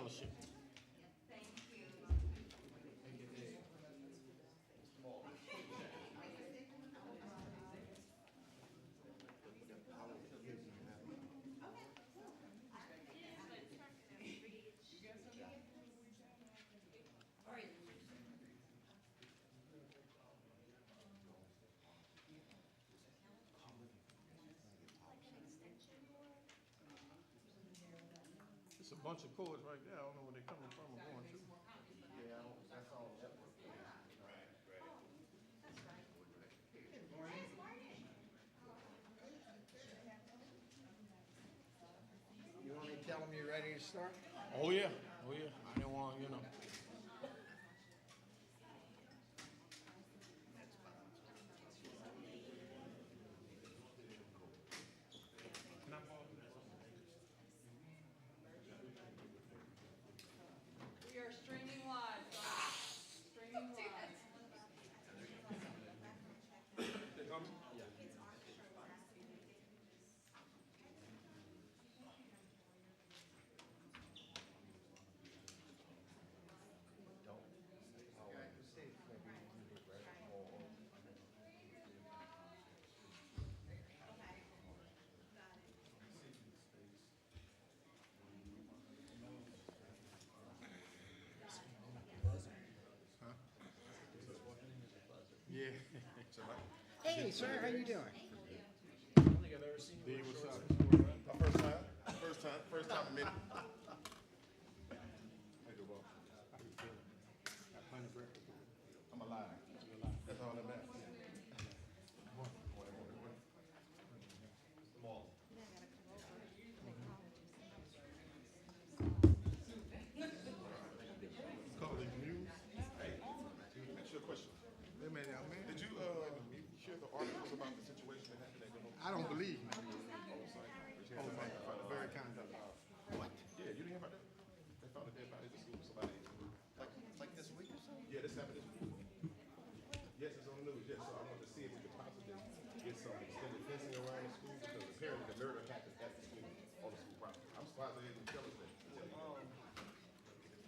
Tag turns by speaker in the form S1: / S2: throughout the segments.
S1: fellowship. It's a bunch of chords right there. I don't know where they're coming from or going to.
S2: Yeah, that's all network. You want me to tell them you're ready to start?
S1: Oh yeah, oh yeah. I didn't want, you know.
S3: We are streaming live, guys. Streaming live.
S1: Yeah.
S2: Hey, sir, how you doing?
S1: D, what's up?
S4: My first time in. How you doing, bro?
S1: How you feeling? Got plenty of breakfast?
S4: I'm alive. That's all that matters.
S1: College news.
S4: Hey, ask you a question.
S1: Hey man, man.
S4: Did you share the articles about the situation that happened at the
S1: I don't believe me.
S4: Oh,
S1: Very kind of.
S4: what? Yeah, you didn't hear about that? They found a dead body at the school. Somebody.
S2: Like this week or so?
S4: Yeah, this happened this week. Yes, it's on the news. Yes, so I wanted to see if we could possibly get some extended fencing around the school because apparently the murder happened at the school, on the school property. I'm surprised they didn't tell us that. To tell you that.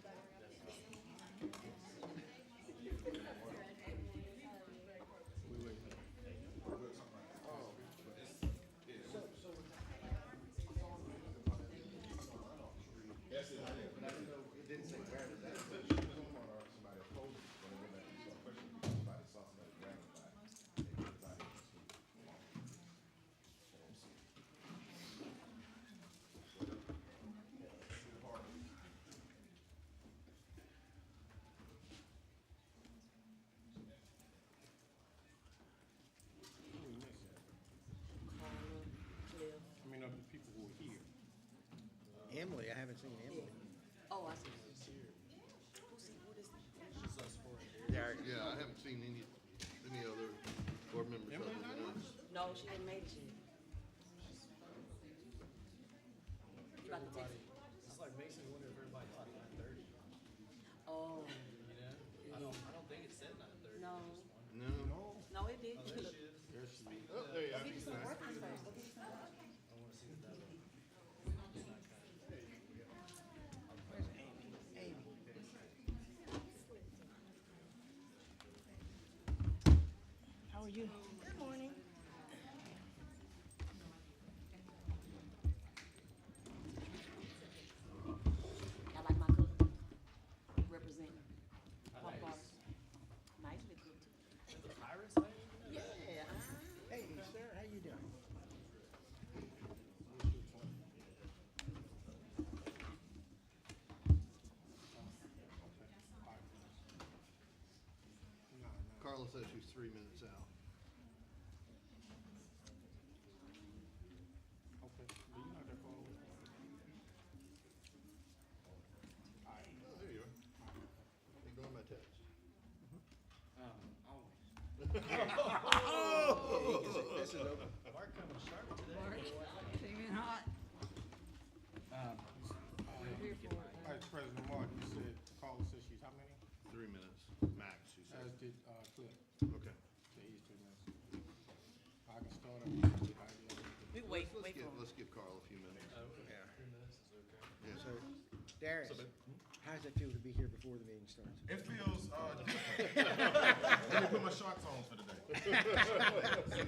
S4: Yes, it is.
S2: But I didn't know, it didn't say where it was at.
S4: Somebody opposed it when they went back and saw a question. Somebody saw somebody grabbing by it. They put it out in the street.
S1: I mean, of the people who are here.
S2: Emily, I haven't seen Emily.
S3: Oh, I see.
S2: There,
S5: Yeah, I haven't seen any other board members other than us.
S6: No, she ain't made it yet. You about to text?
S7: It's like makes me wonder if everybody thought 9:30.
S6: Oh,
S7: You know, I don't think it said 9:30.
S6: no,
S5: No.
S6: no, it did.
S7: Oh, there she is.
S1: There she is.
S5: Oh, there you
S6: Go
S5: are.
S6: get you some breakfast first. Go get you some breakfast.
S7: I want to see what that was.
S6: How are you? Good morning. I like my cook. Represent. Nice. Nicely cooked.
S7: The Pirates thing?
S6: Yeah.
S2: hey, sir, how you doing?
S5: Carla says she's 3 minutes out.
S1: Okay. But you're not that far away.
S5: Oh, there you are. Ignore my text.
S2: This is open.
S7: Mark coming sharp today.
S3: Came in hot.
S1: All right, President Martin, you said, Carla said she's how many?
S5: 3 minutes max, she said.
S1: As did Cliff.
S5: Okay.
S1: Yeah, he's 2 minutes. I can start up.
S6: We wait,
S5: Let's
S6: wait for him.
S5: give Carl a few minutes.
S7: Okay.
S2: Yeah.
S7: 3 minutes is okay.
S5: Yeah.
S2: So Darius,
S4: So,
S2: how does it feel to be here before the meeting starts?
S4: it feels, let me put my shorts on for the day. See,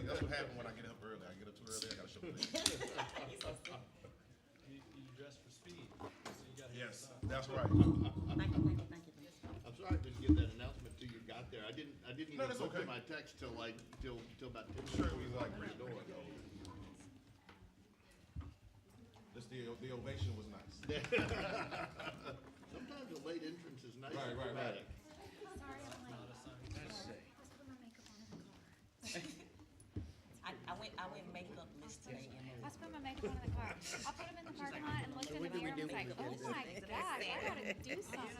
S4: that's what happened when I get up early. I get up too early, I gotta show up late.
S7: You dress for speed, so you gotta hit
S4: Yes,
S7: the sun.
S4: that's right.
S6: Thank you, thank you, thank you.
S5: I'm sorry I didn't get that announcement till you got there. I didn't
S4: No,
S5: even
S4: that's
S5: look
S4: okay.
S5: at my text till like, till about 10
S4: I'm
S5: minutes.
S4: sure it was like pretty door though. Just the ovation was nice.
S5: Sometimes a late entrance is nice
S4: Right,
S5: and
S4: right, right.
S5: dramatic.
S3: Sorry, I'm late.
S7: Not a sign.
S2: Let's see.
S3: I was putting my makeup on in the car.
S6: I went makeup list today,
S3: I was putting my makeup on in the car. I put them in the parking lot and looked in the
S2: what do we
S3: mirror and
S2: do
S3: was like,
S2: when we
S3: oh
S2: get
S3: my gosh, I gotta do something.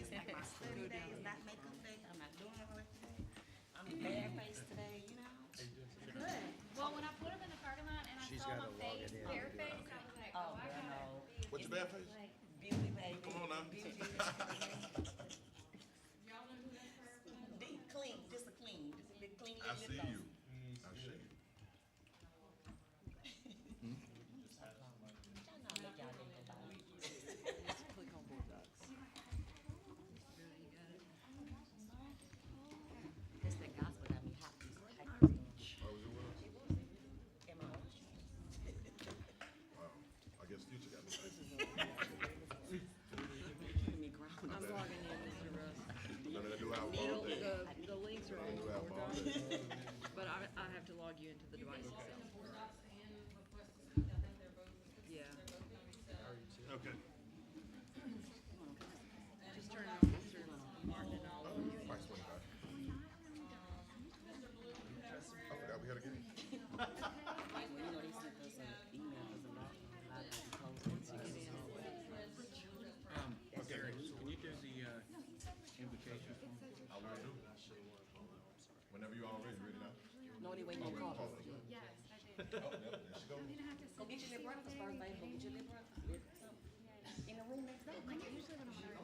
S6: It's like my study day, it's not makeup day, I'm not doing all that today. I'm barefaced today, you know?
S3: Good. Well, when I put them in the parking lot and I
S2: She's
S3: saw my
S2: gotta log
S3: face,
S2: it in.
S3: bare face, I was like,
S6: Oh,
S3: oh, I
S6: girl,
S3: gotta
S6: no.
S3: be.
S4: What's your bad face?
S6: Beauty baby.
S4: Come on now.
S6: Beauty.
S3: Y'all know who that person is?
S6: Deep clean, just a clean, just a bit clean.
S4: I
S6: lip
S4: see
S6: gloss.
S4: you. I see you.
S6: Y'all know I make y'all day go by. This that gospel got me hot.
S4: Oh, was it was?
S6: In my own shoes.
S4: Wow. I guess Future got me.
S6: Keeping me grounded.
S8: I'm logging in, Mr. Russ.
S4: None of that do album all day.
S8: The links are
S4: None of that
S8: all
S4: do album all day.
S8: but I have to log you into the device itself. Yeah.
S5: Okay.
S8: Just turn it on, Mr. Martin and all.
S4: Price 25. I forgot we had a game.
S6: Well, you know, they sent us an email because a lot of people closed it.
S2: Darius, can you do the invocation for me?
S4: I will do. Whenever you all ready, ready now?
S6: No, they waiting on
S4: Oh,
S6: call.
S4: wait,
S3: Yes, I did.
S4: Oh, yep, there she goes.
S6: Go get your little breakfast first, baby. Go get your little breakfast. In the room next door.
S3: Like, usually when I'm on the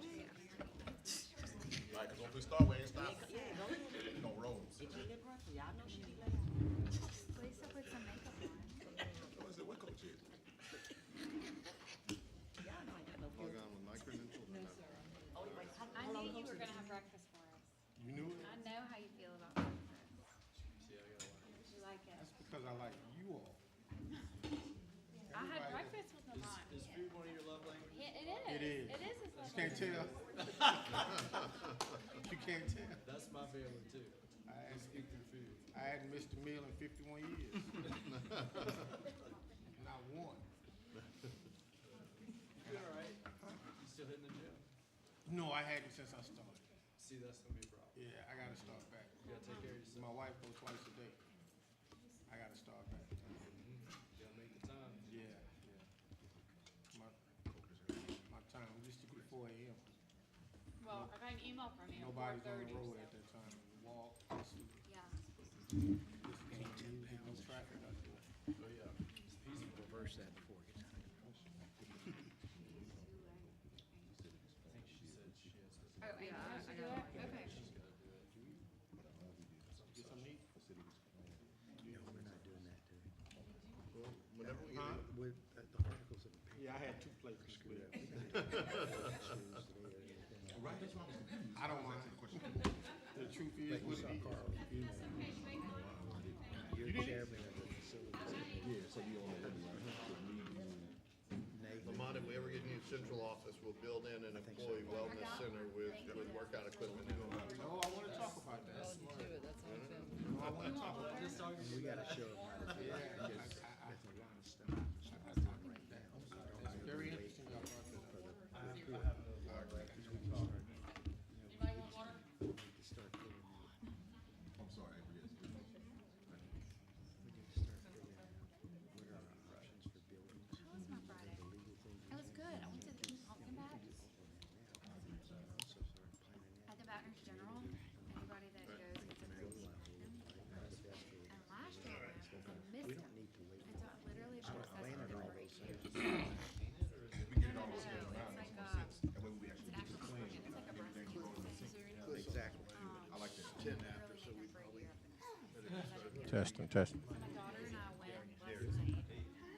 S4: Right, because once we start, we ain't stopping.
S6: Yeah, go ahead.
S4: We gonna roll.
S6: Get your little breakfast. Y'all know she be late.
S3: Lisa put some makeup on.
S4: What is it? What coach is?
S6: Y'all know I got no
S5: Log
S6: filter.
S5: on with my credentials. No, sir.
S6: Oh, wait,
S3: I knew you were gonna have breakfast for us.
S4: You knew it?
S3: I know how you feel about breakfast.
S7: See, I gotta watch.
S3: You like it.
S1: That's because I like you all.
S3: I had
S1: Everybody-
S3: breakfast with my mom.
S7: Is food one of your love languages?
S3: Yeah, it is.
S1: It is.
S3: It is his
S1: You
S3: love
S1: can't
S3: language.
S1: tell. You can't tell.
S7: That's my family too.
S1: I
S7: We
S1: hadn't,
S7: speak through food.
S1: I hadn't missed a meal in 51 years. Not one.
S7: You alright? You still hitting the gym?
S1: No, I hadn't since I started.
S7: See, that's gonna be a problem.
S1: Yeah, I gotta start back.
S7: You gotta take care of yourself.
S1: My wife goes twice a day. I gotta start back.
S7: You gotta make the time.
S1: Yeah, yeah. My time used to be 4 a.m.
S3: Well, I got an email from you at
S1: Nobody's on
S3: 4:30.
S1: the road at that time. You walk,
S3: Yeah.
S1: no traffic out there.
S7: Oh, yeah. It's peaceful.
S2: Reverse that before it gets out of control.
S7: I think she said she has to.
S3: Oh, and you
S8: Yeah,
S3: have to
S8: I
S3: do
S8: gotta
S3: it?
S8: log in.
S3: Okay.
S7: She's gotta do it.
S1: Get some meat?
S2: No, we're not doing that, dude.
S5: Well, whenever we
S1: Huh?
S5: get
S2: With the articles of opinion.
S1: Yeah, I had 2 plates to
S2: Screwed
S1: split.
S2: up. We gotta do shoes today or anything.
S4: Right, that's why I was confused.
S1: I don't mind. The truth is
S2: But you
S1: what
S2: saw
S1: it is.
S2: Carl, you're chairman of the facility.
S4: Yeah, so you on the
S5: Lamont, if we ever get a new central office, we'll build in an employee wellness center with workout equipment in it.
S1: No, I wanna talk about that.
S8: Oh, do it, that's all it's in.
S1: No, I wanna talk about
S7: Just talking
S2: We
S7: to
S2: gotta show them how to do it.
S1: Yeah,
S2: Because
S1: I-
S2: there's a lot of stuff that just has to write down. So I don't
S1: It's
S2: have to
S1: very
S2: wait
S1: interesting y'all brought that
S2: for
S1: up.
S2: the
S7: I have
S2: report.
S7: no.
S2: Because we can start,
S3: Anybody want water?
S2: we need to start putting,
S4: I'm sorry, yes.
S2: we need to start figuring out what are our options for buildings.
S3: How was my Friday?
S2: The legal things.
S3: It was good. I went to the pumpkin patch
S2: Also start planning
S3: at the Baton Rouge General. Anybody that goes gets a free item. And last year I went, they
S2: We
S3: missed
S2: don't
S3: it.
S2: need to wait.
S3: It's literally just says
S2: Planning all those
S3: commemoration.
S2: things.
S4: We get it all
S3: No,
S4: together
S3: it's
S4: around,
S3: like
S4: makes more
S3: a-
S4: sense. That way we actually
S3: It's
S4: get
S3: actually
S4: to clean.
S3: it's like a breast
S4: Everything
S3: cancer
S4: goes in
S3: thing.
S4: sync.
S2: Exactly.
S4: I like that.
S5: 10 after, so we
S3: Make them for a
S5: probably.
S3: year.
S1: Testing, testing.
S3: So my daughter and I went last night.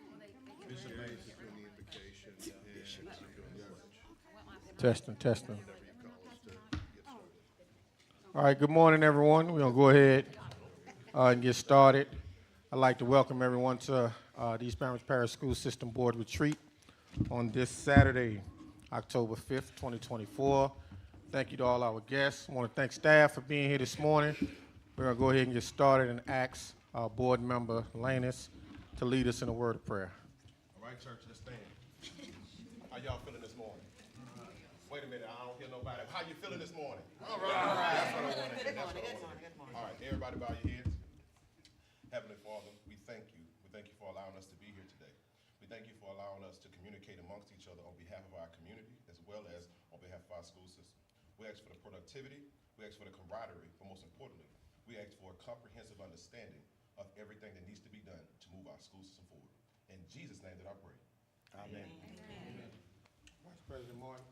S3: Well, they
S5: Bishop
S3: took
S5: Hayes is doing the invocation and I'm doing the pledge.
S3: Well,
S1: Testing, testing.
S5: whatever you call us to get started.
S1: All right, good morning, everyone. We're going to go ahead and get started. I'd like to welcome everyone to the East Baton Rouge Parish School System Board Retreat on this Saturday, October 5th, 2024. Thank you to all our guests. I want to thank staff for being here this morning. We're going to go ahead and get started and ask our board member, Lanus, to lead us in a word of prayer.
S4: All right, church, let's stand. How y'all feeling this morning? Wait a minute, I don't hear nobody. How you feeling this morning? All right. That's what I want to hear. That's what I want to hear. All right, everybody bow your heads. Heavenly Father, we thank you. We thank you for allowing us to be here today. We thank you for allowing us to communicate amongst each other on behalf of our community as well as on behalf of our school system. We ask for the productivity, we ask for the camaraderie, but most importantly, we ask for a comprehensive understanding of everything that needs to be done to move our school system forward. In Jesus' name that I pray. Amen.
S1: Vice President Martin.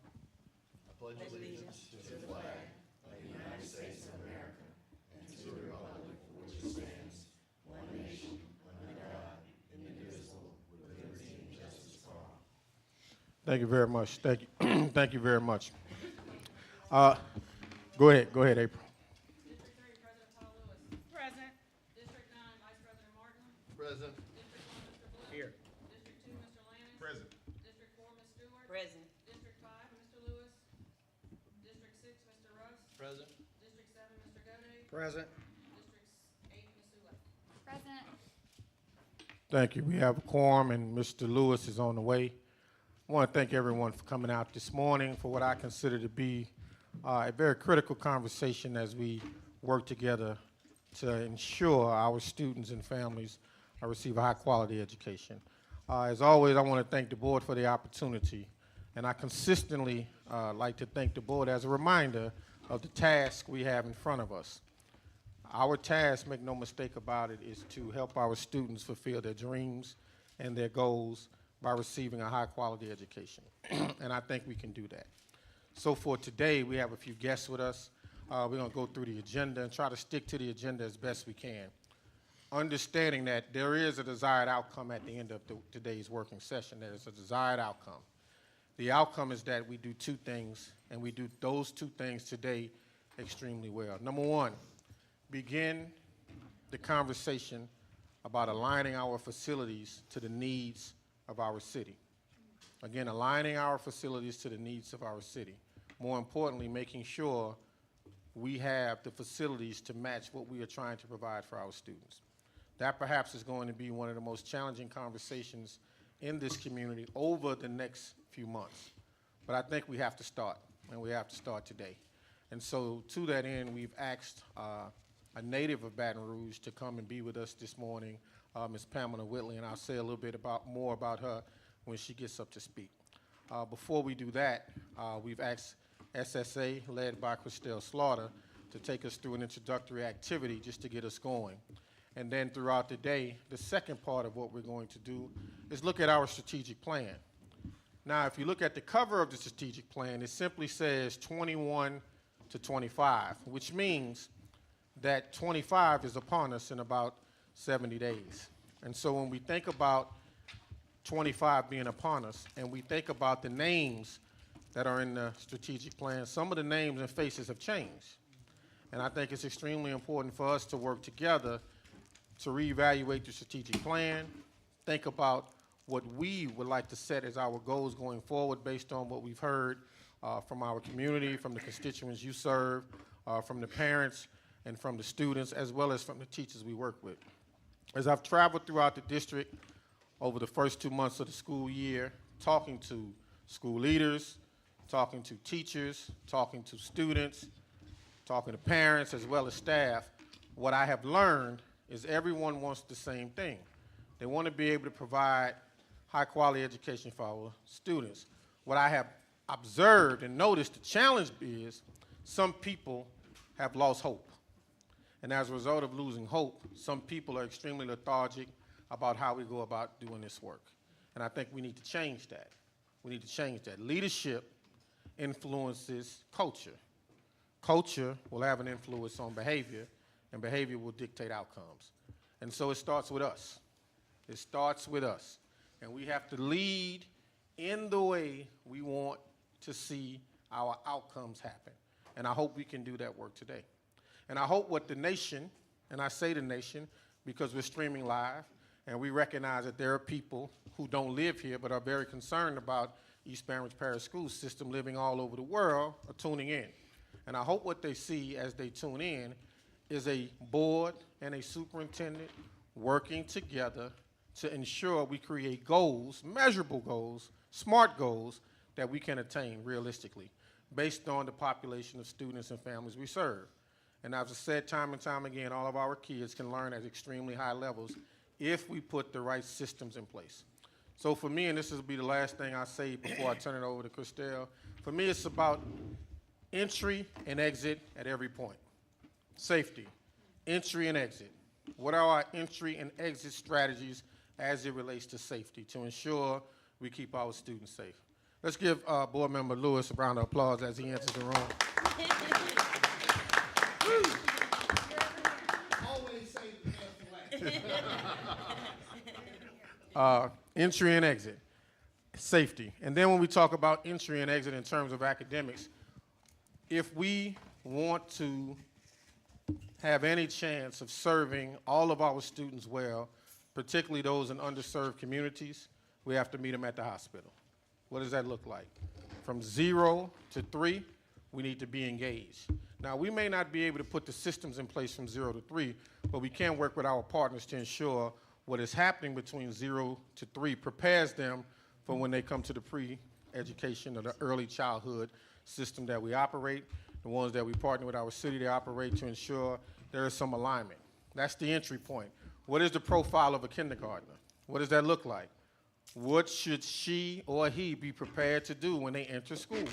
S5: I pledge allegiance to the flag of the United States of America and to the republic for which it stands, one nation, under God, indivisible, with liberty and justice for all.
S1: Thank you very much. Thank you. Thank you very much. Go ahead, April.
S9: District 3, President Paul Lewis. Present. District 9, Vice President Martin.
S5: Present.
S9: District 1, Mr. Blue.
S2: Here.
S9: District 2, Mr. Lannis.
S4: Present.
S9: District 4, Ms. Stewart.
S6: Present.
S9: District 5, Mr. Lewis. District 6, Mr. Russ.
S7: Present.
S9: District 7, Mr. Gode.
S2: Present.
S9: District 8, Ms. Sula.
S3: Present.
S1: Thank you. We have a quorum, and Mr. Lewis is on the way. I want to thank everyone for coming out this morning for what I consider to be a very critical conversation as we work together to ensure our students and families receive a high-quality education. As always, I want to thank the board for the opportunity, and I consistently like to thank the board as a reminder of the task we have in front of us. Our task, make no mistake about it, is to help our students fulfill their dreams and their goals by receiving a high-quality education, and I think we can do that. So for today, we have a few guests with us. We're going to go through the agenda and try to stick to the agenda as best we can, understanding that there is a desired outcome at the end of today's working session. There is a desired outcome. The outcome is that we do two things, and we do those two things today extremely well. Number one, begin the conversation about aligning our facilities to the needs of our city. Again, aligning our facilities to the needs of our city. More importantly, making sure we have the facilities to match what we are trying to provide for our students. That perhaps is going to be one of the most challenging conversations in this community over the next few months. But I think we have to start, and we have to start today. And so to that end, we've asked a native of Baton Rouge to come and be with us this morning, Ms. Pamela Whitley, and I'll say a little bit more about her when she gets up to speak. Before we do that, we've asked SSA, led by Christelle Slaughter, to take us through an introductory activity just to get us going. And then throughout the day, the second part of what we're going to do is look at our strategic plan. Now, if you look at the cover of the strategic plan, it simply says 21 to 25, which means that 25 is upon us in about 70 days. And so when we think about 25 being upon us, and we think about the names that are in the strategic plan, some of the names and faces have changed. And I think it's extremely important for us to work together to reevaluate the strategic plan, think about what we would like to set as our goals going forward based on what we've heard from our community, from the constituents you serve, from the parents, and from the students, as well as from the teachers we work with. As I've traveled throughout the district over the first 2 months of the school year, talking to school leaders, talking to teachers, talking to students, talking to parents, as well as staff, what I have learned is everyone wants the same thing. They want to be able to provide high-quality education for our students. What I have observed and noticed, the challenge is some people have lost hope. And as a result of losing hope, some people are extremely lethargic about how we go about doing this work. And I think we need to change that. We need to change that. Leadership influences culture. Culture will have an influence on behavior, and behavior will dictate outcomes. And so it starts with us. It starts with us. And we have to lead in the way we want to see our outcomes happen. And I hope we can do that work today. And I hope what the nation, and I say the nation because we're streaming live, and we recognize that there are people who don't live here but are very concerned about East Baton Rouge Parish School System living all over the world are tuning in. And I hope what they see as they tune in is a board and a superintendent working together to ensure we create goals, measurable goals, smart goals that we can attain realistically based on the population of students and families we serve. And as I said time and time again, all of our kids can learn at extremely high levels if we put the right systems in place. So for me, and this will be the last thing I say before I turn it over to Christelle, for me it's about entry and exit at every point. Safety, entry and exit. What are our entry and exit strategies as it relates to safety to ensure we keep our students safe? Let's give Board Member Lewis a round of applause as he enters the room.
S5: Always say the best way.
S1: Entry and exit, safety. And then when we talk about entry and exit in terms of academics, if we want to have any chance of serving all of our students well, particularly those in underserved communities, we have to meet them at the hospital. What does that look like? From 0 to 3, we need to be engaged. Now, we may not be able to put the systems in place from 0 to 3, but we can work with our partners to ensure what is happening between 0 to 3 prepares them for when they come to the pre-education or the early childhood system that we operate, the ones that we partner with our city to operate to ensure there is some alignment. That's the entry point. What is the profile of a kindergartner? What does that look like? What should she or he be prepared to do when they enter school?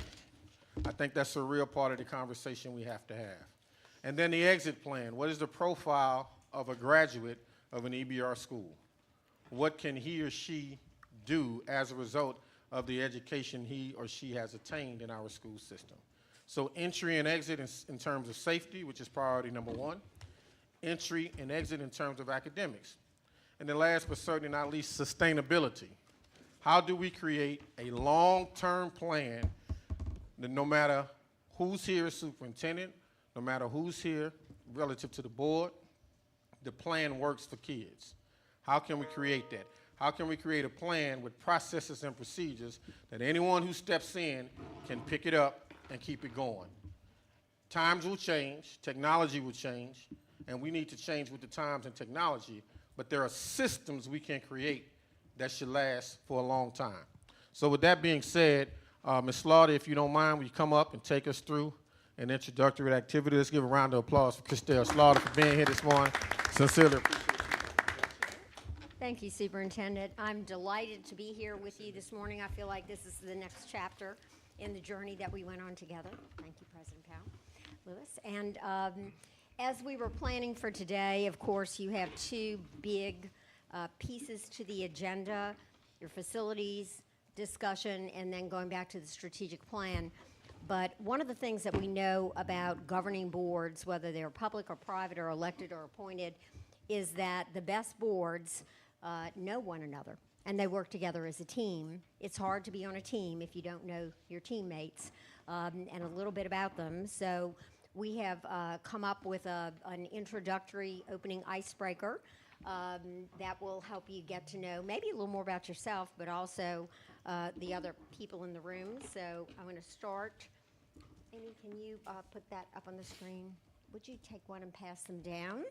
S1: I think that's a real part of the conversation we have to have. And then the exit plan. What is the profile of a graduate of an EBR school? What can he or she do as a result of the education he or she has attained in our school system? So entry and exit in terms of safety, which is priority number 1. Entry and exit in terms of academics. And then last but certainly not least, sustainability. How do we create a long-term plan that no matter who's here as superintendent, no matter who's here relative to the board, the plan works for kids? How can we create that? How can we create a plan with processes and procedures that anyone who steps in can pick it up and keep it going? Times will change, technology will change, and we need to change with the times and technology, but there are systems we can create that should last for a long time. So with that being said, Ms. Slaughter, if you don't mind, will you come up and take us through an introductory activity? Let's give a round of applause for Christelle Slaughter for being here this morning. Sincerely appreciate it.
S10: Thank you, Superintendent. I'm delighted to be here with you this morning. I feel like this is the next chapter in the journey that we went on together. Thank you, President Powell, Lewis. And as we were planning for today, of course, you have 2 big pieces to the agenda, your facilities discussion and then going back to the strategic plan. But one of the things that we know about governing boards, whether they're public or private or elected or appointed, is that the best boards know one another and they work together as a team. It's hard to be on a team if you don't know your teammates and a little bit about them. So we have come up with an introductory opening icebreaker that will help you get to know maybe a little more about yourself, but also the other people in the room. So I'm going to start. Amy, can you put that up on the screen? Would you take one and pass them down?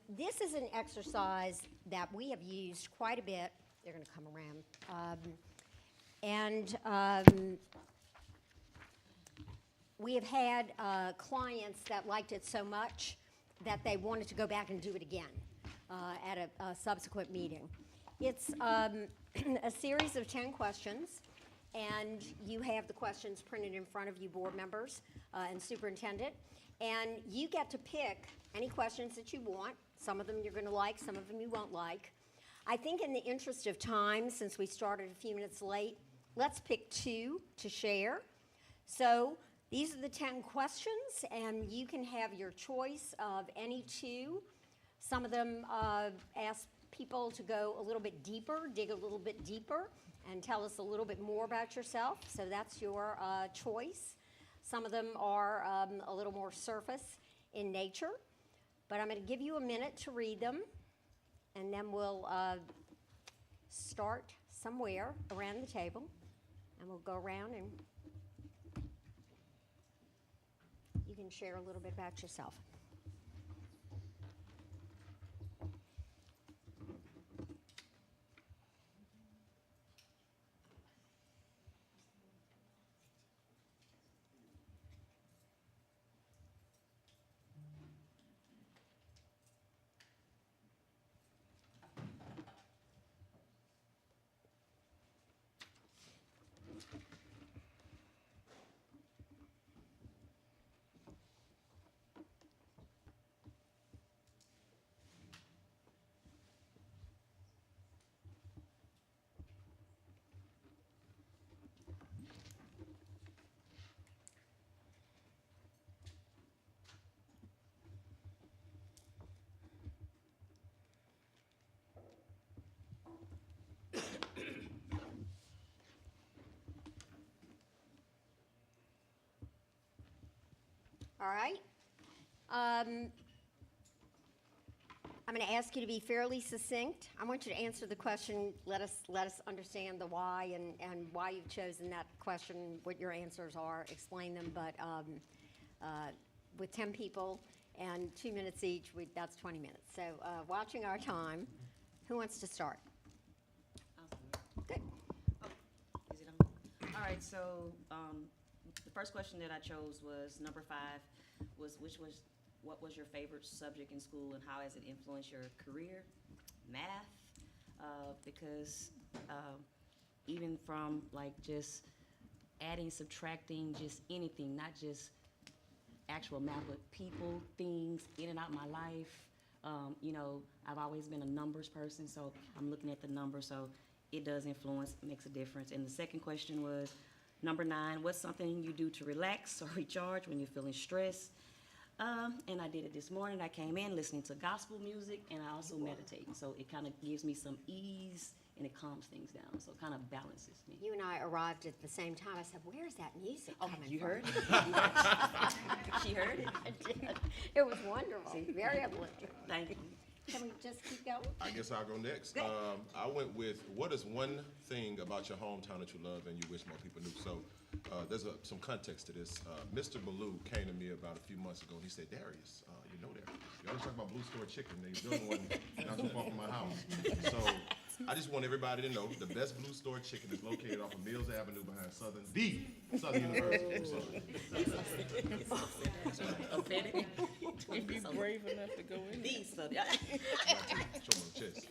S10: This is an exercise that we have used quite a bit. They're going to come around. We have had clients that liked it so much that they wanted to go back and do it again at a subsequent meeting. It's a series of 10 questions, and you have the questions printed in front of you, board members and superintendent, and you get to pick any questions that you want. Some of them you're going to like, some of them you won't like. I think in the interest of time, since we started a few minutes late, let's pick 2 to share. So these are the 10 questions, and you can have your choice of any 2. Some of them ask people to go a little bit deeper, dig a little bit deeper, and tell us a little bit more about yourself. So that's your choice. Some of them are a little more surface in nature, but I'm going to give you a minute to read them, and then we'll start somewhere around the table, and we'll go around and you can share a little bit about yourself. All right. I'm going to ask you to be fairly succinct. I want you to answer the question. Let us understand the why and why you've chosen that question, what your answers are. Explain them. But with 10 people and 2 minutes each, that's 20 minutes. So watching our time, who wants to start? Good.
S6: Is it on? All right, so the first question that I chose was number 5, what was your favorite subject in school and how has it influenced your career? Math, because even from like just adding, subtracting, just anything, not just actual math, but people, things, in and out my life. You know, I've always been a numbers person, so I'm looking at the numbers, so it does influence, makes a difference. And the second question was, number 9, what's something you do to relax or recharge when you're feeling stressed? And I did it this morning. I came in listening to gospel music, and I also meditate. So it kind of gives me some ease, and it calms things down. So it kind of balances me.
S10: You and I arrived at the same time. I said, "Where's that music coming
S6: You
S10: from?"
S6: heard it? She heard it?
S10: I did. It was wonderful. Very uplifting.
S6: Thank you.
S10: Can we just keep going?
S4: I guess I'll go next. I went with, what is one thing about your hometown that you love and you wish more people knew? So there's some context to this. Mr. Ballou came to me about a few months ago and he said, Darius, you know Darius, you always talk about Blue Store Chicken. They're building one not too far from my house. So I just want everybody to know the best Blue Store Chicken is located off of Mills Avenue behind Southern University. I'm sorry.
S6: Offended?
S2: If you brave enough to go in.
S6: These, so,
S4: Show me the chest.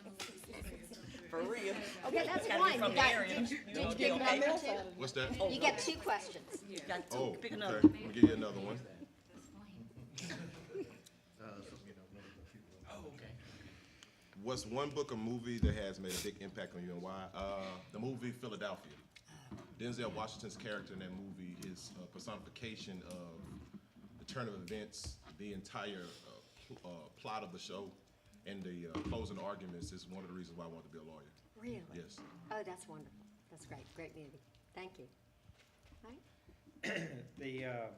S6: for real.
S10: Okay, that's
S6: Gotta
S10: one.
S6: be from
S10: You
S6: the
S10: got,
S6: area.
S10: did you get
S6: okay?
S10: number 2?
S4: What's that?
S10: You get 2 questions.
S6: You got 2.
S4: Oh,
S6: Pick
S4: okay.
S6: another.
S4: Let me give you another one. What's one book or movie that has made a big impact on you and why? The movie Philadelphia. Denzel Washington's character in that movie is a personification of the turn of events, the entire plot of the show, and the closing arguments is one of the reasons why I wanted to be a lawyer.
S10: Really?
S4: Yes.
S10: Oh, that's wonderful. That's great. Great movie. Thank you. All right.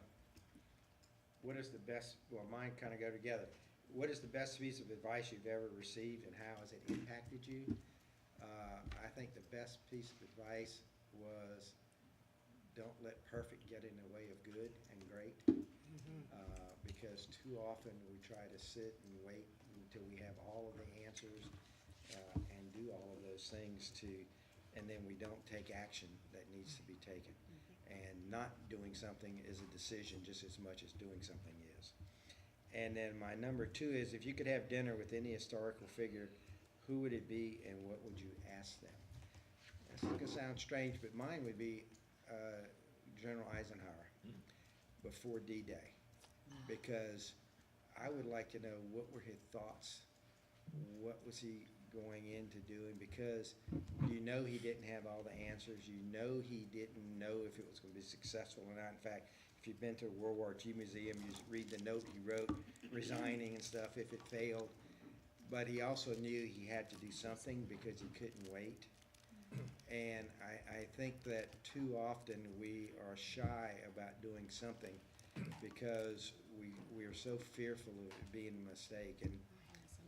S11: What is the best, well, mine kind of go together. What is the best piece of advice you've ever received and how has it impacted you? I think the best piece of advice was don't let perfect get in the way of good and great. Because too often we try to sit and wait until we have all of the answers and do all of those things and then we don't take action that needs to be taken. And not doing something is a decision just as much as doing something is. And then my number 2 is, if you could have dinner with any historical figure, who would it be and what would you ask them? That's going to sound strange, but mine would be General Eisenhower before D-Day. Because I would like to know what were his thoughts, what was he going into doing, because you know he didn't have all the answers, you know he didn't know if it was going to be successful or not. In fact, if you've been to a World War II museum, you read the note he wrote resigning and stuff if it failed. but he also knew he had to do something because he couldn't wait. And I think that too often we are shy about doing something because we are so fearful of it being a mistake.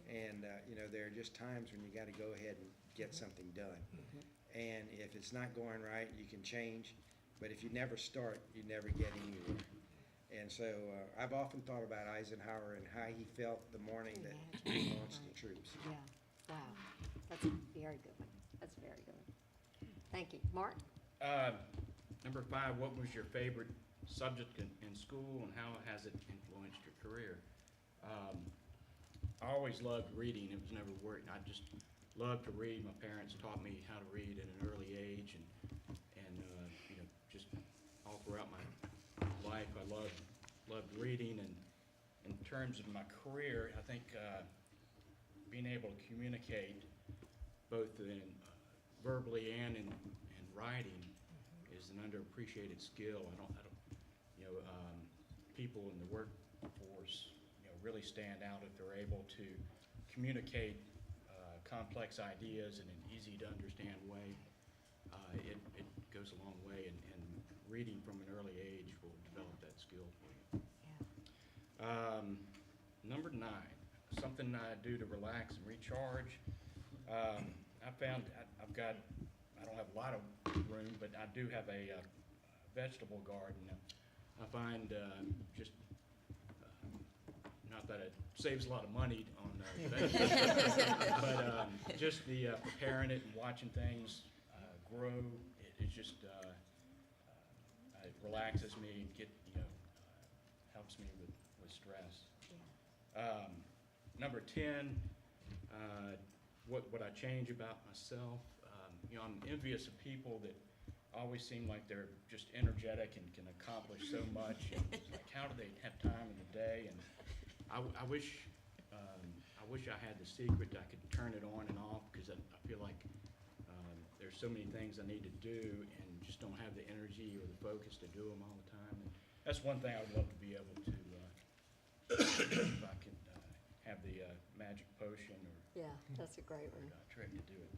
S11: And you know, there are just times when you got to go ahead and get something done. And if it's not going right, you can change. But if you never start, you never get anywhere. And so I've often thought about Eisenhower and how he felt the morning that he launched the troops.
S10: Yeah, wow, that's a very good one. That's a very good one. Thank you. Mark?
S2: Number 5, what was your favorite subject in school and how has it influenced your career? I always loved reading. It was never work. I just loved to read. My parents taught me how to read at an early age, and you know, just all throughout my life, I loved reading. And in terms of my career, I think being able to communicate both in verbally and in writing is an underappreciated skill. I don't, you know, people in the workforce, you know, really stand out if they're able to communicate complex ideas in an easy to understand way. It goes a long way, and reading from an early age will develop that skill for you. Number 9, something I do to relax and recharge. I found I've got, I don't have a lot of room, but I do have a vegetable garden. I find just, not that it saves a lot of money on vegetables, but just the preparing it and watching things grow, it just it relaxes me and helps me with stress. Number 10, what would I change about myself? You know, I'm envious of people that always seem like they're just energetic and can accomplish so much. And it's like, how do they have time in the day? And I wish I had the secret that I could turn it on and off, because I feel like there's so many things I need to do and just don't have the energy or the focus to do them all the time. And that's one thing I would love to be able to, if I could have the magic potion or
S10: Yeah, that's a great one.
S2: trick to do it.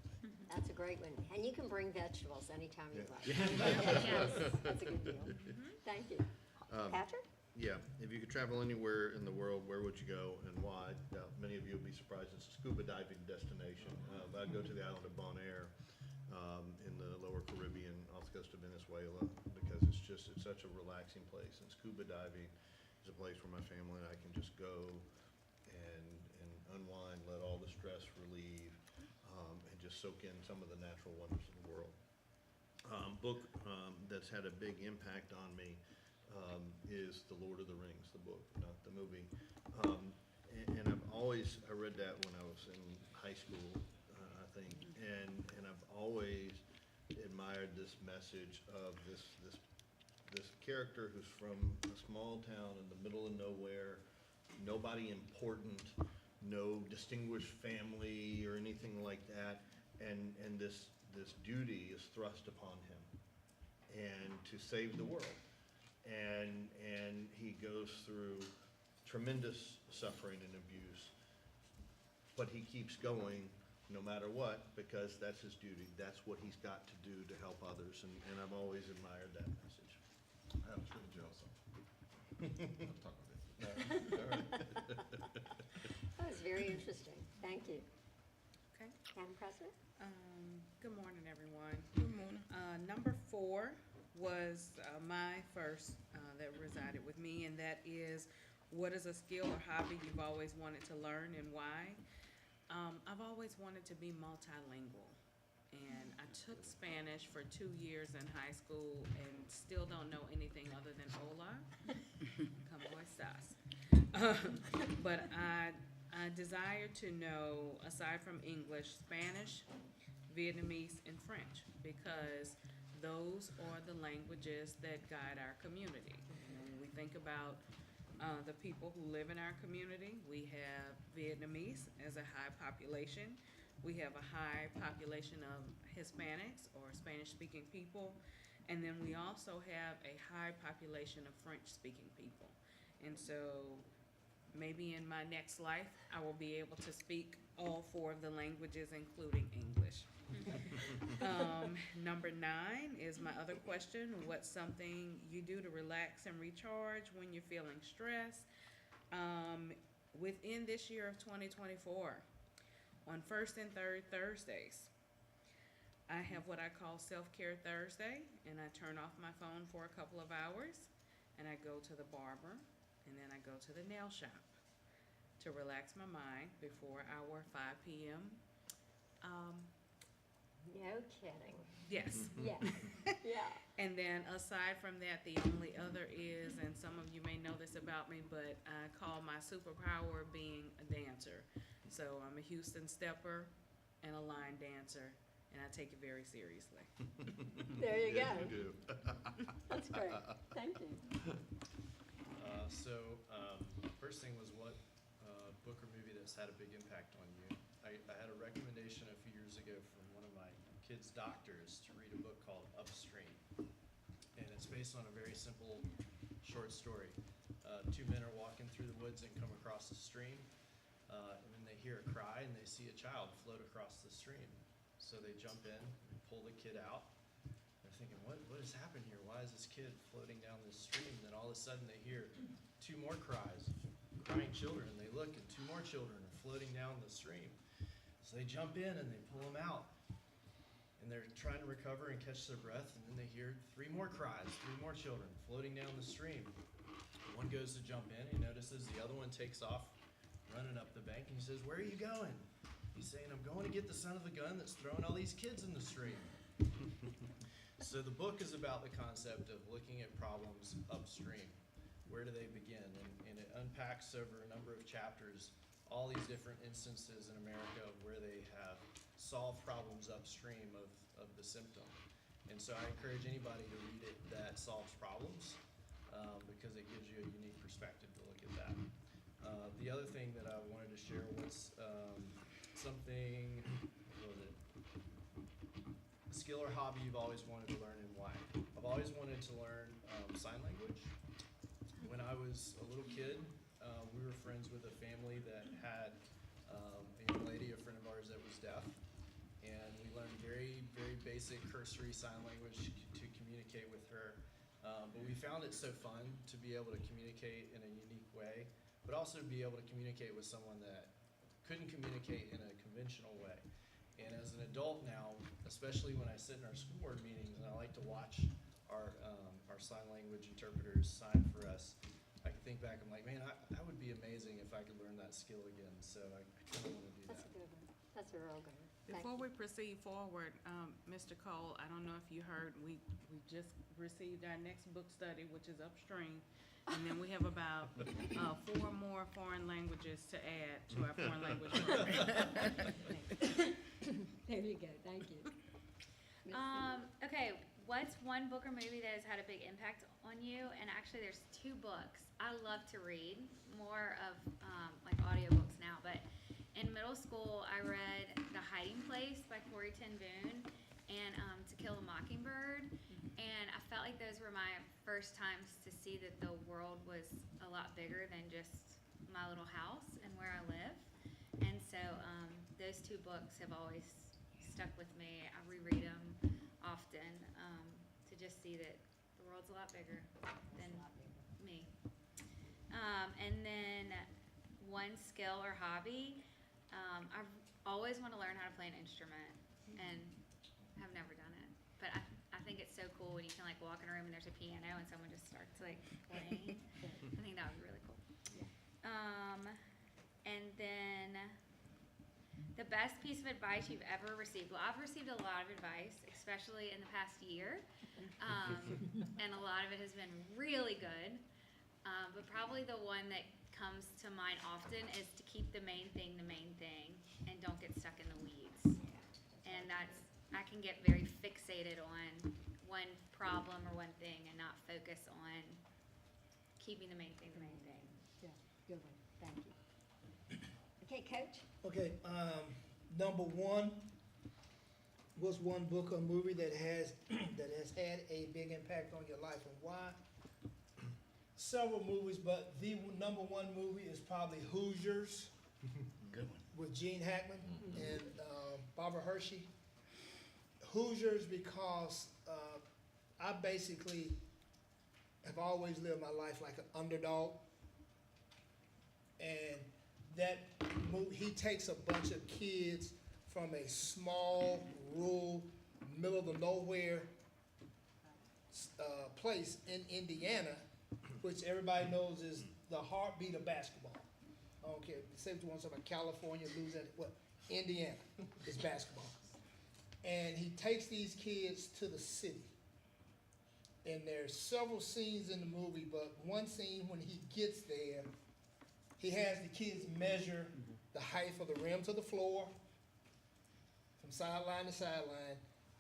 S10: That's a great one. And you can bring vegetables anytime you like.
S3: Yes.
S10: That's a good deal. Thank you. Patrick?
S5: Yeah, if you could travel anywhere in the world, where would you go and why? Now, many of you will be surprised, it's a scuba diving destination. I'd go to the island of Bonaire in the lower Caribbean, off the coast of Venezuela, because it's such a relaxing place. And scuba diving is a place where my family and I can just go and unwind, let all the stress relieve, and just soak in some of the natural wonders of the world. Book that's had a big impact on me is The Lord of the Rings, the book, not the movie. And I read that when I was in high school, I think, and I've always admired this message of this character who's from a small town in the middle of nowhere, nobody important, no distinguished family or anything like that, and this duty is thrust upon him, and to save the world. And he goes through tremendous suffering and abuse, but he keeps going no matter what, because that's his duty. That's what he's got to do to help others, and I've always admired that message.
S4: I have a trilogy also. I'll talk about it.
S10: That was very interesting. Thank you.
S9: Okay.
S10: Madam President?
S9: Good morning, everyone. Good morning. Number 4 was my first that resided with me, and that is, what is a skill or hobby you've always wanted to learn and why? I've always wanted to be multilingual, and I took Spanish for 2 years in high school and still don't know anything other than hola, como estas. But I desire to know, aside from English, Spanish, Vietnamese, and French, because those are the languages that guide our community. When we think about the people who live in our community, we have Vietnamese as a high population. We have a high population of Hispanics or Spanish-speaking people. And then we also have a high population of French-speaking people. And so maybe in my next life, I will be able to speak all 4 of the languages, including English. Number 9 is my other question. What's something you do to relax and recharge when you're feeling stressed? Within this year of 2024, on first and third Thursdays, I have what I call Self-Care Thursday, and I turn off my phone for a couple of hours, and I go to the barber, and then I go to the nail shop to relax my mind before our 5 p.m.
S10: No kidding.
S9: Yes.
S10: Yeah. Yeah.
S9: And then aside from that, the only other is, and some of you may know this about me, but I call my superpower being a dancer. So I'm a Houston stepper and a line dancer, and I take it very seriously.
S10: There you
S4: Yes,
S10: go.
S4: you do.
S10: That's great. Thank you.
S7: First thing was what book or movie that's had a big impact on you. I had a recommendation a few years ago from one of my kids' doctors to read a book called Upstream. And it's based on a very simple short story. 2 men are walking through the woods and come across a stream, and then they hear a cry and they see a child float across the stream. So they jump in, pull the kid out. They're thinking, what has happened here? Why is this kid floating down this stream? And then all of a sudden they hear 2 more cries, crying children. They look and 2 more children are floating down the stream. So they jump in and they pull them out. And they're trying to recover and catch their breath, and then they hear 3 more cries, 3 more children floating down the stream. One goes to jump in, he notices the other one takes off, running up the bank, and he says, "Where are you going?" He's saying, "I'm going to get the son of the gun that's throwing all these kids in the stream." So the book is about the concept of looking at problems upstream. Where do they begin? And it unpacks over a number of chapters all these different instances in America of where they have solved problems upstream of the symptom. And so I encourage anybody to read it that solves problems, because it gives you a unique perspective to look at that. The other thing that I wanted to share was something, what was it? A skill or hobby you've always wanted to learn and why. I've always wanted to learn sign language. When I was a little kid, we were friends with a family that had a young lady, a friend of ours that was deaf, and we learned very, very basic cursory sign language to communicate with her. But we found it so fun to be able to communicate in a unique way, but also be able to communicate with someone that couldn't communicate in a conventional way. And as an adult now, especially when I sit in our school board meetings and I like to watch our sign language interpreters sign for us, I can think back, I'm like, man, that would be amazing if I could learn that skill again. So I kind of want to do
S10: That's a
S7: that.
S10: good one. That's a real good one. Thank
S9: Before
S10: you.
S9: we proceed forward, Mr. Cole, I don't know if you heard, we just received our next book study, which is Upstream. And then we have about 4 more foreign languages to add to our foreign language program.
S10: There you go. Thank you.
S3: Okay, what's one book or movie that has had a big impact on you? And actually, there's 2 books. I love to read, more of like audiobooks now, but in middle school, I read The Hiding Place by Corrie ten Boom and To Kill a Mockingbird. And I felt like those were my first times to see that the world was a lot bigger than just my little house and where I live. And so those 2 books have always stuck with me. I reread them often to just see that the world's a lot bigger than me. And then one skill or hobby, I've always want to learn how to play an instrument and have never done it. But I think it's so cool when you can like walk in a room and there's a piano and someone just starts like playing. I think that would be really cool. And then the best piece of advice you've ever received. Well, I've received a lot of advice, especially in the past year. And a lot of it has been really good. But probably the one that comes to mind often is to keep the main thing and don't get stuck in the weeds. And I can get very fixated on one problem or one thing and not focus on keeping the main thing the main thing.
S10: Yeah, good one. Thank you. Okay, Coach?
S5: Okay, number 1, what's one book or movie that has had a big impact on your life and why?
S12: several movies, but the number one movie is probably Hoosiers
S2: Good one.
S12: with Gene Hackman and Barbara Hershey. Hoosiers because I basically have always lived my life like an underdog. And that movie, he takes a bunch of kids from a small, rural, middle of the nowhere place in Indiana, which everybody knows is the heartbeat of basketball. I don't care, say what you want to say about California, Louisiana, what, Indiana is basketball. And he takes these kids to the city. And there's several scenes in the movie, but one scene when he gets there, he has the kids measure the height of the rim to the floor, from sideline to sideline,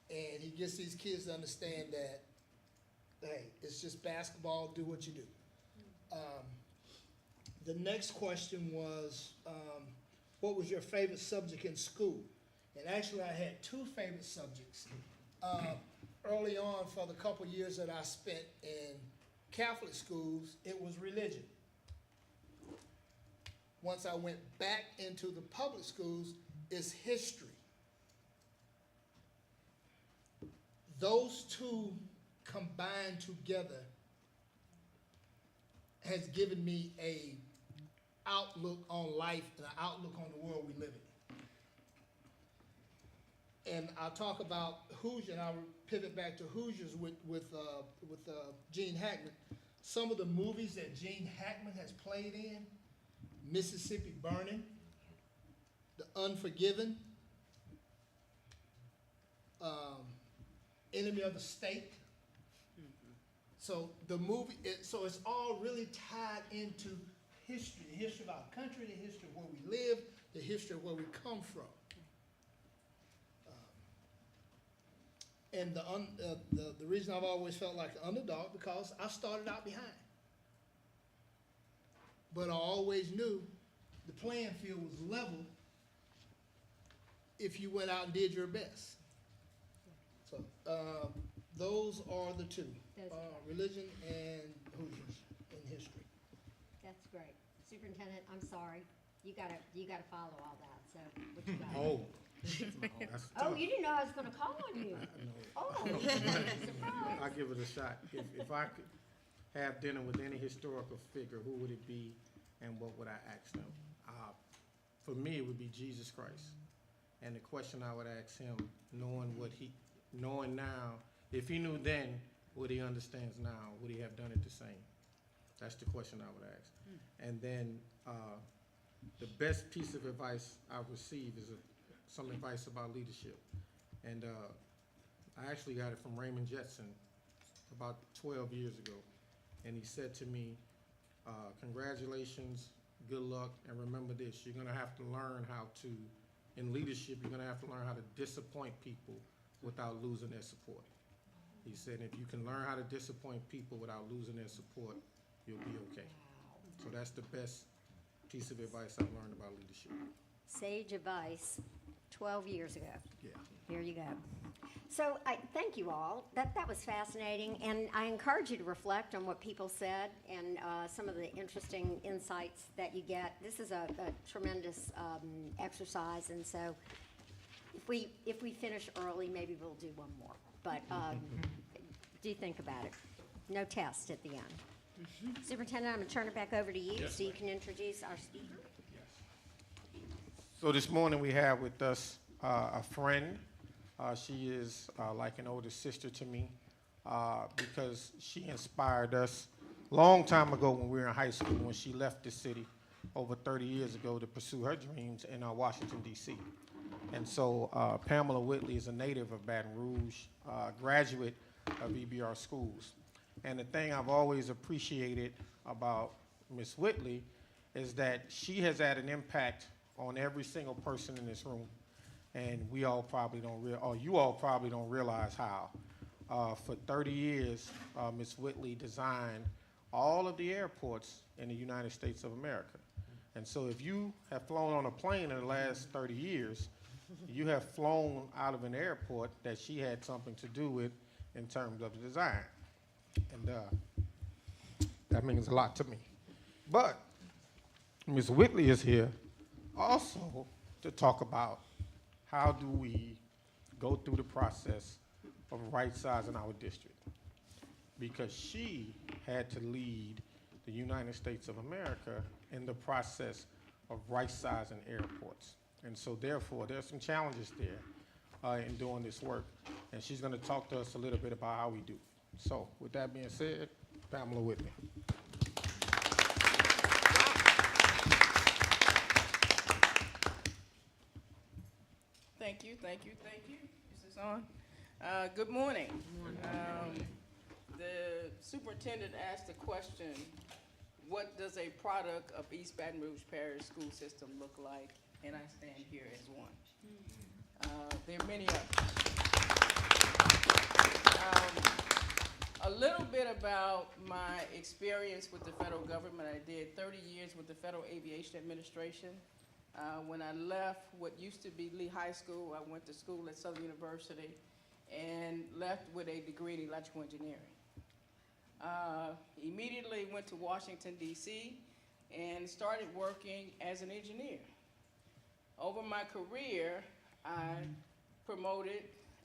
S12: and he gets these kids to understand that, hey, it's just basketball, do what you do. The next question was, what was your favorite subject in school? And actually, I had two favorite subjects. Early on, for the couple years that I spent in Catholic schools, it was religion. Once I went back into the public schools, it's history. Those two combined together has given me a outlook on life and an outlook on the world we live in. And I'll talk about Hoosiers, and I'll pivot back to Hoosiers with Gene Hackman. Some of the movies that Gene Hackman has played in, Mississippi Burning, The Unforgiven, Enemy of the State. So the movie, so it's all really tied into history, the history of our country, the history of where we live, the history of where we come from. And the reason I've always felt like an underdog, because I started out behind. But I always knew the playing field was level if you went out and did your best. So those are the two, religion and Hoosiers in history.
S10: That's great. Superintendent, I'm sorry. You gotta follow all that, so what you got?
S1: Oh. That's
S10: Oh,
S1: tough.
S10: you didn't know I was gonna call on you. Oh, surprise.
S1: I'll give it a shot. If I could have dinner with any historical figure, who would it be and what would I ask them? For me, it would be Jesus Christ. And the question I would ask him, knowing now, if he knew then what he understands now, would he have done it the same? That's the question I would ask. And then the best piece of advice I've received is some advice about leadership. And I actually got it from Raymond Jetson about 12 years ago. And he said to me, congratulations, good luck, and remember this, you're gonna have to learn how to, in leadership, you're gonna have to learn how to disappoint people without losing their support. He said, if you can learn how to disappoint people without losing their support, you'll be okay. So that's the best piece of advice I've learned about leadership.
S10: Sage advice, 12 years ago.
S1: Yeah.
S10: Here you go. So I thank you all. That was fascinating, and I encourage you to reflect on what people said and some of the interesting insights that you get. This is a tremendous exercise, and so if we finish early, maybe we'll do one more. But do think about it. No test at the end. Superintendent, I'm going to turn it back over to you so you can introduce our speaker.
S1: So this morning we have with us a friend. She is like an older sister to me because she inspired us a long time ago when we were in high school, when she left the city over 30 years ago to pursue her dreams in Washington, D.C. And so Pamela Whitley is a native of Baton Rouge, graduate of EBR schools. And the thing I've always appreciated about Miss Whitley is that she has had an impact on every single person in this room. And we all probably don't you all probably don't realize how. For 30 years, Ms. Whitley designed all of the airports in the United States of America. And so if you have flown on a plane in the last 30 years, you have flown out of an airport that she had something to do with in terms of the design. And That means a lot to me. But Ms. Whitley is here also to talk about how do we go through the process of right-sizing our district. Because she had to lead the United States of America in the process of right-sizing airports. And so therefore, there's some challenges there in doing this work. And she's gonna talk to us a little bit about how we do. So with that being said, Pamela Whitney.
S13: Thank you, thank you, thank you. Is this on? Good morning. The superintendent asked the question, what does a product of East Baton Rouge Parish school system look like? And I stand here as one. There are many others. A little bit about my experience with the federal government. I did 30 years with the Federal Aviation Administration. When I left what used to be Lee High School, I went to school at Southern University and left with a degree in electrical engineering. Immediately went to Washington, D.C. and started working as an engineer. Over my career, I promoted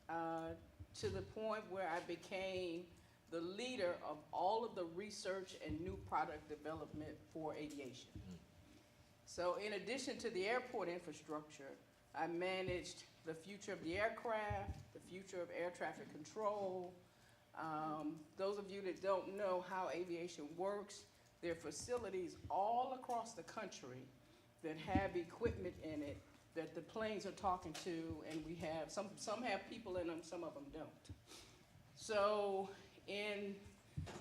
S13: to the point where I became the leader of all of the research and new product development for aviation. So in addition to the airport infrastructure, I managed the future of the aircraft, the future of air traffic control. Those of you that don't know how aviation works, there are facilities all across the country that have equipment in it that the planes are talking to, and we have, some have people in them, some of them don't. So in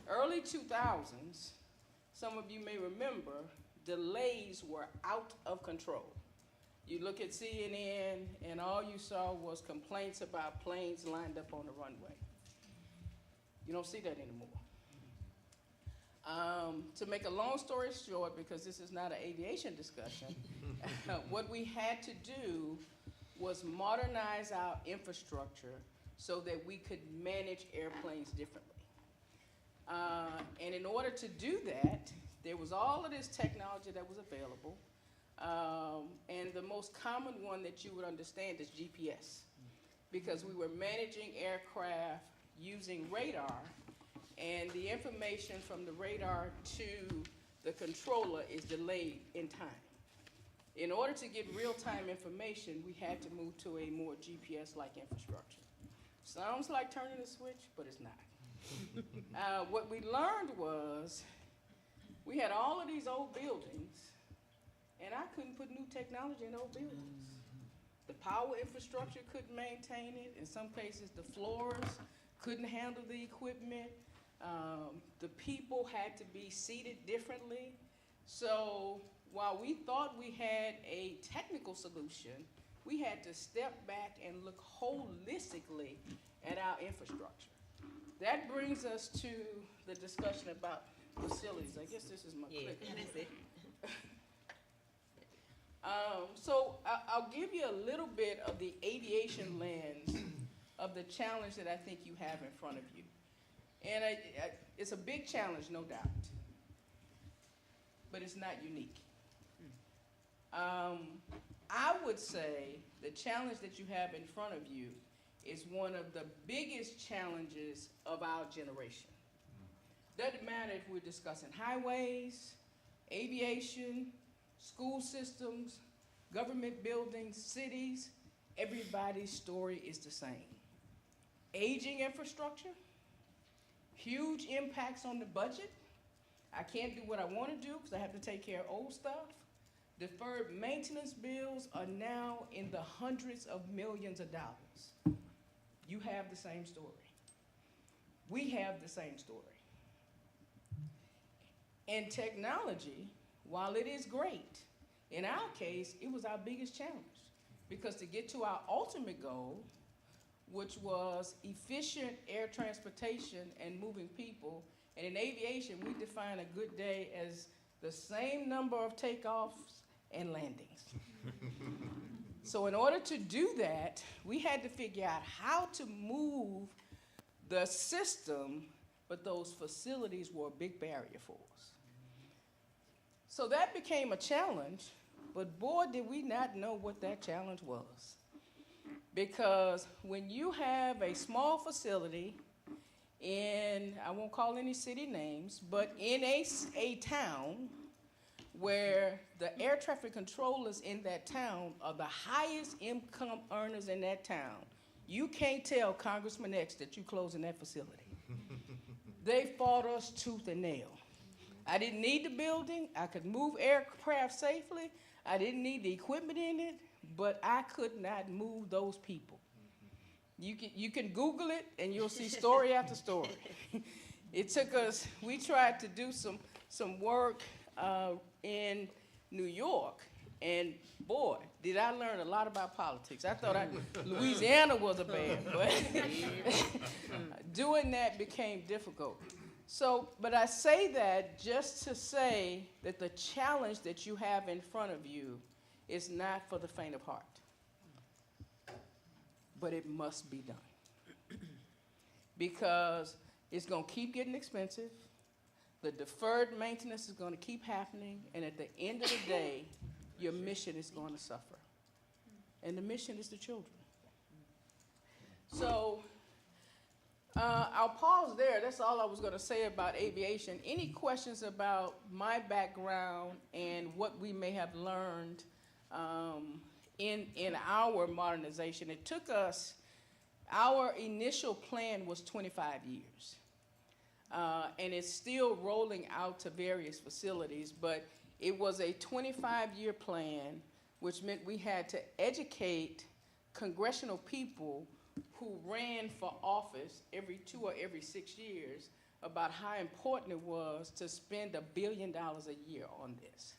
S13: early 2000s, some of you may remember, delays were out of control. You look at CNN and all you saw was complaints about planes lined up on the runway. You don't see that anymore. To make a long story short, because this is not an aviation discussion, what we had to do was modernize our infrastructure so that we could manage airplanes differently. And in order to do that, there was all of this technology that was available. And the most common one that you would understand is GPS, because we were managing aircraft using radar, and the information from the radar to the controller is delayed in time. In order to get real-time information, we had to move to a more GPS-like infrastructure. Sounds like turning a switch, but it's not. What we learned was we had all of these old buildings, and I couldn't put new technology in old buildings. The power infrastructure couldn't maintain it. In some cases, the floors couldn't handle the equipment. The people had to be seated differently. So while we thought we had a technical solution, we had to step back and look holistically at our infrastructure. That brings us to the discussion about facilities. I guess this is my clicker.
S6: That's it.
S13: So I'll give you a little bit of the aviation lens of the challenge that I think you have in front of you. And it's a big challenge, no doubt, but it's not unique. I would say the challenge that you have in front of you is one of the biggest challenges of our generation. Doesn't matter if we're discussing highways, aviation, school systems, government buildings, cities, everybody's story is the same. Aging infrastructure, huge impacts on the budget. I can't do what I want to do because I have to take care of old stuff. Deferred maintenance bills are now in the hundreds of millions of dollars. You have the same story. We have the same story. And technology, while it is great, in our case, it was our biggest challenge, because to get to our ultimate goal, which was efficient air transportation and moving people, and in aviation, we define a good day as the same number of takeoffs and landings. So in order to do that, we had to figure out how to move the system but those facilities were a big barrier for us. So that became a challenge, but boy, did we not know what that challenge was. Because when you have a small facility in, I won't call any city names, but in a town where the air traffic controllers in that town are the highest income earners in that town, you can't tell Congressman X that you're closing that facility. They fought us tooth and nail. I didn't need the building. I could move aircraft safely. I didn't need the equipment in it, but I could not move those people. You can Google it and you'll see story after story. It took us, we tried to do some work in New York, and boy, did I learn a lot about politics. I thought Louisiana was a bad, but doing that became difficult. So, but I say that just to say that the challenge that you have in front of you is not for the faint of heart, but it must be done. Because it's going to keep getting expensive, the deferred maintenance is going to keep happening, and at the end of the day, your mission is going to suffer. And the mission is the children. So, I'll pause there. That's all I was going to say about aviation. Any questions about my background and what we may have learned in our modernization? It took us, our initial plan was 25 years. And it's still rolling out to various facilities, but it was a 25-year plan, which meant we had to educate congressional people who ran for office every 2 or every 6 years about how important it was to spend $1 billion a year on this.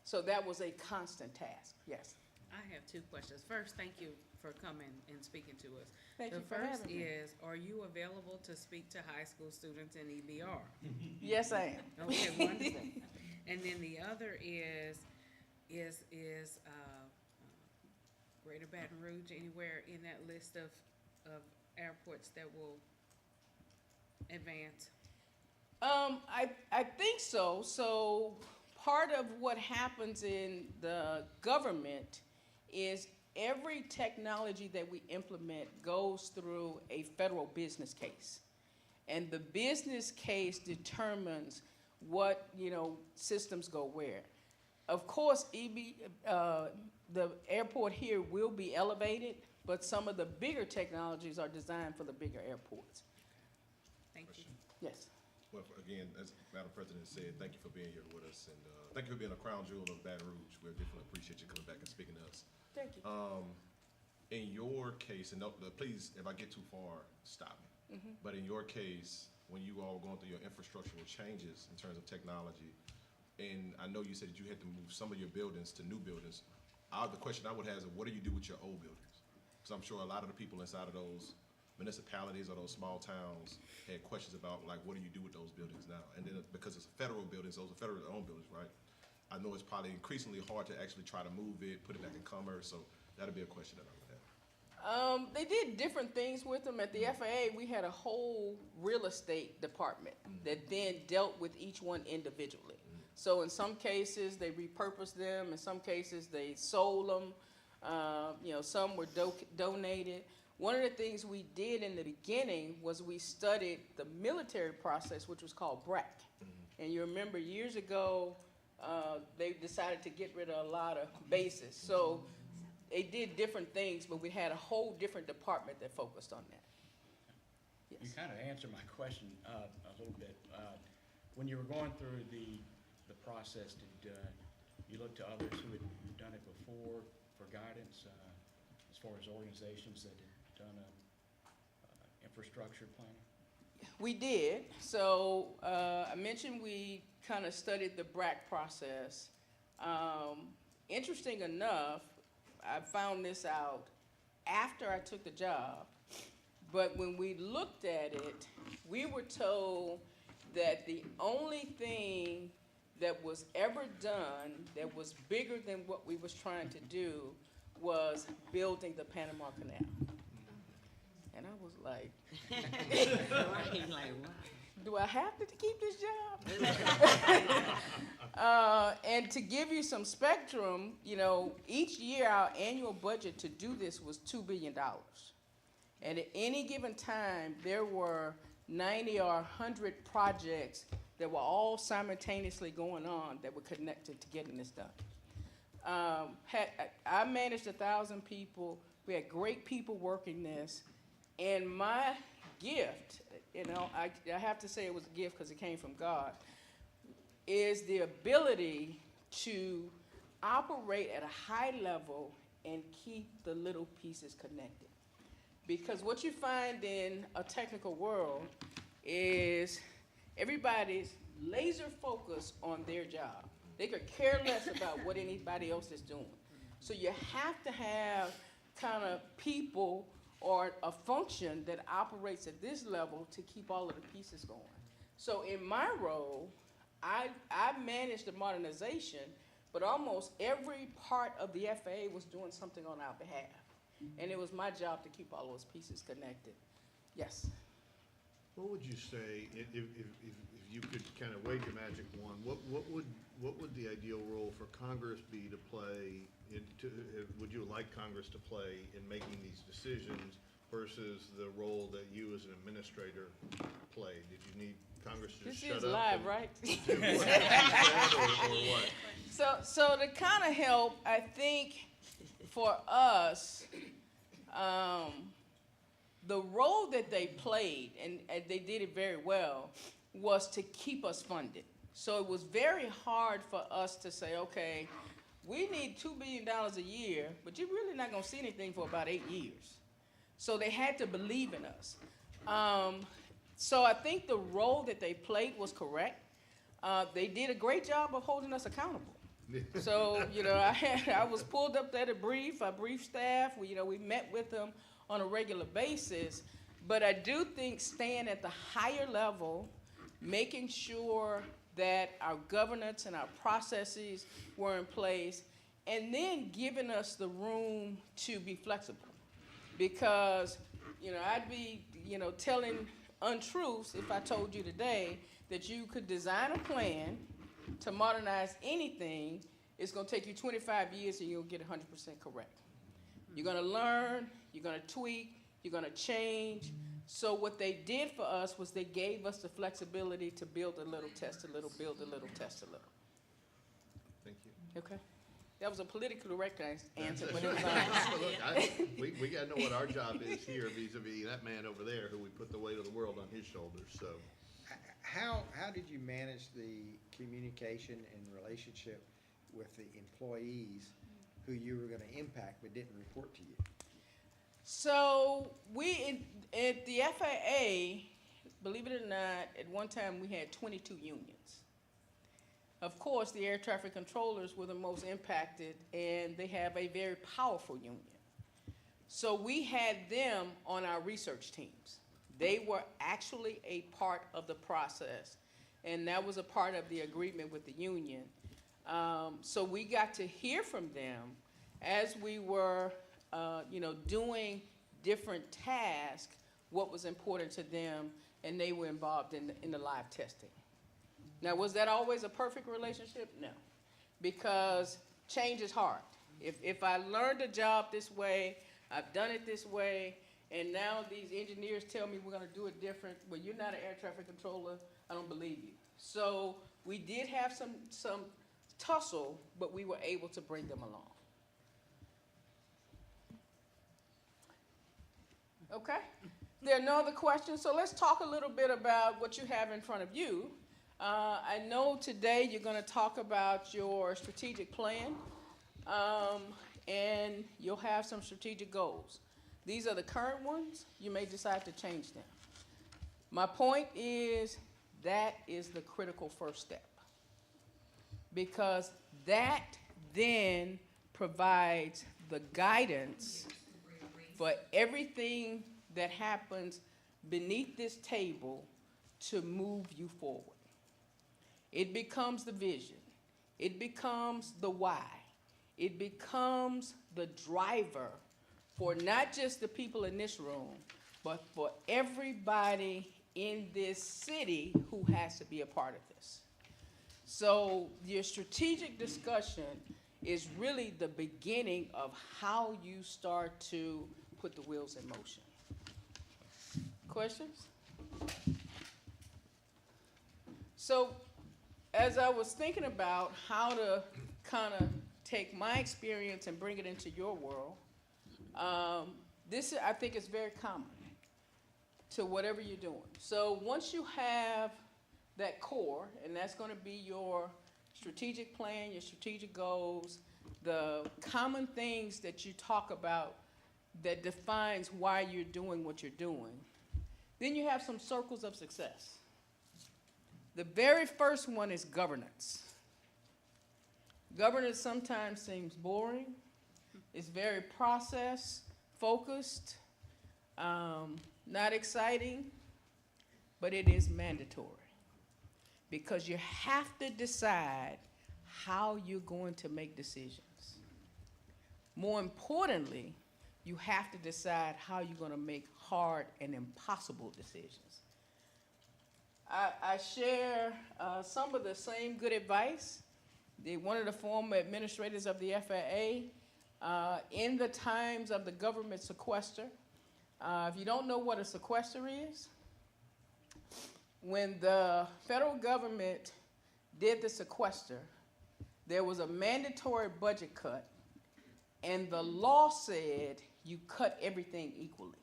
S13: So that was a constant task. Yes.
S9: I have two questions. First, thank you for coming and speaking to us.
S13: Thank you for
S9: The first
S13: having me.
S9: is, are you available to speak to high school students in EBR?
S13: Yes, I am.
S9: Okay, wonderful. And then the other is Greater Baton Rouge anywhere in that list of airports that will advance?
S13: I think so. So part of what happens in the government is every technology that we implement goes through a federal business case. And the business case determines what, systems go where. Of course, the airport here will be elevated, but some of the bigger technologies are designed for the bigger airports.
S9: Thank you.
S13: Yes.
S4: Well, again, as Madam President said, thank you for being here with us, and thank you for being a crown jewel of Baton Rouge. We definitely appreciate you coming back and speaking to us.
S13: Thank you.
S4: In your case, and please, if I get too far, stop me. But in your case, when you all were going through your infrastructural changes in terms of technology, and I know you said that you had to move some of your buildings to new buildings, the question I would have is, what do you do with your old buildings? Because I'm sure a lot of the people inside of those municipalities or those small towns had questions about, like, what do you do with those buildings now? And then because it's federal buildings, those are federally owned buildings, right? I know it's probably increasingly hard to actually try to move it, put it back in commerce, so that'll be a question that I would have.
S13: They did different things with them. At the FAA, we had a whole real estate department that then dealt with each one individually. So in some cases, they repurposed them. In some cases, they sold them. Some were donated. One of the things we did in the beginning was we studied the military process, which was called BRAC. And you remember years ago, they decided to get rid of a lot of bases. So they did different things, but we had a whole different department that focused on that. Yes.
S2: You kind of answered my question a little bit. When you were going through the process, did you look to others who had done it before for guidance, as far as organizations that had done infrastructure planning?
S13: We did. So I mentioned we kind of studied the BRAC process. Interesting enough, I found this out after I took the job, but when we looked at it, we were told that the only thing that was ever done that was bigger than what we was trying to do was building the Panama Canal. And I was like, Do I have to keep this job? And to give you some spectrum, you know, each year our annual budget to do this was $2 billion. And at any given time, there were 90 or 100 projects that were all simultaneously going on that were connected to getting this done. I managed 1,000 people. We had great people working this. And my gift, you know, I have to say it was a gift because it came from God, is the ability to operate at a high level and keep the little pieces connected. Because what you find in a technical world is everybody's laser focused on their job. They could care less about what anybody else is doing. So you have to have kind of people or a function that operates at this level to keep all of the pieces going. So in my role, I managed the modernization, but almost every part of the FAA was doing something on our behalf. And it was my job to keep all those pieces connected. Yes?
S14: What would you say, if you could kind of wave your magic wand, what would the ideal role for Congress be to play, would you like Congress to play in making these decisions versus the role that you as an administrator played? Did you need Congress to just shut up?
S13: This is live, right?
S14: Or what?
S13: So to kind of help, I think for us, the role that they played, and they did it very well, was to keep us funded. So it was very hard for us to say, okay, we need $2 billion a year, but you're really not going to see anything for about 8 years. So they had to believe in us. So I think the role that they played was correct. They did a great job of holding us accountable. So, you know, I was pulled up there to brief. I briefed staff. We met with them on a regular basis. But I do think staying at the higher level, making sure that our governance and our processes were in place, and then giving us the room to be flexible. Because, you know, I'd be, you know, telling untruths if I told you today that you could design a plan to modernize anything. It's going to take you 25 years and you'll get 100% correct. You're going to learn, you're going to tweak, you're going to change. So what they did for us was they gave us the flexibility to build a little, test a little, build a little, test a little.
S14: Thank you.
S13: Okay? That was a politically correct answer, but it
S14: Look,
S13: was honest.
S14: we got to know what our job is here vis-a-vis that man over there who we put the weight of the world on his shoulders, so.
S11: How did you manage the communication and relationship with the employees who you were going to impact but didn't report to you?
S13: So we, at the FAA, believe it or not, at one time we had 22 unions. Of course, the air traffic controllers were the most impacted, and they have a very powerful union. So we had them on our research teams. They were actually a part of the process, and that was a part of the agreement with the union. So we got to hear from them as we were, you know, doing different tasks, what was important to them, and they were involved in the live testing. Now, was that always a perfect relationship? No, because change is hard. If I learned a job this way, I've done it this way, and now these engineers tell me we're going to do it different. Well, you're not an air traffic controller. I don't believe you. So we did have some tussle, but we were able to bring them along. Okay? There are no other questions, so let's talk a little bit about what you have in front of you. I know today you're going to talk about your strategic plan, and you'll have some strategic goals. These are the current ones. You may decide to change them. My point is that is the critical first step, because that then provides the guidance for everything that happens beneath this table to move you forward. It becomes the vision. It becomes the why. It becomes the driver for not just the people in this room, but for everybody in this city who has to be a part of this. So your strategic discussion is really the beginning of how you start to put the wheels in motion. Questions? So as I was thinking about how to kind of take my experience and bring it into your world, this I think is very common to whatever you're doing. So once you have that core, and that's going to be your strategic plan, your strategic goals, the common things that you talk about that defines why you're doing what you're doing, then you have some circles of success. The very first one is governance. Governance sometimes seems boring. It's very process focused, not exciting, but it is mandatory because you have to decide how you're going to make decisions. More importantly, you have to decide how you're going to make hard and impossible decisions. I share some of the same good advice. One of the former administrators of the FAA, in the times of the government sequester, if you don't know what a sequester is, when the federal government did the sequester, there was a mandatory budget cut, and the law said you cut everything equally.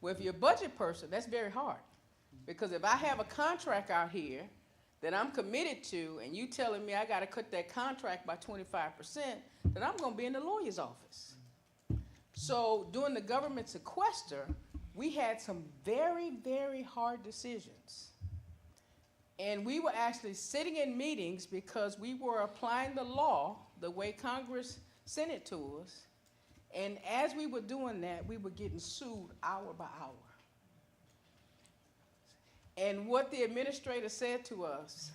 S13: Well, if you're a budget person, that's very hard. Because if I have a contract out here that I'm committed to, and you telling me I got to cut that contract by 25%, then I'm going to be in the lawyer's office. So during the government sequester, we had some very, very hard decisions. And we were actually sitting in meetings because we were applying the law the way Congress sent it to us. And as we were doing that, we were getting sued hour by hour. And what the administrator said to us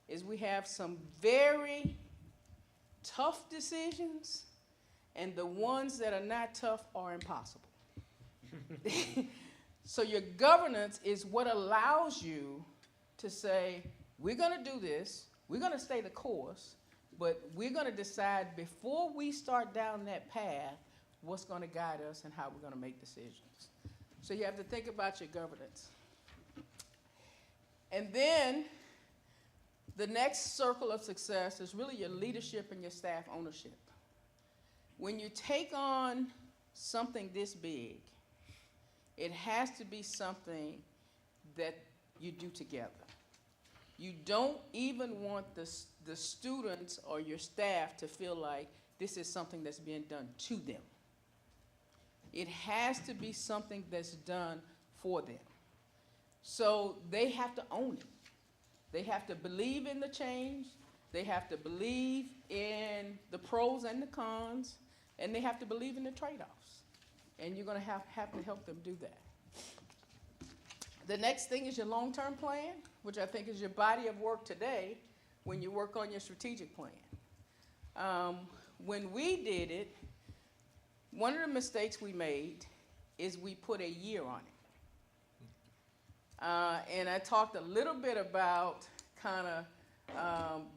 S13: is we have some very tough decisions, and the ones that are not tough are impossible. So your governance is what allows you to say, we're going to do this, we're going to stay the course, but we're going to decide before we start down that path what's going to guide us and how we're going to make decisions. So you have to think about your governance. And then the next circle of success is really your leadership and your staff ownership. When you take on something this big, it has to be something that you do together. You don't even want the students or your staff to feel like this is something that's being done to them. It has to be something that's done for them. So they have to own it. They have to believe in the change. They have to believe in the pros and the cons. And they have to believe in the trade-offs. And you're going to have to help them do that. The next thing is your long-term plan, which I think is your body of work today when you work on your strategic plan. When we did it, one of the mistakes we made is we put a year on it. And I talked a little bit about kind of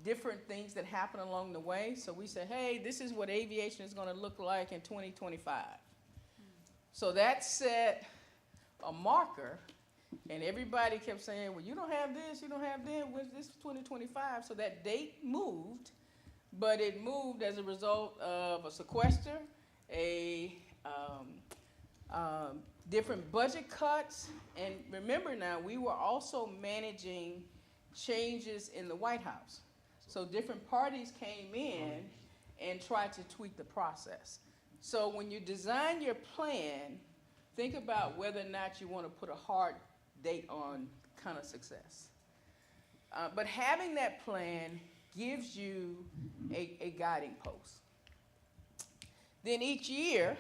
S13: different things that happen along the way. So we said, hey, this is what aviation is going to look like in 2025. So that set a marker, and everybody kept saying, well, you don't have this, you don't have that, when's this 2025? So that date moved, but it moved as a result of a sequester, different budget cuts, and remember now, we were also managing changes in the White House. So different parties came in and tried to tweak the process. So when you design your plan, think about whether or not you want to put a hard date on kind of success. But having that plan gives you a guiding post. Then each year,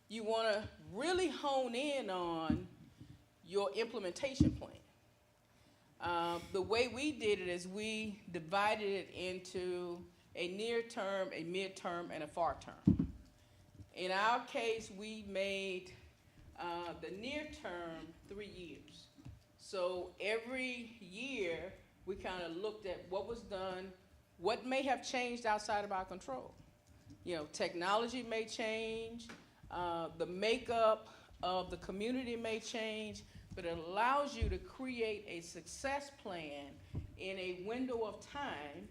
S13: you want to really hone in on your implementation plan. The way we did it is we divided it into a near term, a mid-term, and a far term. In our case, we made the near term 3 years. So every year, we kind of looked at what was done, what may have changed outside of our control. You know, technology may change, the makeup of the community may change, but it allows you to create a success plan in a window of time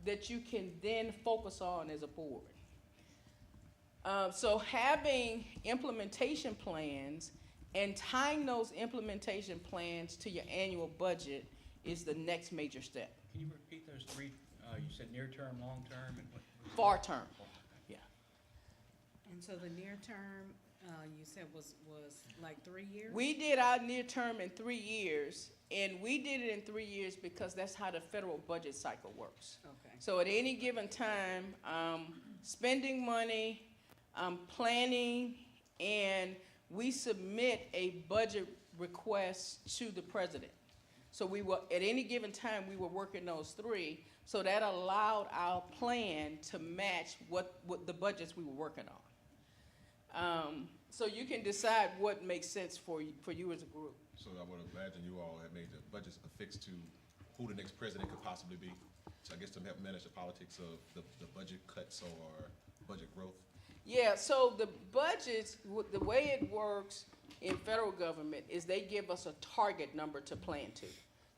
S13: that you can then focus on as a board. So having implementation plans and tying those implementation plans to your annual budget is the next major step.
S2: Can you repeat those three, you said near term, long term, and what?
S13: Far term, yeah.
S9: And so the near term, you said was like 3 years?
S13: We did our near term in 3 years, and we did it in 3 years because that's how the federal budget cycle works.
S9: Okay.
S13: So at any given time, spending money, planning, and we submit a budget request to the president. So we were, at any given time, we were working those three, so that allowed our plan to match what the budgets we were working on. So you can decide what makes sense for you as a group.
S4: So I would imagine you all have made the budgets affixed to who the next president could possibly be. So I guess to help manage the politics of the budget cuts or budget growth.
S13: Yeah, so the budgets, the way it works in federal government is they give us a target number to plan to.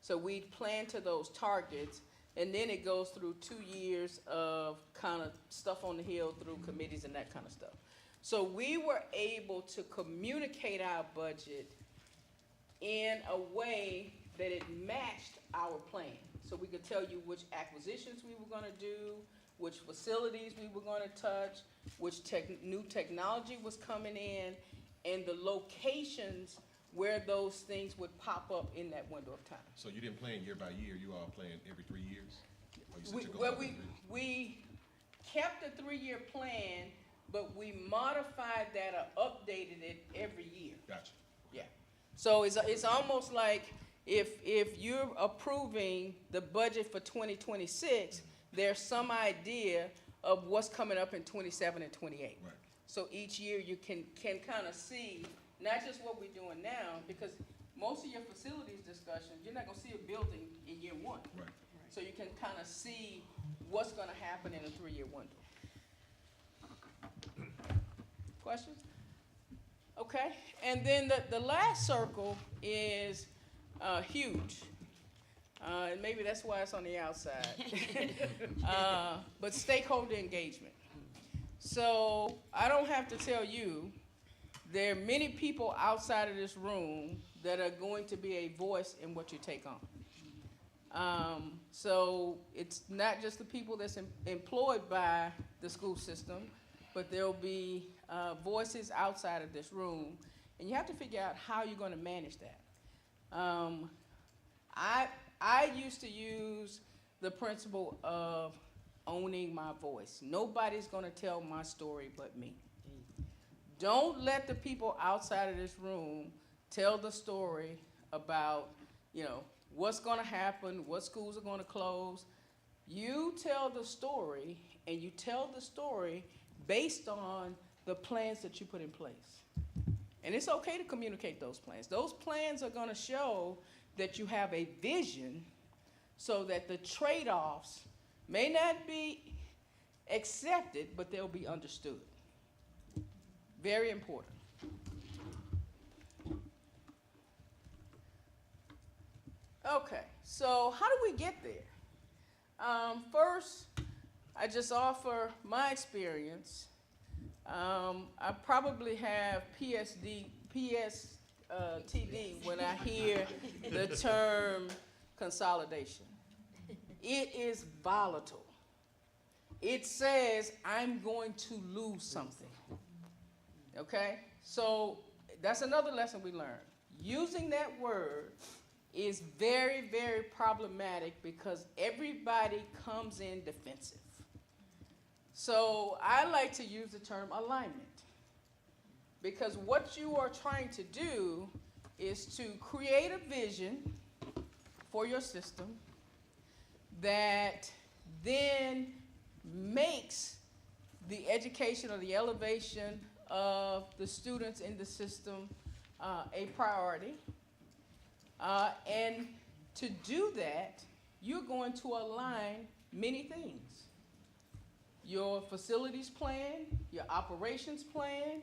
S13: So we plan to those targets, and then it goes through 2 years of kind of stuff on the Hill through committees and that kind of stuff. So we were able to communicate our budget in a way that it matched our plan. So we could tell you which acquisitions we were gonna do, which facilities we were gonna touch, which new technology was coming in, and the locations where those things would pop up in that window of time.
S4: So you didn't plan year by year, you all planned every 3 years? Or you said you go every 3 years?
S13: We kept a 3-year plan, but we modified that or updated it every year.
S4: Gotcha.
S13: Yeah. So it's almost like if you're approving the budget for 2026, there's some idea of what's coming up in 27 and 28.
S4: Right.
S13: So each year you can kind of see not just what we're doing now, because most of your facilities discussions, you're not gonna see a building in year one.
S4: Right.
S13: So you can kind of see what's gonna happen in a 3-year window. Questions? Okay, and then the last circle is huge. And maybe that's why it's on the outside. But stakeholder engagement. So I don't have to tell you, there are many people outside of this room that are going to be a voice in what you take on. So it's not just the people that's employed by the school system, but there'll be voices outside of this room, and you have to figure out how you're going to manage that. I used to use the principle of owning my voice. Nobody's going to tell my story but me. Don't let the people outside of this room tell the story about, what's going to happen, what schools are going to close. You tell the story, and you tell the story based on the plans that you put in place. And it's okay to communicate those plans. Those plans are going to show that you have a vision so that the trade-offs may not be accepted, but they'll be understood. Very important. Okay, so how do we get there? First, I just offer my experience. I probably have PTSD when I hear the term consolidation. It is volatile. It says, I'm going to lose something. Okay? So that's another lesson we learned. Using that word is very, very problematic because everybody comes in defensive. So I like to use the term alignment, because what you are trying to do is to create a vision for your system that then makes the education or the elevation of the students in the system a priority. And to do that, you're going to align many things. Your facilities plan, your operations plan,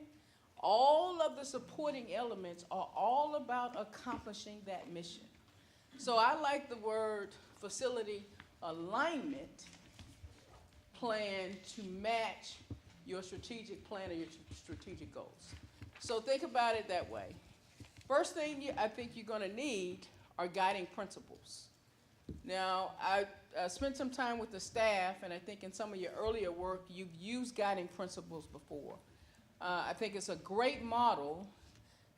S13: all of the supporting elements are all about accomplishing that mission. So I like the word facility alignment plan to match your strategic plan or your strategic goals. So think about it that way. First thing I think you're going to need are guiding principles. Now, I spent some time with the staff, and I think in some of your earlier work, you've used guiding principles before. I think it's a great model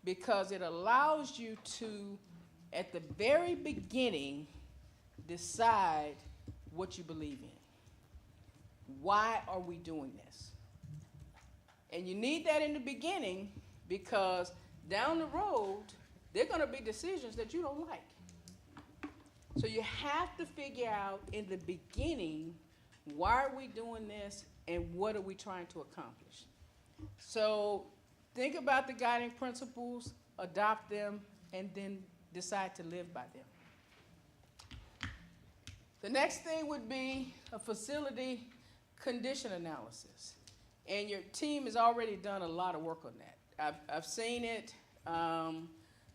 S13: because it allows you to, at the very beginning, decide what you believe in. Why are we doing this? And you need that in the beginning because down the road, there are going to be decisions that you don't like. So you have to figure out in the beginning, why are we doing this and what are we trying to accomplish? So think about the guiding principles, adopt them, and then decide to live by them. The next thing would be a facility condition analysis. And your team has already done a lot of work on that. I've seen it.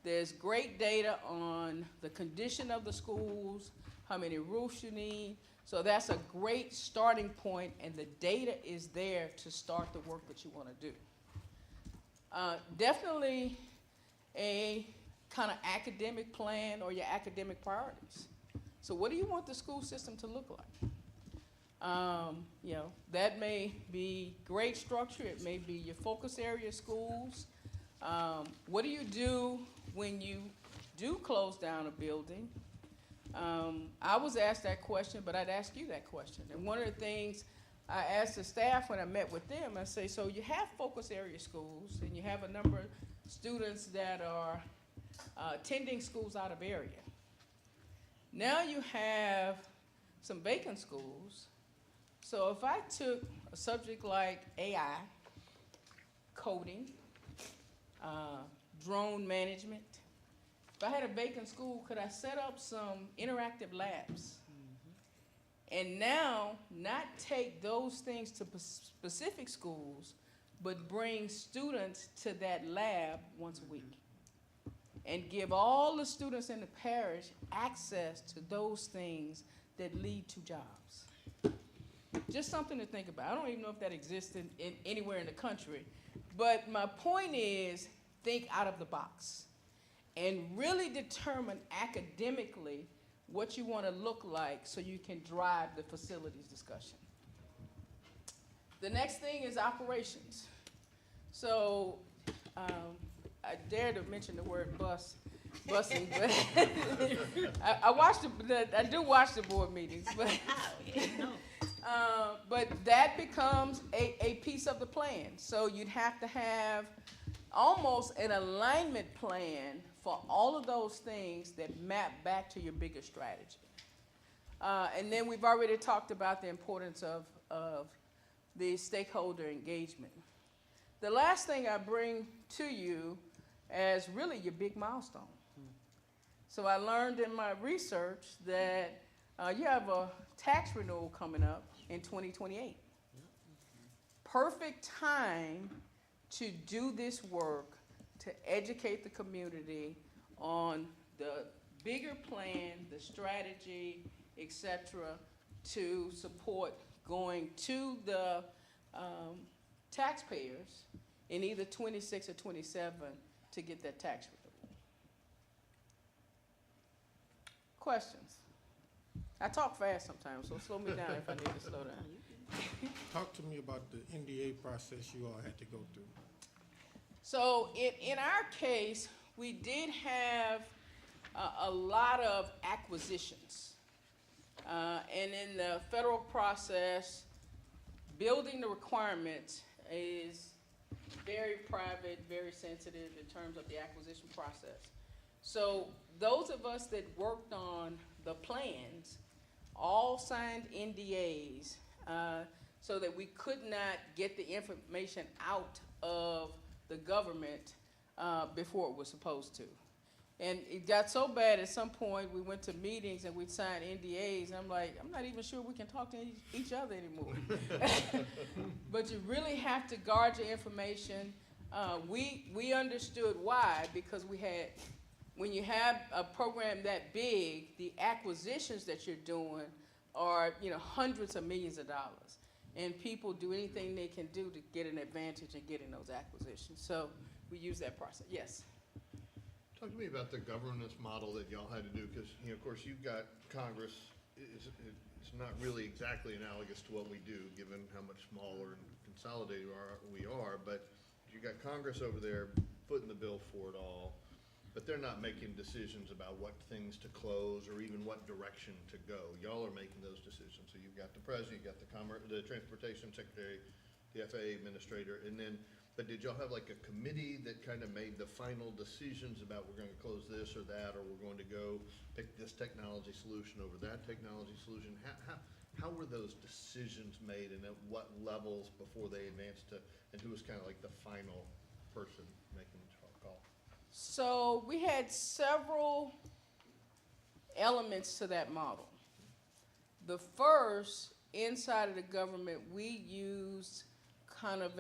S13: There's great data on the condition of the schools, how many roofs you need. So that's a great starting point, and the data is there to start the work that you want to do. Definitely a kind of academic plan or your academic priorities. So what do you want the school system to look like? That may be grade structure. It may be your focus area schools. What do you do when you do close down a building? I was asked that question, but I'd ask you that question. And one of the things I asked the staff when I met with them, I say, so you have focus area schools, and you have a number of students that are attending schools out of area. Now you have some vacant schools. So if I took a subject like AI, coding, drone management, if I had a vacant school, could I set up some interactive labs? And now not take those things to specific schools, but bring students to that lab once a week and give all the students in the parish access to those things that lead to jobs. Just something to think about. I don't even know if that exists in anywhere in the country. But my point is, think out of the box and really determine academically what you want to look like so you can drive the facilities discussion. The next thing is operations. So I dare to mention the word busing, but I do watch the board meetings, but that becomes a piece of the plan. So you'd have to have almost an alignment plan for all of those things that map back to your bigger strategy. And then we've already talked about the importance of the stakeholder engagement. The last thing I bring to you as really your big milestone. So I learned in my research that you have a tax renewal coming up in 2028. Perfect time to do this work, to educate the community on the bigger plan, the strategy, etc., to support going to the taxpayers in either 26 or 27 to get that tax renewal. Questions? I talk fast sometimes, so slow me down if I need to slow down.
S1: Talk to me about the NDA process you all had to go through.
S13: So in our case, we did have a lot of acquisitions. And in the federal process, building the requirements is very private, very sensitive in terms of the acquisition process. So those of us that worked on the plans all signed NDAs so that we could not get the information out of the government before it was supposed to. And it got so bad at some point, we went to meetings and we'd sign NDAs, and I'm like, I'm not even sure we can talk to each other anymore. But you really have to guard your information. We understood why, because when you have a program that big, the acquisitions that you're doing are, hundreds of millions of dollars. And people do anything they can do to get an advantage in getting those acquisitions. So we use that process. Yes?
S14: Talk to me about the governance model that y'all had to do, because, of course, you've got Congress, it's not really exactly analogous to what we do, given how much smaller and consolidated we are, but you got Congress over there footing the bill for it all, but they're not making decisions about what things to close or even what direction to go. Y'all are making those decisions. So you've got the president, you've got the transportation secretary, the FAA administrator, and then, but did y'all have like a committee that kind of made the final decisions about we're going to close this or that, or we're going to go pick this technology solution over that technology solution? How were those decisions made, and at what levels before they advanced to, and who was kind of like the final person making the call?
S13: So we had several elements to that model. The first, inside of the government, we used kind of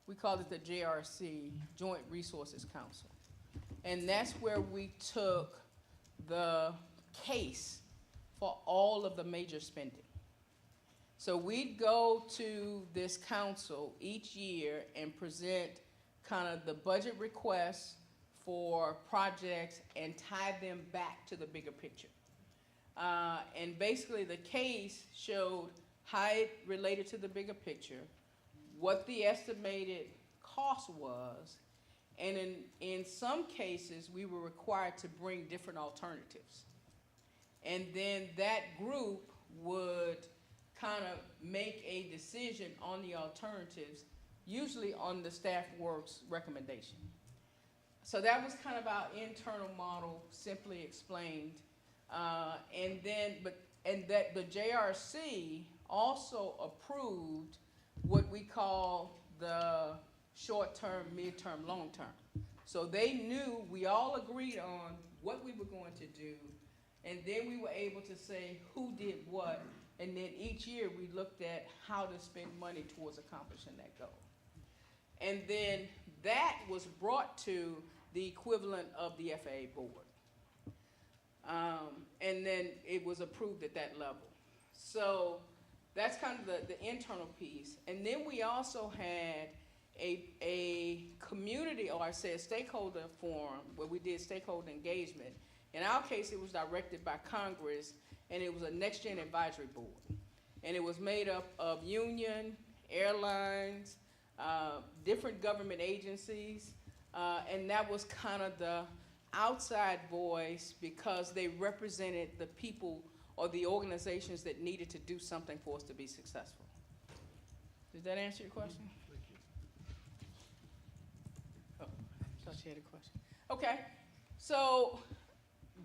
S13: we called it the JRC, Joint Resources Council. And that's where we took the case for all of the major spending. So we'd go to this council each year and present kind of the budget requests for projects and tie them back to the bigger picture. And basically the case showed how it related to the bigger picture, what the estimated cost was, and in some cases we were required to bring different alternatives. And then that group would kind of make a decision on the alternatives, usually on the staff work's recommendation. So that was kind of our internal model, simply explained. And that the JRC also approved what we call the short-term, mid-term, long-term. So they knew, we all agreed on what we were going to do, and then we were able to say who did what, and then each year we looked at how to spend money towards accomplishing that goal. And then that was brought to the equivalent of the FAA board. And then it was approved at that level. So that's kind of the internal piece. And then we also had a community, or I say a stakeholder forum, where we did stakeholder engagement. In our case, it was directed by Congress, and it was a Next Gen Advisory Board. And it was made up of union, airlines, different government agencies, and that was kind of the outside voice because they represented the people or the organizations that needed to do something for us to be successful. Did that answer your question?
S14: Thank you.
S13: Oh, I thought you had a question. Okay, so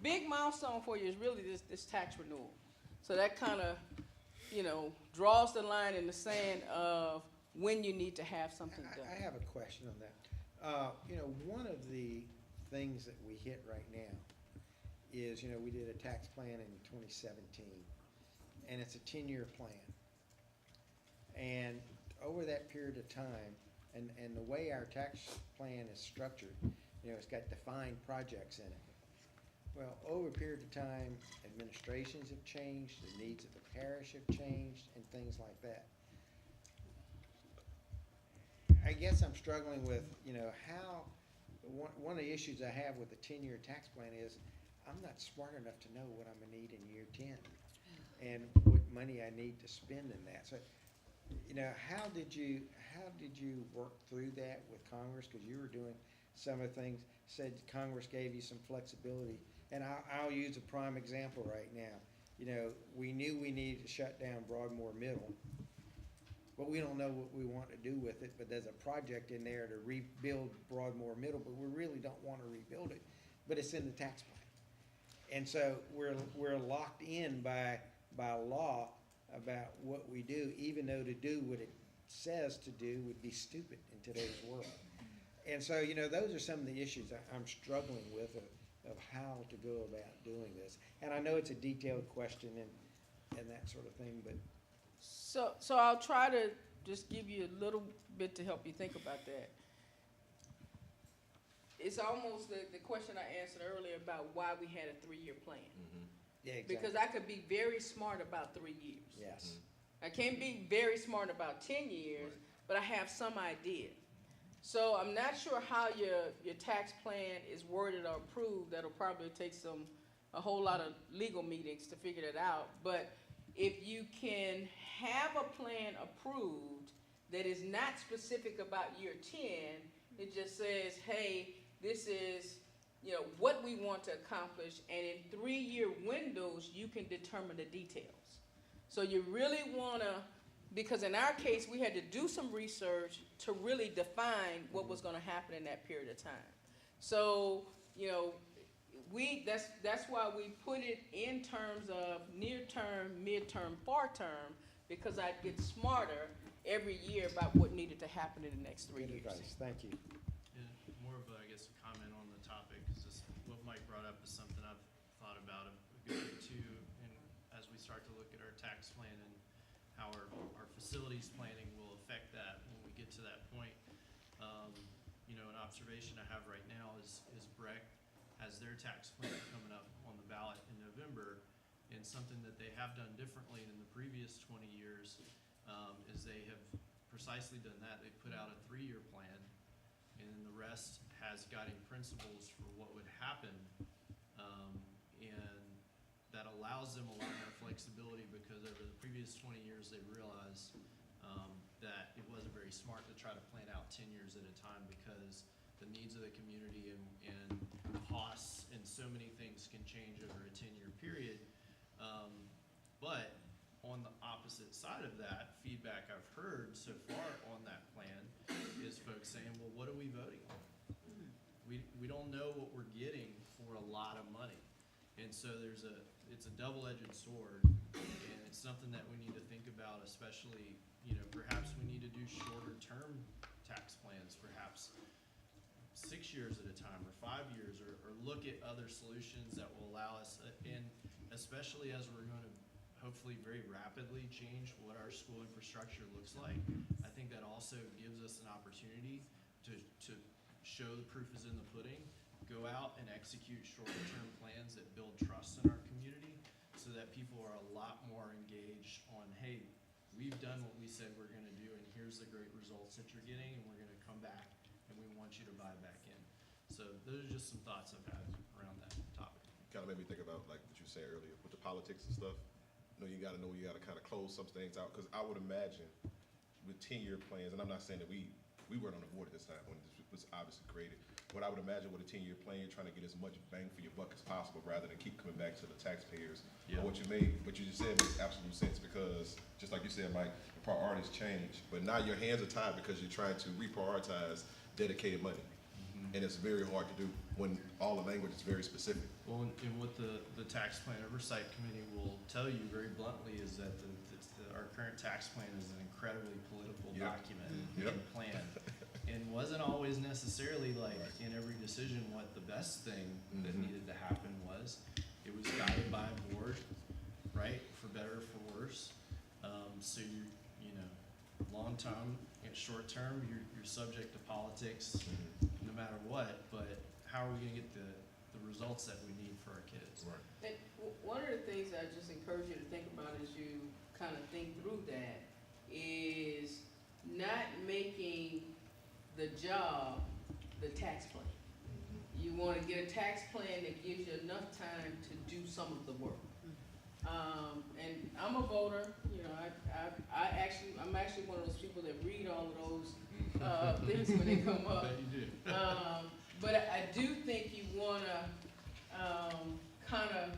S13: big milestone for you is really this tax renewal. So that kind of, draws the line in the sand of when you need to have something done.
S11: I have a question on that. One of the things that we hit right now is, we did a tax plan in 2017, and it's a 10-year plan. And over that period of time, and the way our tax plan is structured, it's got defined projects in it. Well, over a period of time, administrations have changed, the needs of the parish have changed, and things like that. I guess I'm struggling with, how, one of the issues I have with the 10-year tax plan is I'm not smart enough to know what I'm gonna need in year 10 and what money I need to spend in that. So, how did you work through that with Congress? Because you were doing some of the things, said Congress gave you some flexibility. And I'll use a prime example right now. We knew we needed to shut down Broadmoor Middle, but we don't know what we want to do with it, but there's a project in there to rebuild Broadmoor Middle, but we really don't want to rebuild it, but it's in the tax plan. And so we're locked in by law about what we do, even though to do what it says to do would be stupid in today's world. And so, those are some of the issues I'm struggling with of how to go about doing this. And I know it's a detailed question and that sort of thing, but
S13: So I'll try to just give you a little bit to help you think about that. It's almost the question I answered earlier about why we had a 3-year plan.
S11: yeah, exactly.
S13: Because I could be very smart about 3 years.
S11: Yes.
S13: I can't be very smart about 10 years, but I have some idea. So I'm not sure how your tax plan is worded or approved. That'll probably take a whole lot of legal meetings to figure that out. But if you can have a plan approved that is not specific about year 10, it just says, hey, this is what we want to accomplish, and in 3-year windows, you can determine the details. So you really want to, because in our case, we had to do some research to really define what was going to happen in that period of time. So, that's why we put it in terms of near term, mid-term, far term, because I'd get smarter every year about what needed to happen in the next 3
S11: Good
S13: years.
S11: advice. Thank you.
S7: Yeah, more of a, I guess, a comment on the topic, because this, what Mike brought up is something I've thought about a good bit too, and as we start to look at our tax plan and how our facilities planning will affect that when we get to that point. An observation I have right now is Breck has their tax plan coming up on the ballot in November, and something that they have done differently than the previous 20 years is they have precisely done that. They put out a 3-year plan, and then the rest has guiding principles for what would happen, and that allows them a lot more flexibility, because over the previous 20 years they realized that it wasn't very smart to try to plan out 10 years at a time, because the needs of the community and costs and so many things can change over a 10-year period. But on the opposite side of that, feedback I've heard so far on that plan is folks saying, well, what are we voting on? We don't know what we're getting for a lot of money. And so it's a double-edged sword, and it's something that we need to think about, especially, perhaps we need to do shorter-term tax plans, perhaps 6 years at a time or 5 years, or look at other solutions that will allow us, and especially as we're going to hopefully very rapidly change what our school infrastructure looks like. I think that also gives us an opportunity to show the proof is in the pudding, go out and execute shorter-term plans that build trust in our community, so that people are a lot more engaged on, hey, we've done what we said we're going to do, and here's the great results that you're getting, and we're going to come back, and we want you to buy back in. So those are just some thoughts I've had around that topic.
S4: Kind of made me think about like what you said earlier with the politics and stuff. You got to know you got to kind of close some things out, because I would imagine with 10-year plans, and I'm not saying that we weren't on the board at this time when this was obviously created, but I would imagine with a 10-year plan, you're trying to get as much bang for your buck as possible rather than keep coming back to the taxpayers.
S7: Yeah.
S4: But what you just said makes absolute sense, because just like you said, Mike, the priorities change, but now your hands are tied because you're trying to reprioritize dedicated money. And it's very hard to do when all the language is very specific.
S7: Well, and what the Tax Plan Oversight Committee will tell you very bluntly is that our current tax plan is an incredibly political document and plan, and wasn't always necessarily like in every decision what the best thing that needed to happen was. It was guided by a board, right, for better or for worse. So long term and short term, you're subject to politics no matter what, but how are we gonna get the results that we need for our kids?
S4: Right.
S13: And one of the things I just encourage you to think about as you kind of think through that is not making the job the tax plan. You want to get a tax plan that gives you enough time to do some of the work. And I'm a voter, I'm actually one of those people that read all of those things when they come up.
S7: I bet you do.
S13: But I do think you want to kind of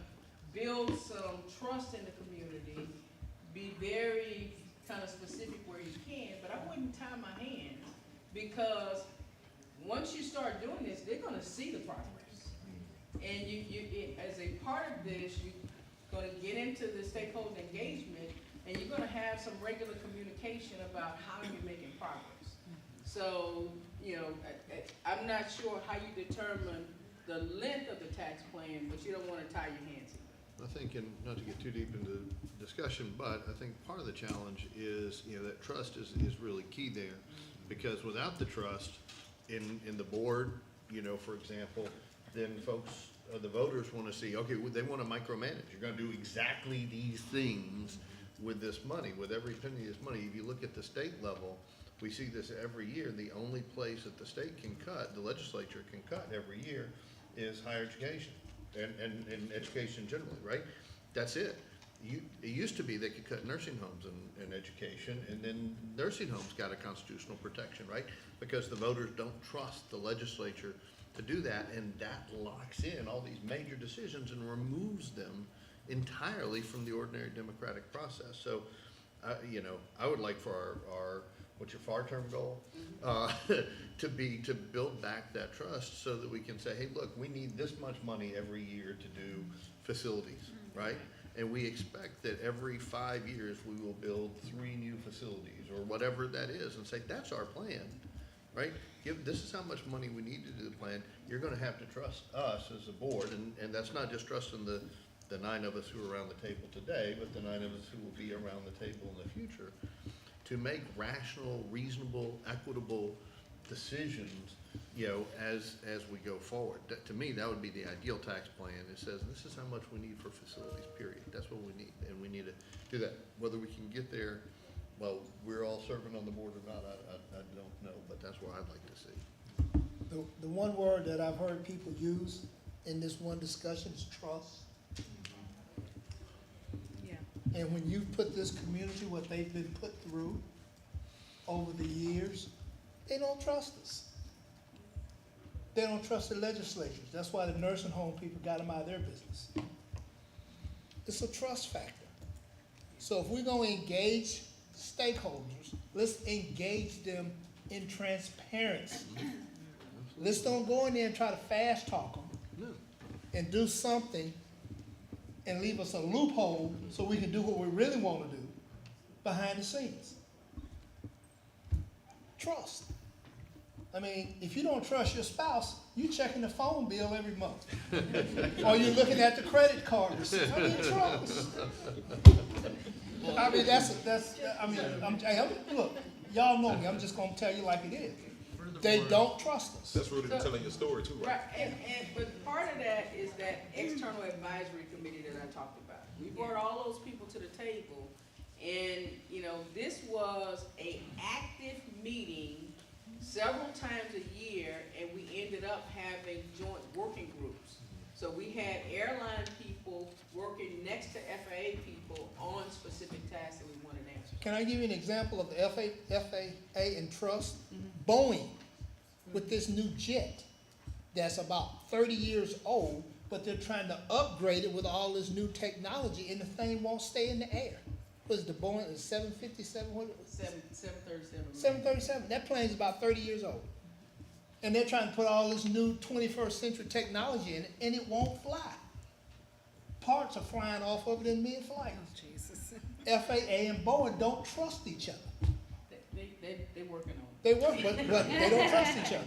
S13: build some trust in the community, be very kind of specific where you can, but I wouldn't tie my hands, because once you start doing this, they're going to see the progress. And as a part of this, you're going to get into the stakeholder engagement, and you're going to have some regular communication about how you're making progress. So, you know, I'm not sure how you determine the length of the tax plan, but you don't wanna tie your hands to it.
S14: I think, and not to get too deep into discussion, but I think part of the challenge is, you know, that trust is really key there. Because without the trust in the board, you know, for example, then folks, the voters wanna see, okay, they wanna micromanage. You're gonna do exactly these things with this money, with every penny of this money. If you look at the state level, we see this every year. The only place that the state can cut, the legislature can cut every year, is higher education and education generally, right? That's it. It used to be they could cut nursing homes and education, and then nursing homes got a constitutional protection, right? Because the voters don't trust the legislature to do that, and that locks in all these major decisions and removes them entirely from the ordinary democratic process. So, you know, I would like for our what's your FAR term goal? To build back that trust so that we can say, hey, look, we need this much money every year to do facilities, right? And we expect that every 5 years we will build 3 new facilities or whatever that is, and say, that's our plan, right? This is how much money we need to do the plan. You're gonna have to trust us as a board, and that's not just trusting the 9 of us who are around the table today, but the 9 of us who will be around the table in the future, to make rational, reasonable, equitable decisions, you know, as we go forward. To me, that would be the ideal tax plan. It says, this is how much we need for facilities, period. That's what we need, and we need to do that. Whether we can get there, well, we're all serving on the board or not, I don't know, but that's what I'd like to see.
S12: The one word that I've heard people use in this one discussion is trust.
S9: Yeah.
S12: And when you put this community, what they've been put through over the years, they don't trust us. They don't trust the legislatures. That's why the nursing home people got them out of their business. It's a trust factor. So if we're gonna engage stakeholders, let's engage them in transparency. Let's don't go in there and try to fast talk them and do something and leave us a loophole so we can do what we really want to do behind the scenes. Trust. I mean, if you don't trust your spouse, you're checking the phone bill every month. Or you're looking at the credit card receipt. I mean, trust. I mean, look, y'all know me, I'm just gonna tell you like it is. They don't trust us.
S4: That's really telling your story too, right?
S13: Right, but part of that is that external advisory committee that I talked about. We brought all those people to the table, and, you know, this was a active meeting several times a year, and we ended up having joint working groups. So we had airline people working next to FAA people on specific tasks that we wanted answered.
S12: Can I give you an example of the FAA and trust? Boeing, with this new jet that's about 30 years old, but they're trying to upgrade it with all this new technology, and the thing won't stay in the air. Was the Boeing 757? What?
S13: 737.
S12: 737. That plane's about 30 years old. And they're trying to put all this new 21st century technology in it, and it won't fly. Parts are flying off of it in mid-flight.
S9: Oh, Jesus.
S12: FAA and Boeing don't trust each other.
S13: They're working on it.
S12: They work, but they don't trust each other.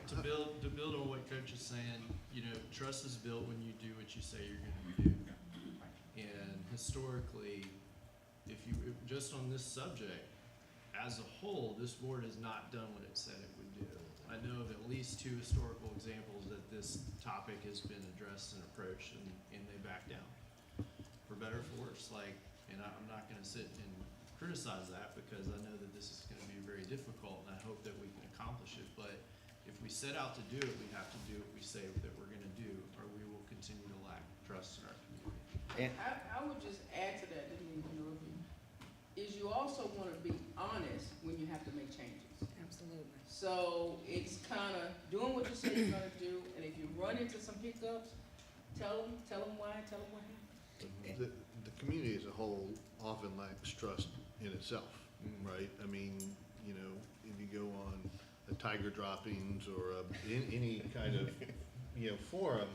S7: To build on what Coach is saying, you know, trust is built when you do what you say you're gonna do. And historically, just on this subject, as a whole, this board has not done what it said it would do. I know of at least 2 historical examples that this topic has been addressed and approached, and they back down. For better or for worse, and I'm not gonna sit and criticize that, because I know that this is gonna be very difficult, and I hope that we can accomplish it, but if we set out to do it, we have to do what we say that we're gonna do, or we will continue to lack trust in our community.
S13: I would just add to that, didn't mean to interrupt you, is you also want to be honest when you have to make changes.
S9: Absolutely.
S13: So it's kind of doing what you say you're going to do, and if you run into some hiccups, tell them why, tell them what happened.
S14: The community as a whole often lacks trust in itself, right? I mean, you know, if you go on a Tiger droppings or any kind of, you know, forum,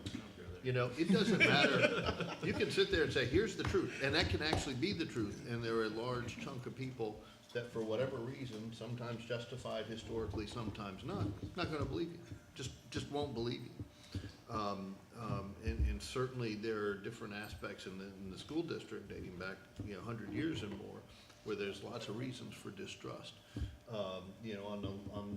S14: you know, it doesn't matter. You can sit there and say, here's the truth, and that can actually be the truth, and there are a large chunk of people that for whatever reason, sometimes justified historically, sometimes not gonna believe you, just won't believe you. And certainly there are different aspects in the school district dating back, 100 years and more, where there's lots of reasons for distrust. On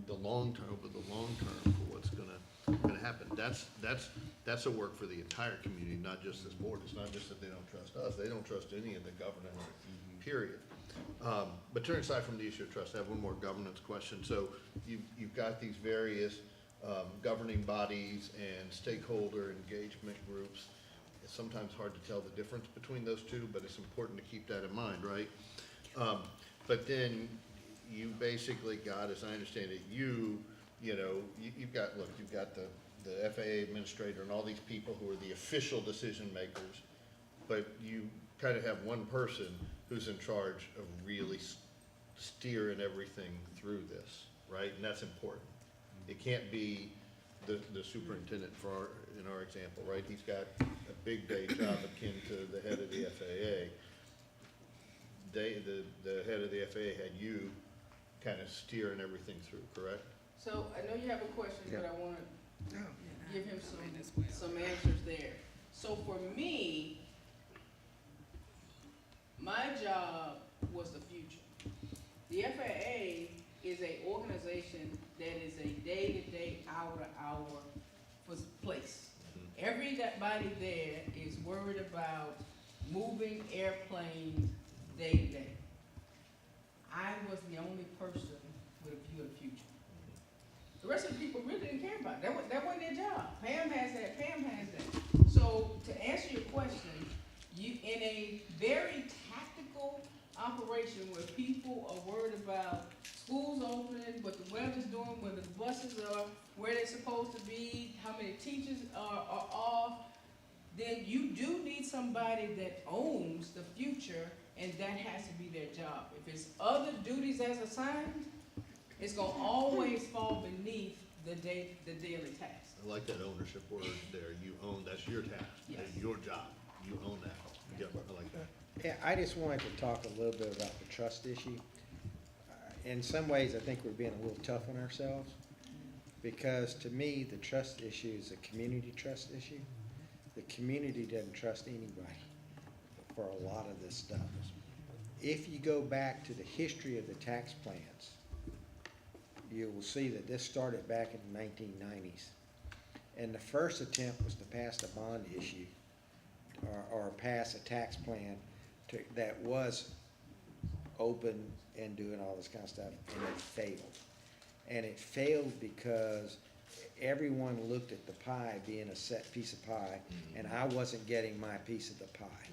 S14: the long term, over the long term, for what's gonna happen. That's a work for the entire community, not just this board. It's not just that they don't trust us, they don't trust any of the governance, period. But turning aside from the issue of trust, I have one more governance question. So you've got these various governing bodies and stakeholder engagement groups. It's sometimes hard to tell the difference between those two, but it's important to keep that in mind, right? But then you basically got, as I understand it, you've got the FAA administrator and all these people who are the official decision makers, but you kind of have one person who's in charge of really steering everything through this, right? And that's important. It can't be the superintendent in our example, right? He's got a big day job akin to the head of the FAA. The head of the FAA had you kind of steering everything through, correct?
S13: So I know you have a question, but I want to give him
S9: As well.
S13: some answers there. So for me, my job was the future. The FAA is a organization that is a day-to-day, hour-to-hour place. Everybody there is worried about moving airplanes day to day. I was the only person with a view of the future. The rest of the people really didn't care about it. That wasn't their job. Pam has that, Pam has that. So to answer your question, in a very tactical operation where people are worried about schools opening, what the weather's doing, whether the buses are where they're supposed to be, how many teachers are off, then you do need somebody that owns the future, and that has to be their job. If it's other duties as assigned, it's gonna always fall beneath the daily task.
S14: I like that ownership word there. You own, that's your task,
S13: Yes.
S14: that's your job. You own that. Yep, I like that.
S11: Yeah, I just wanted to talk a little bit about the trust issue. In some ways, I think we're being a little tough on ourselves, because to me, the trust issue is a community trust issue. The community doesn't trust anybody for a lot of this stuff. If you go back to the history of the tax plans, you will see that this started back in the 1990s. And the first attempt was to pass a bond issue or pass a tax plan that was open and doing all this kind of stuff, and it failed. And it failed because everyone looked at the pie being a set piece of pie, and I wasn't getting my piece of the pie.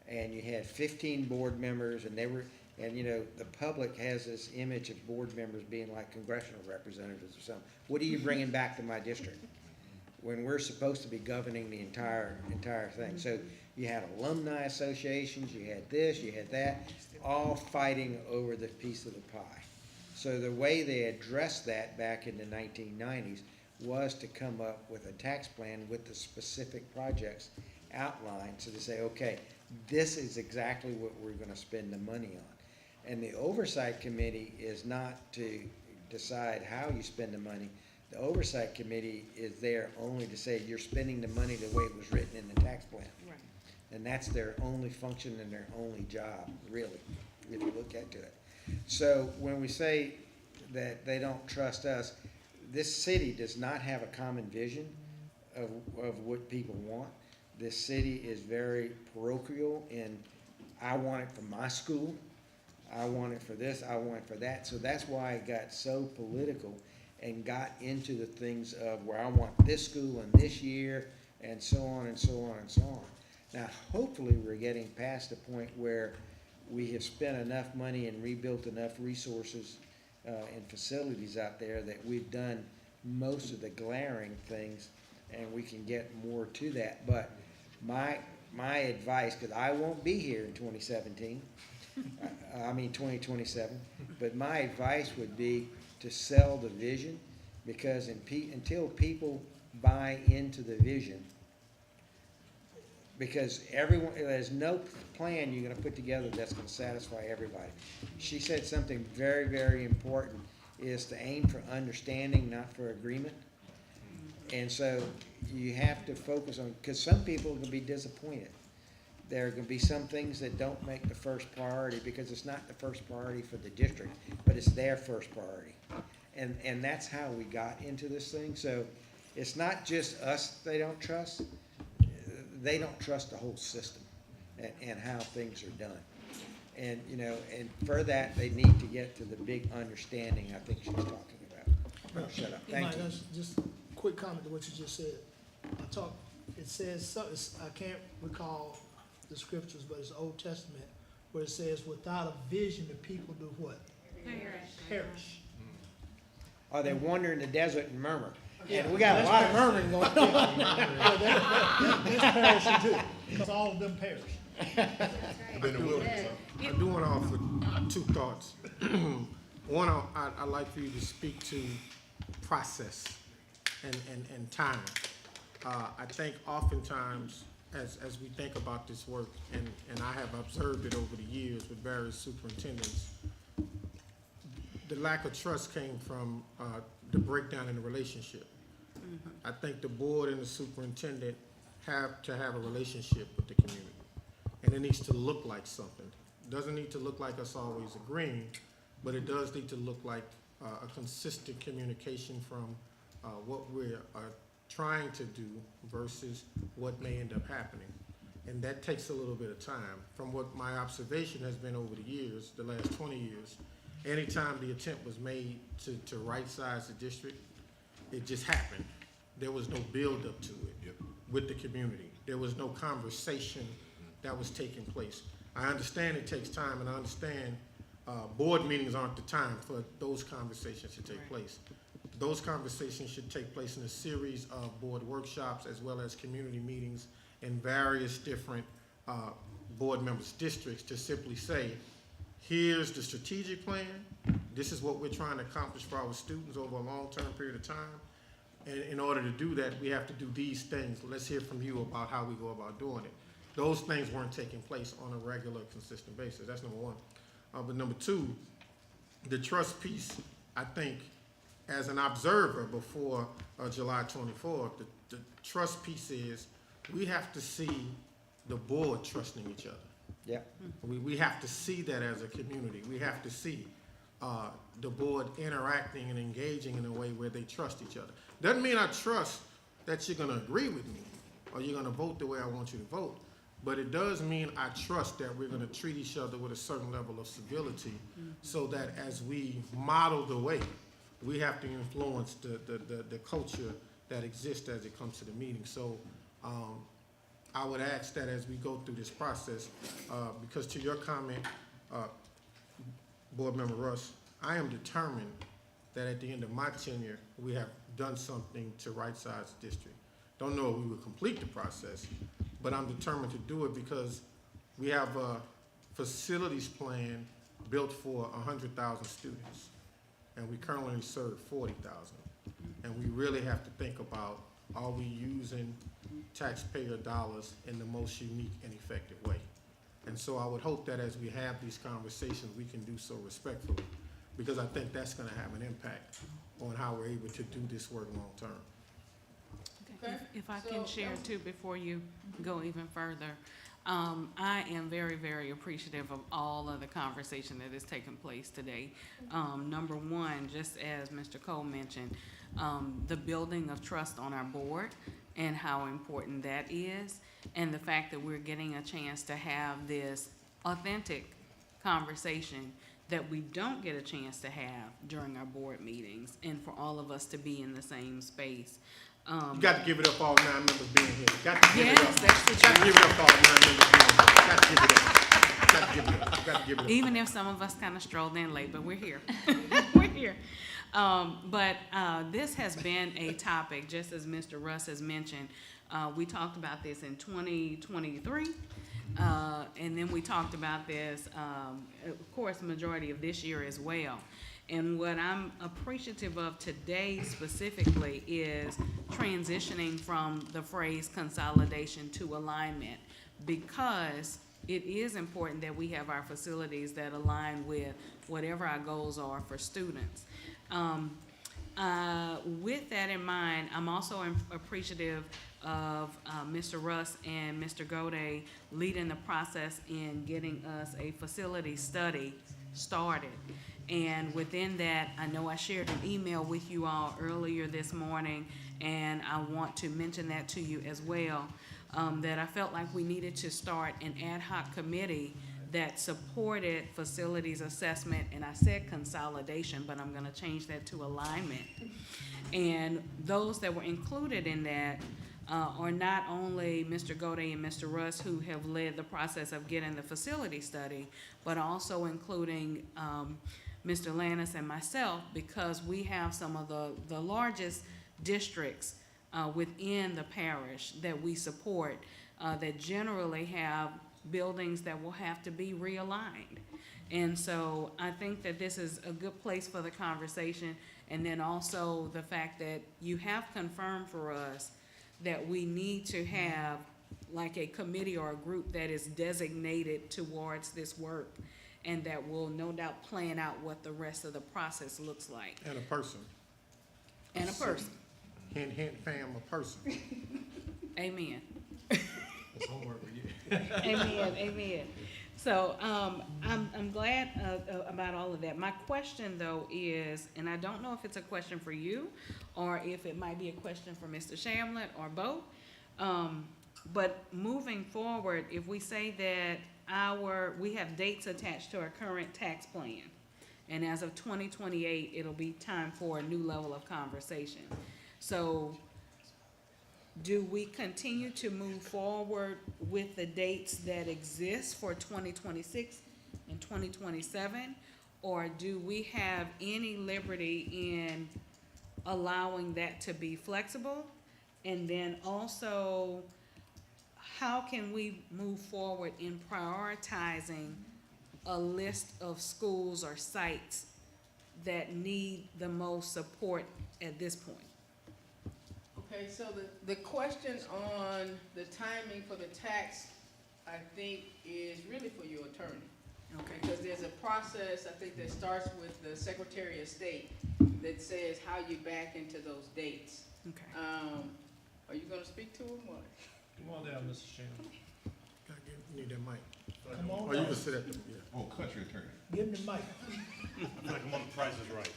S11: And you had 15 board members, and the public has this image of board members being like congressional representatives or something. What are you bringing back to my district? When we're supposed to be governing the entire thing. So you had alumni associations, you had this, you had that, all fighting over the piece of the pie. So the way they addressed that back in the 1990s was to come up with a tax plan with the specific projects outlined. So they say, okay, this is exactly what we're gonna spend the money on. And the oversight committee is not to decide how you spend the money. The oversight committee is there only to say you're spending the money the way it was written in the tax plan.
S9: Right.
S11: And that's their only function and their only job, really, if you look into it. So when we say that they don't trust us, this city does not have a common vision of what people want. This city is very parochial in, I want it for my school, I want it for this, I want it for that. So that's why it got so political and got into the things of where I want this school and this year and so on and so on and so on. Now, hopefully, we're getting past the point where we have spent enough money and rebuilt enough resources and facilities out there that we've done most of the glaring things, and we can get more to that. But my advice, because I won't be here in 2017, 2027, but my advice would be to sell the vision, because until people buy into the vision, because everyone, there's no plan you're gonna put together that's gonna satisfy everybody. She said something very, very important, is to aim for understanding, not for agreement. And so you have to focus on, because some people are gonna be disappointed. There are gonna be some things that don't make the first priority, because it's not the first priority for the district, but it's their first priority. And that's how we got into this thing. So it's not just us they don't trust, they don't trust the whole system and how things are done. And, you know, and for that, they need to get to the big understanding I think she's talking about. Oh, shut up, thank you.
S12: Just a quick comment to what you just said. It says, I can't recall the scriptures, but it's Old Testament, where it says, without a vision, the people do what? Perish.
S11: Or they wander in the desert and murmur.
S12: Yeah,
S11: And we got a lot of murmuring going on.
S12: That's perishing too, because all of them perish.
S4: I've been in the wilderness, huh?
S1: I do want to offer two thoughts. One, I'd like for you to speak to process and timing. I think oftentimes, as we think about this work, and I have observed it over the years with various superintendents, the lack of trust came from the breakdown in the relationship. I think the board and the superintendent have to have a relationship with the community. And it needs to look like something. It doesn't need to look like us always agreeing, but it does need to look like a consistent communication from what we're trying to do versus what may end up happening. And that takes a little bit of time. From what my observation has been over the years, the last 20 years, anytime the attempt was made to right-size the district, it just happened. There was no build-up to it with the community. There was no conversation that was taking place. I understand it takes time, and I understand board meetings aren't the time for those conversations to take place. Those conversations should take place in a series of board workshops as well as community meetings in various different board members' districts to simply say, here's the strategic plan, this is what we're trying to accomplish for our students over a long-term period of time. And in order to do that, we have to do these things. Let's hear from you about how we go about doing it. Those things weren't taking place on a regular, consistent basis. That's number one. But number two, the trust piece, I think, as an observer before July 24th, the trust piece is we have to see the board trusting each other.
S11: Yeah.
S1: We have to see that as a community. We have to see the board interacting and engaging in a way where they trust each other. Doesn't mean I trust that you're going to agree with me or you're going to vote the way I want you to vote, but it does mean I trust that we're going to treat each other with a certain level of civility so that as we model the way, we have to influence the culture that exists as it comes to the meeting. So I would ask that as we go through this process, because to your comment, Board Member Russ, I am determined that at the end of my tenure, we have done something to right-size the district. Don't know if we will complete the process, but I'm determined to do it because we have a facilities plan built for 100,000 students, and we currently serve 40,000. And we really have to think about, are we using taxpayer dollars in the most unique and effective way? And so I would hope that as we have these conversations, we can do so respectfully, because I think that's going to have an impact on how we're able to do this work long-term.
S15: If I can share too, before you go even further, I am very, very appreciative of all of the conversation that has taken place today. Number one, just as Mr. Cole mentioned, the building of trust on our board and how important that is, and the fact that we're getting a chance to have this authentic conversation that we don't get a chance to have during our board meetings, and for all of us to be in the same space.
S1: You got to give it up, all 9 members being here. You got to give it up.
S15: That's the
S1: You got to give it up, all 9 members being here. You got to give it up. You got to give it up. You got to give it up.
S15: Even if some of us kind of strolled in late, but we're here. We're here. But this has been a topic, just as Mr. Russ has mentioned. We talked about this in 2023, and then we talked about this, of course, majority of this year as well. And what I'm appreciative of today specifically is transitioning from the phrase consolidation to alignment, because it is important that we have our facilities that align with whatever our goals are for students. With that in mind, I'm also appreciative of Mr. Russ and Mr. Gode leading the process in getting us a facility study started. And within that, I know I shared an email with you all earlier this morning, and I want to mention that to you as well, that I felt like we needed to start an ad hoc committee that supported facilities assessment, and I said consolidation, but I'm gonna change that to alignment. And those that were included in that are not only Mr. Gode and Mr. Russ, who have led the process of getting the facility study, but also including Mr. Lannis and myself, because we have some of the largest districts within the parish that we support that generally have buildings that will have to be realigned. And so I think that this is a good place for the conversation. And then also the fact that you have confirmed for us that we need to have like a committee or a group that is designated towards this work, and that will no doubt plan out what the rest of the process looks like.
S1: And a person.
S15: And a person.
S1: Hint, hint, fam, a person.
S15: Amen.
S7: That's homework for you.
S15: Amen, amen. So I'm glad about all of that. My question though is, and I don't know if it's a question for you or if it might be a question for Mr. Shamlett or both, but moving forward, if we say that we have dates attached to our current tax plan, and as of 2028, it'll be time for a new level of conversation. So do we continue to move forward with the dates that exist for 2026 and 2027? Or do we have any liberty in allowing that to be flexible? And then also, how can we move forward in prioritizing a list of schools or sites that need the most support at this point?
S13: Okay, so the question on the timing for the tax, I think, is really for your attorney.
S15: Okay.
S13: Because there's a process, I think, that starts with the Secretary of State that says how you back into those dates.
S15: Okay.
S13: Are you gonna speak to him, or?
S7: Come on down, Mr. Shannon.
S1: You need that mic.
S12: Come on
S1: Or you
S12: down.
S1: can sit at the, yeah.
S4: Oh, country attorney.
S12: Give him the mic.
S4: I feel like I'm on the Price is Right.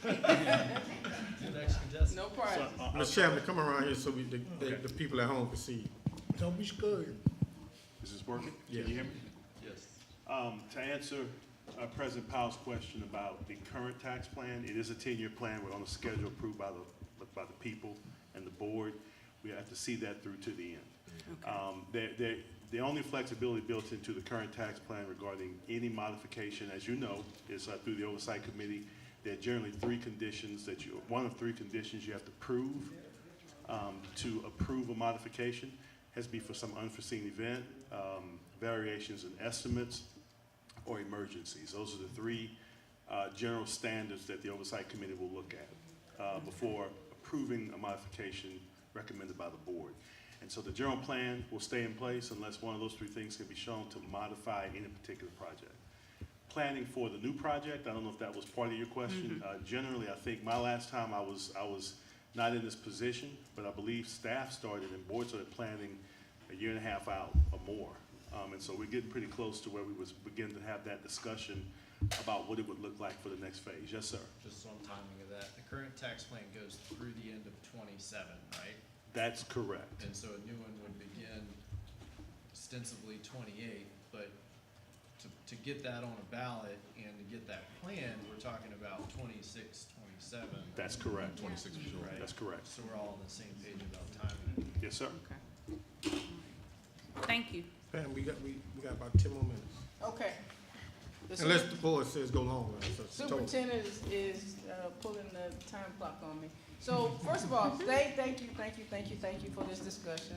S7: The next contestant.
S13: No prize.
S1: Ms. Chapman, come around here so the people at home can see you.
S12: Don't be scared.
S16: Is this working?
S1: Yeah.
S16: Can you hear me?
S7: Yes.
S16: To answer President Powell's question about the current tax plan, it is a 10-year plan. We're on a schedule approved by the people and the board. We have to see that through to the end. The only flexibility built into the current tax plan regarding any modification, as you know, is through the Oversight Committee. There are generally one of three conditions you have to prove to approve a modification. It has to be for some unforeseen event, variations in estimates, or emergencies. Those are the three general standards that the Oversight Committee will look at before approving a modification recommended by the board. And so the general plan will stay in place unless one of those three things can be shown to modify any particular project. Planning for the new project, I don't know if that was part of your question. Generally, I think my last time I was not in this position, but I believe staff started and board started planning a year and a half out or more. And so we're getting pretty close to where we was beginning to have that discussion about what it would look like for the next phase. Yes, sir.
S7: Just on timing of that, the current tax plan goes through the end of 27, right?
S16: That's correct.
S7: And so a new one would begin ostensibly 28, but to get that on a ballot and to get that plan, we're talking about 26, 27.
S16: That's correct.
S4: 26 for sure.
S7: Right?
S16: That's correct.
S7: So we're all on the same page about timing.
S16: Yes, sir.
S15: Okay. Thank you.
S1: Pam, we got about 10 more minutes.
S13: Okay. The
S1: Unless the board says go longer. So it's total.
S13: Superintendent is pulling the time clock on me. So first of all, thank you for this discussion.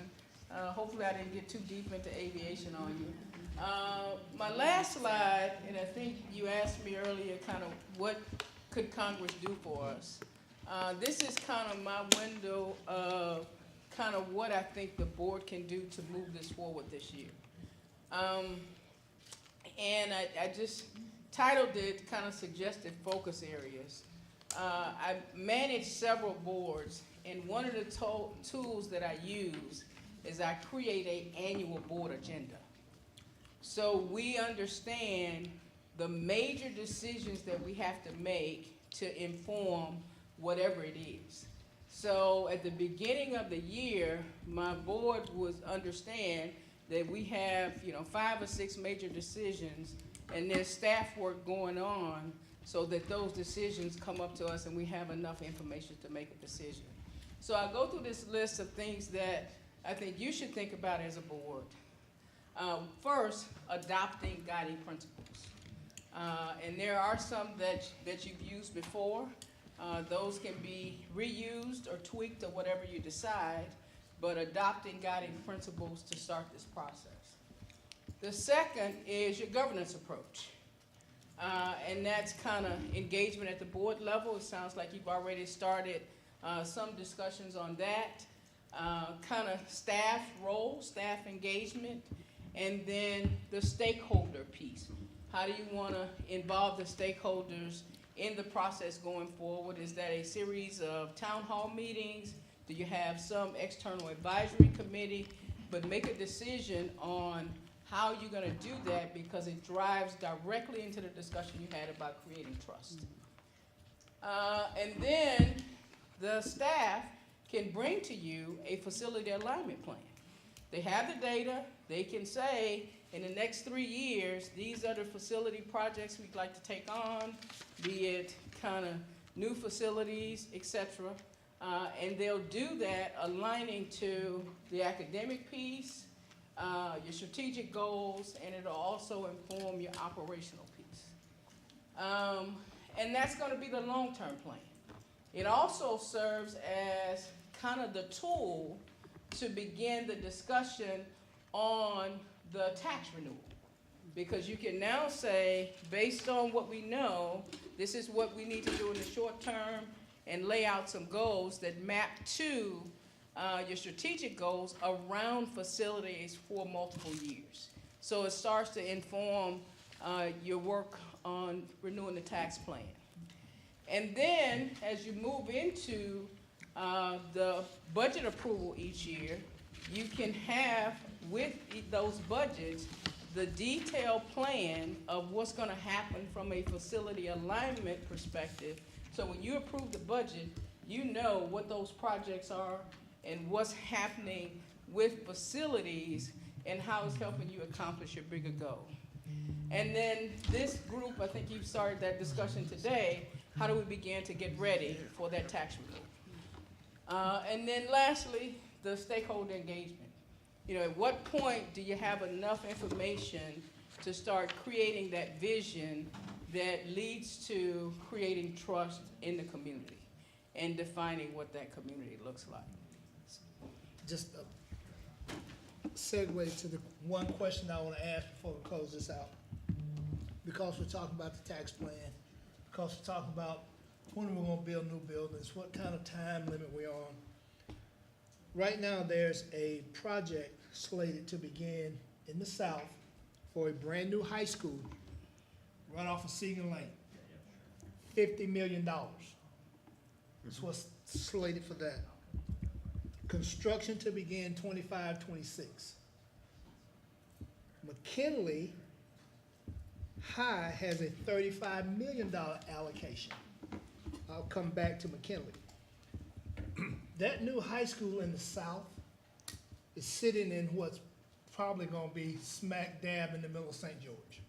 S13: Hopefully I didn't get too deep into aviation on you. My last slide, and I think you asked me earlier kind of what could Congress do for us? This is kind of my window of kind of what I think the board can do to move this forward this year. And I just titled it kind of suggested focus areas. I manage several boards, and one of the tools that I use is I create an annual board agenda. So we understand the major decisions that we have to make to inform whatever it is. So at the beginning of the year, my board would understand that we have, 5 or 6 major decisions, and there's staff work going on so that those decisions come up to us and we have enough information to make a decision. So I go through this list of things that I think you should think about as a board. First, adopting guiding principles. And there are some that you've used before. Those can be reused or tweaked or whatever you decide, but adopting guiding principles to start this process. The second is your governance approach. And that's kind of engagement at the board level. It sounds like you've already started some discussions on that. Kind of staff role, staff engagement, and then the stakeholder piece. How do you want to involve the stakeholders in the process going forward? Is that a series of town hall meetings? Do you have some external advisory committee? But make a decision on how you're going to do that, because it drives directly into the discussion you had about creating trust. And then the staff can bring to you a facility alignment plan. They have the data. They can say, in the next 3 years, these are the facility projects we'd like to take on, be it kind of new facilities, etc. And they'll do that aligning to the academic piece, your strategic goals, and it'll also inform your operational piece. And that's going to be the long-term plan. It also serves as kind of the tool to begin the discussion on the tax renewal. Because you can now say, based on what we know, this is what we need to do in the short term, and lay out some goals that map to your strategic goals around facilities for multiple years. So it starts to inform your work on renewing the tax plan. And then, as you move into the budget approval each year, you can have, with those budgets, the detailed plan of what's going to happen from a facility alignment perspective. So when you approve the budget, you know what those projects are and what's happening with facilities and how it's helping you accomplish your bigger goal. And then this group, I think you've started that discussion today, how do we begin to get ready for that tax renewal? And then lastly, the stakeholder engagement. At what point do you have enough information to start creating that vision that leads to creating trust in the community and defining what that community looks like?
S12: Just a segue to the one question I want to ask before we close this out. Because we're talking about the tax plan, because we're talking about when we're going to build new buildings, what kind of time limit we're on. Right now, there's a project slated to begin in the south for a brand new high school right off of Seagan Lane. $50 million. That's what's slated for that. Construction to begin 25, 26. McKinley High has a $35 million allocation. I'll come back to McKinley. That new high school in the south is sitting in what's probably going to be smack dab in the middle of St. George.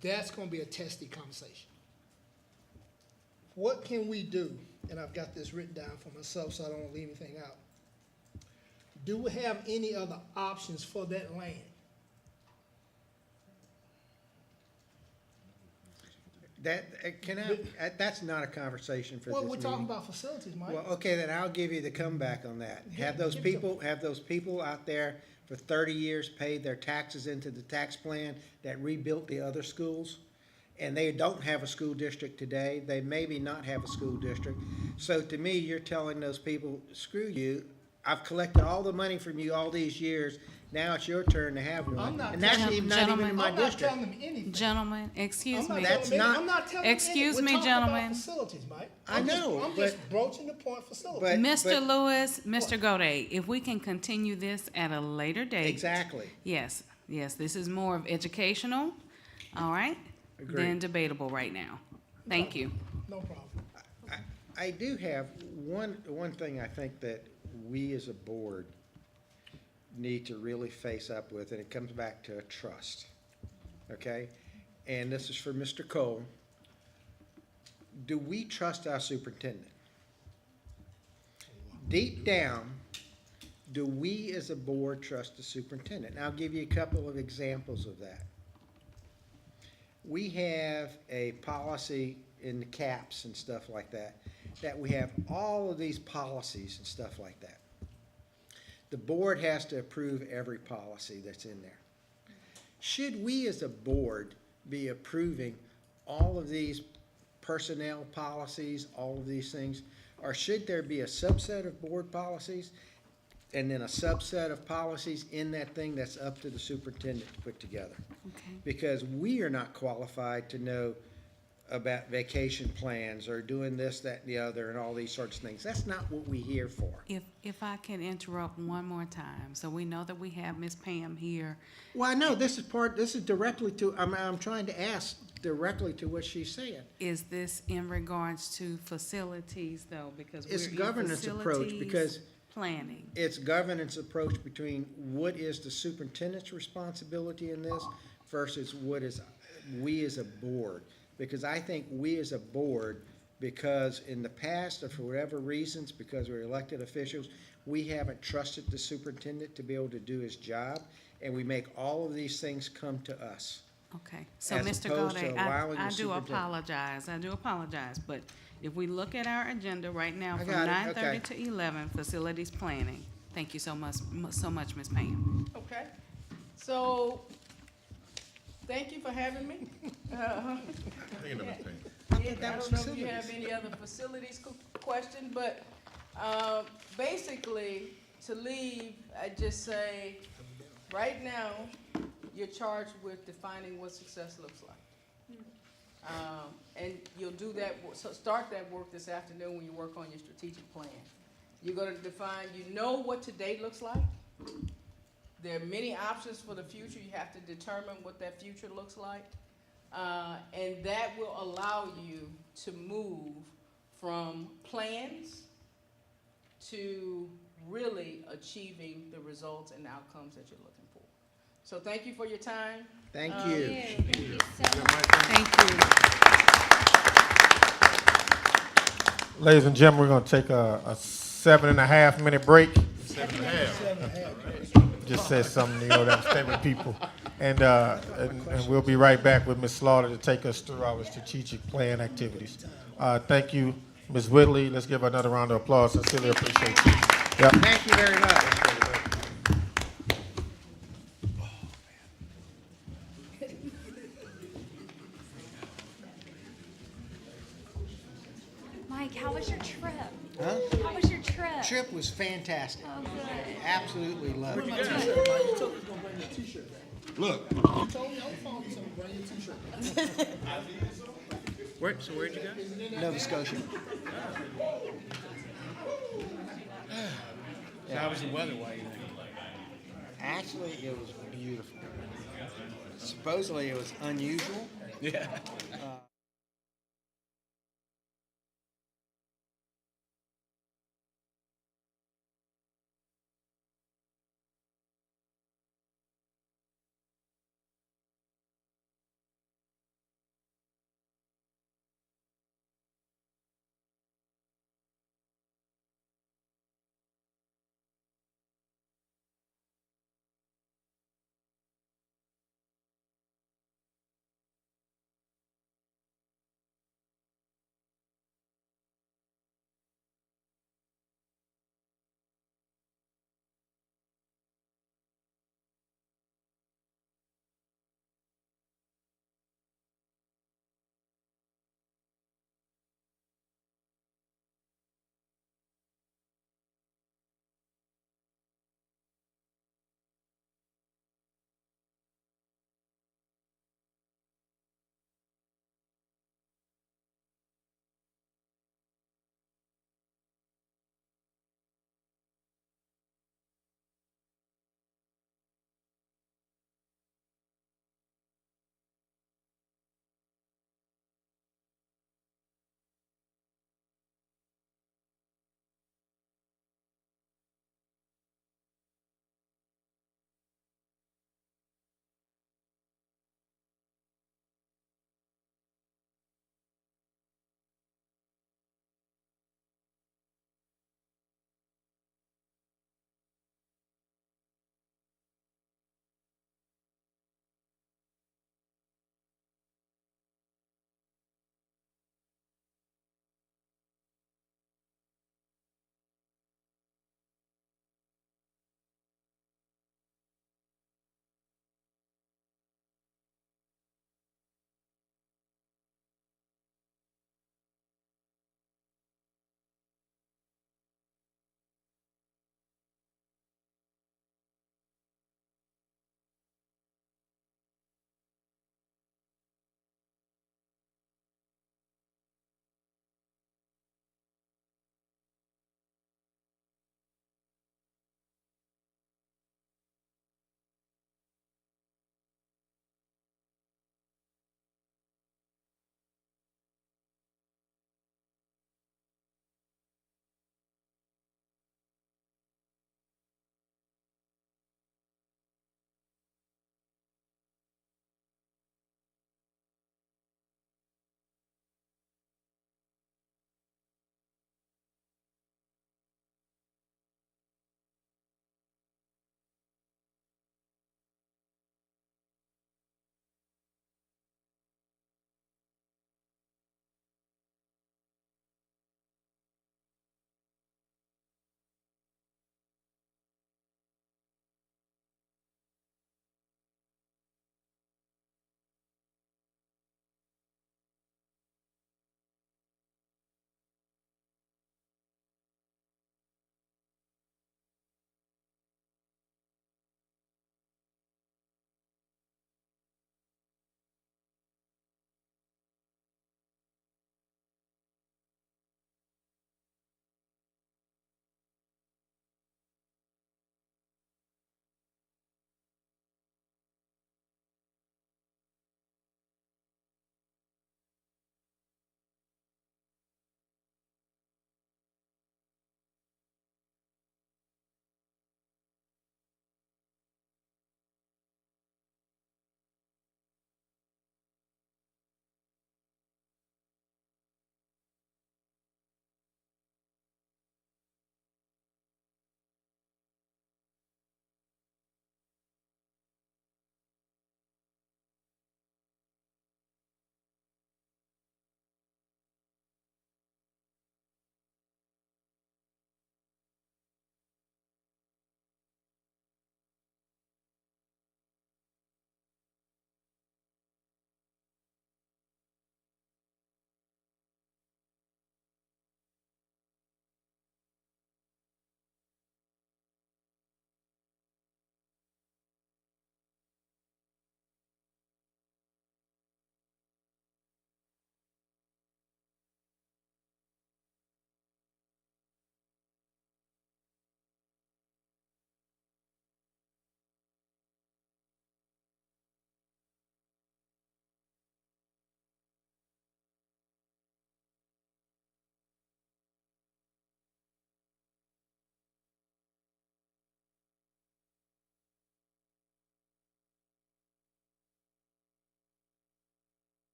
S12: That's going to be a testy conversation. What can we do? And I've got this written down for myself so I don't want to leave anything out. Do we have any other options for that land?
S11: That's not a conversation for this
S12: Well, we're
S11: meeting.
S12: talking about facilities, Mike.
S11: Well, okay, then I'll give you the comeback on that.
S12: Yeah,
S11: Have those
S12: give it to
S11: people out there for 30 years paid their taxes into the tax plan that rebuilt the other schools? and they don't have a school district today. They maybe not have a school district. So to me, you're telling those people, screw you. I've collected all the money from you all these years. Now it's your turn to have one.
S12: I'm not
S11: And that's
S12: telling-
S11: not even in my
S12: I'm not
S11: district.
S12: telling them anything.
S15: Gentlemen, excuse
S12: I'm
S15: me.
S12: not
S11: That's
S12: telling them
S11: not-
S12: I'm not telling them
S15: Excuse
S12: anything.
S15: me,
S12: We're talking about
S15: gentlemen.
S12: facilities, Mike.
S11: I know,
S12: I'm
S11: but-
S12: just broaching the point facilities.
S11: But-
S15: Mr. Lewis, Mr. Gode, if we can continue this at a later date.
S11: Exactly.
S15: Yes, this is more of educational, all right,
S11: Agreed.
S15: than debatable right now. Thank you.
S12: No problem.
S11: I do have one thing I think that we as a board need to really face up with, and it comes back to trust, okay? And this is for Mr. Cole. Do we trust our superintendent? Deep down, do we as a board trust the superintendent? And I'll give you a couple of examples of that. We have a policy in the caps and stuff like that, that we have all of these policies and stuff like that. The board has to approve every policy that's in there. Should we as a board be approving all of these personnel policies, all of these things? Or should there be a subset of board policies and then a subset of policies in that thing that's up to the superintendent to put together?
S15: Okay.
S11: Because we are not qualified to know about vacation plans or doing this, that, and the other, and all these sorts of things. That's not what we're here for.
S15: If I can interrupt one more time, so we know that we have Ms. Pam here.
S11: Well, I know, this is directly to, I'm trying to ask directly to what she's saying.
S15: Is this in regards to facilities though? Because
S11: It's
S15: we're in
S11: governance approach,
S15: facilities
S11: because
S15: planning.
S11: it's governance approach between what is the superintendent's responsibility in this versus what is we as a board. Because I think we as a board, because in the past, or for whatever reasons, because we're elected officials, we haven't trusted the superintendent to be able to do his job, and we make all of these things come to us.
S15: Okay, so
S11: As
S15: Mr.
S11: opposed to
S15: Gode,
S11: allowing the
S15: I do
S11: superintendent.
S15: I do apologize, but if we look at our agenda right now
S11: I
S15: from
S11: got it,
S15: 9:30
S11: okay.
S15: to 11, facilities planning. Thank you so much, Ms. Pam.
S13: Okay, so, thank you for having me.
S14: Hang on a minute, Pam.
S13: Yeah, I don't know if you have any other facilities question, but, basically, to leave, I just say, right now, you're charged with defining what success looks like. And you'll do that, so start that work this afternoon when you work on your strategic plan. You're gonna define, you know what today looks like. There are many options for the future. You have to determine what that future looks like. And that will allow you to move from plans to really achieving the results and outcomes that you're looking for. So thank you for your time.
S11: Thank you.
S3: Thank you so much.
S15: Thank you.
S1: Ladies and gentlemen, we're going to take a 7.5 minute break.
S14: 7.5.
S1: Just said something, that'll stay with people. And we'll be right back with Ms. Slaughter to take us through our strategic plan activities. Thank you, Ms. Whitley. Let's give her another round of applause. Sincerely appreciate you. Yep.
S11: Thank you very much.
S3: Mike, how was your trip?
S11: Huh?
S3: How was your trip?
S11: Trip was fantastic.
S3: Oh, good.
S11: Absolutely loved
S12: Bring my
S11: it.
S12: t-shirt, Mike. You told me you was gonna bring your t-shirt back.
S14: Look,
S12: You told me on the phone, you told me bring your t-shirt back.
S2: So where'd you go?
S11: Nova Scotia.
S2: So how was the weather while you were
S11: Actually, it was beautiful. Supposedly, it was unusual.
S2: there?
S11: Uh,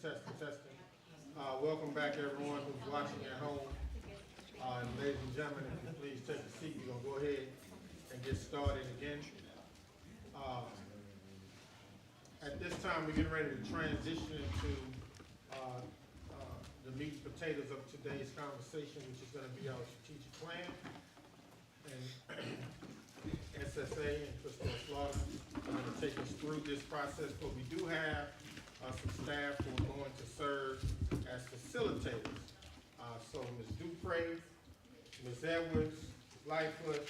S1: testing. Welcome back, everyone who's watching at home. And ladies and gentlemen, if you please take a seat, we're gonna go ahead and get started again. At this time, we're getting ready to transition into the meat and potatoes of today's conversation, which is gonna be our strategic plan. And SSA and Crystal Slaughter are gonna take us through this process, but we do have some staff who are going to serve as facilitators. So Ms. Dupre, Ms. Edwards, Lightfoot,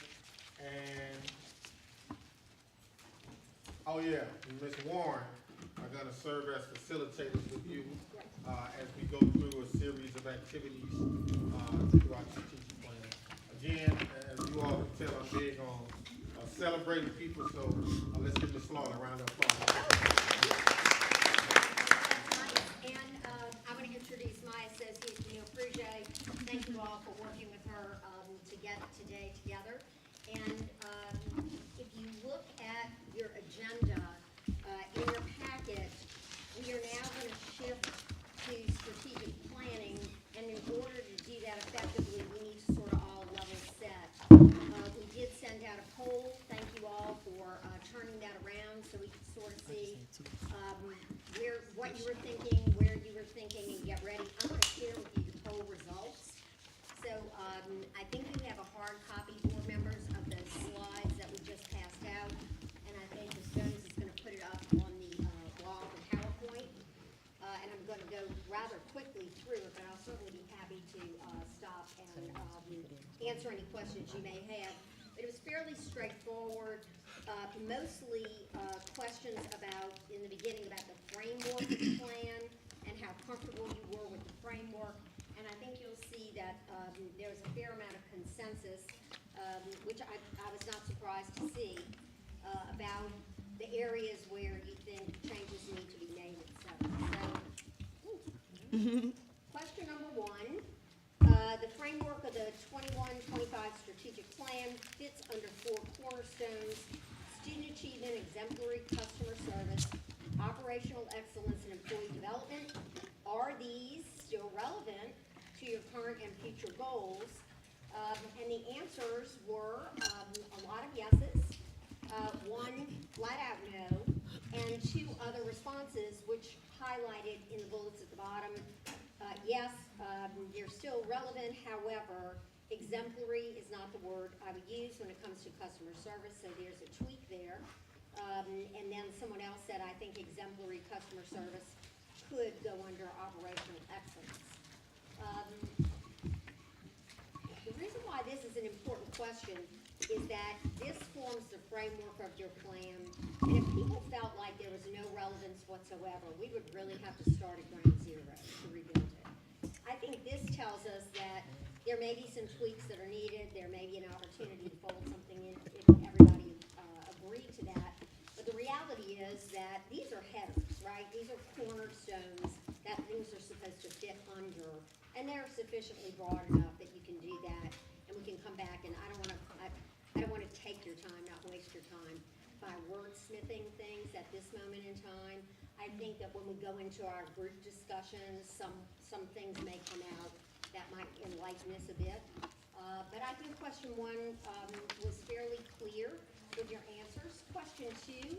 S1: and, oh yeah, Ms. Warren are gonna serve as facilitators with you as we go through a series of activities through our strategic plan. Again, as you all can tell, I'm big on celebrating people, so let's give Ms. Slaughter a round of applause.
S10: And I'm going to introduce my associate, Neil Frugier. Thank you all for working with her to get today together. And if you look at your agenda in your packet, we are now going to shift to strategic planning. And in order to do that effectively, we need to sort of all level set. We did send out a poll. Thank you all for turning that around so we could sort of see what you were thinking, where you were thinking, and get ready. I'm going to share with you the poll results. So I think you have a hard copy, board members, of the slides that we just passed out. And I think Ms. Jones is going to put it up on the wall in PowerPoint. And I'm going to go rather quickly through it, but I'll certainly be happy to stop and answer any questions you may have. But it was fairly straightforward. Mostly questions about, in the beginning, about the framework of the plan and how comfortable you were with the framework. And I think you'll see that there was a fair amount of consensus, which I was not surprised to see, about the areas where you think changes need to be made, et cetera. So, question number one. The framework of the 21-25 strategic plan fits under 4 cornerstones: student achievement, exemplary customer service, operational excellence, and employee development. Are these still relevant to your current and future goals? And the answers were a lot of yeses, 1 flat out no, and 2 other responses, which highlighted in the bullets at the bottom. Yes, they're still relevant. However, exemplary is not the word I would use when it comes to customer service, so there's a tweak there. And then someone else said, I think exemplary customer service could go under operational excellence. The reason why this is an important question is that this forms the framework of your plan. And if people felt like there was no relevance whatsoever, we would really have to start at ground zero to rebuild it. I think this tells us that there may be some tweaks that are needed. There may be an opportunity to fold something in if everybody agreed to that. But the reality is that these are headers, right? These are cornerstones that things are supposed to fit under. And they're sufficiently broad enough that you can do that. And we can come back, and I don't want to take your time, not waste your time by wordsmithing things at this moment in time. I think that when we go into our group discussions, some things may come out that might enlighten us a bit. But I think question 1 was fairly clear with your answers. Question 2,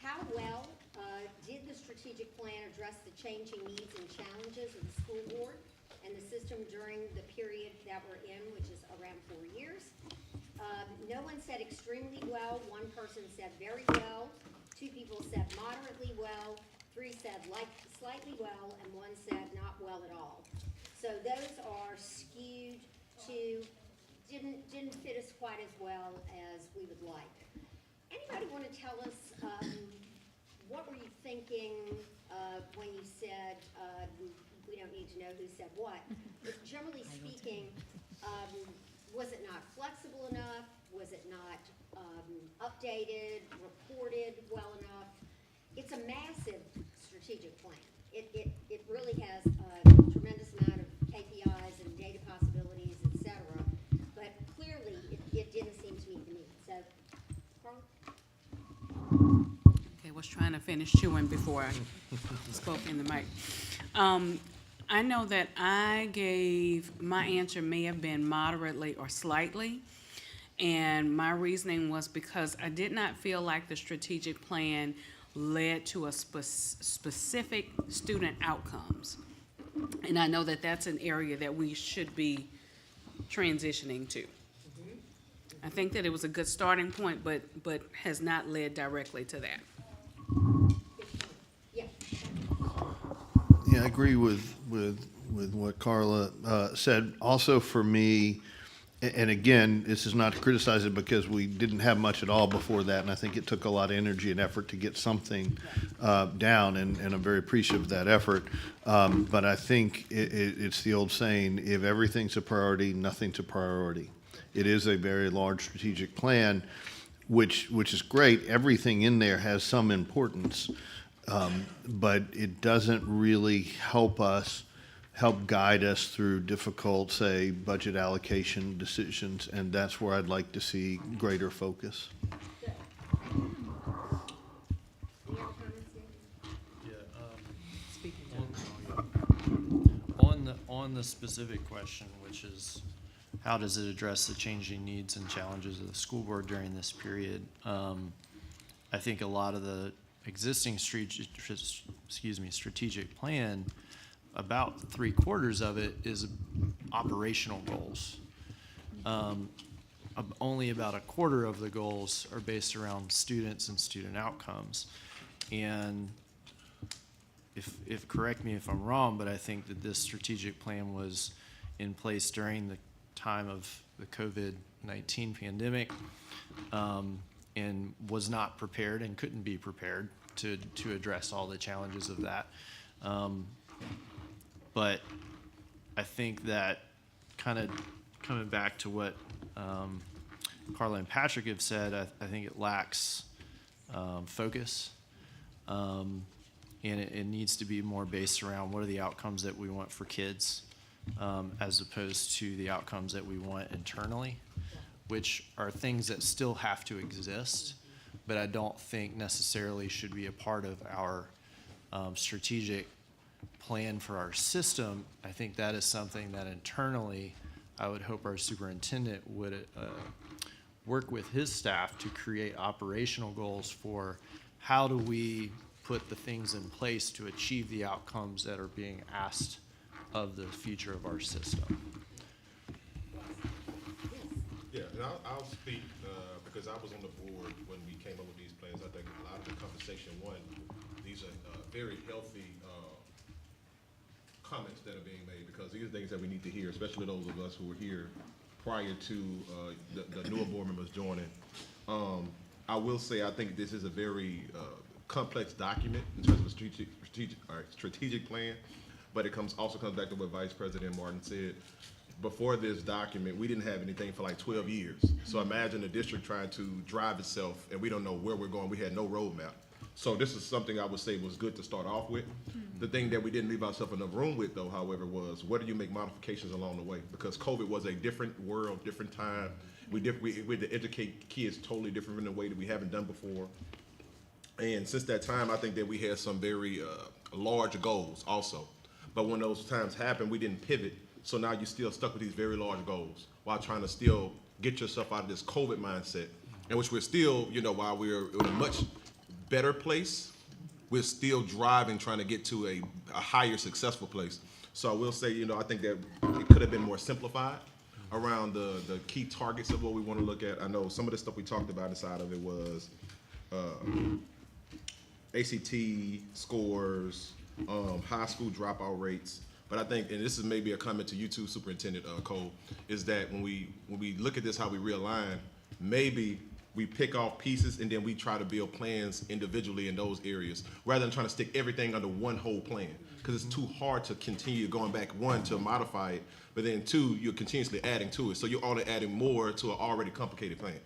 S10: how well did the strategic plan address the changing needs and challenges of the school board and the system during the period that we're in, which is around 4 years? No one said extremely well. 1 person said very well. 2 people said moderately well. 3 said slightly well, and 1 said not well at all. So those are skewed to didn't fit us quite as well as we would like. Anybody want to tell us what were you thinking when you said we don't need to know who said what? But generally speaking, was it not flexible enough? Was it not updated, reported well enough? It's a massive strategic plan. It really has a tremendous amount of KPIs and data possibilities, et cetera. But clearly, it didn't seem to meet the needs. So, Carl?
S15: Okay, was trying to finish chewing before I spoke in the mic. I know that my answer may have been moderately or slightly. And my reasoning was because I did not feel like the strategic plan led to a specific student outcomes. And I know that that's an area that we should be transitioning to. I think that it was a good starting point, but has not led directly to that.
S14: Yeah, I agree with what Carla said. Also for me, and again, this is not to criticize it because we didn't have much at all before that, and I think it took a lot of energy and effort to get something down, and I'm very appreciative of that effort. But I think it's the old saying, if everything's a priority, nothing's a priority. It is a very large strategic plan, which is great. Everything in there has some importance, but it doesn't really help guide us through difficult, say, budget allocation decisions, and that's where I'd like to see greater focus.
S7: On the specific question, which is how does it address the changing needs and challenges of the school board during this period? I think a lot of the existing strategic plan, about 3/4 of it is operational goals. Only about 1/4 of the goals are based around students and student outcomes. And if correct me if I'm wrong, but I think that this strategic plan was in place during the time of the COVID-19 pandemic, and was not prepared and couldn't be prepared to address all the challenges of that. But I think that kind of coming back to what Carla and Patrick have said, I think it lacks focus. And it needs to be more based around what are the outcomes that we want for kids, as opposed to the outcomes that we want internally, which are things that still have to exist, but I don't think necessarily should be a part of our strategic plan for our system. I think that is something that internally, I would hope our superintendent would work with his staff to create operational goals for how do we put the things in place to achieve the outcomes that are being asked of the future of our system.
S4: Yeah, and I'll speak because I was on the board when we came up with these plans. I think a lot of the conversation, these are very healthy comments that are being made, because these are things that we need to hear, especially those of us who were here prior to the newer board members joining. I will say I think this is a very complex document in terms of a strategic plan, but it also comes back to what Vice President Martin said. Before this document, we didn't have anything for like 12 years. So imagine the district trying to drive itself, and we don't know where we're going. We had no roadmap. So this is something I would say was good to start off with. The thing that we didn't leave ourselves enough room with, though, however, was where do you make modifications along the way? Because COVID was a different world, different time. We had to educate kids totally different in a way that we haven't done before. And since that time, I think that we had some very large goals also. But when those times happened, we didn't pivot. So now you're still stuck with these very large goals while trying to still get yourself out of this COVID mindset, in which we're still, while we're in a much better place, we're still driving, trying to get to a higher successful place. So I will say, I think that it could have been more simplified around the key targets of what we want to look at. I know some of the stuff we talked about inside of it was ACT scores, high school dropout rates. But I think, and this is maybe a comment to you too, Superintendent Cole, is that when we look at this, how we realign, maybe we pick off pieces and then we try to build plans individually in those areas, rather than trying to stick everything under one whole plan. Because it's too hard to continue going back, one, to modify it, but then two, you're continuously adding to it. So you're only adding more to an already complicated plan.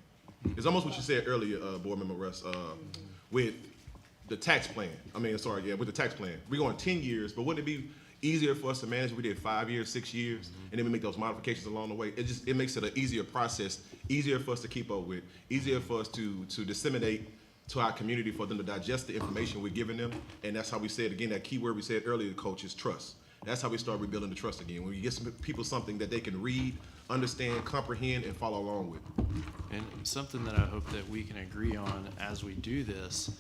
S4: It's almost what you said earlier, Board Member Russ, with the tax plan. With the tax plan. We're going 10 years, but wouldn't it be easier for us to manage if we did 5 years, 6 years, and then we make those modifications along the way? It makes it an easier process, easier for us to keep up with, easier for us to disseminate to our community for them to digest the information we're giving them. And that's how we said, again, that key word we said earlier, Coach, is trust. That's how we start rebuilding the trust again. When you get some people something that they can read, understand, comprehend, and follow along with.
S7: And something that I hope that we can agree on as we do this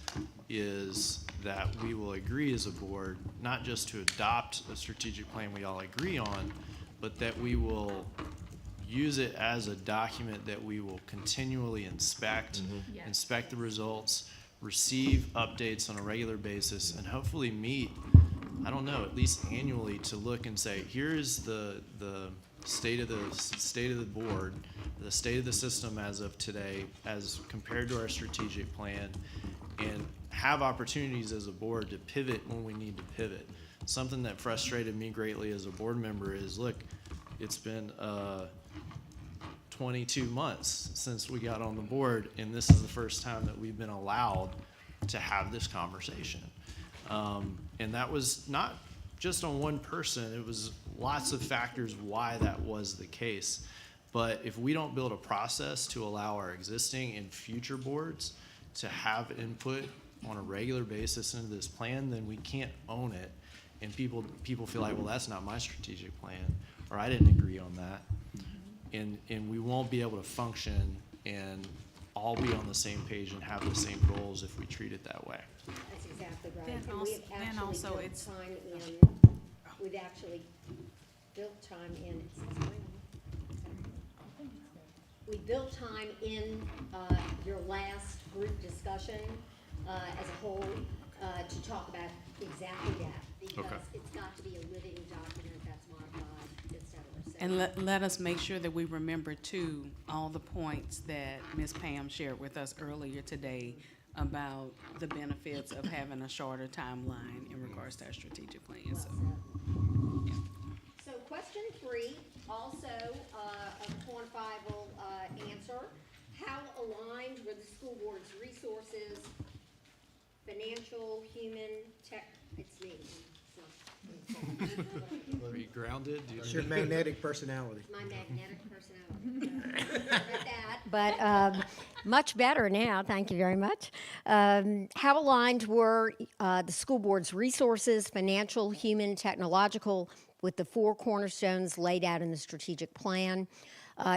S7: is that we will agree as a board, not just to adopt a strategic plan we all agree on, but that we will use it as a document that we will continually inspect,
S3: Yes.
S7: inspect the results, receive updates on a regular basis, and hopefully meet, I don't know, at least annually to look and say, here's the state of the board, the state of the system as of today, as compared to our strategic plan, and have opportunities as a board to pivot when we need to pivot. Something that frustrated me greatly as a board member is, look, it's been 22 months since we got on the board, and this is the first time that we've been allowed to have this conversation. And that was not just on one person, it was lots of factors why that was the case. But if we don't build a process to allow our existing and future boards to have input on a regular basis into this plan, then we can't own it. And people feel like, well, that's not my strategic plan, or I didn't agree on that. And we won't be able to function and all be on the same page and have the same goals if we treat it that way.
S10: That's exactly right.
S15: Then
S10: And
S15: als-
S10: we've
S15: then
S10: actually
S15: also
S10: built
S15: it's-
S10: time in, we've actually built time in, we built time in your last group discussion as a whole to talk about exactly that. Because
S7: Okay.
S10: it's got to be a living document that's modified, et cetera. So-
S15: And let us make sure that we remember too, all the points that Ms. Pam shared with us earlier today about the benefits of having a shorter timeline in regards to our strategic plan, so.
S10: So question 3, also a quantifiable answer. How aligned were the school board's resources, financial, human, tech, it's me.
S7: Are you grounded?
S11: It's your magnetic personality.
S10: My magnetic personality. But much better now, thank you very much. How aligned were the school board's resources, financial, human, technological, with the 4 cornerstones laid out in the strategic plan?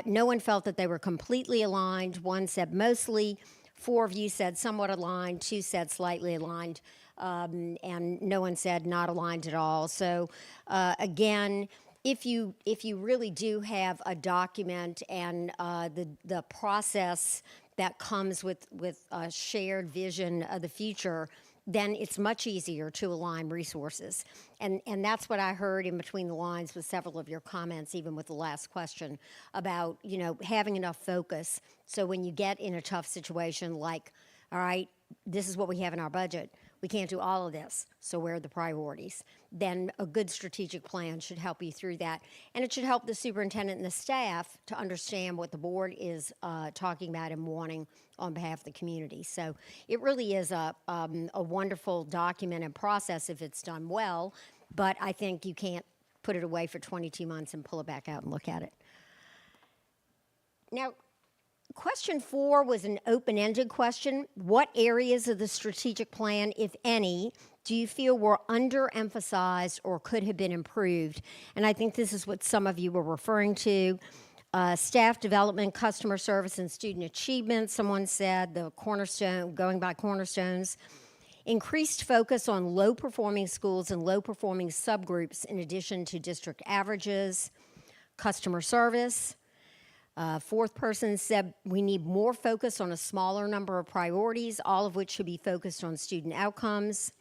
S10: No one felt that they were completely aligned. 1 said mostly. 4 of you said somewhat aligned. 2 said slightly aligned. And no one said not aligned at all. So again, if you really do have a document and the process that comes with a shared vision of the future, then it's much easier to align resources. And that's what I heard in between the lines with several of your comments, even with the last question, about, having enough focus. So when you get in a tough situation like, all right, this is what we have in our budget, we can't do all of this, so where are the priorities? Then a good strategic plan should help you through that. And it should help the superintendent and the staff to understand what the board is talking about and wanting on behalf of the community. So it really is a wonderful document and process if it's done well, but I think you can't put it away for 22 months and pull it back out and look at it. Now, question 4 was an open-ended question. What areas of the strategic plan, if any, do you feel were underemphasized or could have been improved? And I think this is what some of you were referring to. Staff development, customer service, and student achievement. Someone said the cornerstone, going by cornerstones. Increased focus on low-performing schools and low-performing subgroups in addition to district averages. Customer service. 4th person said we need more focus on a smaller number of priorities, all of which should be focused on student outcomes.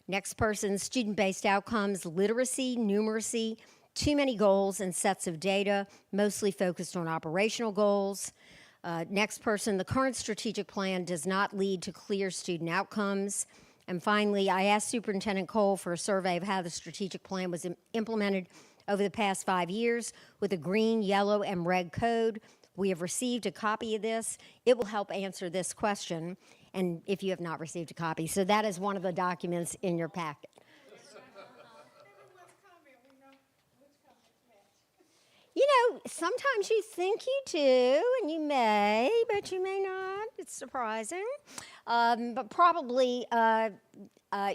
S10: Next person, student-based outcomes, literacy, numeracy, too many goals and sets of data, mostly focused on operational goals. Next person, the current strategic plan does not lead to clear student outcomes. And finally, I asked Superintendent Cole for a survey of how the strategic plan was implemented over the past 5 years with a green, yellow, and red code. We have received a copy of this. It will help answer this question, and if you have not received a copy. So that is one of the documents in your packet. Sometimes you think you do, and you may, but you may not. It's surprising. but probably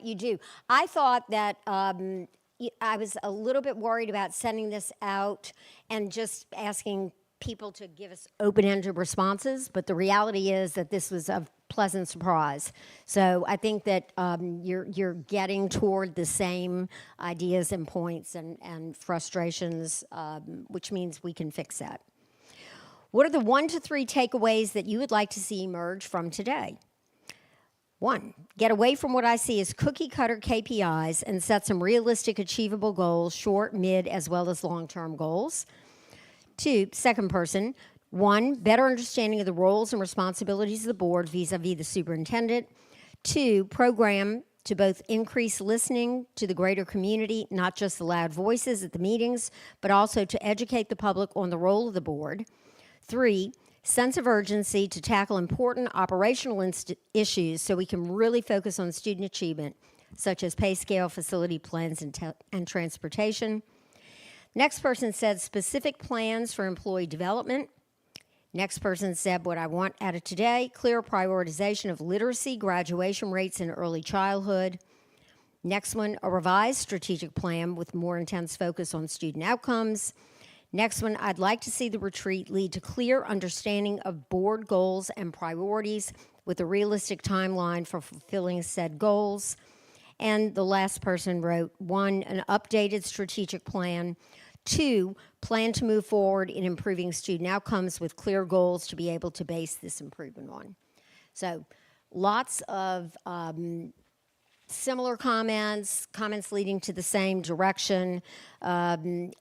S10: you do. I thought that I was a little bit worried about sending this out and just asking people to give us open-ended responses, but the reality is that this was a pleasant surprise. So I think that you're getting toward the same ideas and points and frustrations, which means we can fix that. What are the 1 to 3 takeaways that you would like to see emerge from today? 1, get away from what I see as cookie-cutter KPIs and set some realistic, achievable goals, short, mid, as well as long-term goals. 2, second person, 1, better understanding of the roles and responsibilities of the board vis-a-vis the superintendent. 2, program to both increase listening to the greater community, not just the loud voices at the meetings, but also to educate the public on the role of the board. 3, sense of urgency to tackle important operational issues so we can really focus on student achievement, such as pay scale, facility plans, and transportation. Next person said specific plans for employee development. Next person said what I want out of today, clear prioritization of literacy, graduation rates in early childhood. Next one, a revised strategic plan with more intense focus on student outcomes. Next one, I'd like to see the retreat lead to clear understanding of board goals and priorities with a realistic timeline for fulfilling said goals. And the last person wrote, 1, an updated strategic plan. 2, plan to move forward in improving student outcomes with clear goals to be able to base this improvement on. So lots of similar comments leading to the same direction, we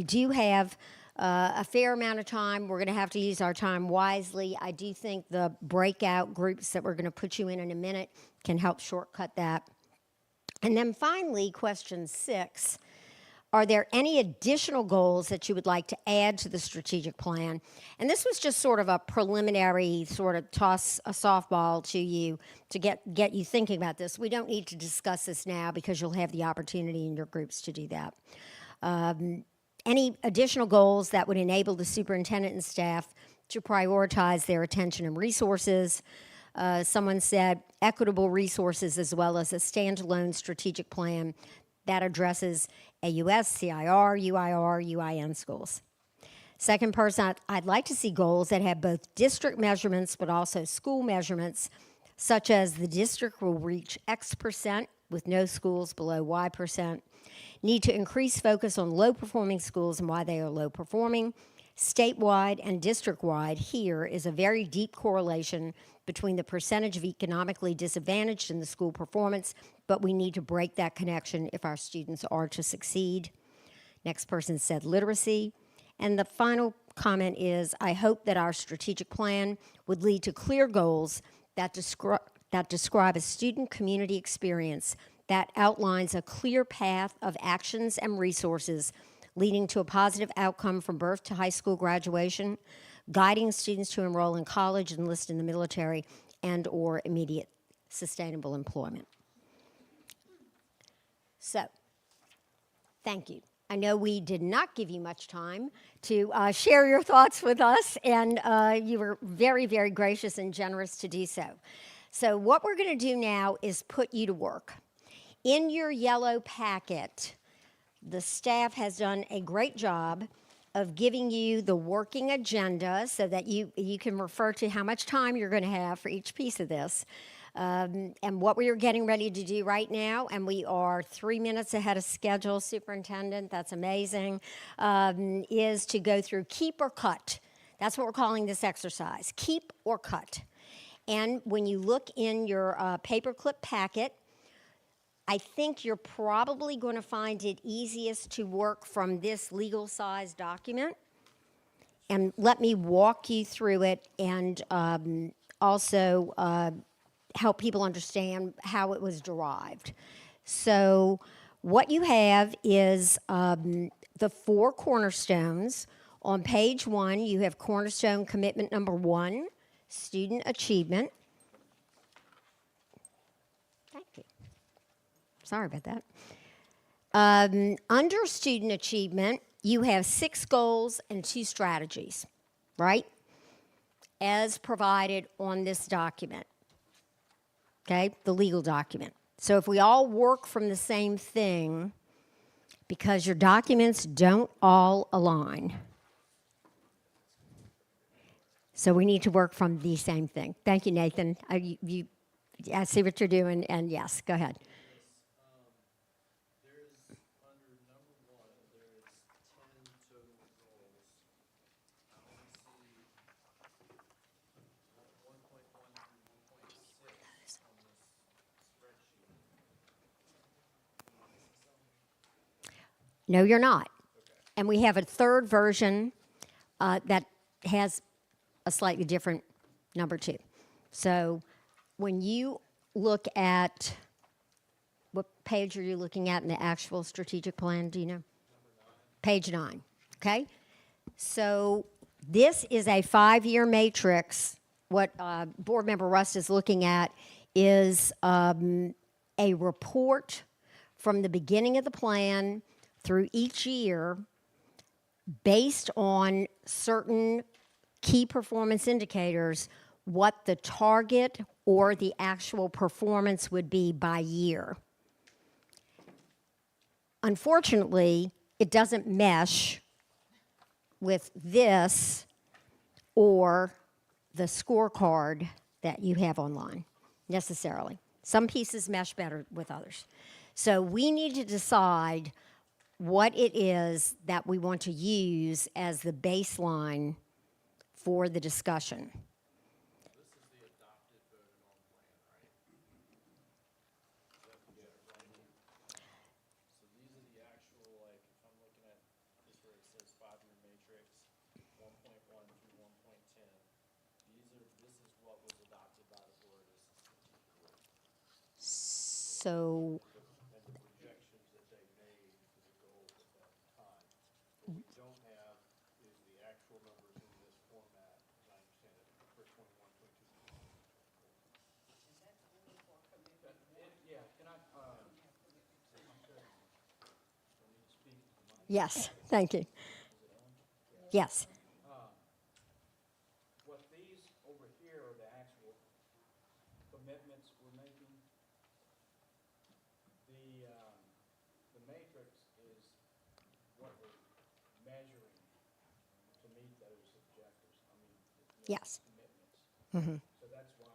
S10: do have a fair amount of time. We're going to have to use our time wisely. I do think the breakout groups that we're going to put you in a minute can help shortcut that. And then finally, question 6, are there any additional goals that you would like to add to the strategic plan? And this was just sort of a preliminary sort of toss a softball to you to get you thinking about this. We don't need to discuss this now because you'll have the opportunity in your groups to do that. Any additional goals that would enable the superintendent and staff to prioritize their attention and resources? Someone said equitable resources as well as a standalone strategic plan that addresses AUS, CIR, UIR, UIN schools. Second person, I'd like to see goals that have both district measurements but also school measurements, such as the district will reach X% with no schools below Y%. Need to increase focus on low-performing schools and why they are low-performing. Statewide and district-wide, here is a very deep correlation between the percentage of economically disadvantaged in the school performance, but we need to break that connection if our students are to succeed. Next person said literacy. And the final comment is, I hope that our strategic plan would lead to clear goals that describe a student community experience that outlines a clear path of actions and resources leading to a positive outcome from birth to high school graduation, guiding students to enroll in college, enlist in the military, and or immediate sustainable employment. So, thank you. I know we did not give you much time to share your thoughts with us, and you were very, very gracious and generous to do so. So what we're going to do now is put you to work. In your yellow packet, the staff has done a great job of giving you the working agenda so that you can refer to how much time you're going to have for each piece of this. And what we are getting ready to do right now, and we are 3 minutes ahead of schedule, Superintendent, that's amazing, is to go through keep or cut. That's what we're calling this exercise, keep or cut. And when you look in your paperclip packet, I think you're probably going to find it easiest to work from this legal size document. And let me walk you through it and also help people understand how it was derived. So what you have is the 4 cornerstones. On page 1, you have cornerstone commitment number 1, student achievement. Thank you. Sorry about that. Under student achievement, you have 6 goals and 2 strategies, right? as provided on this document. Okay, the legal document. So if we all work from the same thing, because your documents don't all align. So we need to work from the same thing. Thank you, Nathan. I see what you're doing, and yes, go ahead.
S7: There is, under number one, there is 10 total goals. I only see 1.1 through 1.6 on this spreadsheet. Am I missing something?
S10: No, you're not.
S7: Okay.
S10: And we have a third version that has a slightly different number two. So when you look at, what page are you looking at in the actual strategic plan? Do you know? Page 9. Okay. So this is a 5-year matrix. What Board Member Rust is looking at is a report from the beginning of the plan through each year based on certain key performance indicators, what the target or the actual performance would be by year. Unfortunately, it doesn't mesh with this or the scorecard that you have online necessarily. Some pieces mesh better with others. So we need to decide what it is that we want to use as the baseline for the discussion.
S7: This is the adopted voted on plan, right? So these are the actual, like, if I'm looking at this where it says 5-year matrix, 1.1 through 1.10, this is what was adopted by the board as the strategic goal.
S10: So
S7: And the projections that they made for the goals at that time. What we don't have is the actual numbers in this format, as I understand it, for 21, 22, 23, 24. Yeah, can I, speak to the mic?
S10: yes, thank you.
S7: Is it on?
S10: Yes.
S2: What these over here are the actual commitments we're making. The matrix is what we're measuring to meet those objectives. I mean,
S10: Yes.
S2: commitments.
S10: Mm-hmm.
S2: So that's why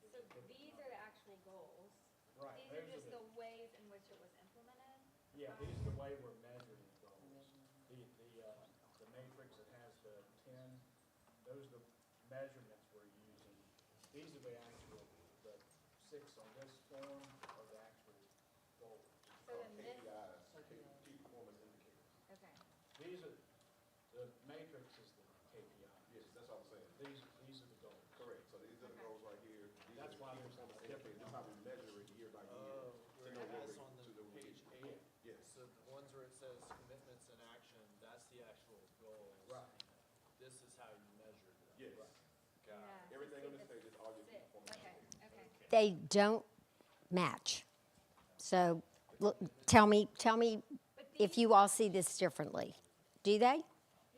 S3: So these are the actual goals.
S2: Right,
S3: These are
S2: those are
S3: just
S2: the-
S3: the ways in which it was implemented.
S2: Yeah, these are the way we're measuring the goals. The matrix that has the 10, those are the measurements we're using. These are the actual, the 6 on this form are the actual goals.
S3: So then this,
S4: Key performance indicators.
S3: okay.
S2: These are, the matrix is the KPI.
S4: Yes, that's what I'm saying.
S2: These are the goals.
S4: Correct. So these are the goals right here. These
S2: That's
S4: are the
S2: why
S4: key
S2: there's
S4: performance
S2: different
S4: indicators. That's how we measure it year by year.
S7: Where
S4: know
S7: it
S4: where
S7: has
S4: we-
S7: on the
S4: to know where we-
S7: page 8,
S4: Yes.
S7: so the ones where it says commitments and action, that's the actual goals.
S2: Right.
S7: This is how you measure them.
S4: Yes.
S7: Got it.
S3: Yeah.
S4: Everything on this page is all your key performance
S3: Okay,
S4: indicators.
S3: okay.
S10: They don't match. So look, tell me if you all see this differently. Do they?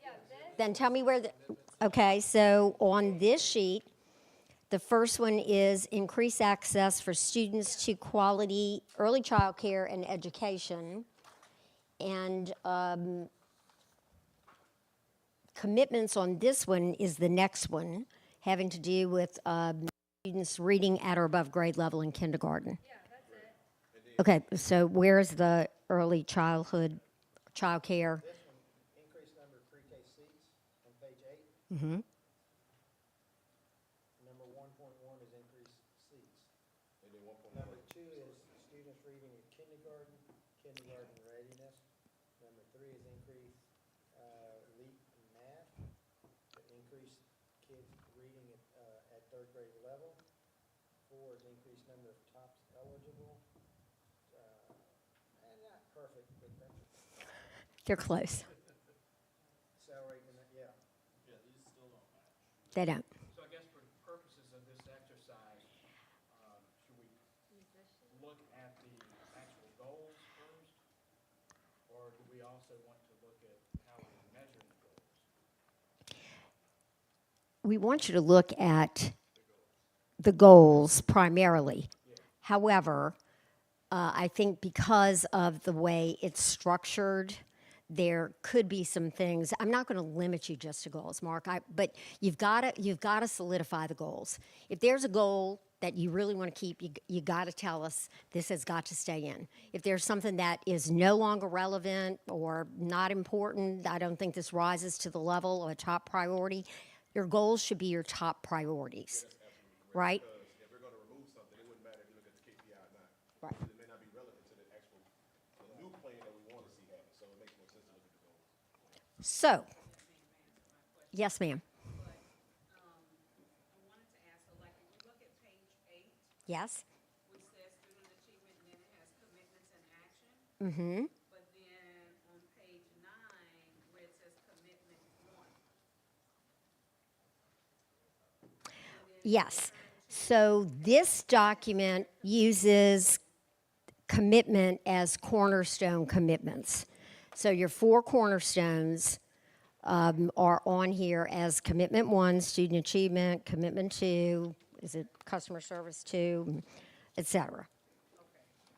S3: Yeah, this,
S10: Then tell me where the, okay, so on this sheet, the first one is increase access for students to quality early child care and education. And commitments on this one is the next one, having to do with students reading at or above grade level in kindergarten.
S3: yeah, that's it.
S10: Okay, so where's the early childhood, child care?
S11: This one, increased number of pre-K seats on page 8.
S10: Mm-hmm.
S11: Number 1.1 is increased seats.
S4: And then 1.1.
S11: Number 2 is students reading at kindergarten readiness. Number 3 is increased LEAP in math, increased kids reading at 3rd grade level. 4 is increased number of TOPS eligible. And not perfect, but that's
S10: They're close.
S11: salary, yeah.
S7: Yeah, these still don't match.
S10: They don't.
S2: So I guess for purposes of this exercise, should we look at the actual goals first? Or do we also want to look at how we're measuring the goals?
S10: Well, we want you to look at the goals primarily. However, I think because of the way it's structured, there could be some things. I'm not going to limit you just to goals, Mark. But you've got to solidify the goals. If there's a goal that you really want to keep, you got to tell us this has got to stay in. If there's something that is no longer relevant or not important, I don't think this rises to the level of a top priority. Your goals should be your top priorities, right?
S4: Because if we're gonna remove something, it wouldn't matter if you look at the KPI or not.
S10: Right.
S4: Because it may not be relevant to the actual, the new plan that we wanna see happen, so it makes more sense to look at the goals.
S10: So, yes, ma'am.
S6: But, I wanted to ask, so like, if you look at page 8,
S10: Yes.
S6: which says student achievement, and then it has commitments and action.
S10: Mm-hmm.
S6: But then on page 9, where it says commitment 1.
S10: Yes. So this document uses commitment as cornerstone commitments. So your 4 cornerstones are on here as commitment 1, student achievement, commitment 2, is it customer service 2, et cetera.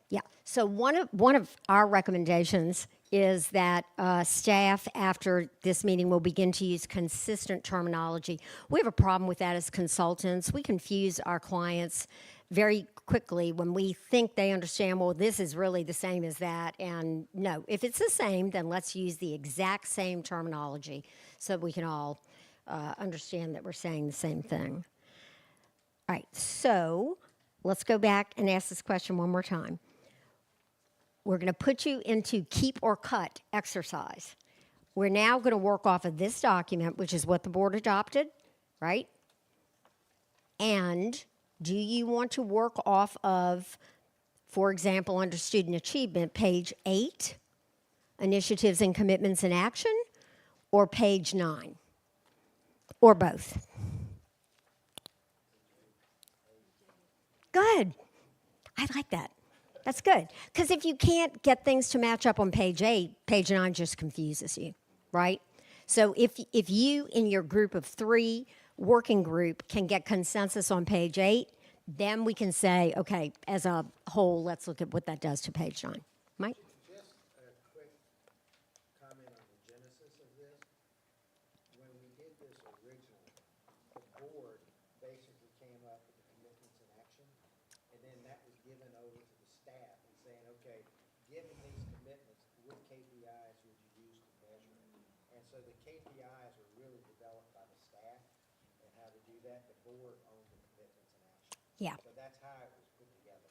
S10: Yeah. So one of our recommendations is that staff, after this meeting, will begin to use consistent terminology. We have a problem with that as consultants. We confuse our clients very quickly when we think they understand, well, this is really the same as that. And no, if it's the same, then let's use the exact same terminology so we can all understand that we're saying the same thing. All right, so let's go back and ask this question one more time. We're going to put you into keep or cut exercise. We're now going to work off of this document, which is what the board adopted, right? And do you want to work off of, for example, under student achievement, page 8, initiatives and commitments in action, or page 9, or both? Good. I like that. That's good. Because if you can't get things to match up on page 8, page 9 just confuses you, right? So if you, in your group of 3, working group, can get consensus on page 8, then we can say, okay, as a whole, let's look at what that does to page 9. Mike?
S11: Just a quick comment on the genesis of this. When we did this originally, the board basically came up with the commitments in action, and then that was given over to the staff and saying, okay, given these commitments, what KPIs would you use to measure it? And so the KPIs were really developed by the staff and how to do that. The board owned the commitments in action.
S10: Yeah.
S11: So that's how it was put together.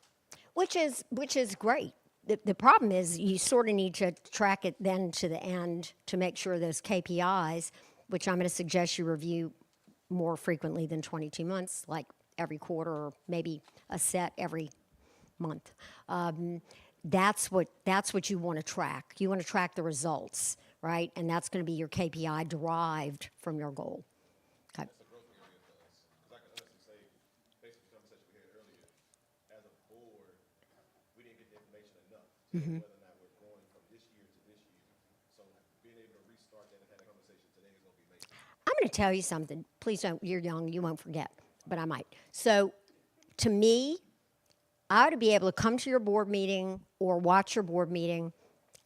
S10: Which is great. The problem is you sort of need to track it then to the end to make sure those KPIs, which I'm going to suggest you review more frequently than 22 months, like every quarter or maybe a set every month. That's what you want to track. You want to track the results, right? And that's going to be your KPI derived from your goal. Okay.
S4: That's a growth area for us. Because I can honestly say, based on the conversation we had earlier, as a board, we didn't get the information enough to know whether or not we're growing from this year to this year. So being able to restart that and have a conversation today is going to be amazing.
S10: I'm going to tell you something. Please don't, you're young, you won't forget, but I might. So to me, I ought to be able to come to your board meeting or watch your board meeting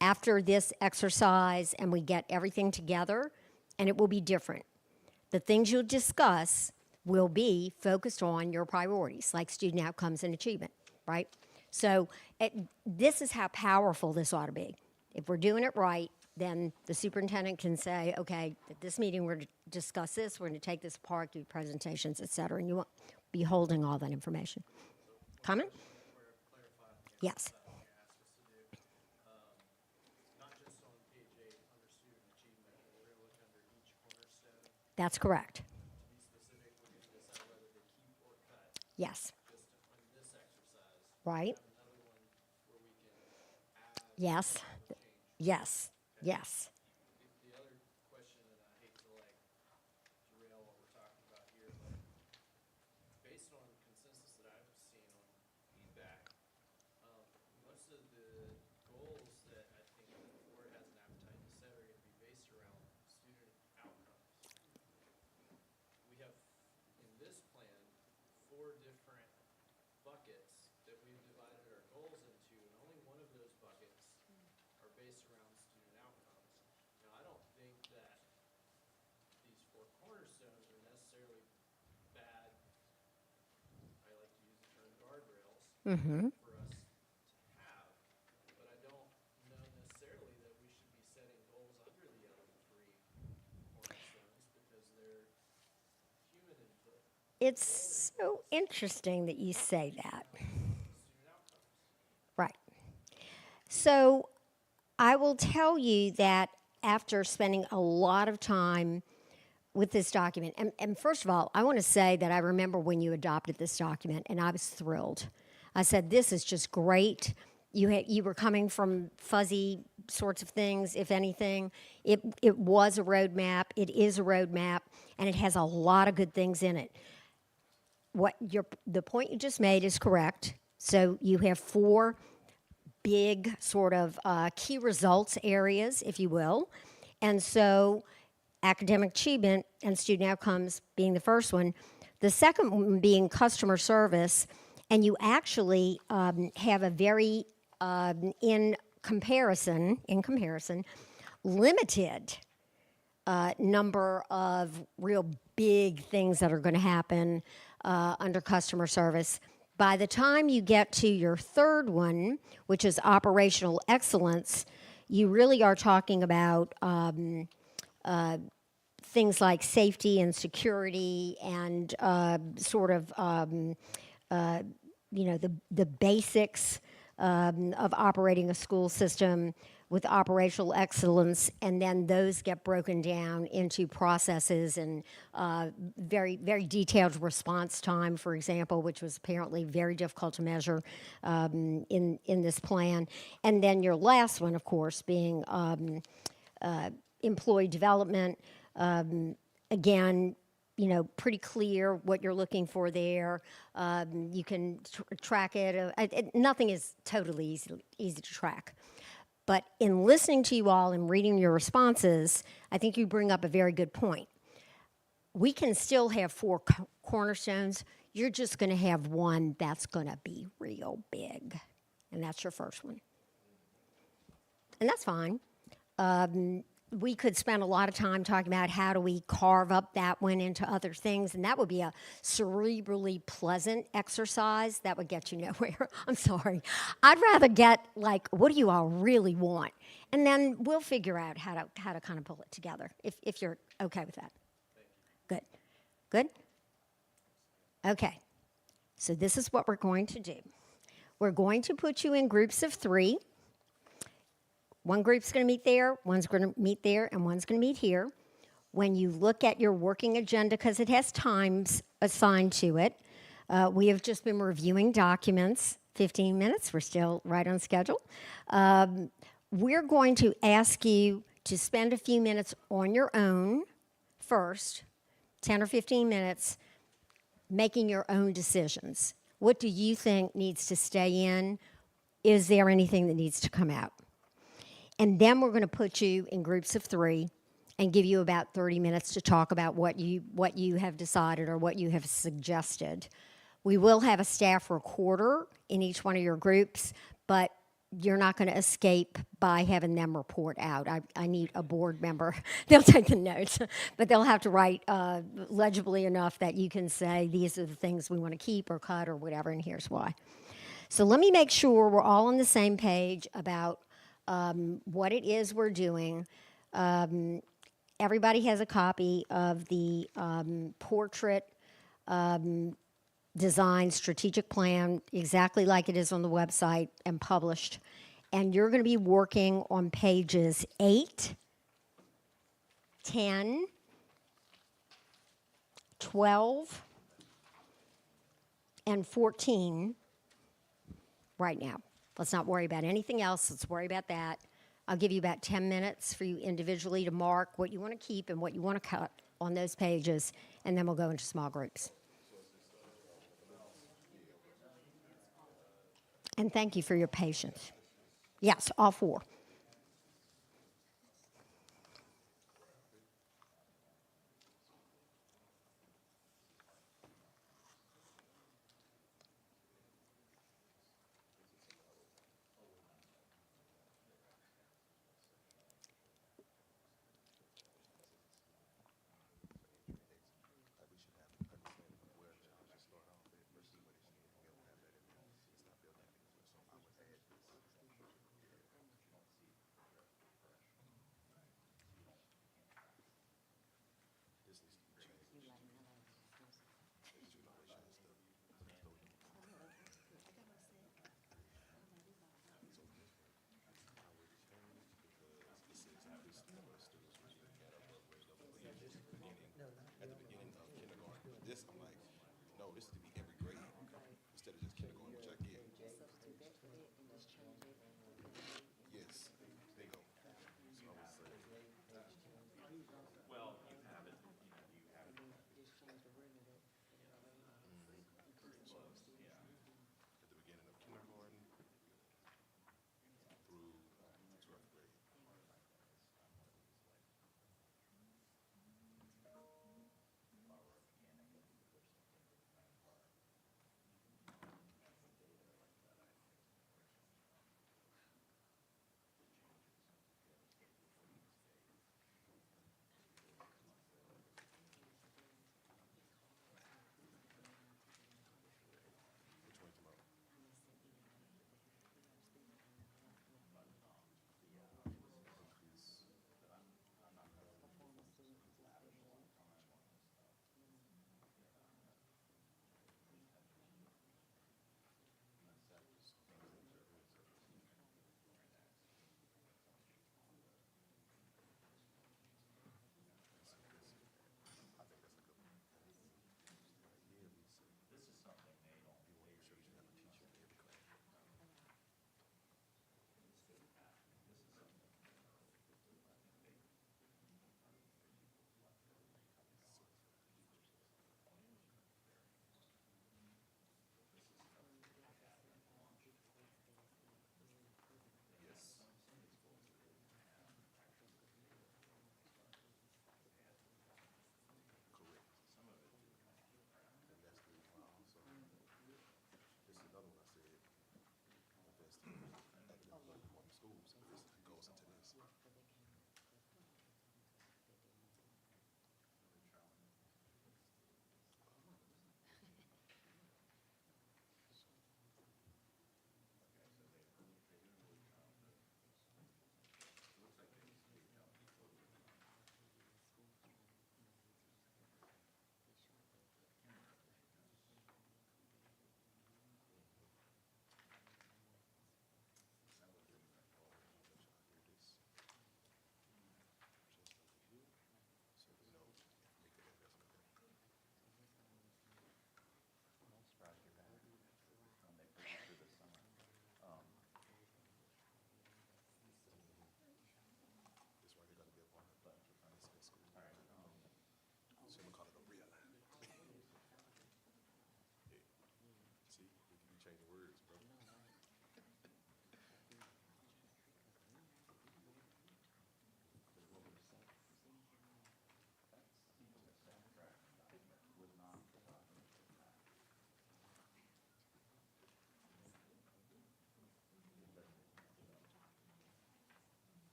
S10: after this exercise and we get everything together, and it will be different. The things you'll discuss will be focused on your priorities, like student outcomes and achievement, right? So this is how powerful this ought to be. If we're doing it right, then the superintendent can say, okay, at this meeting, we're going to discuss this, we're going to take this apart, do presentations, et cetera, and you won't be holding all that information. Comment? Yes. That's correct. Yes. Right? Yes. Yes. Yes.
S7: The other question, and I hate to like derail what we're talking about here, but based on consensus that I've seen on feedback, most of the goals that I think the board has an appetite to set are going to be based around student outcomes. We have
S10: Mm-hmm.
S7: for us to have. But I don't know necessarily that we should be setting goals under the other three cornerstones because they're human input.
S10: It's so interesting that you say that. Right. So I will tell you that after spending a lot of time with this document, and first of all, I want to say that I remember when you adopted this document, and I was thrilled. I said, this is just great. You were coming from fuzzy sorts of things, if anything. It was a roadmap, it is a roadmap, and it has a lot of good things in it. The point you just made is correct. So you have 4 big sort of key results areas, if you will. And so academic achievement and student outcomes being the first one. The second one being customer service. And you actually have a very, in comparison, limited number of real big things that are going to happen under customer service. By the time you get to your third one, which is operational excellence, you really are talking about things like safety and security and the basics of operating a school system with operational excellence, and then those get broken down into processes and very, very detailed response time, for example, which was apparently very difficult to measure in this plan. And then your last one, of course, being employee development. Again, pretty clear what you're looking for there. You can track it. Nothing is totally easy to track. But in listening to you all and reading your responses, I think you bring up a very good point. We can still have 4 cornerstones. You're just going to have one that's going to be real big, and that's your first one. And that's fine. We could spend a lot of time talking about how do we carve up that one into other things, and that would be a cerebrally pleasant exercise that would get you nowhere. I'm sorry. I'd rather get, like, what do you all really want? And then we'll figure out how to kind of pull it together, if you're okay with that. Good. Good? Okay. So this is what we're going to do. We're going to put you in groups of 3. One group's going to meet there, one's going to meet there, and one's going to meet here. When you look at your working agenda, because it has times assigned to it, we have just been reviewing documents, 15 minutes, we're still right on schedule. We're going to ask you to spend a few minutes on your own first, 10 or 15 minutes, making your own decisions. What do you think needs to stay in? Is there anything that needs to come out? And then we're going to put you in groups of 3 and give you about 30 minutes to talk about what you have decided or what you have suggested. We will have a staff recorder in each one of your groups, but you're not going to escape by having them report out. I need a board member. They'll take the notes, but they'll have to write legibly enough that you can say, these are the things we want to keep or cut or whatever, and here's why. So let me make sure we're all on the same page about what it is we're doing. Everybody has a copy of the portrait design strategic plan, exactly like it is on the website and published. And you're going to be working on pages 8, 10, 12, and 14 right now. Let's not worry about anything else. Let's worry about that. I'll give you about 10 minutes for you individually to mark what you want to keep and what you want to cut on those pages, and then we'll go into small groups. And thank you for your patience. Yes, all 4.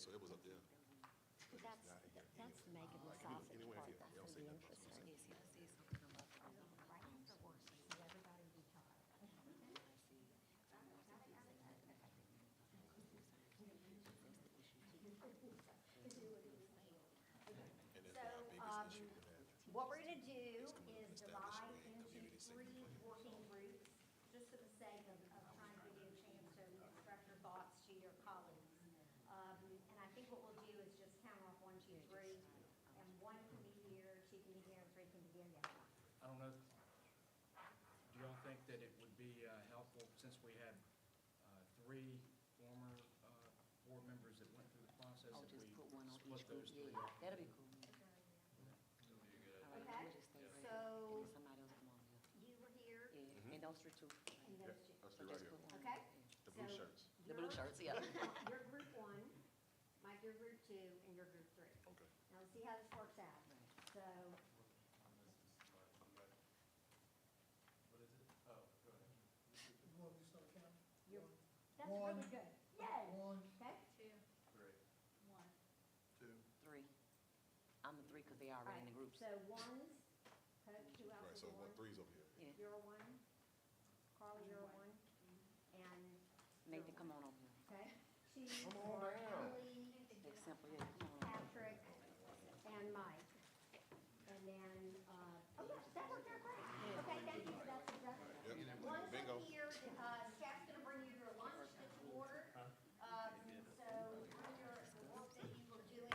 S4: so it was up there.
S10: That's the Megan sausage
S4: Anywhere
S10: part,
S4: here,
S10: that's
S4: y'all
S10: gonna
S4: say
S10: be
S4: that about
S10: interesting. Right after work, so everybody will be tired.
S4: And that's
S10: So,
S4: our biggest issue with that.
S10: what we're gonna do is
S4: establish
S10: divide
S4: a
S10: into
S4: community
S10: three working groups, just for the sake of trying to give you a chance to express your thoughts to your colleagues. And I think what we'll do is just count off 1, 2, 3, and one can be here, two can be here, and three can be here.
S2: I don't know, do y'all think that it would be helpful, since we have three former board members that went through the process,
S6: Oh,
S2: if
S6: just
S2: we
S6: put one on
S2: split
S6: each group,
S2: those three
S6: yeah,
S2: up?
S6: that'll be cool. All right,
S10: Okay,
S6: we'll just stay right
S10: so
S6: here, and then somebody else come on here.
S10: you were here,
S6: Yeah, and those three too.
S10: and those two.
S4: That's
S6: So
S4: right
S6: just
S4: here.
S6: put one.
S10: Okay?
S4: The blue
S10: So
S4: shirts.
S6: The blue shirts, yeah.
S10: You're group 1, Mike, you're group 2, and you're group 3.
S4: Okay.
S10: Now, let's see how this works out. So,
S12: You want me to start counting?
S10: that's
S12: One.
S10: really good. Yay!
S12: One,
S10: Okay?
S3: 2, 1.
S6: Three. I'm the three, because they
S10: All
S6: already in
S10: right,
S6: the groups.
S10: so ones, Coach, who else
S4: Right,
S10: is
S4: so
S10: a one?
S4: three's over here.
S6: Yeah,
S10: You're a 1. Carly, you're a 1. And,
S6: Nathan, come on over here.
S10: okay? Two for Emily,
S6: It's simple, yeah, come on over.
S10: Patrick, and Mike. And then, oh, yeah, that worked out great. Okay, thank you. That's.
S4: Yep.
S10: Once
S4: Bingo.
S10: I'm here, staff's gonna bring you your lunch that's ordered. So bring the work that you were doing,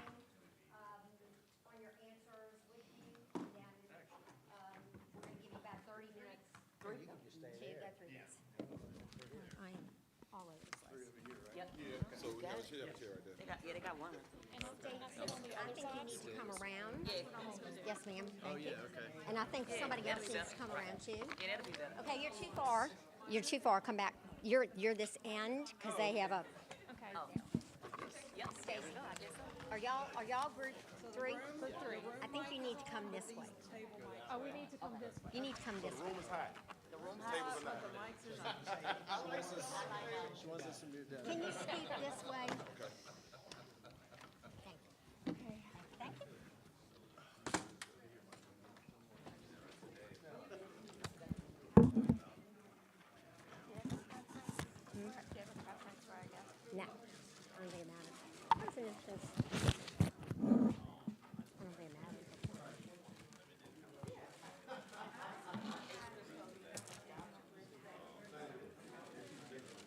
S10: on your answers with you. And then, we're gonna give you about 30 minutes
S11: You can just stay
S10: to
S11: there.
S10: go through this. I am all over the place.
S6: Yep.
S4: So we have a chair right there.
S6: They got one.
S10: I think you need to come around.
S6: Yeah.
S10: Yes, ma'am.
S14: Oh,
S10: Thank you.
S14: yeah, okay.
S10: And I think somebody
S6: that'll
S10: else
S6: be
S10: needs to
S6: better.
S10: come around too.
S6: Yeah, that'll be better.
S10: Okay, you're too far. You're too far. Come back. You're this end because they have a.
S6: Oh. Yep, there we go, I guess so.
S10: Are y'all group 3? Group 3. I think you need to come this way.
S8: Oh, we need to come this way.
S10: You need to come this way.
S4: Room is high.
S6: The room high.
S11: She wants us to move down.
S10: Can you scoot this way?
S4: Okay.
S10: Thank you. Okay. Thank you. No, I don't think it matters. What's in this? I don't think it matters.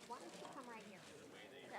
S10: Why don't you come right here? So.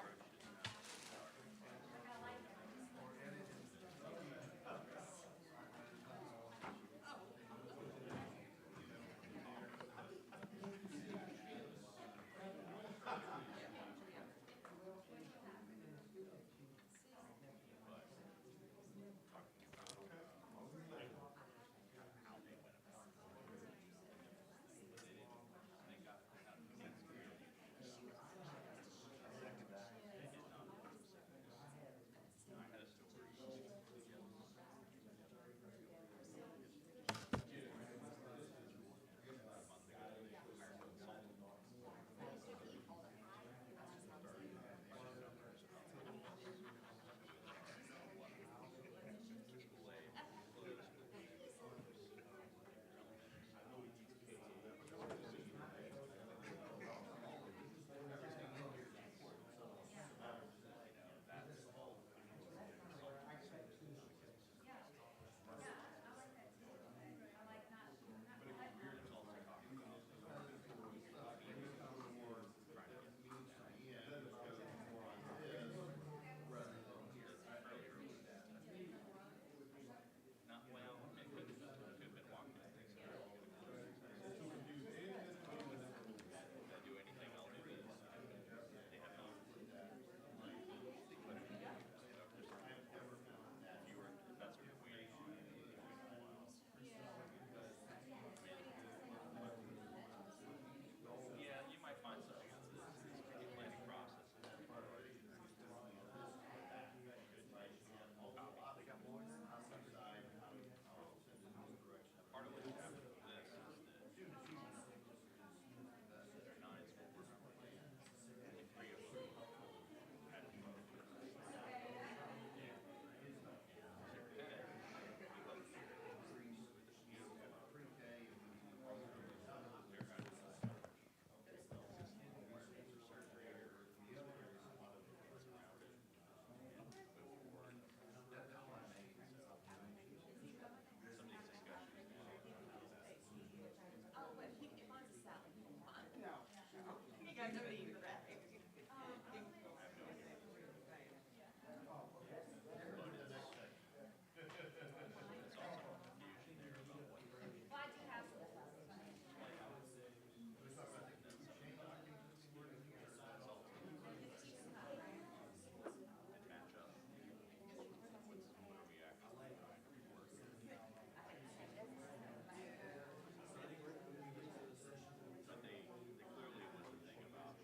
S4: But they clearly was the thing about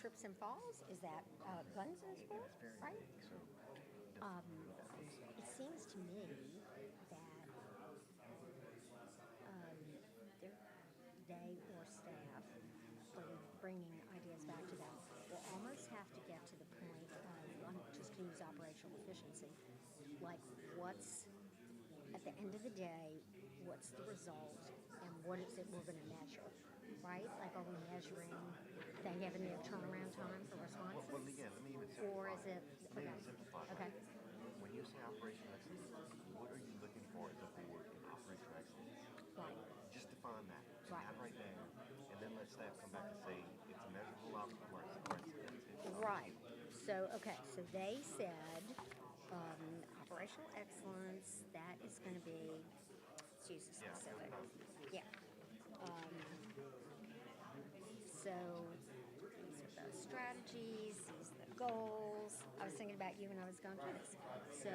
S10: trips and falls? Is that guns in school, right? It seems to me that they or staff, bringing ideas back to them, will almost have to get to the point of, I'm just going to use operational efficiency, like what's, at the end of the day, what's the result and what is it we're going to measure, right? Like, are we measuring they having their turnaround time for responses?
S5: Well, yeah, let me even
S10: Or
S5: simplify.
S10: is it,
S5: Let me
S10: okay,
S5: even simplify.
S10: okay,
S5: When you say operational excellence, what are you looking for as a board in operational excellence?
S10: right,
S5: Just define that.
S10: Right.
S5: That right there. And then let staff come back and say it's measurable outcome or it's
S10: right. So, okay, so they said, operational excellence, that is going to be, let's use the
S5: Yeah,
S10: specific.
S5: no.
S10: Yeah. So, these are the strategies, these are the goals. I was thinking about you when I was going through this. So,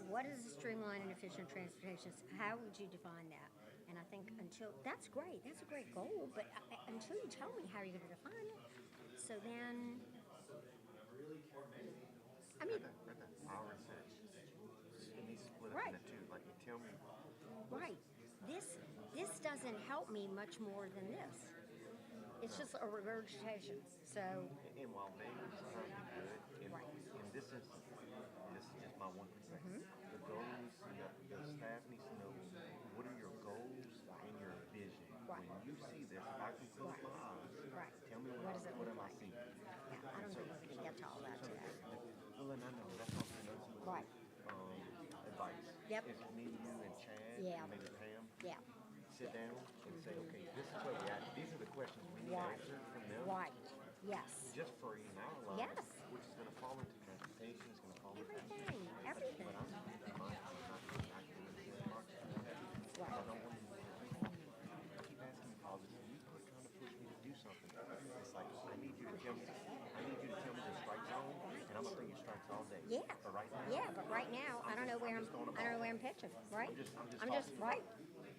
S10: what is a streamlined and efficient transportation? How would you define that? And I think that's great. That's a great goal. But until you tell me how you're going to define it, so then, I mean,
S5: Right there. Our research. It needs to split up
S10: Right.
S5: into two. Like, you tell me.
S10: right. This doesn't help me much more than this. It's just a regurgitation. So,
S5: And while vague is trying to be good, and,
S10: Right.
S5: and this is just my one perspective. The goals, the staff needs to know what are your goals and your vision.
S10: Right.
S5: When you see this, if I can close my eyes,
S10: right.
S5: tell me
S10: What does it
S5: what
S10: look
S5: am I
S10: like?
S5: seeing?
S10: Yeah, I don't think we're going to get to all that today.
S5: Well, and I know that's what I'm saying.
S10: Right.
S5: Advice.
S10: Yep.
S5: If me, you, and Chad,
S10: Yeah.
S5: and maybe Pam,
S10: Yeah.
S5: sit down and say, okay, this is where we're at. These are the questions we need
S10: Right.
S5: answered from them.
S10: Right. Yes.
S5: Just for in our lives,
S10: Yes.
S5: which is going to fall into transportation, it's going to fall into
S10: Everything. Everything.
S5: But I'm not doing it marks.
S10: Right.
S5: I don't want to keep asking me positive. You keep trying to push me to do something. It's like I need you to tell me the strike zone, and I'm gonna bring you strikes all day.
S10: Yeah.
S5: But right now,
S10: Yeah, but right now, I don't know where I'm. I don't know where I'm pitching. Right. I'm just right.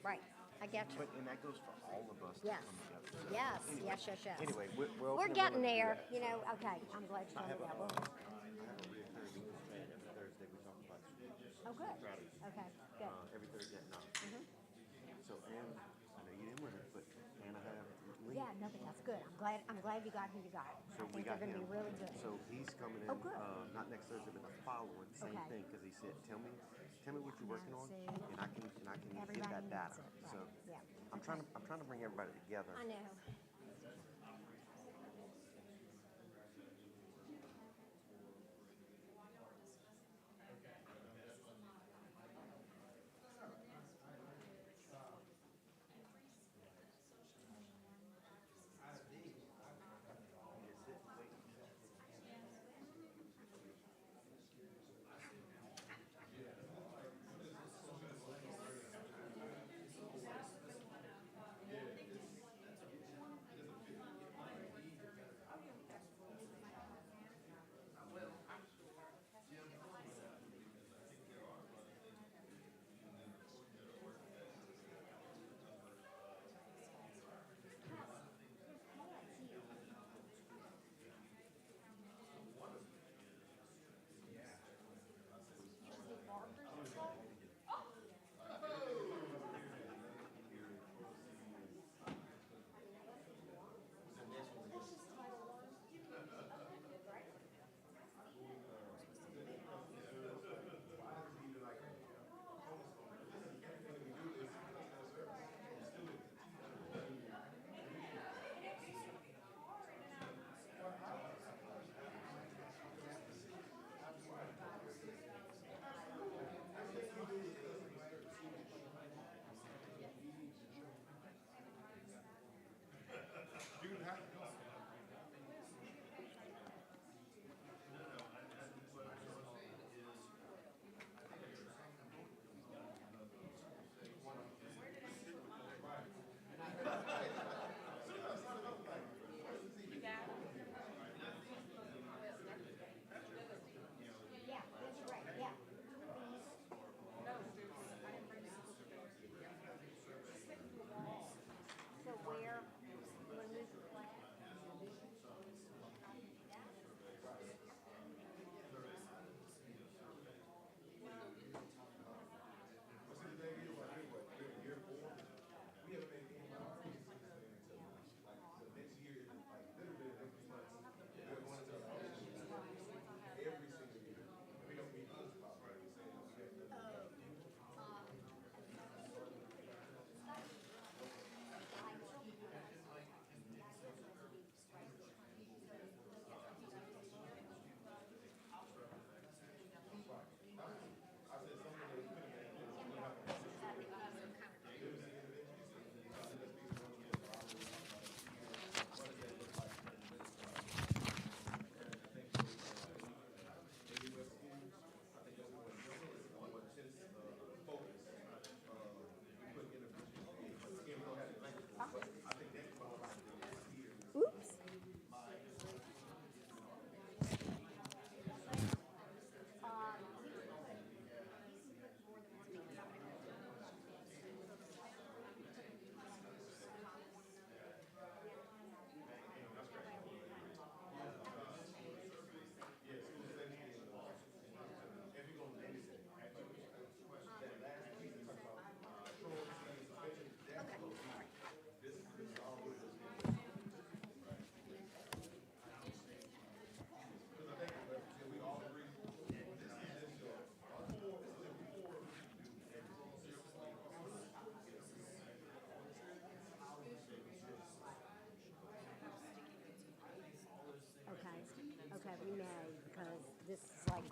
S10: Right. I get you.
S5: But and that goes for all of us
S10: Yes.
S5: to come together. So,
S10: Yes.
S5: anyway,
S10: Yes. Yes. Yes.
S5: Anyway, we're
S10: We're
S5: open and
S10: getting
S5: willing to do
S10: there.
S5: that.
S10: You know. Okay. I'm glad you
S5: I
S10: told me
S5: have
S10: that.
S5: a
S10: Well,
S5: reoccurring Thursday. Every Thursday we talk about
S10: oh, good.
S5: strategy.
S10: Okay. Good.
S5: Every Thursday at 9.
S10: Mhm.
S5: So, and I know you didn't win it, but and I have Lee.
S10: Yeah. No, but that's good. I'm glad you got who you got.
S5: So
S10: I
S5: we
S10: think they're
S5: got
S10: going to
S5: him.
S10: be really good.
S5: So he's coming in,
S10: Oh, good.
S5: not next Thursday, but the following, same
S10: Okay.
S5: thing, because he said, tell me what you're working on,
S10: See.
S5: and I can get
S10: Everybody
S5: that
S10: needs
S5: data.
S10: it. Right.
S5: So
S10: Yeah.
S5: I'm trying to bring everybody together.
S10: I know.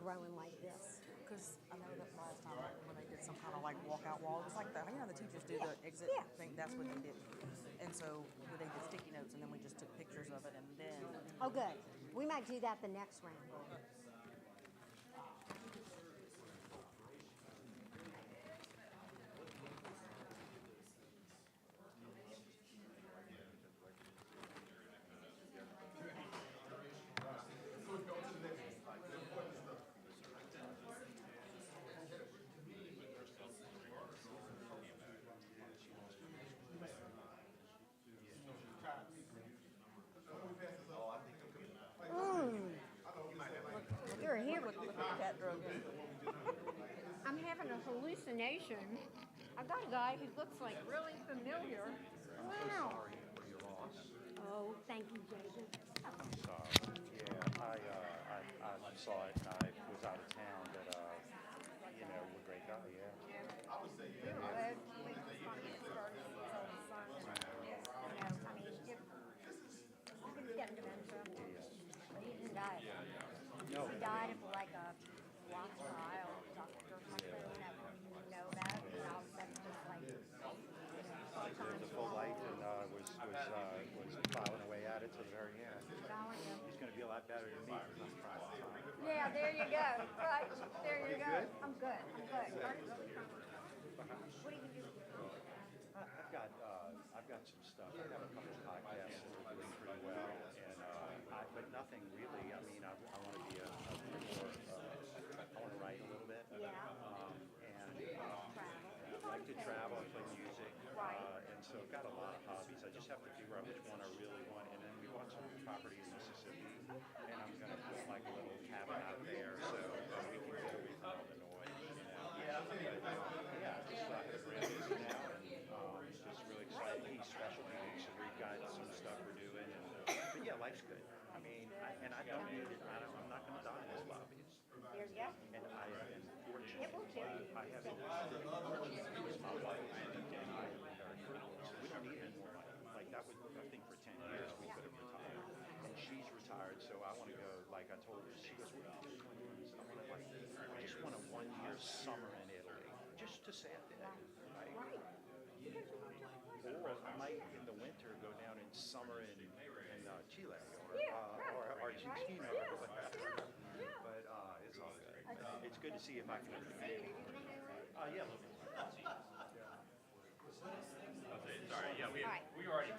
S10: growing like this?
S17: Because I know that last time when they did some kind of like walkout wall, it was like the, the teachers do the exit
S10: Yeah.
S17: thing, that's what they did. And so they did sticky notes and then we just took pictures of it and then.
S10: Oh, good. We might do that the next round. You're a hero.
S17: Look at the cat drug in.
S10: I'm having a hallucination. I got a guy who looks like really familiar. Wow. Oh, thank you, Jason.
S18: Yeah, I saw it and I was out of town, but, we're a great guy, yeah.
S10: He's getting dementia. But he didn't die.
S18: No.
S10: He died of like a blocked bile duct or something that we didn't know about. And all of a sudden, just like,
S18: Lived a full life and was plowing away at it to the very end. He's going to be a lot better than me because I'm trying to time.
S10: yeah, there you go. Right, there you go. I'm good. I'm good. What do you do?
S18: I've got some stuff. I have a couple of podcasts that are doing pretty well, and but nothing really. I mean, I want to be a more. I want to write a little bit.
S10: Yeah.
S18: And I like to travel. I play music. And so I've got a lot of hobbies. I just have to figure out which one I really want. And then we bought some property in Mississippi, and I'm going to put like a little cabin out there so we can get away from all the noise. Yeah, just like the brand new now, and just really excited. He's special needs, so we've got some stuff we're doing. And, but yeah, life's good. I mean, I don't need it. I'm not going to die in this lobby.
S10: There you go.
S18: And I am fortunate.
S10: It will kill you.
S18: I have because my wife and I have been very critical. So we don't need any more money. Like that was, I think, for 10 years we could have retired. And she's retired, so I want to go. Like I told her, she goes, "What are you doing?" I want to I just want a 1-year summer in Italy, just to say it there, right? Or I might in the winter go down in summer in Chile or Argentina or whatever. But it's all good. It's good to see if I can. Yeah.
S5: Sorry, yeah, we already.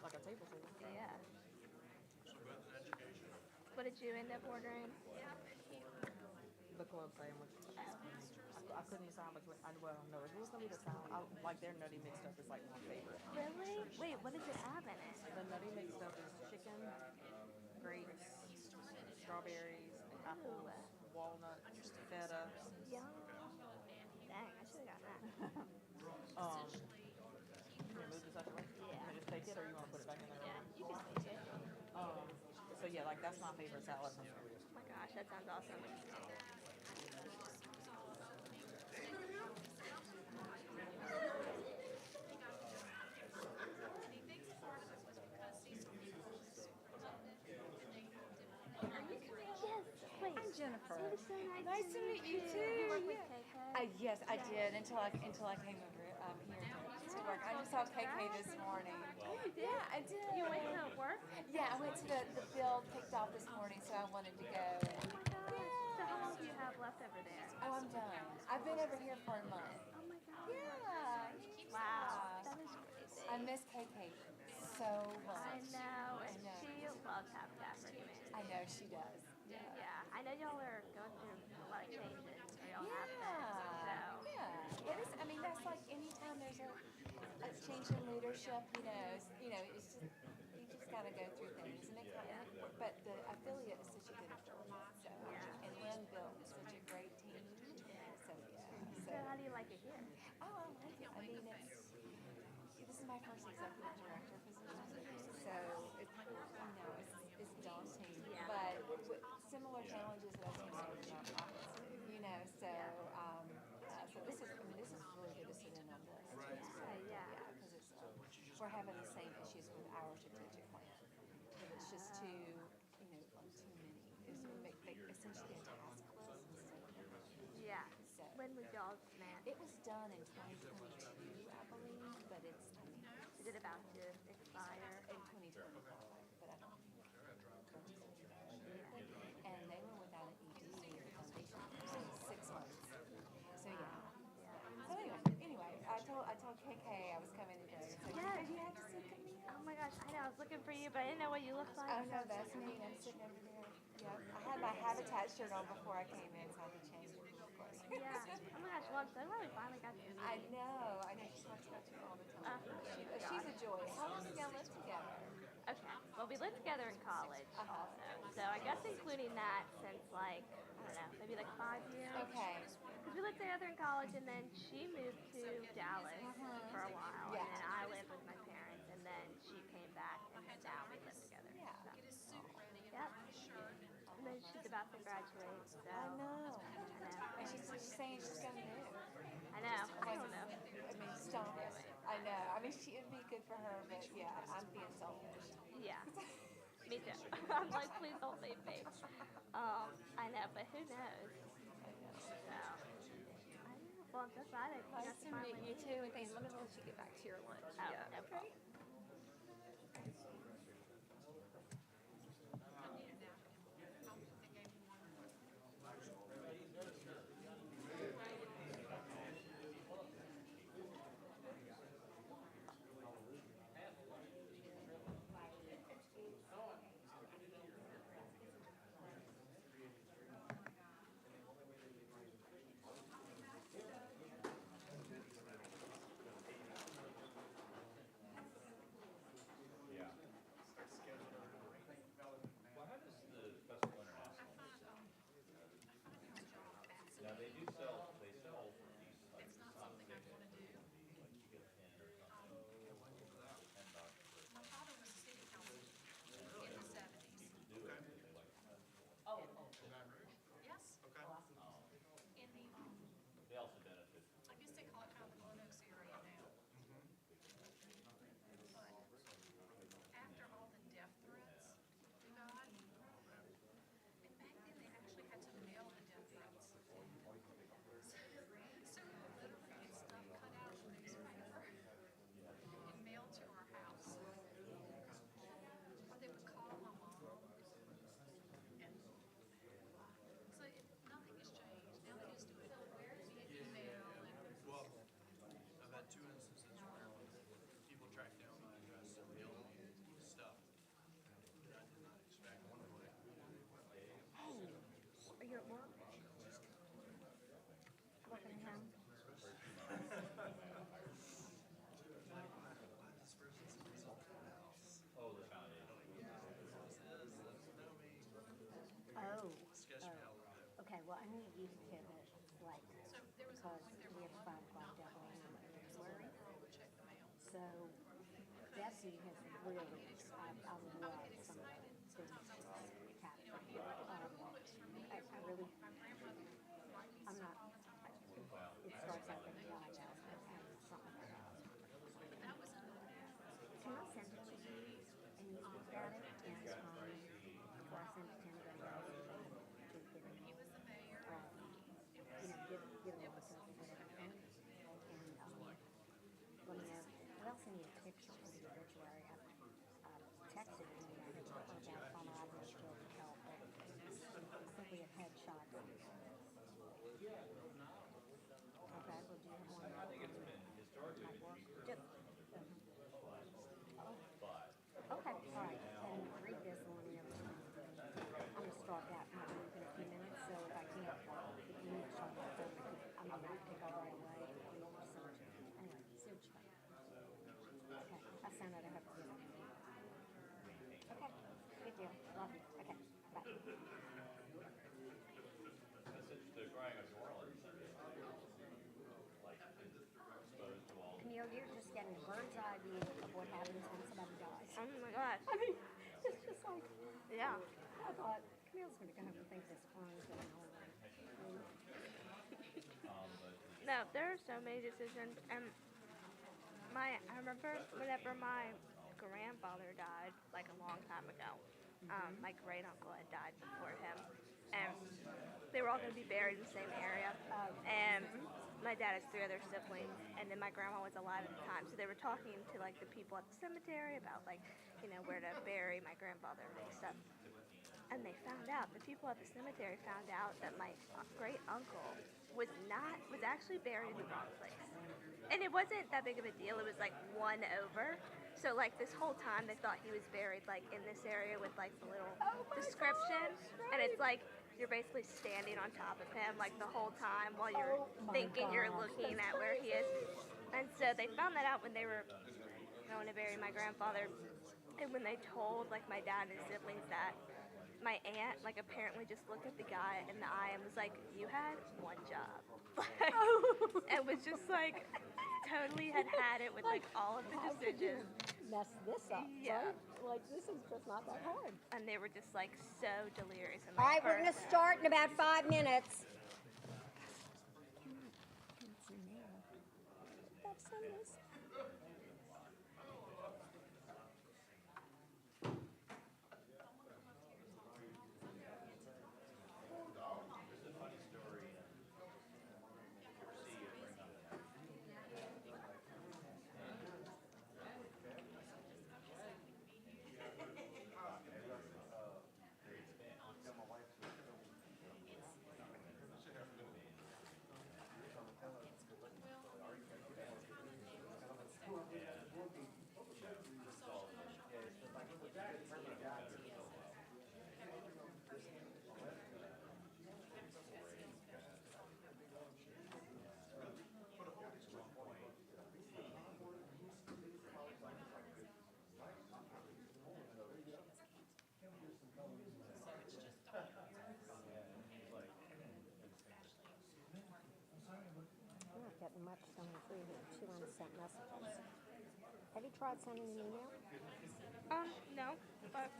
S17: like a table saver.
S19: Yeah. What did you end up ordering?
S17: The club sandwich. I couldn't decide between. Well, no, it was gonna be the salad. I like their nutty mixed up is like my favorite.
S19: Really? Wait, what does it have in it?
S17: The nutty mixed up is chicken, grapes, strawberries, apples, walnuts, feta.
S19: Yum. Dang, I should have got that.
S17: You move this out your way? You want me to just take it, or you want to put it back in there?
S19: Yeah, you can take it.
S17: So yeah, like that's my favorite salad from there.
S19: Oh my gosh, that sounds awesome. Yes, please.
S20: I'm Jennifer.
S19: It was so
S20: Nice to meet you too.
S19: You work with
S20: Yeah.
S19: KK?
S20: Yes, I did until I came over here to work. I just saw KK this morning.
S19: Oh, you did?
S20: Yeah, I did.
S19: You went to work?
S20: Yeah, I went to the build kicked off this morning, so I wanted to go.
S19: Oh my gosh. So how long do you have left over there?
S20: Oh, I'm done. I've been over here for a month.
S19: Oh my gosh.
S20: Yeah.
S19: Wow. That is crazy.
S20: I miss KK so much.
S19: I know, and
S20: I know.
S19: she loves Habitat for Humanity.
S20: I know she does. Yeah.
S19: Yeah, I know y'all are going through a lot of changes, or y'all have been, so.
S20: Yeah. It is. I mean, that's like anytime there's a change in leadership, it's just you just gotta go through things, and but the affiliate is such a good affiliate. So, and Lynn built such a great team. So yeah.
S19: So how do you like it here?
S20: Oh, I like it. I mean, this is my first executive director position, so it's daunting, but with similar challenges that I've seen in nonprofits do, so this is really good to sit in on this. Because it's we're having the same issues with our strategic plan, but it's just too many. It's essentially a task list instead of
S19: Yeah.
S20: So
S19: When was y'all's met?
S20: it was done in 2022, I believe, but it's
S19: Is it about to expire?
S20: in 2025, but I don't. And they were without an ED or foundation for 6 months. So yeah. So anyway, I told KK I was coming today. So
S19: Yes.
S20: you had to sit with me.
S19: Oh my gosh, I know, I was looking for you, but I didn't know what you looked like.
S20: Oh no, that's me. I'm sitting over there. Yep. I had my Habitat shirt on before I came in, so I had to change it real quick.
S19: Yeah. Oh my gosh, well, I'm so glad we finally got to meet.
S20: I know. She talks about you all the time. She's a joy. How long did y'all live together?
S19: Okay, well, we lived together in college also. So I guess including that since like, I don't know, maybe like 5 years.
S20: Okay.
S19: Because we lived together in college, and then she moved to Dallas for a while, and then I lived with my parents, and then she came back, and now we live together.
S20: Yeah.
S19: So. Yep. And then she's about to graduate, so.
S20: I know. And she's saying she's gonna move.
S19: I know. I don't know.
S20: I mean, stop it. I know. I mean, it'd be good for her, but yeah, I'm being selfish.
S19: Yeah. Me too. I'm like, please don't leave me. I know, but who knows? So, I don't know. Well, I'm so excited.
S20: Nice to meet you too, and thanks. Let me let you get back to your lunch.
S19: Oh, no problem.
S10: Lucy has really, I love some of the things she's captured. I really, I'm not, it starts out that guy has something like that. Can I send it to you and you look at it and, before I send it to anybody else, to get them, get them on something, whatever, and, let me know. We'll send you a picture of the obituary. I texted it to you, I had about Palmer, I've been still to help, but simply a headshot. Okay, well, do you have one? I think it's been historically. Okay, all right, and read this and let me know. I'm gonna start that in a few minutes, so if I can't, if you need to talk about that, I'm gonna have to pick up right away. Anyway, see what you think. Okay, I sent it, I have to. Okay, good deal, love you, okay, bye. Camille, you're just getting a bird's eye view of what happens when somebody dies.
S19: Oh my gosh.
S10: I mean, it's just like,
S19: Yeah.
S10: I thought, Camille's gonna go home and think this phone's going on.
S19: No, there are so many decisions, and I remember whenever my grandfather died, like a long time ago, my great uncle had died before him, and they were all going to be buried in the same area, and my dad has 3 other siblings, and then my grandma was alive at the time, so they were talking to like the people at the cemetery about like, where to bury my grandfather and stuff. And they found out, the people at the cemetery found out that my great uncle was actually buried in the wrong place. And it wasn't that big of a deal, it was like 1 over. So like this whole time they thought he was buried like in this area with like the little description. And it's like, you're basically standing on top of him like the whole time while you're thinking you're looking at where he is. And so they found that out when they were going to bury my grandfather. And when they told like my dad and his siblings that, my aunt like apparently just looked at the guy in the eye and was like, "You had 1 job." And was just like totally had it with like all of the decisions.
S10: Mess this up,
S19: Yeah.
S10: right? Like, this is just not that hard.
S19: And they were just like so delirious. And,
S10: All
S19: like,
S10: right, we're gonna start in about 5 minutes. Getting much coming through here. 2 unsent messages. Have you tried sending an email?
S19: No, but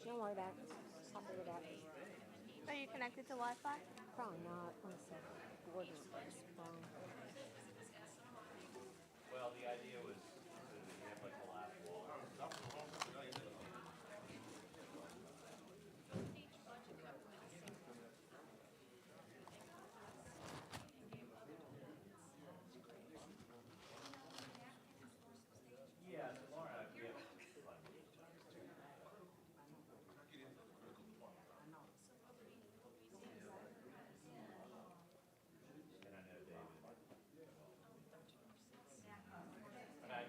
S10: Don't worry about it. I'll figure it out.
S19: are you connected to Wi-Fi?
S10: Probably not. Let me see. Board numbers.
S5: Well, the idea was to have like a last wall. Yeah, tomorrow, yeah. And I know David. And I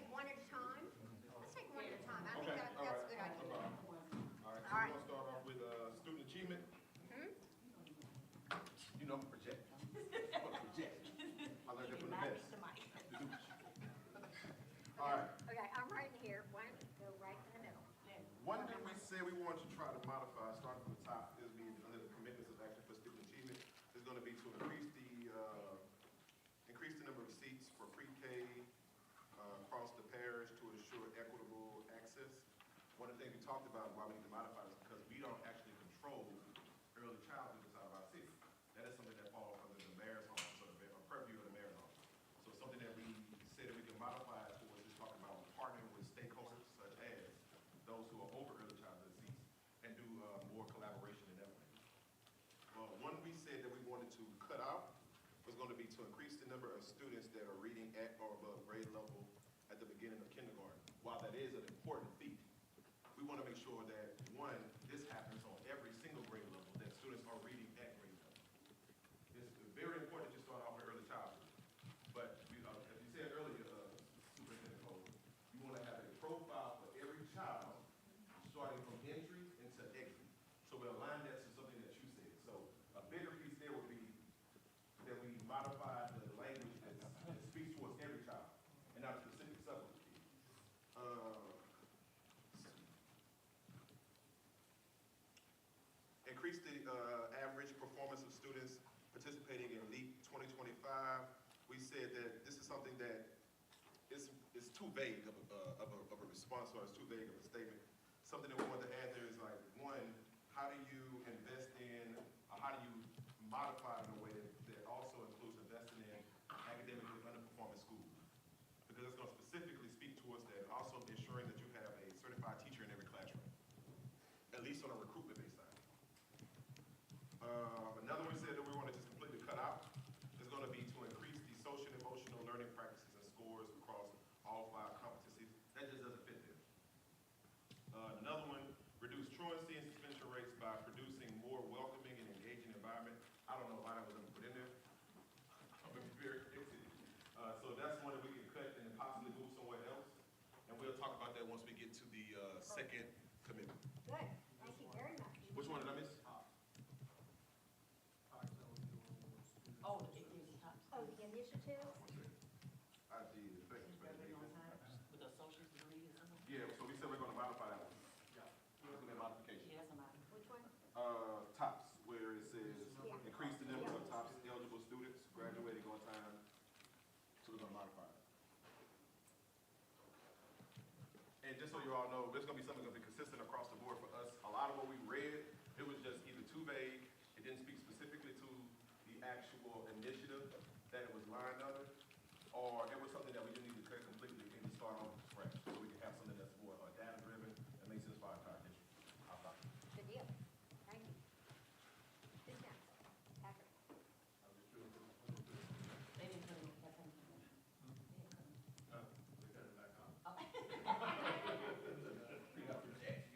S10: take one at a time. Let's take one at a time. I think
S4: Okay,
S10: that's
S4: all
S10: a
S4: right,
S10: good idea.
S4: no problem. All right, so
S10: All
S4: we're
S10: right.
S4: gonna start off with, student achievement. You know, I'm a project. I'm a project. I learned that from the best. All right.
S10: Okay, I'm right here. Why don't you go right in the middle?
S4: One thing we said we wanted to try to modify, starting from the top, is be under the commitments of action for student achievement, is gonna be to increase the number of seats for pre-K, across the parish to ensure equitable access. One of the things we talked about why we need to modify this because we don't actually control early childhood inside of our city. That is something that falls under the mayor's office or the purview of the mayor's office. So something that we said that we can modify it towards is talking about partnering with stakeholders such as those who are over early childhood seats and do more collaboration in that way. One we said that we wanted to cut out was going to be to increase the number of students that are reading at or above grade level at the beginning of kindergarten. While that is an important feat, we want to make sure that, one, this happens on every single grade level, that students are reading at grade level. It's very important to start off at early childhood. But as you said earlier, Superintendent Cole, you want to have a profile for every child starting from entry into exit. So we'll align that to something that you said. So a bigger piece there would be that we modify the language that speaks towards every child and not a specific subgroup of kids. Increase the average performance of students participating in LEAP 2025. We said that this is something that is too vague of a response, or it's too vague of a statement. Something that we want to add there is like, one, how do you invest in, or how do you modify it in a way that also includes investing in academically underperforming schools? Because it's going to specifically speak towards that, and also ensuring that you have a certified teacher in every classroom, at least on a recruitment-based side. Another one said that we want to just completely cut out is going to be to increase the social and emotional learning practices and scores across all 5 competencies. That just doesn't fit there. Another one, reduce truancy and suspension rates by producing more welcoming and engaging environment. I don't know why that was ever put in there. I'm going to be very fixed. So that's one that we can cut and possibly move somewhere else. And we'll talk about that once we get to the second commitment.
S10: Good. Thank you very much.
S4: Which one did I miss?
S10: Oh, the initiative?
S4: I did. Thank you.
S6: With associate's degree or something?
S4: Yeah, so we said we're going to modify that one. It's going to be a modification.
S6: Yeah, that's a modification.
S10: Which one?
S4: TOPS, where it says
S10: Yeah.
S4: increase the number of TOPS eligible students graduating on time. So we're going to modify it. And just so you all know, there's going to be something that's going to be consistent across the board for us. A lot of what we read, it was just either too vague, it didn't speak specifically to the actual initiative that it was lined under, or it was something that we just need to cut completely and just start on from scratch, so we can have something that's more data-driven and makes sense for our entire district. I'll stop.
S10: Good deal. Thank you. Who's next? Patrick.
S6: They didn't put it, that's how you put it.
S4: We cut it back off.
S6: Okay.
S4: You got to project.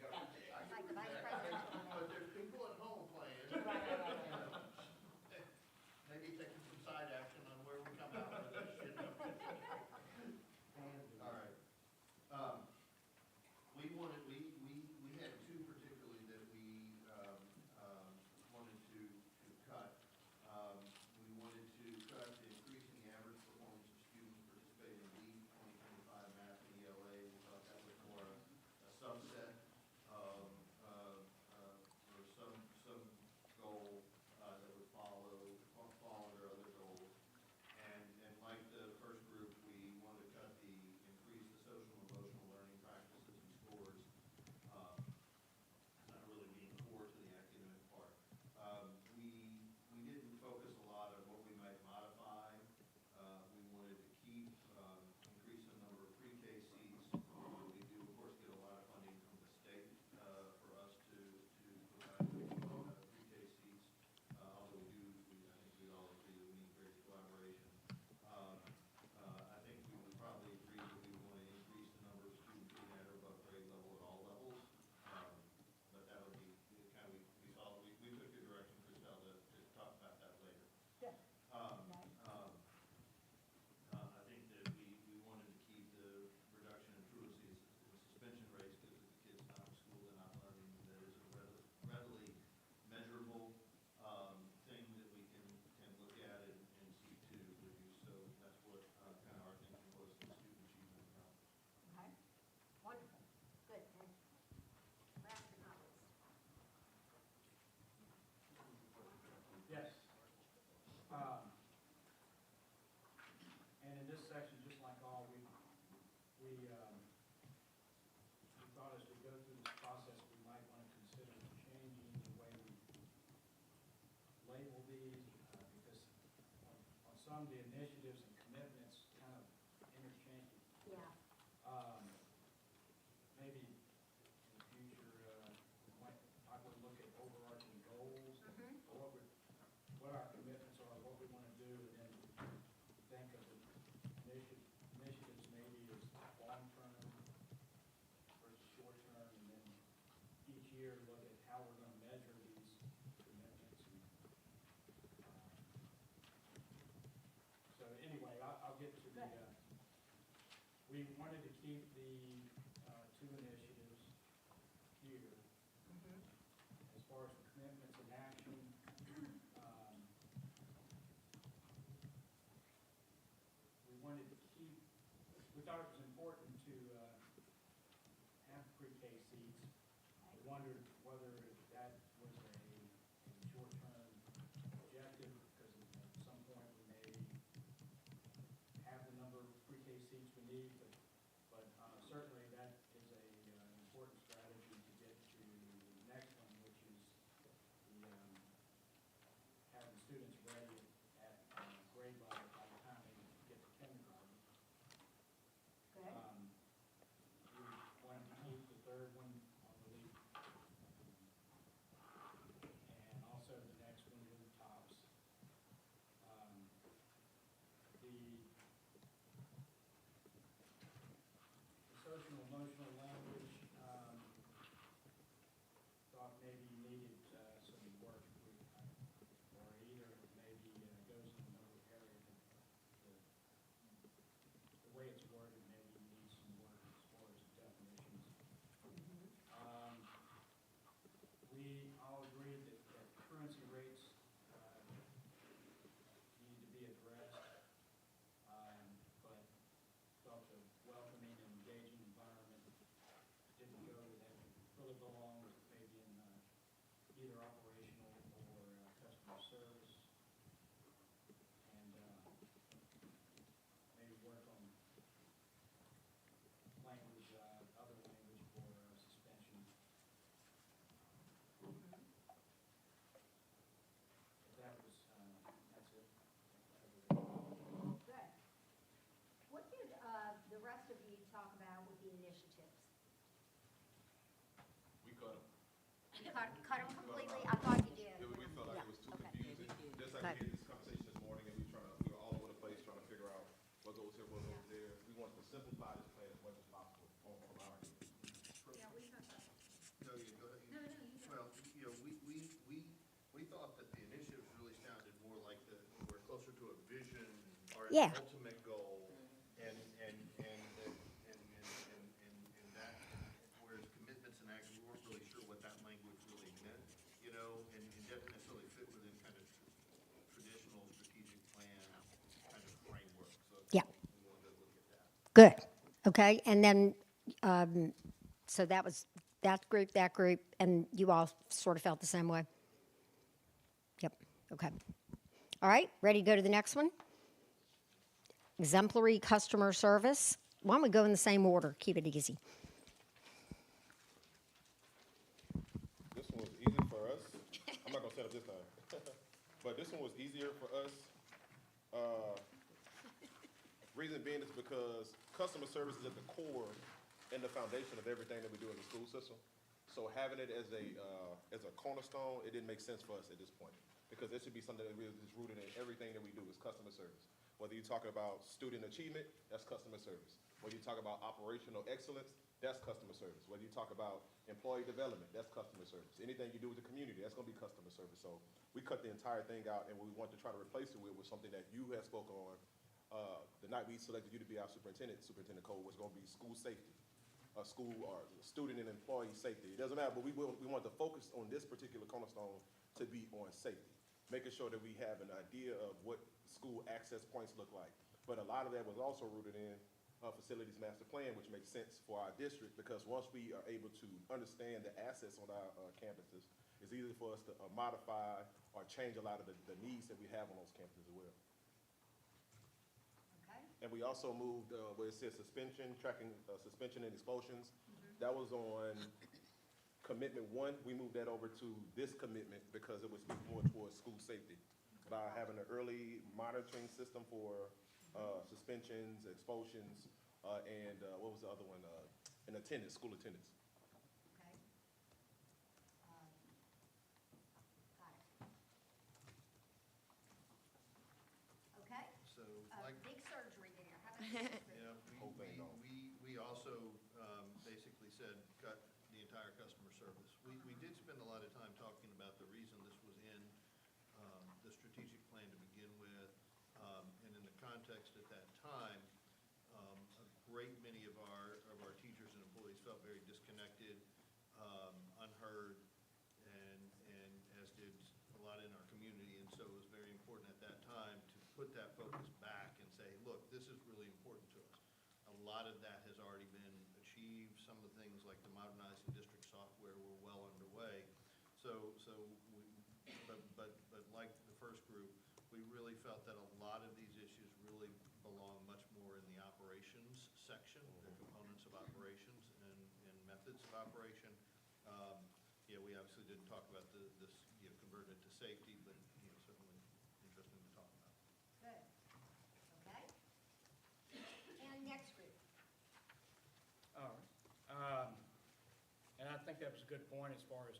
S21: some of the initiatives and commitments kind of interchangeable.
S10: Yeah.
S21: Maybe in the future, I would look at overarching goals and what our commitments are, what we want to do, and then think of the initiatives maybe as long-term versus short-term, and then each year look at how we're going to measure these commitments. So anyway, I'll get to the, we wanted to keep the two initiatives here. As far as commitments and action, we wanted to keep, we thought it was important to have pre-K seats. We wondered whether that was a short-term objective, because at some point we may have the number of pre-K seats we need, but certainly that is an important strategy to get to the next one, which is the having students ready at grade level by the time they get to kindergarten.
S10: Good.
S21: We wanted to keep the third one on the lead. And also the next one with the tops. The social emotional language, thought maybe needed some work, or either maybe goes in another area. The way it's worded maybe needs some work as far as definitions. We all agreed that truancy rates need to be addressed, but felt a welcoming and engaging environment didn't go to that, really belongs maybe in either operational or customer service. And maybe work on language, other language for suspension. That was, that's it.
S10: Good. What did the rest of you talk about with the initiatives?
S4: We cut them.
S10: You cut them completely? I thought you did.
S4: We felt like it was too confusing. Just like we had this conversation this morning, and we were all over the place trying to figure out what goes here, what goes there. We wanted to simplify this plan as much as possible from our end.
S3: Yeah, we talked about.
S14: No, you go ahead.
S3: No, no, you go.
S14: Well, you know, we thought that the initiatives really sounded more like we're closer to a vision or an
S10: Yeah.
S14: ultimate goal, and that, whereas commitments and action, we weren't really sure what that language really meant, you know, and doesn't necessarily fit within kind of traditional strategic plan kind of framework. So
S10: Yeah.
S14: we wanted to look at that.
S10: Good. Okay. And then, so that was that group, and you all sort of felt the same way? Yep. Okay. All right. Ready to go to the next one? Exemplary customer service. Why don't we go in the same order? Keep it easy.
S4: This one was easy for us. I'm not gonna set up this time. But this one was easier for us. Reason being is because customer service is at the core and the foundation of everything that we do in the school system. So having it as a cornerstone, it didn't make sense for us at this point. Because it should be something that really is rooted in everything that we do is customer service. Whether you're talking about student achievement, that's customer service. Whether you talk about operational excellence, that's customer service. Whether you talk about employee development, that's customer service. Anything you do with the community, that's gonna be customer service. So we cut the entire thing out, and what we want to try to replace it with was something that you had spoken on. The night we selected you to be our superintendent Cole, was gonna be school safety. School or student and employee safety. It doesn't matter, but we want to focus on this particular cornerstone to be on safety, making sure that we have an idea of what school access points look like. But a lot of that was also rooted in facilities master plan, which makes sense for our district, because once we are able to understand the assets on our campuses, it's easy for us to modify or change a lot of the needs that we have on those campuses as well.
S10: Okay.
S4: And we also moved where it says suspension, tracking suspension and expulsions. That was on commitment 1. We moved that over to this commitment because it was more towards school safety. by having an early monitoring system for suspensions, expulsions, and what was the other one? And attendance, school attendance.
S10: Okay. Got it. Okay,
S14: So, like,
S10: big surgery there. How about this?
S14: yeah,
S4: Whole thing gone.
S14: we also basically said cut the entire customer service. We did spend a lot of time talking about the reason this was in the strategic plan to begin with, and in the context at that time, a great many of our teachers and employees felt very disconnected, unheard, and as did a lot in our community. And so it was very important at that time to put that focus back and say, look, this is really important to us. A lot of that has already been achieved. Some of the things like the modernizing district software were well underway. But like the first group, we really felt that a lot of these issues really belong much more in the operations section, the components of operations and methods of operation. Yeah, we obviously didn't talk about this, converting it to safety, but, certainly interesting to talk about.
S10: Good. Okay. And next group.
S2: All right. And I think that was a good point as far as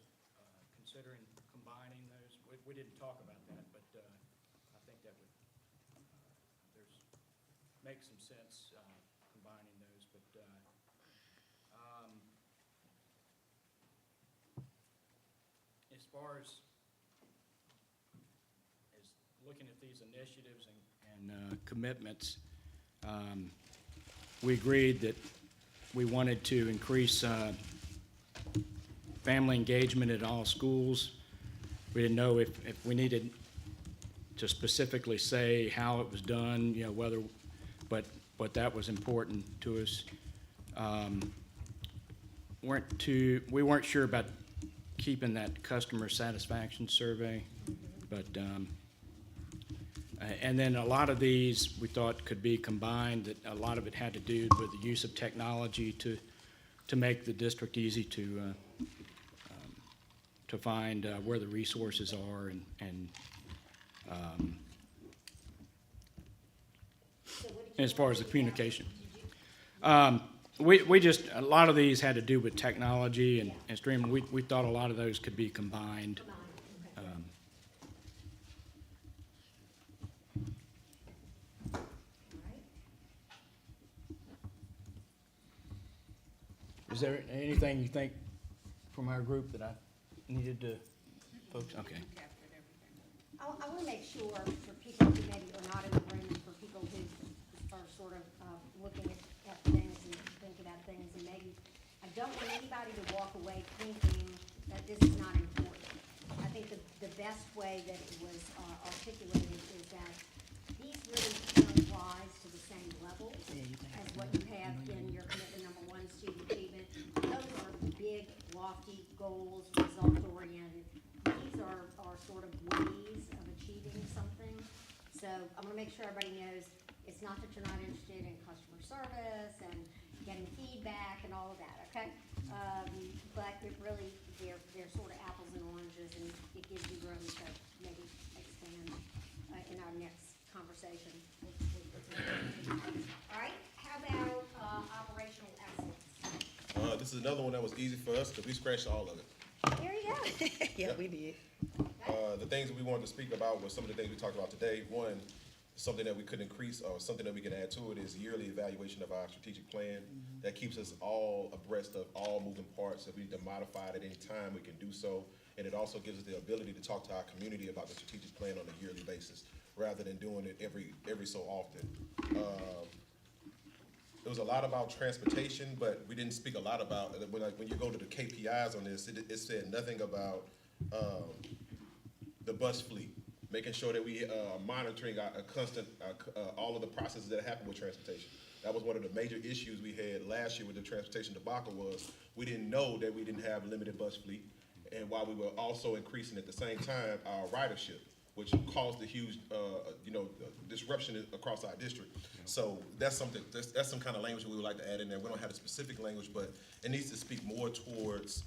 S2: considering combining those. We didn't talk about that, but I think that would make some sense combining those. But as far as looking at these initiatives and commitments, we agreed that we wanted to increase family engagement at all schools. We didn't know if we needed to specifically say how it was done, whether, but that was important to us. We weren't sure about keeping that customer satisfaction survey, but and then a lot of these we thought could be combined. That a lot of it had to do with the use of technology to make the district easy to find where the resources are and as far as the communication. We just, a lot of these had to do with technology and streaming. We thought a lot of those could be combined. Is there anything you think from our group that I needed to focus? Okay.
S10: I want to make sure for people who maybe are not in the room, for people who are sort of looking at things and think about things, and maybe I don't want anybody to walk away thinking that this is not important. I think the best way that it was articulated is that these really don't rise to the same levels as what you have in your commitment number 1, student achievement. Those are big, lofty goals, result-oriented. These are sort of ways of achieving something. So I'm going to make sure everybody knows it's not that you're not interested in customer service and getting feedback and all of that, okay? But it really, they're sort of apples and oranges, and it gives you room to maybe expand in our next conversation. All right, how about operational excellence?
S4: This is another one that was easy for us because we scratched all of it.
S10: There you go.
S6: Yeah, we did.
S4: The things that we wanted to speak about was some of the things we talked about today. One, something that we could increase or something that we can add to it is yearly evaluation of our strategic plan. That keeps us all abreast of all moving parts. If we need to modify it at any time, we can do so. And it also gives us the ability to talk to our community about the strategic plan on a yearly basis, rather than doing it every so often. There was a lot about transportation, but we didn't speak a lot about, when you go to the KPIs on this, it said nothing about the bus fleet, making sure that we are monitoring a constant, all of the processes that happen with transportation. That was one of the major issues we had last year with the transportation debacle was we didn't know that we didn't have limited bus fleet, and while we were also increasing at the same time our ridership, which caused a huge, disruption across our district. So that's something. That's some kind of language we would like to add in there. We don't have a specific language, but it needs to speak more towards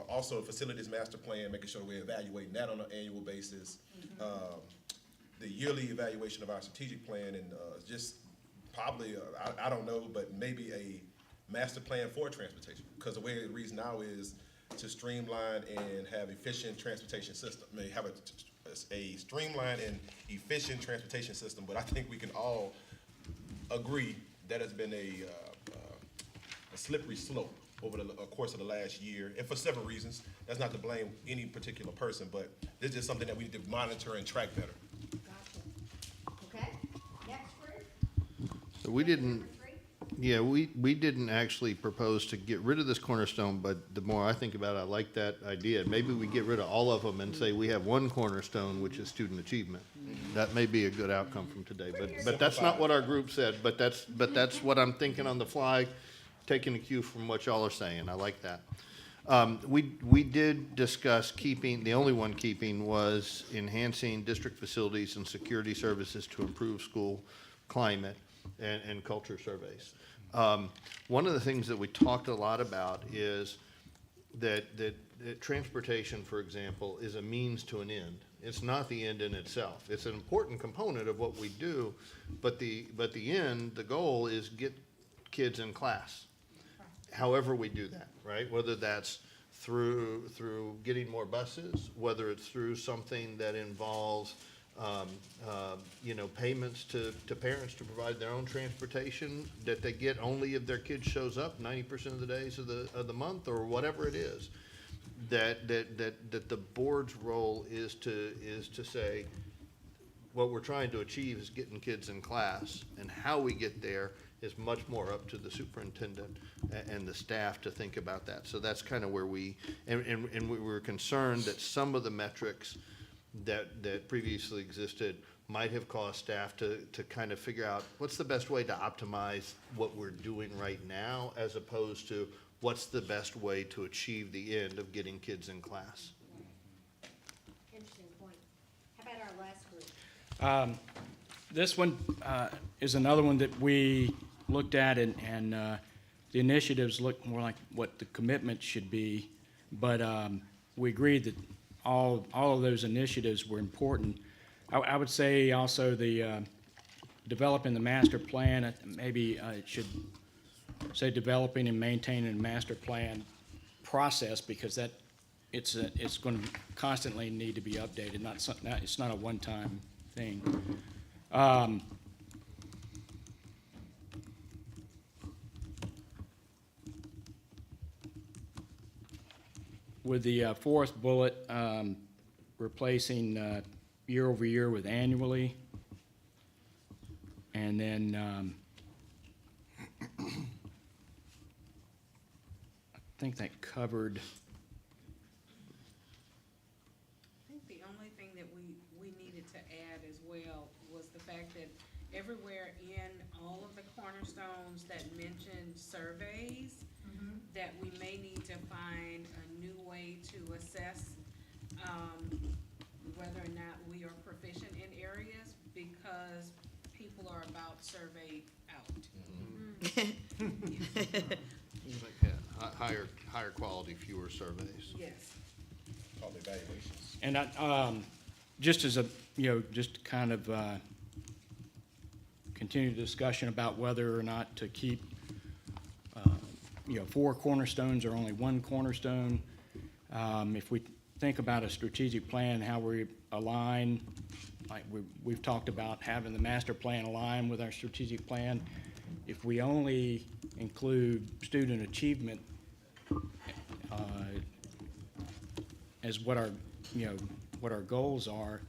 S4: also a facilities master plan, making sure we're evaluating that on an annual basis. the yearly evaluation of our strategic plan and just probably, I don't know, but maybe a master plan for transportation. Because the way it reads now is to streamline and have efficient transportation system. I mean, have a streamlined and efficient transportation system, but I think we can all agree that has been a slippery slope over the course of the last year, and for several reasons. That's not to blame any particular person, but this is something that we need to monitor and track better.
S10: Gotcha. Okay, next group.
S14: So we didn't, yeah, we didn't actually propose to get rid of this cornerstone, but the more I think about it, I like that idea. Maybe we get rid of all of them and say we have one cornerstone, which is student achievement. That may be a good outcome from today, but that's not what our group said, but that's what I'm thinking on the fly, taking a cue from what y'all are saying. I like that. We did discuss keeping, the only one keeping was enhancing district facilities and security services to improve school climate and culture surveys. One of the things that we talked a lot about is that transportation, for example, is a means to an end. It's not the end in itself. It's an important component of what we do, but the end, the goal is get kids in class. However we do that, right? Whether that's through getting more buses, whether it's through something that involves payments to parents to provide their own transportation that they get only if their kid shows up 90% of the days of the month, or whatever it is. That the board's role is to say what we're trying to achieve is getting kids in class, and how we get there is much more up to the superintendent and the staff to think about that. So that's kind of where we were concerned that some of the metrics that previously existed might have caused staff to kind of figure out what's the best way to optimize what we're doing right now, as opposed to what's the best way to achieve the end of getting kids in class.
S10: Interesting point. How about our last group?
S2: This one is another one that we looked at, and the initiatives look more like what the commitment should be, but we agreed that all of those initiatives were important. I would say also the developing the master plan, maybe it should say developing and maintaining a master plan process, because that it's going to constantly need to be updated. It's not a one-time thing. With the fourth bullet, replacing year over year with annually, and then I think that covered.
S13: I think the only thing that we needed to add as well was the fact that everywhere in all of the cornerstones that mentioned surveys, that we may need to find a new way to assess whether or not we are proficient in areas, because people are about surveyed out.
S14: Yeah, higher quality, fewer surveys.
S13: Yes.
S4: Called evaluations.
S2: And just as a, just kind of continue the discussion about whether or not to keep, 4 cornerstones or only 1 cornerstone. If we think about a strategic plan, how we align, like we've talked about having the master plan align with our strategic plan. If we only include student achievement as what our goals are,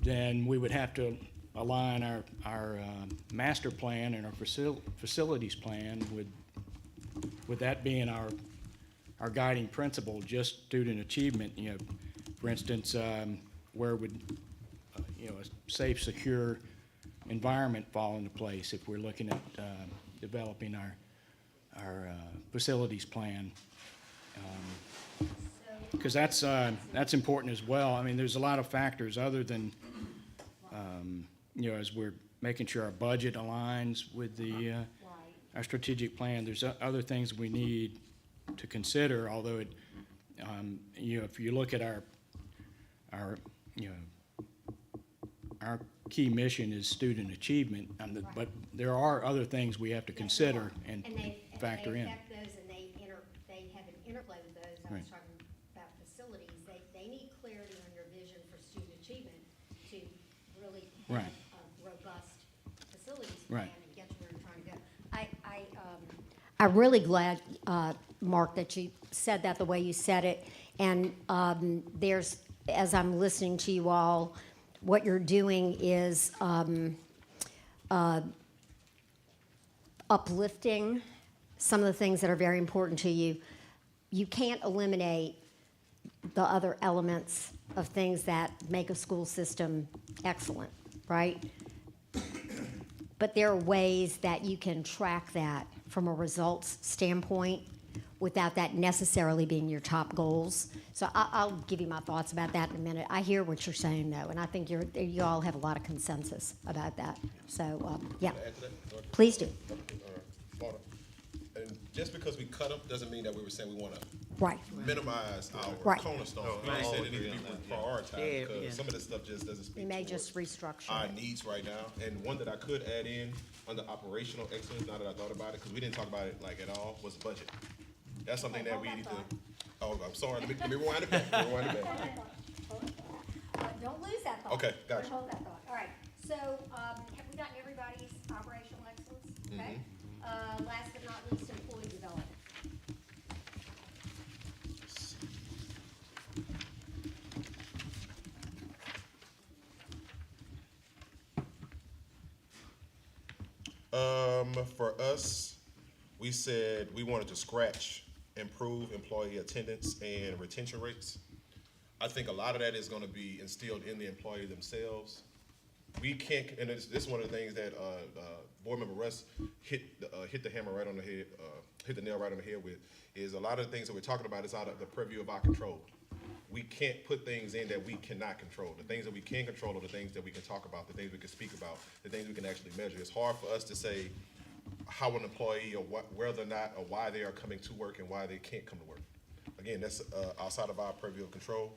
S2: then we would have to align our master plan and our facilities plan with that being our guiding principle, just student achievement. For instance, where would a safe, secure environment fall into place if we're looking at developing our facilities plan? Because that's important as well. I mean, there's a lot of factors other than as we're making sure our budget aligns with our strategic plan. There's other things we need to consider. Although if you look at our
S21: our key mission is student achievement, and but there are other things we have to consider and factor in.
S10: They affect those, and they have an interplay with those. I was
S21: Right.
S10: talking about facilities. They need clarity on your vision for student achievement to really have
S21: Right.
S10: a robust facilities
S21: Right.
S10: plan and get to where you're trying to go. I'm really glad, Mark, that you said that the way you said it. And there's, as I'm listening to you all, what you're doing is uplifting some of the things that are very important to you. You can't eliminate the other elements of things that make a school system excellent, right? But there are ways that you can track that from a results standpoint without that necessarily being your top goals. So I'll give you my thoughts about that in a minute. I hear what you're saying, though, and I think you all have a lot of consensus about that. So, yeah,
S4: Can I add to that?
S10: please do.
S4: Florida. And just because we cut them doesn't mean that we were saying we want to
S10: Right.
S4: minimize our
S10: Right.
S4: cornerstones.
S14: No,
S4: We
S14: I
S4: just said
S14: all
S4: it needs
S14: agree
S4: to
S14: on
S4: be
S14: that,
S4: prioritized
S14: yeah.
S4: because
S10: Yeah.
S4: some of this stuff just doesn't speak
S10: We may
S4: towards
S10: just restructure
S4: our
S10: it.
S4: needs right now. And one that I could add in under operational excellence, now that I thought about it, because we didn't talk about it like at all, was budget. That's something that we need to. Oh, I'm sorry. Let me rewind it back.
S10: Don't lose that thought.
S4: Okay, gotcha.
S10: Hold that thought. All right. So, have we gotten everybody's operational excellence? Okay. Last but not least, employee development.
S4: For us, we said we wanted to scratch, improve employee attendance and retention rates. I think a lot of that is going to be instilled in the employee themselves. We can't, and this is one of the things that Board Member Russ hit the hammer right on the head, hit the nail right on the head with, is a lot of the things that we're talking about is out of the purview of our control. We can't put things in that we cannot control. The things that we can control are the things that we can talk about, the things we can speak about, the things we can actually measure. It's hard for us to say how an employee or whether or not or why they are coming to work and why they can't come to work. Again, that's outside of our purview of control.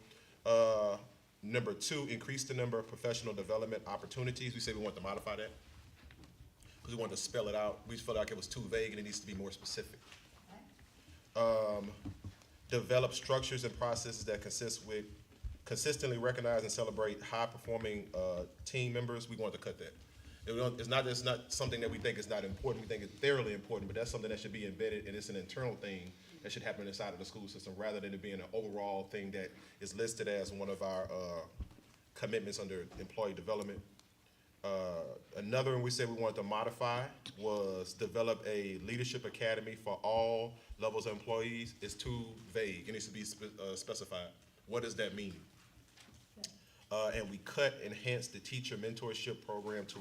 S4: Number two, increase the number of professional development opportunities. We say we want to modify that because we wanted to spell it out. We felt like it was too vague and it needs to be more specific. Develop structures and processes that consistently recognize and celebrate high-performing team members. We want to cut that. It's not something that we think is not important. We think it's thoroughly important, but that's something that should be embedded, and it's an internal thing that should happen inside of the school system rather than it being an overall thing that is listed as one of our commitments under employee development. Another one we said we wanted to modify was develop a leadership academy for all levels of employees. It's too vague. It needs to be specified. What does that mean? And we enhanced the teacher mentorship program to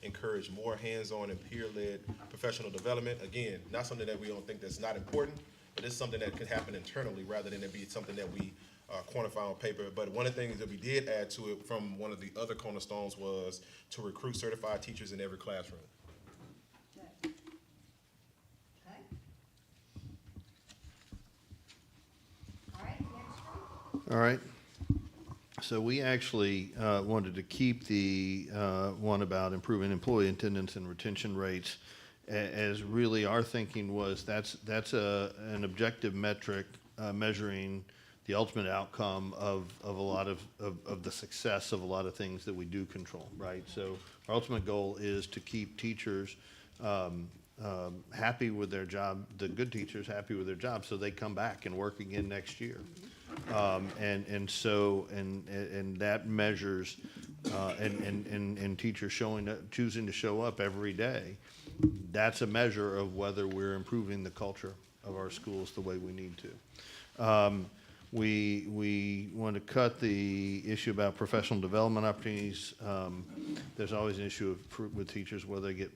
S4: encourage more hands-on and peer-led professional development. Again, not something that we don't think that's not important, but it's something that can happen internally rather than it be something that we quantify on paper. But one of the things that we did add to it from one of the other cornerstones was to recruit certified teachers in every classroom.
S10: Okay. All right, next one.
S14: All right. So we actually wanted to keep the one about improving employee attendance and retention rates as really our thinking was that's an objective metric measuring the ultimate outcome of a lot of the success of a lot of things that we do control, right? So our ultimate goal is to keep teachers happy with their job, the good teachers happy with their job, so they come back and work again next year. And that measures and teachers choosing to show up every day. That's a measure of whether we're improving the culture of our schools the way we need to. We want to cut the issue about professional development opportunities. There's always an issue with teachers whether they get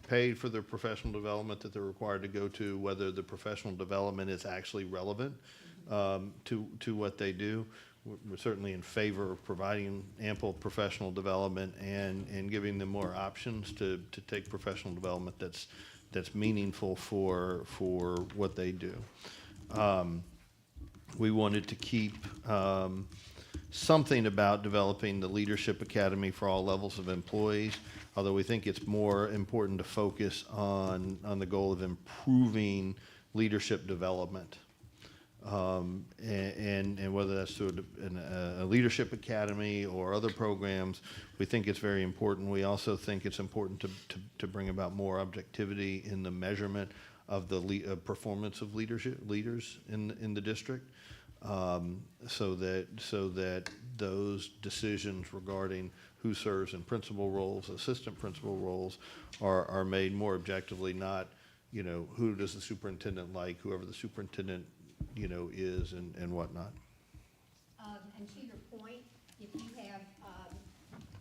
S14: paid for their professional development that they're required to go to, whether the professional development is actually relevant to what they do. We're certainly in favor of providing ample professional development and giving them more options to take professional development that's meaningful for what they do. We wanted to keep something about developing the leadership academy for all levels of employees, although we think it's more important to focus on the goal of improving leadership development. And whether that's through a leadership academy or other programs, we think it's very important. We also think it's important to bring about more objectivity in the measurement of the performance of leaders in the district, so that those decisions regarding who serves in principal roles, assistant principal roles, are made more objectively, not, who does the superintendent like, whoever the superintendent is and whatnot.
S10: And to your point,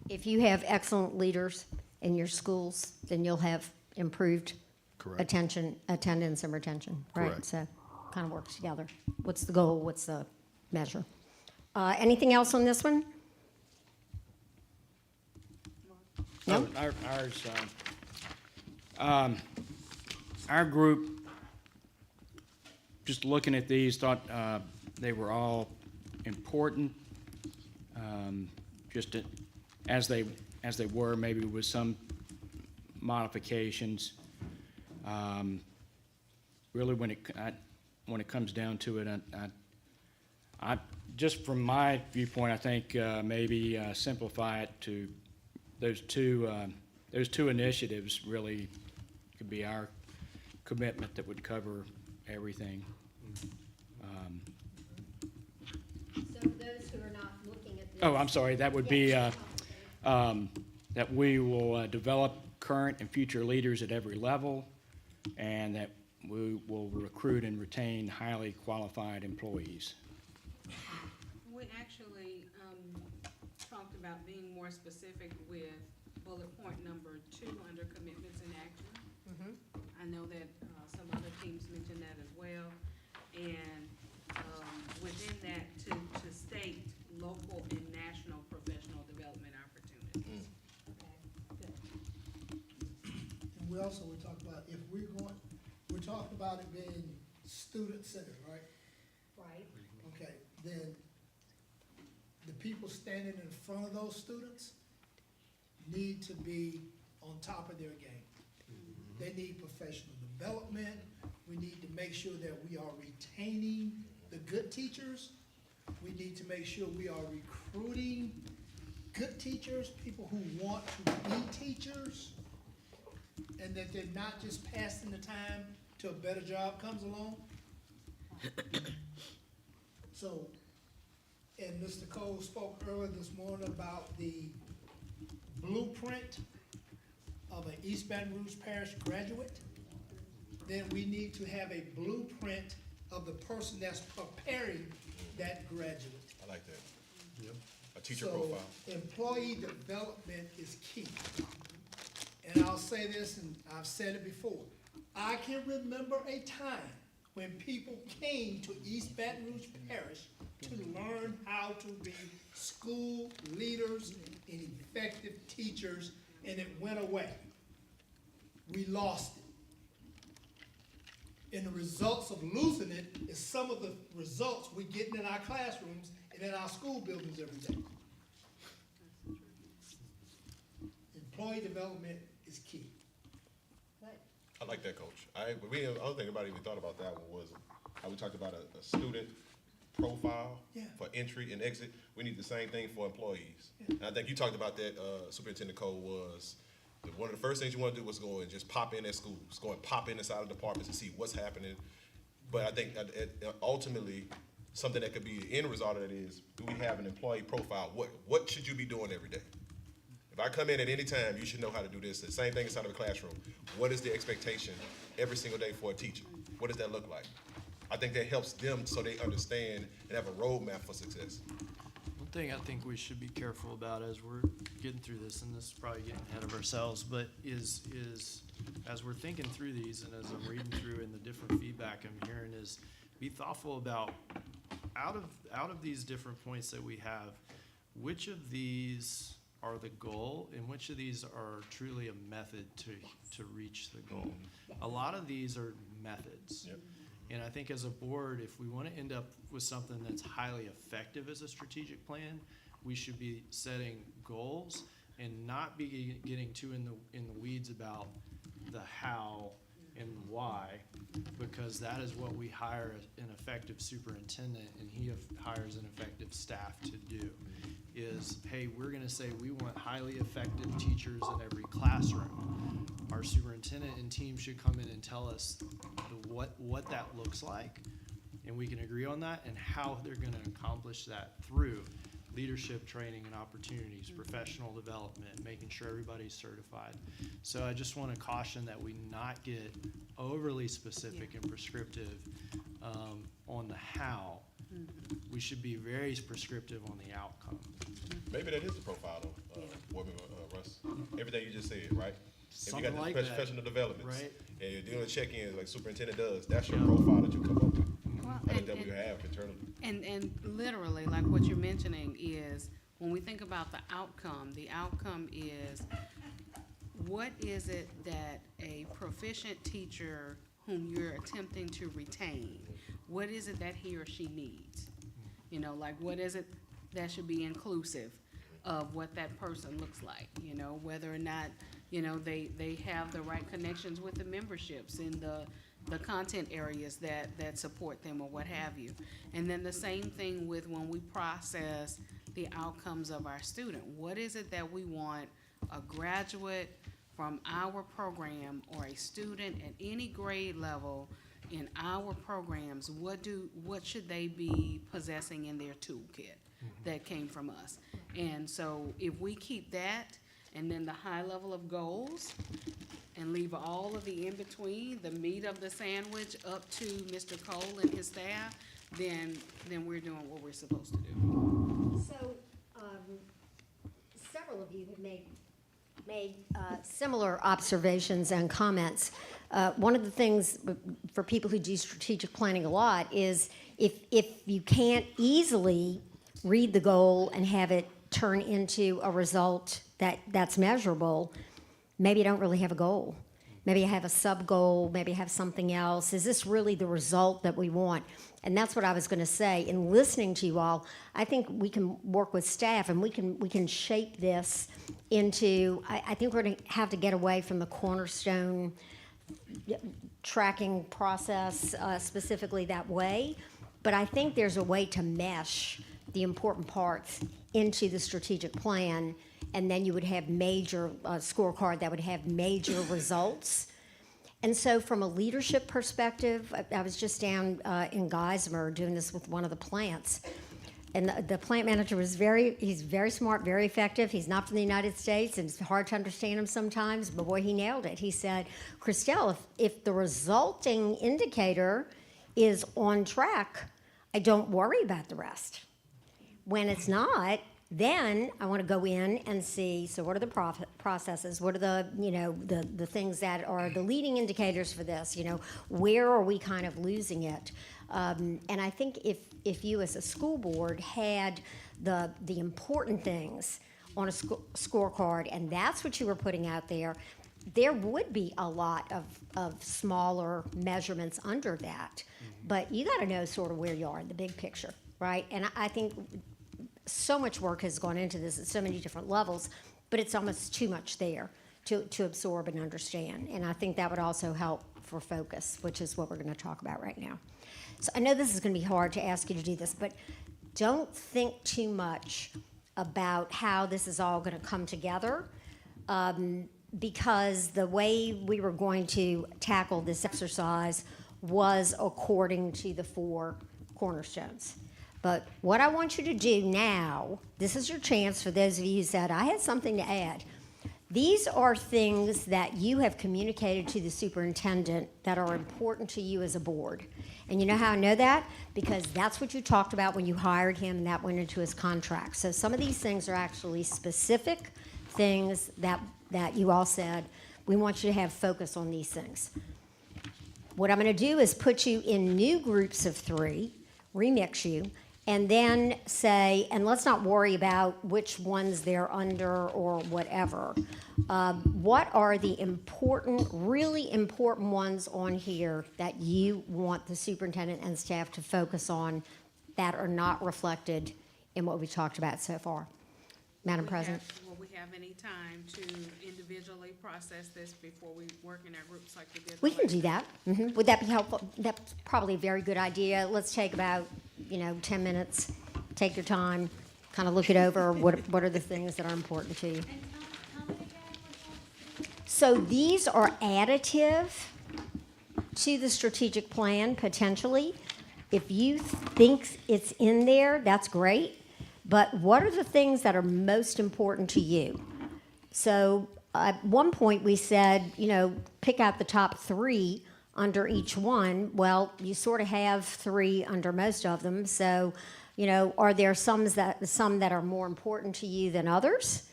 S10: if you have excellent leaders in your schools, then you'll have improved
S14: Correct.
S10: attendance and retention, right?
S14: Correct.
S10: So kind of works together. What's the goal? What's the measure? Anything else on this one? No?
S21: Our group, just looking at these, thought they were all important, just as they were, maybe with some modifications. Really, when it comes down to it, I just from my viewpoint, I think maybe simplify it to those two initiatives. Really, could be our commitment that would cover everything.
S10: So those who are not looking at this.
S21: Oh, I'm sorry. That would be that we will develop current and future leaders at every level, and that we will recruit and retain highly qualified employees.
S15: We actually talked about being more specific with bullet point number 2 under commitments and action. I know that some other teams mentioned that as well. And within that, to state local and national professional development opportunities. Okay, good.
S12: And we talked about we're talking about it being student-centered, right?
S10: Right.
S12: Okay, then the people standing in front of those students need to be on top of their game. They need professional development. We need to make sure that we are retaining the good teachers. We need to make sure we are recruiting good teachers, people who want to be teachers, and that they're not just passing the time till a better job comes along. So, and Mr. Cole spoke earlier this morning about the blueprint of an East Baton Rouge Parish graduate. Then we need to have a blueprint of the person that's preparing that graduate.
S4: I like that. Yep. A teacher
S12: So,
S4: profile.
S12: employee development is key. And I'll say this, and I've said it before. I can remember a time when people came to East Baton Rouge Parish to learn how to be school leaders and effective teachers, and it went away. We lost it. And the results of losing it is some of the results we're getting in our classrooms and in our school buildings every day. Employee development is key.
S4: I like that, Coach. The other thing nobody even thought about that one was how we talked about a student profile for entry and exit. We need the same thing for employees. And I think you talked about that, Superintendent Cole, was one of the first things you want to do was go and just pop in at schools, go and pop in inside of departments and see what's happening. But I think ultimately, something that could be the end result of that is, do we have an employee profile? What should you be doing every day? If I come in at any time, you should know how to do this. The same thing inside of a classroom. What is the expectation every single day for a teacher? What does that look like? I think that helps them so they understand and have a roadmap for success.
S7: One thing I think we should be careful about as we're getting through this, and this is probably getting ahead of ourselves, but is as we're thinking through these and as I'm reading through and the different feedback I'm hearing, is be thoughtful about out of these different points that we have, which of these are the goal and which of these are truly a method to reach the goal. A lot of these are methods. And I think as a board, if we want to end up with something that's highly effective as a strategic plan, we should be setting goals and not be getting too in the weeds about the how and why, because that is what we hire an effective superintendent and he hires an effective staff to do. Is, hey, we're gonna say we want highly effective teachers in every classroom. Our superintendent and team should come in and tell us what that looks like, and we can agree on that and how they're gonna accomplish that through leadership training and opportunities, professional development, making sure everybody's certified. So I just want to caution that we not get overly specific and prescriptive on the how. We should be very prescriptive on the outcome.
S4: Maybe that is the profile of Board Member Russ. Everything you just said, right?
S7: Something
S4: if you got
S7: like
S4: this
S7: that.
S4: professional developments,
S7: Right.
S4: and you're doing check-ins like superintendent does, that's your profile that you come up with. I think that we have internally.
S15: And literally, like what you're mentioning is, when we think about the outcome is, what is it that a proficient teacher whom you're attempting to retain, what is it that he or she needs? You know, like what is it that should be inclusive of what that person looks like? You know, whether or not, you know, they have the right connections with the memberships in the content areas that support them or what have you. And then the same thing with when we process the outcomes of our student. What is it that we want a graduate from our program or a student at any grade level in our programs, what should they be possessing in their toolkit that came from us? And so if we keep that and then the high level of goals and leave all of the in-between, the meat of the sandwich, up to Mr. Cole and his staff, then we're doing what we're supposed to do.
S10: So, several of you have made similar observations and comments. One of the things for people who do strategic planning a lot is if you can't easily read the goal and have it turn into a result that's measurable, maybe you don't really have a goal. Maybe you have a sub-goal, maybe you have something else. Is this really the result that we want? And that's what I was going to say. In listening to you all, I think we can work with staff and we can shape this into, I think we're going to have to get away from the cornerstone tracking process specifically that way. But I think there's a way to mesh the important parts into the strategic plan, and then you would have major scorecard that would have major results. And so from a leadership perspective, I was just down in Geismar doing this with one of the plants. And the plant manager was he's very smart, very effective. He's not from the United States, and it's hard to understand him sometimes, but boy, he nailed it. He said, Christelle, if the resulting indicator is on track, I don't worry about the rest. When it's not, then I want to go in and see, so what are the processes? What are the things that are the leading indicators for this? You know, where are we kind of losing it? And I think if you as a school board had the important things on a scorecard, and that's what you were putting out there, there would be a lot of smaller measurements under that. But you got to know sort of where you are in the big picture, right? And I think so much work has gone into this at so many different levels, but it's almost too much there to absorb and understand. And I think that would also help for focus, which is what we're going to talk about right now. So I know this is going to be hard to ask you to do this, but don't think too much about how this is all going to come together, because the way we were going to tackle this exercise was according to the 4 cornerstones. But what I want you to do now, this is your chance for those of you who said, I had something to add. These are things that you have communicated to the superintendent that are important to you as a board. And you know how I know that? Because that's what you talked about when you hired him, and that went into his contract. So some of these things are actually specific things that you all said, we want you to have focus on these things. What I'm going to do is put you in new groups of 3, remix you, and then say, and let's not worry about which ones they're under or whatever. What are the important, really important ones on here that you want the superintendent and staff to focus on that are not reflected in what we talked about so far? Madam President?
S15: Will we have any time to individually process this before we work in our groups like we did?
S10: We can do that. Would that be helpful? That's probably a very good idea. Let's take about, 10 minutes. Take your time, kind of look it over. What are the things that are important to you? So these are additive to the strategic plan, potentially. If you think it's in there, that's great. But what are the things that are most important to you? So at one point we said, pick out the top 3 under each one. Well, you sort of have 3 under most of them. So, are there some that are more important to you than others?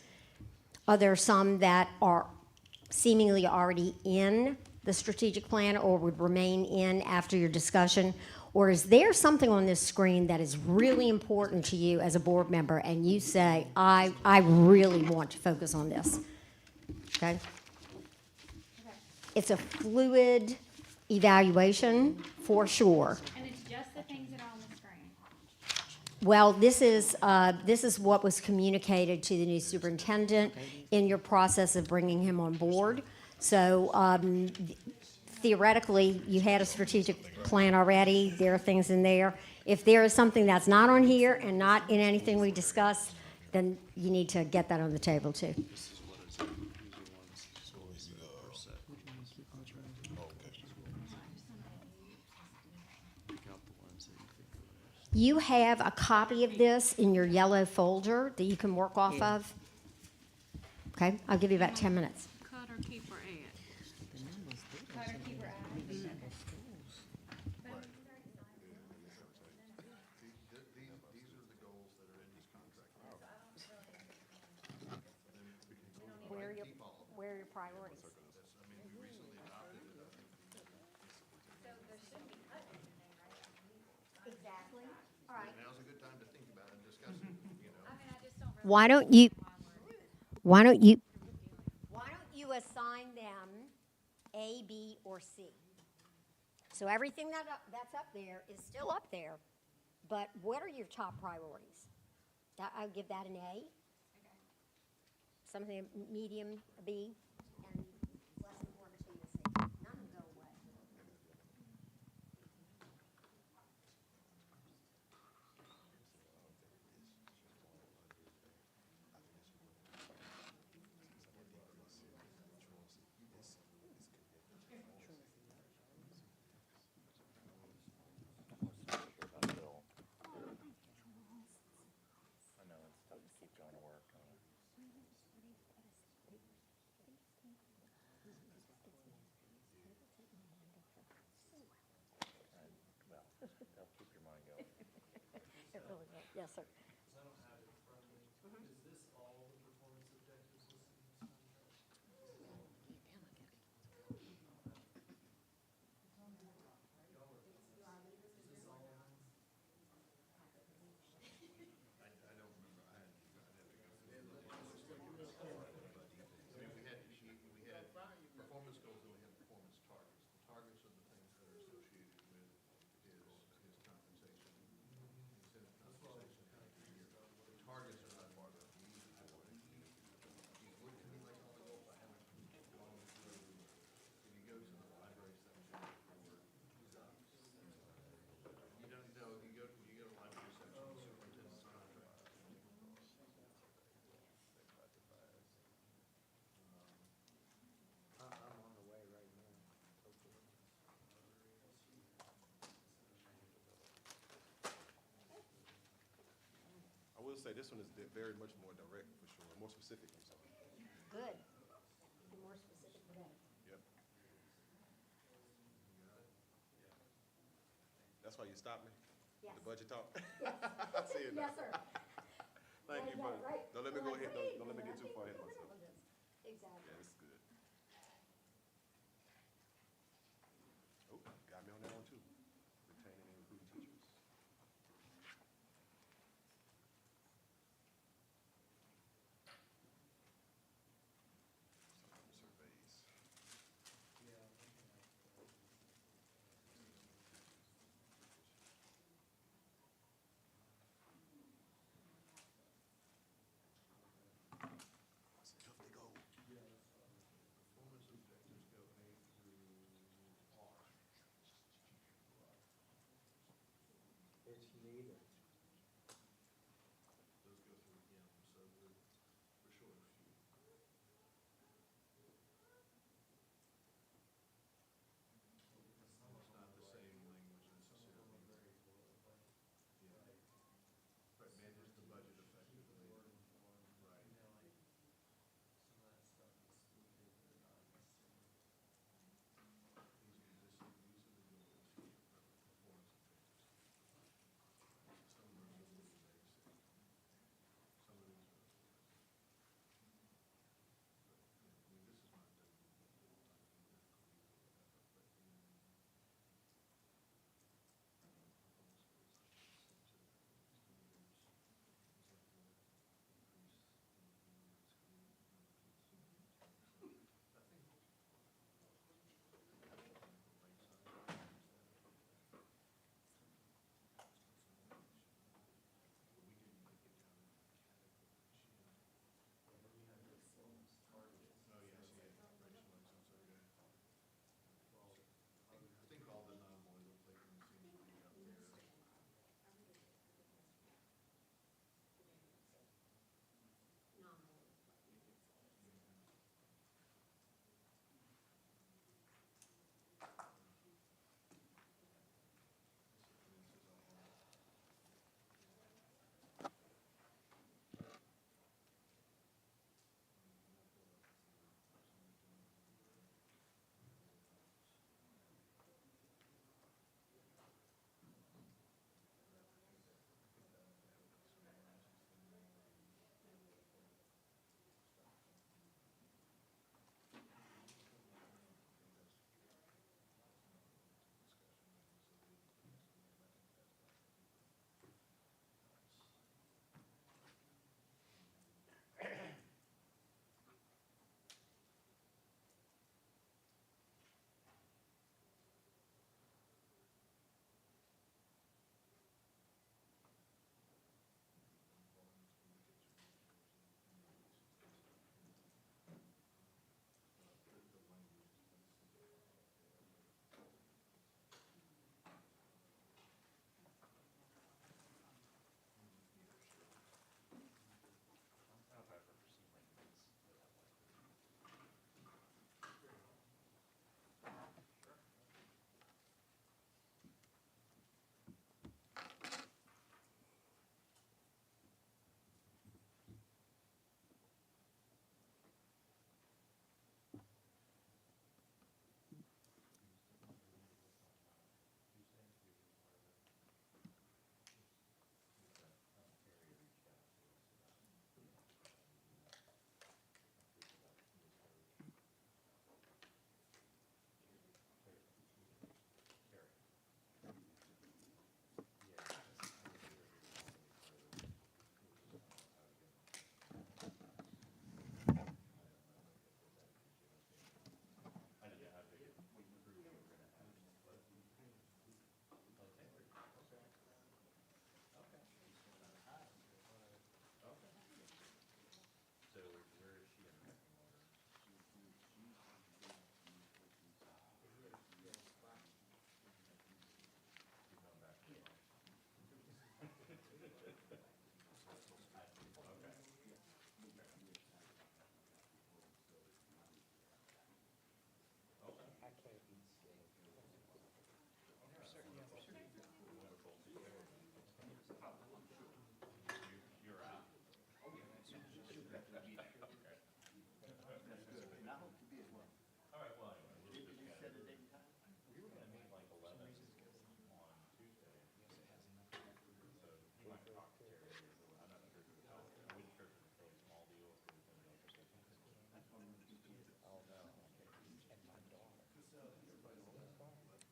S10: Are there some that are seemingly already in the strategic plan or would remain in after your discussion? Or is there something on this screen that is really important to you as a board member and you say, I really want to focus on this? Okay? It's a fluid evaluation for sure.
S3: And it's just the things that are on the screen.
S10: Well, this is what was communicated to the new superintendent in your process of bringing him on board. So theoretically, you had a strategic plan already. There are things in there. If there is something that's not on here and not in anything we discussed, then you need to get that on the table too. You have a copy of this in your yellow folder that you can work off of. Okay, I'll give you about 10 minutes.
S15: Cut or keep or add?
S3: Cut or keep or add.
S10: Where are your priorities? Exactly. All right.
S14: Now's a good time to think about it and discuss it,
S10: Why don't you assign them A, B, or C? So everything that's up there is still up there, but what are your top priorities? I'll give that an A. Something medium, a B, and less important to you, a C. None of them go away. It really will. Yes, sir.
S7: Because I don't have it in front of me. Is this all the performance objectives listed in this contract?
S14: performance goals, then we have performance targets. The targets are the things that are associated with his compensation, incentive compensation every year. The targets are not part of it. He's looked to me like all the goals I haven't gone through. If you go to the library section of the board, you don't know, you go to the library section, the superintendent's contract.
S11: I'm on the way right now, hopefully.
S4: I will say this one is very much more direct for sure, more specific, I'm sorry.
S10: Good. Be more specific today.
S4: Yep. That's why you stopped me?
S10: Yes.
S4: The budget talk?
S10: Yes.
S4: I see it now.
S10: Yes, sir.
S4: Thank you,
S10: Yeah,
S4: buddy.
S10: right.
S4: Don't let me go ahead,
S10: Right.
S4: don't let me get too far ahead of myself.
S10: Exactly.
S4: Yeah, this is good. Oh, got me on that one too. Retaining and recruiting teachers.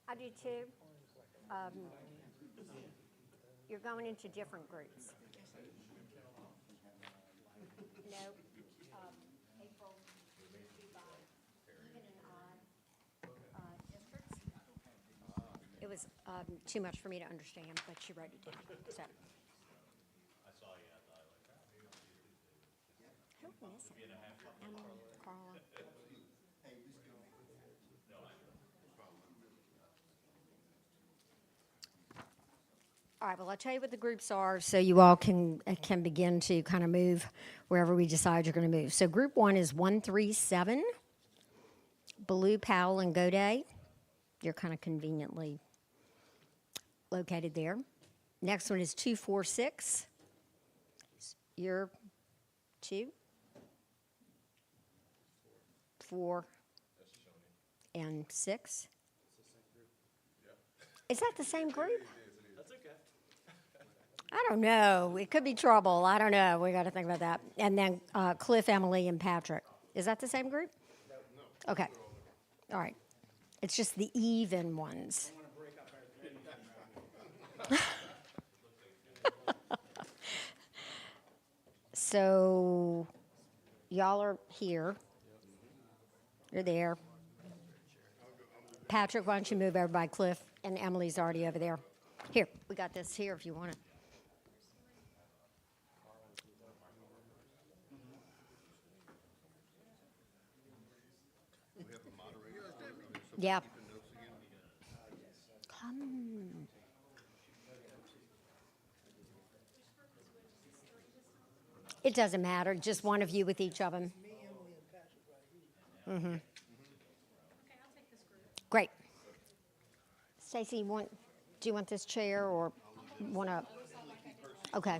S10: I do too. You're going into different groups. No, April moved you by even and odd districts. It was too much for me to understand, but she wrote it down. So.
S5: I saw you, I thought like, oh, maybe I'll see you Tuesday.
S10: Who is it? Carla.
S5: No, I know.
S10: All right, well, I'll tell you what the groups are so you all can begin to kind of move wherever we decide you're going to move. So group 1 is 137, Blue, Powell, and Goday. You're kind of conveniently located there. Next one is 246. You're 2, 4, and 6. Is that the same group?
S7: That's okay.
S10: I don't know. It could be trouble. I don't know. We got to think about that. And then Cliff, Emily, and Patrick. Is that the same group? No. Okay. All right. It's just the even ones. So y'all are here. You're there. Patrick, why don't you move everybody? Cliff and Emily's already over there. Here, we got this here if you want it. Yeah. Come. It doesn't matter. Just one of you with each of them. Mm-hmm. Great. Stacy, do you want this chair or want to? Okay.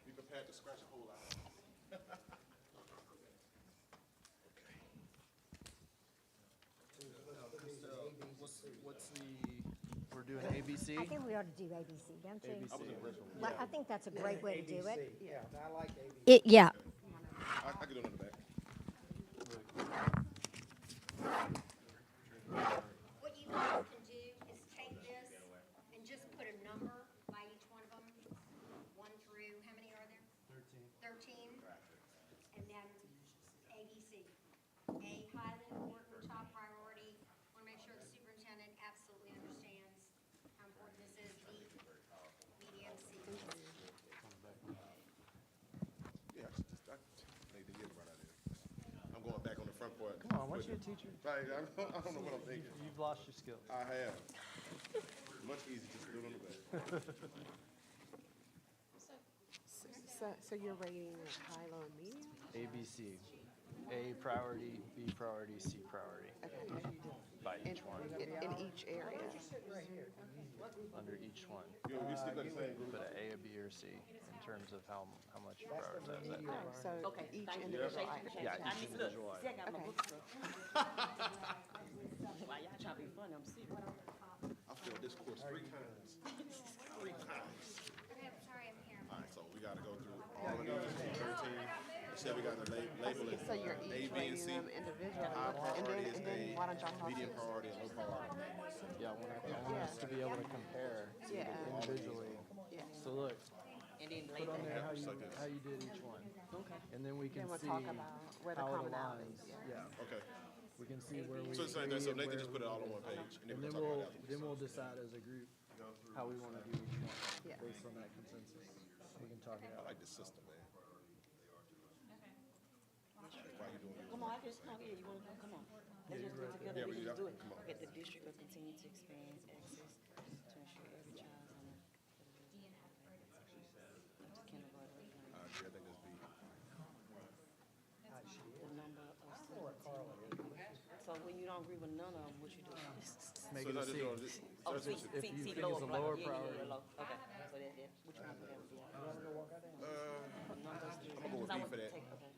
S4: Be prepared to scratch a hole out.
S7: What's the, we're doing ABC?
S10: I think we ought to do ABC, don't you?
S7: ABC.
S10: Well, I think that's a great way to do it.
S11: Yeah, I like ABC.
S10: Yeah.
S4: I can do it on the back.
S10: What you guys can do is take this and just put a number by each one of them. 1 through, how many are there? 13. And then ABC. A, highly important, top priority. Want to make sure the superintendent absolutely understands how important this is. B, medium, C.
S4: Yeah, I need to get it right out of there. I'm going back on the front part.
S7: Come on, weren't you a teacher?
S4: Right, I don't know what I'm thinking.
S7: You've lost your skills.
S4: I have. Much easier just to do it on the back.
S17: So you're rating like high, low, and medium?
S7: ABC. A priority, B priority, C priority.
S17: Okay.
S7: By each one.
S17: In each area?
S7: Under each one.
S4: You still got the same group?
S7: Put an A, a B, or C in terms of how much you prioritize that.
S17: So each individual item?
S7: Yeah, each individual item.
S6: Why y'all trying to be funny? I'm serious.
S4: I failed this course 3 times. 3 times.
S3: Okay, I'm sorry, I'm here.
S4: All right, so we got to go through all of these 13. Instead, we got to label it
S17: So you're
S4: A,
S17: each
S4: B, and
S17: rating
S4: C.
S17: them individually,
S4: High priority is
S17: and then
S4: A,
S17: why don't y'all talk
S4: medium
S17: to?
S4: priority is low priority.
S7: Yeah, I want us to be able to compare individually.
S17: Yeah.
S7: So look,
S6: And then
S7: put on there how
S4: Just like this.
S7: you did each one.
S6: Okay.
S7: And then we can
S17: Then we'll
S7: see
S17: talk about where the
S7: how it
S17: commonalities,
S7: aligns.
S17: yeah.
S7: Yeah.
S4: Okay.
S7: We can see where we
S4: So it's like that, so
S7: agree
S4: Nathan
S7: and
S4: just
S7: where
S4: put it all on
S7: we-
S4: one page, and
S7: And
S4: then
S7: then
S4: we'll talk
S7: we'll,
S4: about it
S7: then
S4: afterwards.
S7: we'll decide as a group how we want to do each one,
S17: Yeah.
S7: based on that consensus. We can talk it
S4: I
S7: out.
S4: like this system, man. Why you doing
S6: Come on, I just, no, yeah, you wanna go, come on. Let's just put together,
S4: Yeah,
S6: we
S4: we
S6: just
S4: do
S6: do
S4: that.
S6: it.
S4: Come on.
S6: Okay, the district will continue to expand access to ensure every child on a. Up to kindergarten.
S4: I agree, I think that's B.
S6: The number of students. So when you don't agree with none of them, what you do?
S4: So
S5: Make it a
S4: not just
S5: C.
S4: doing this-
S6: Oh,
S4: so
S6: C,
S4: that's-
S5: If
S6: C,
S5: you
S6: C,
S5: think
S6: lower,
S5: it's a
S6: like,
S5: lower
S6: yeah,
S5: priority.
S6: low. Okay, so that, what you want to do? Number of students.
S4: I'm gonna go with
S6: 'Cause I
S4: B
S6: want
S4: for
S6: to
S4: that.
S6: take- Okay.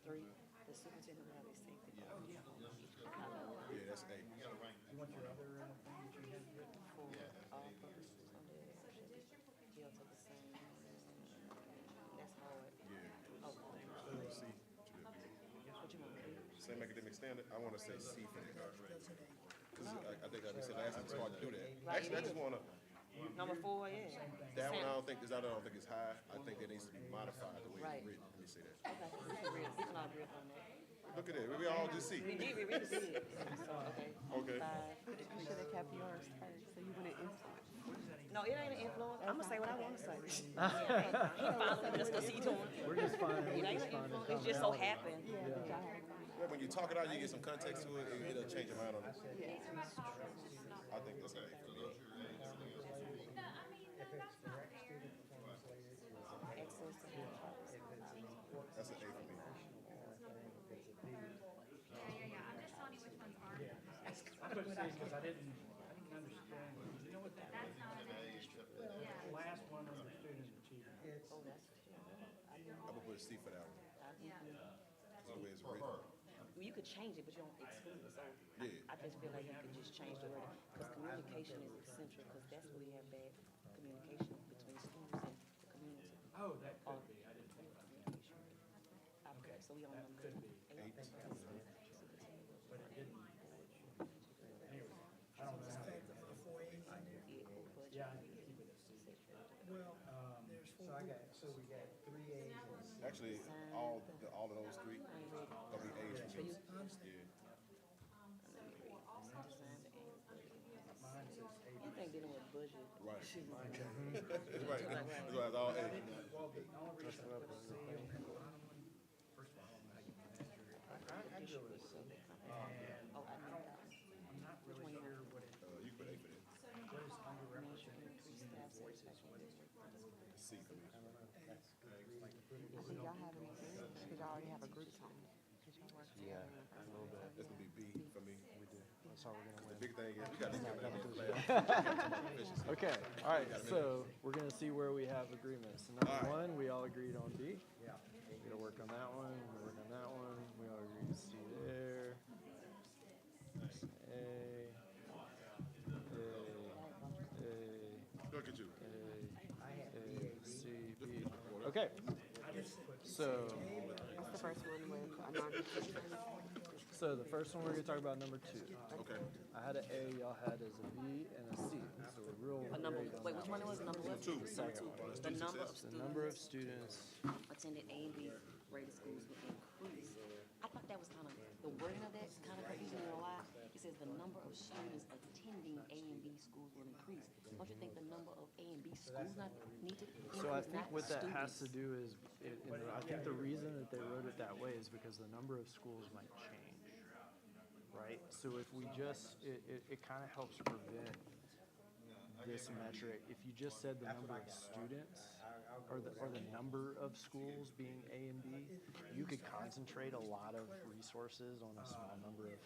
S6: 3, the superintendent will have his safety.
S4: Yeah, that's A.
S21: You want your other thing that you had written?
S6: For all purposes under he'll take the same. That's hard.
S4: Yeah.
S6: Oh,
S4: C.
S6: what you want?
S4: Same academic standard, I wanna say C for that. Cause I think like we said last time, it's hard to do that.
S6: Right,
S4: Actually, I
S6: it
S4: just
S6: is.
S4: wanna,
S6: Number 4, yeah.
S4: that one, I don't think it's high. I think it needs to be modified the way
S6: Right.
S4: it's written. Let me say that.
S6: Okay, we can agree, we can all agree upon that.
S4: Look at it, we all just see.
S6: We did, we really did. So, okay.
S4: Okay.
S6: 5.
S17: You should have kept yours first, so you wouldn't influence.
S6: No, it ain't an influence. I'm gonna say what I want to say. Yeah, he following me just because he doing.
S5: We're just finding,
S6: It
S5: we're
S6: ain't
S5: just
S6: an
S5: finding
S6: influence. It just so
S5: commonality.
S6: happened.
S4: Yeah, when you talk it out, you get some context to it, it'll change your mind on it. I think that's A for me. That's an A for me.
S3: Yeah, I'm just telling you which ones aren't.
S21: I put C because I didn't understand, you know what that is?
S3: That's not an
S21: The last one under student achievement.
S6: Oh, that's.
S4: I'm gonna put a C for that one.
S3: Yeah.
S4: That's the way it's written.
S6: Well, you could change it, but you don't exclude it. So
S4: Yeah.
S6: I just feel like you could just change the word because communication is essential because that's where we have bad communication between schools and the community.
S21: Oh, that could be, I didn't think about that.
S6: Okay, so we on
S21: That
S6: number
S21: could be,
S6: 8.
S21: but it didn't. Anyway, I don't know. Yeah, I need to keep it at C.
S12: Well, so we got 3 A's and a C.
S4: Actually, all of those three gonna be A's for me. Yeah.
S21: Mine says A.
S6: You think dealing with budget?
S4: Right.
S6: should be-
S4: That's right. That's why it's all A.
S21: Well, the only reason I put C on the bottom one, first of all, I don't know how you measure it.
S12: I go with C.
S21: And
S6: Oh, I know that.
S21: I'm not really sure what it,
S4: You put A for that.
S21: what is underrepresented.
S6: Staff satisfaction.
S4: C for me.
S17: I think y'all have an agreement, because y'all already have a group home. Because y'all work together.
S5: A little bit.
S4: That's gonna be B for me.
S5: We do. That's how we're gonna
S4: The
S5: win.
S4: big thing is, we gotta get that in class.
S5: Okay, all right, so we're gonna see where we have agreements. So number one, we all agreed on B.
S21: Yeah.
S5: We gotta work on that one, we'll work on that one. We all agreed C there. A.
S4: Look at you.
S5: A, C, B. Okay, so,
S17: That's the first one with a non-competition.
S5: so the first one we're gonna talk about number 2.
S4: Okay.
S5: I had an A, y'all had as a B and a C, so we're real
S6: But number,
S5: great on
S6: wait,
S5: that
S6: which one it was? Number what?
S4: Two.
S5: The second one.
S6: The number of
S5: The
S6: students
S5: number of students,
S6: attended A and B rated schools would increase. I thought that was kind of, the wording of that kind of confusing me a lot. It says the number of students attending A and B schools will increase. Don't you think the number of A and B schools not need to increase?
S5: so I think
S6: not
S5: what that has to
S6: students?
S5: do is, I think the reason that they wrote it that way is because the number of schools might change, right? So if we just, it kind of helps prevent this metric. If you just said the number of students or the number of schools being A and B, you could concentrate a lot of resources on a small number of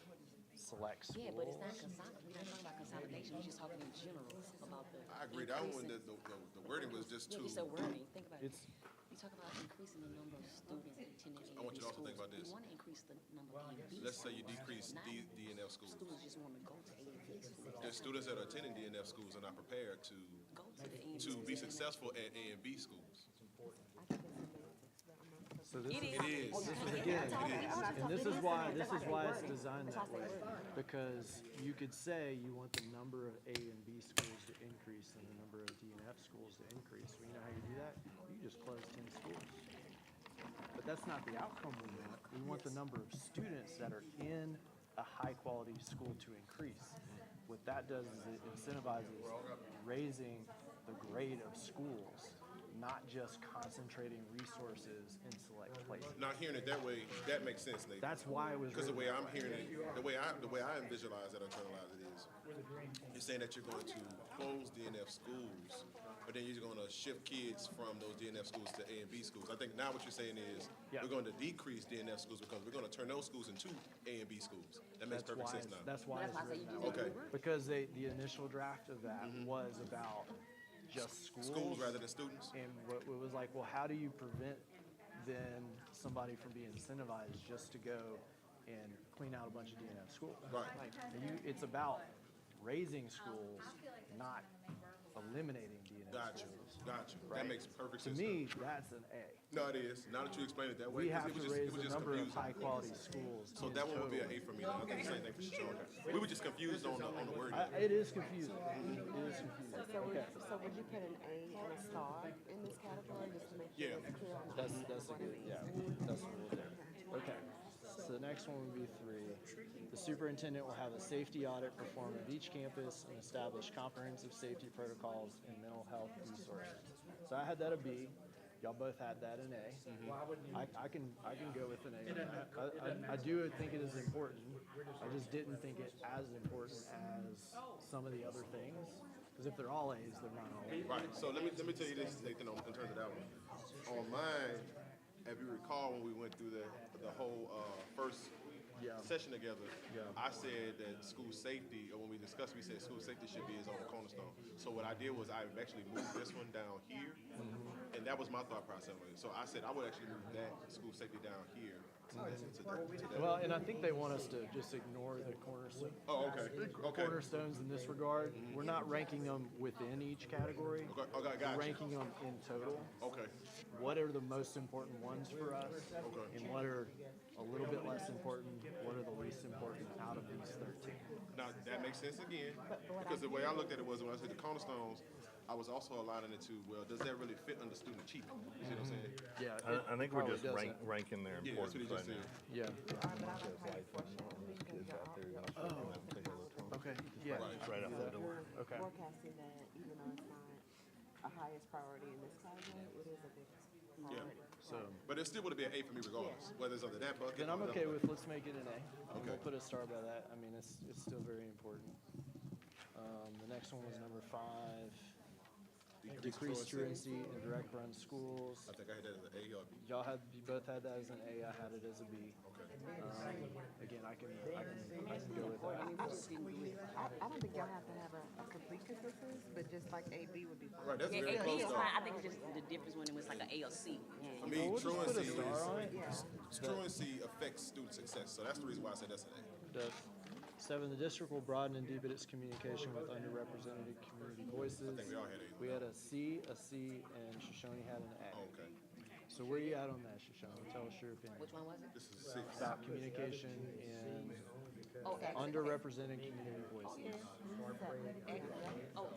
S5: select schools.
S6: Yeah, but it's not we're not talking about consolidation, we're just talking in general about the.
S4: I agree. That one,
S6: increasing-
S4: the wording was just
S6: Yeah,
S4: too.
S6: you said wording, think about it.
S5: It's,
S6: You talk about increasing the number of students attending A and B schools.
S4: I want you to also think about this.
S6: You want to increase the number of A and B schools.
S4: Let's say you decrease
S6: not
S4: DNF schools.
S6: Students just want to go to A and B schools.
S4: The students that are attending DNF schools are not prepared to
S6: Go to the A and B
S4: to be
S6: schools.
S4: successful at A and B schools.
S5: so this
S6: It
S5: is,
S6: is.
S4: It is.
S5: this is
S6: Yeah,
S5: again,
S6: I'm talking-
S5: and this is why it's designed that way. Because you could say you want the number of A and B schools to increase and the number of DNF schools to increase. Well, you know how you do that? You just close 10 schools. But that's not the outcome we want. We want the number of students that are in a high-quality school to increase. What that does is it incentivizes raising the grade of schools, not just concentrating resources in select places.
S4: Not hearing it that way, that makes sense, Nathan.
S5: That's why it was
S4: Because the
S5: written.
S4: way I'm hearing it, the way I visualize it, internalize it is, you're saying that you're going to close DNF schools but then you're gonna shift kids from those DNF schools to A and B schools. I think now what you're saying is,
S9: Yeah.
S4: we're going to decrease DNF schools because we're gonna turn those schools into A and B schools. That makes perfect sense now.
S9: That's why it's written that way.
S4: Okay.
S9: Because the initial draft of that was about just schools.
S4: Schools rather than students?
S9: And what it was like, well, how do you prevent then somebody from being incentivized just to go and clean out a bunch of DNF schools?
S4: Right.
S9: Like, it's about raising schools, not eliminating DNF
S4: Gotcha,
S9: schools.
S4: gotcha.
S9: Right?
S4: That makes perfect
S9: To
S4: sense.
S9: me, that's an A.
S4: No, it is. Now that you explain it that way,
S9: We
S4: 'cause
S9: have
S4: it was
S9: to
S4: just, it
S9: raise
S4: was
S9: the
S4: just
S9: number of
S4: confusing.
S9: high-quality schools.
S4: So
S9: in
S4: that one would be an
S9: total.
S4: A for me. Then. I think the same thing for Shoshone. We were just confused on the wording.
S9: It is confusing. It is confusing. Okay.
S22: So would you put an A and a star in this category just to make sure
S4: Yeah.
S22: it's clear on
S9: That's
S22: the
S9: a good, yeah, that's what we'll do. Okay, so the next one would be 3. The superintendent will have a safety audit performed at each campus and establish comprehensive safety protocols and mental health resources. So I had that a B. Y'all both had that an A. I can go with an A. I do think it is important. I just didn't think it as important as some of the other things. Because if they're all A's, they're not all A's.
S4: Right. So let me tell you this, Nathan, in terms of that one. On mine, if you recall when we went through the whole first session together, I said that school safety, or when we discussed, we said school safety should be its own cornerstone. So what I did was I actually moved this one down here, and that was my thought process. So I said I would actually move that school safety down here to that.
S9: Well, and I think they want us to just ignore the cornerstone.
S4: Oh, okay. Okay.
S9: Cornerstones in this regard. We're not ranking them within each category.
S4: Okay,
S9: We're
S4: gotcha.
S9: ranking them in total.
S4: Okay.
S9: What are the most important ones for us?
S4: Okay.
S9: And what are a little bit less important? What are the least important out of these 13?
S4: Now, that makes sense again, because the way I looked at it was when I said the cornerstones, I was also aligning it to, well, does that really fit under student achievement? You see what I'm saying?
S9: Yeah.
S14: I think we're just ranking their
S4: Yeah, that's what he
S14: importance
S4: just
S14: right
S4: said.
S14: now.
S9: Yeah. Oh, okay. Yeah.
S14: Right out the door.
S9: Okay.
S22: forecasting that even though it's not a highest priority in this category, it is a big priority.
S9: So,
S4: But it still would be an A for me regardless, whether it's under that bucket.
S9: then I'm
S4: or
S9: okay
S4: another
S9: with, let's make it an A. And
S4: Okay.
S9: we'll put a star by that. I mean, it's still very important. The next one was number 5. Decrease truancy in direct run schools.
S4: I think I had that as an A or B.
S9: You both had that as an A, I had it as a B. Again, I can go with that.
S22: I don't think y'all have to have a complete consensus, but just like A, B would be fine.
S4: Right, that's
S6: Yeah,
S4: very
S6: A, B
S4: close
S6: is
S4: though.
S6: fine. I think it's just the difference when it was like an A or C.
S4: For me,
S9: We'll just put a
S4: truancy
S9: star on it.
S4: truancy affects student success, so that's the reason why I said that's an A.
S9: The 7, the district will broaden and deepen its communication with underrepresented community voices.
S4: I think we all had A's.
S9: We had a C, and Shoshone had an A.
S4: Oh, okay.
S9: So where are you at on that, Shoshone? Tell us your opinion.
S6: Which one was it?
S4: This is 6.
S9: About communication in
S6: Okay.
S9: underrepresented community voices.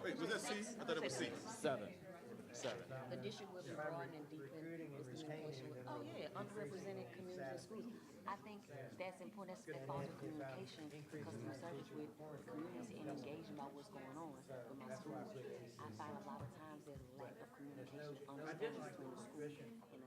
S4: Wait, was that C? I thought it was C.
S9: 7.
S6: The district will be broadened and deepened its communication with, oh yeah, underrepresented communities and schools. I think that's important, that falls in communication, customer service with community and engaging about what's going on with my schools. I find a lot of times there's a lack of communication, understanding between the school and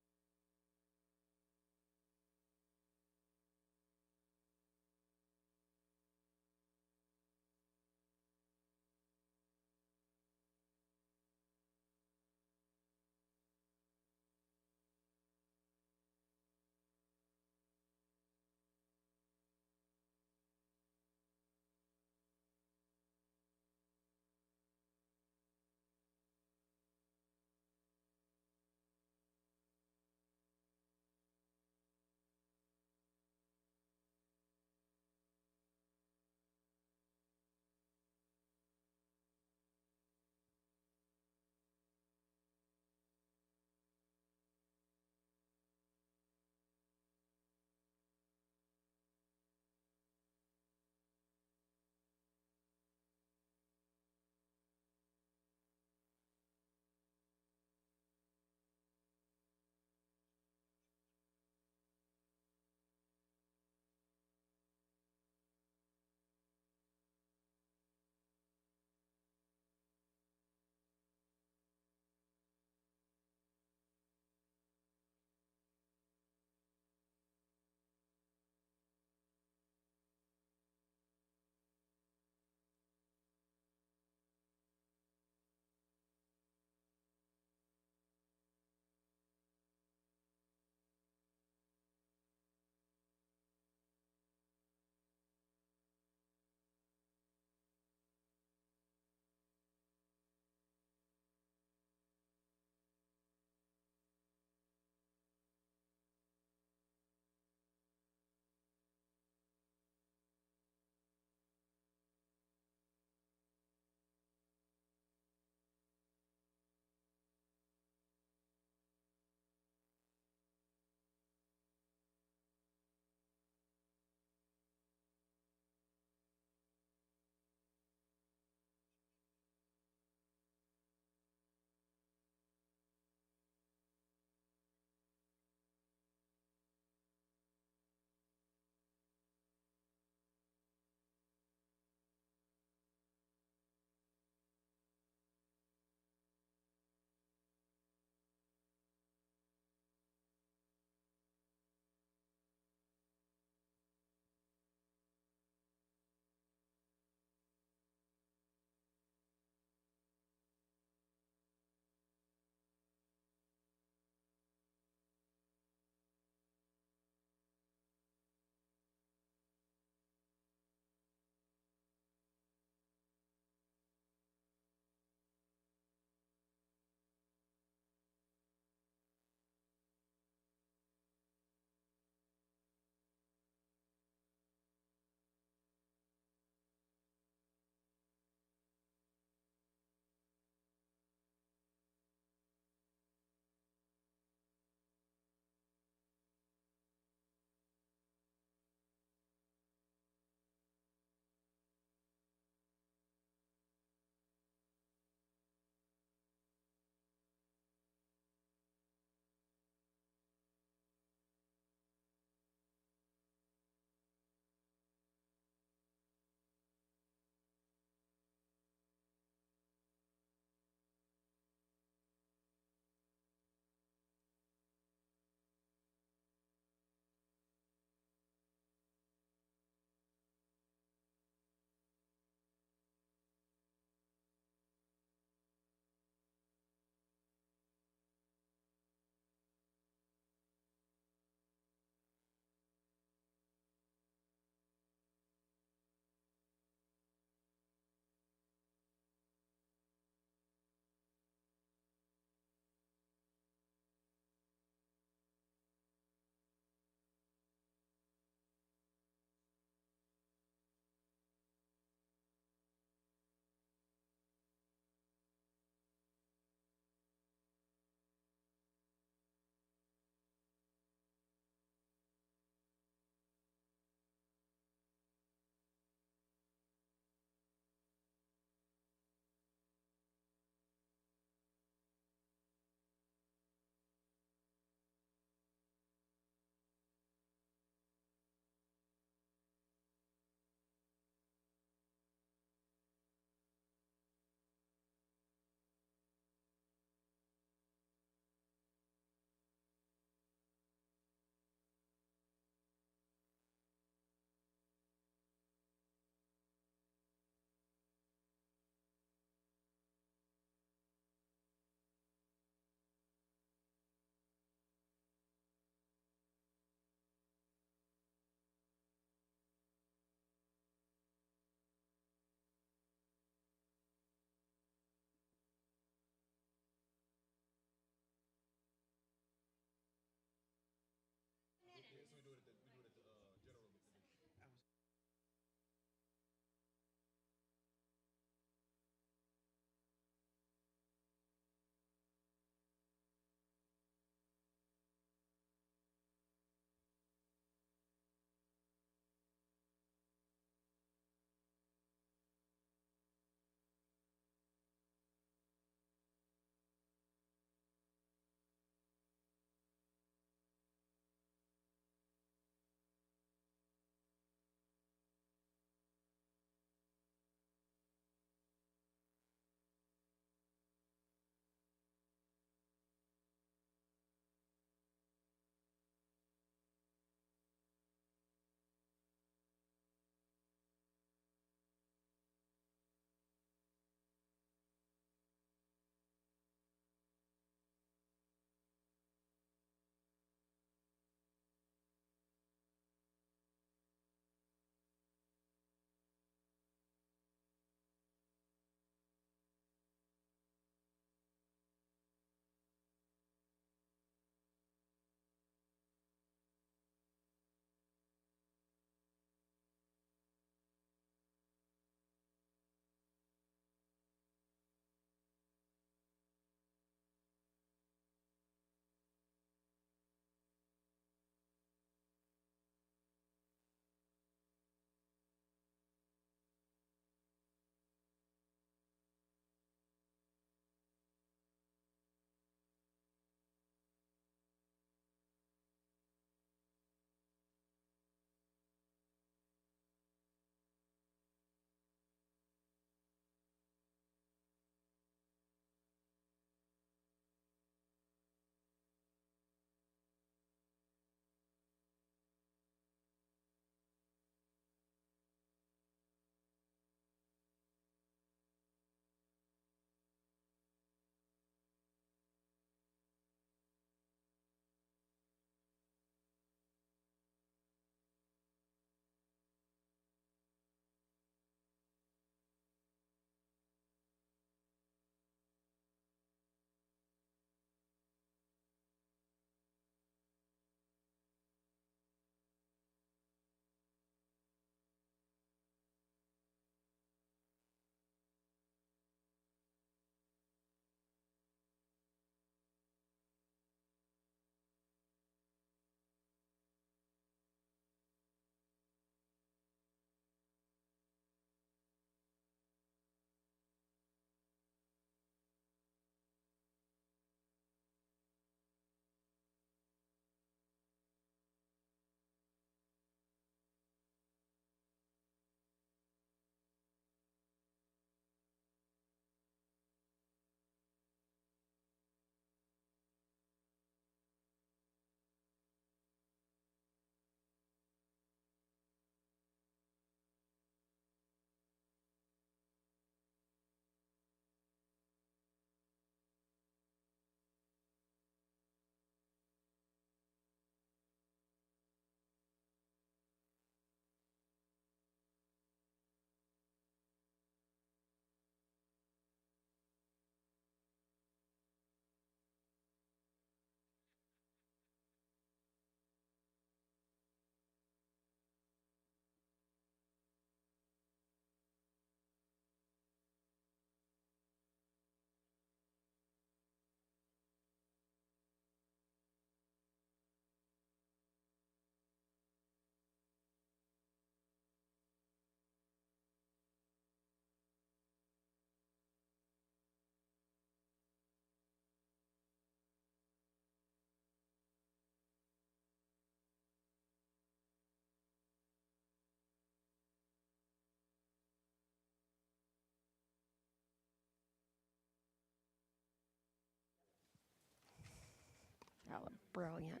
S10: Brilliant.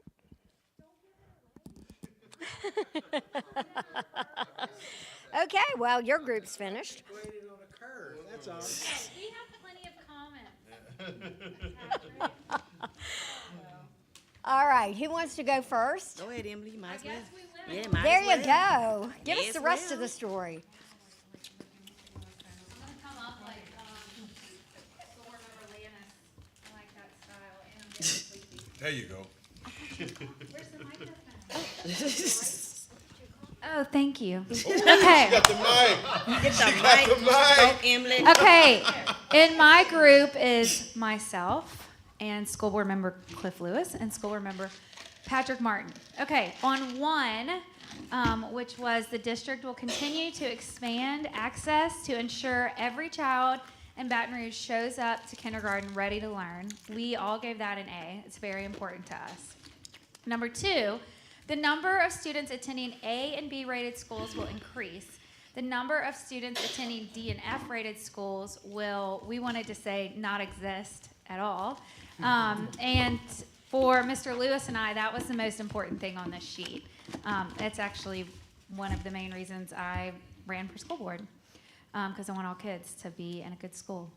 S10: Okay, well, your group's finished.
S11: Graded on a curve, that's all.
S3: We have plenty of comments.
S10: All right, who wants to go first?
S6: Go ahead, Emily, you might as well.
S3: Guess we will.
S6: Yeah, might
S10: There
S6: as
S10: you
S6: well.
S10: go. Give us the rest of the story.
S3: I'm gonna come up like, school board member Leonis. I like that style, and I'm getting sleepy.
S4: There you go.
S3: Where's the microphone? Oh, thank you.
S4: She
S3: Okay.
S4: got the mic.
S6: Get the
S4: She got the mic.
S6: Emily.
S3: Okay. In my group is myself and school board member Cliff Lewis and school board member Patrick Martin. Okay. On one, which was the district will continue to expand access to ensure every child in Baton Rouge shows up to kindergarten ready to learn. We all gave that an A. It's very important to us. Number two, the number of students attending A and B rated schools will increase. The number of students attending D and F rated schools will, we wanted to say, not exist at all. And for Mr. Lewis and I, that was the most important thing on this sheet. It's actually one of the main reasons I ran for school board, because I want all kids to be in a good school.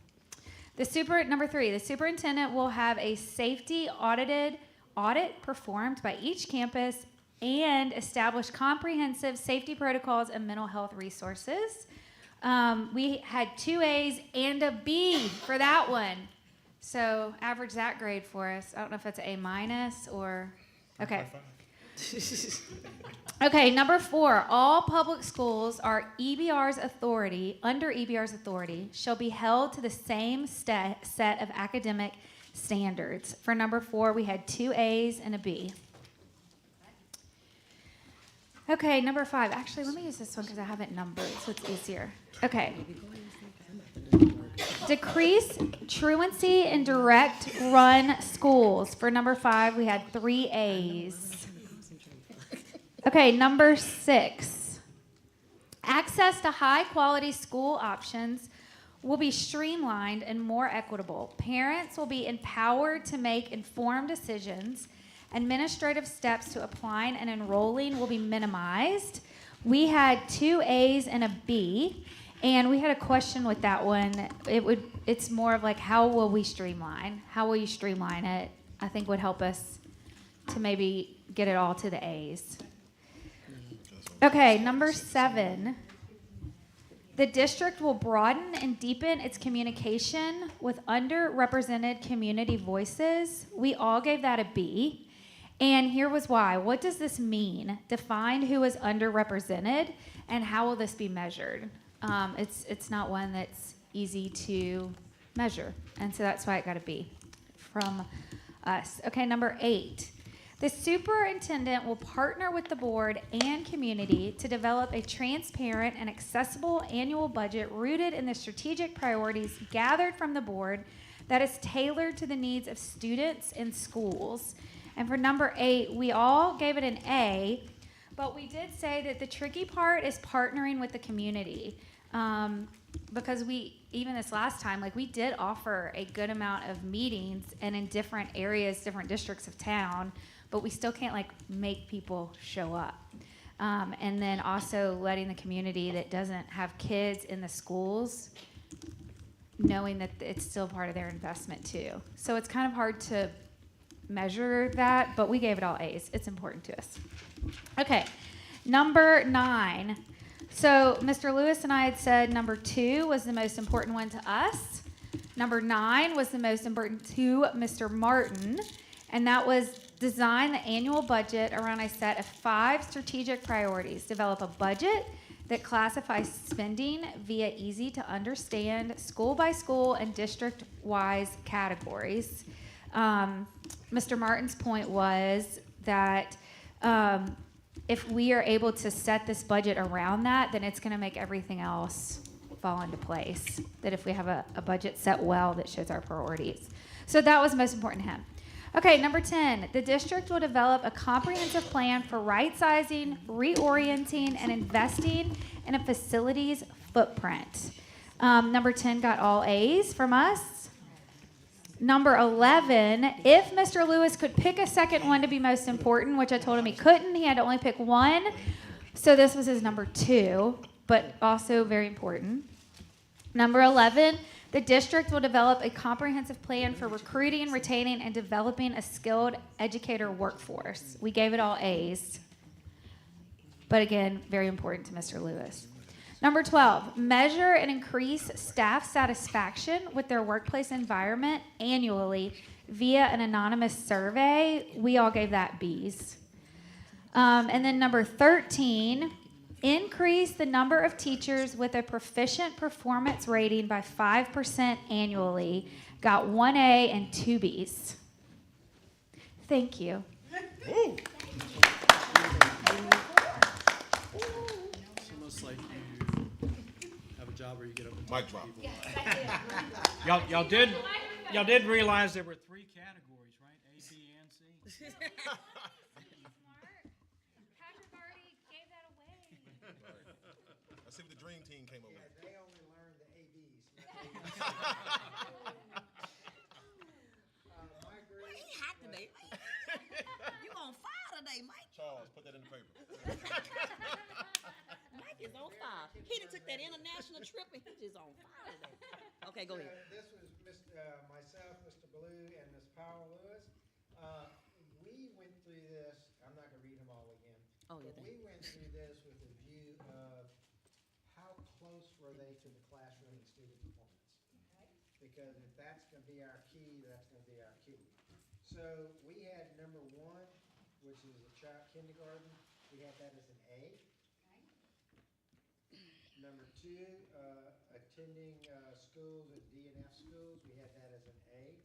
S3: Number three, the superintendent will have a safety audit performed by each campus and establish comprehensive safety protocols and mental health resources. We had 2 A's and a B for that one. So average that grade for us. I don't know if that's an A- or, okay. Okay, number 4, all public schools are under EBR's authority, shall be held to the same set of academic standards. For number 4, we had 2 A's and a B. Okay, number 5. Actually, let me use this one because I have it numbered, so it's easier. Okay. Decrease truancy in direct run schools. For number 5, we had 3 A's. Okay, number 6. Access to high-quality school options will be streamlined and more equitable. Parents will be empowered to make informed decisions. Administrative steps to applying and enrolling will be minimized. We had 2 A's and a B, and we had a question with that one. It's more of like, how will we streamline? How will you streamline it? I think would help us to maybe get it all to the A's. Okay, number 7. The district will broaden and deepen its communication with underrepresented community voices. We all gave that a B. And here was why. What does this mean? Define who is underrepresented and how will this be measured? It's not one that's easy to measure. And so that's why it got a B from us. Okay, number 8. The superintendent will partner with the board and community to develop a transparent and accessible annual budget rooted in the strategic priorities gathered from the board that is tailored to the needs of students and schools. And for number 8, we all gave it an A, but we did say that the tricky part is partnering with the community. Because even this last time, we did offer a good amount of meetings and in different areas, different districts of town, but we still can't make people show up. And then also letting the community that doesn't have kids in the schools, knowing that it's still part of their investment too. So it's kind of hard to measure that, but we gave it all A's. It's important to us. Okay, number 9. So Mr. Lewis and I had said number 2 was the most important one to us. Number 9 was the most important to Mr. Martin, and that was design the annual budget around a set of 5 strategic priorities. Develop a budget that classifies spending via easy to understand school by school and district-wise categories. Mr. Martin's point was that if we are able to set this budget around that, then it's going to make everything else fall into place. That if we have a budget set well that shows our priorities. So that was most important to him. Okay, number 10, the district will develop a comprehensive plan for right-sizing, reorienting, and investing in a facilities footprint. Number 10 got all A's from us.
S1: Number 11, if Mr. Lewis could pick a second one to be most important, which I told him he couldn't, he had to only pick one. So this was his number 2, but also very important. Number 11, the district will develop a comprehensive plan for recruiting, retaining, and developing a skilled educator workforce. We gave it all A's. But again, very important to Mr. Lewis. Number 12, measure and increase staff satisfaction with their workplace environment annually via an anonymous survey. We all gave that B's. And then number 13, increase the number of teachers with a proficient performance rating by 5% annually. Got 1A and 2 B's. Thank you.
S7: It's almost like you have a job where you get up and
S4: Mic
S7: talk to
S4: drop.
S7: people.
S21: Y'all did realize there were 3 categories, right? A, B, and C?
S4: Let's see what the dream team came up with.
S11: Yeah, they only learned the ABs. Mike Reed.
S6: He hot today. You on fire today, Mike.
S4: Charles, put that in the paper.
S6: Mike is on fire. He done took that international trip and he's just on fire today. Okay, go ahead.
S11: This was myself, Mr. Blue, and Ms. Powell Lewis. We went through this, I'm not gonna read them all again.
S6: Oh, yeah,
S11: But we went through this with a view of how close were they to the classroom and student performance? Because if that's gonna be our key, that's gonna be our key. So we had number 1, which is a child kindergarten, we had that as an A. Number 2, attending schools and D&F schools, we had that as an A.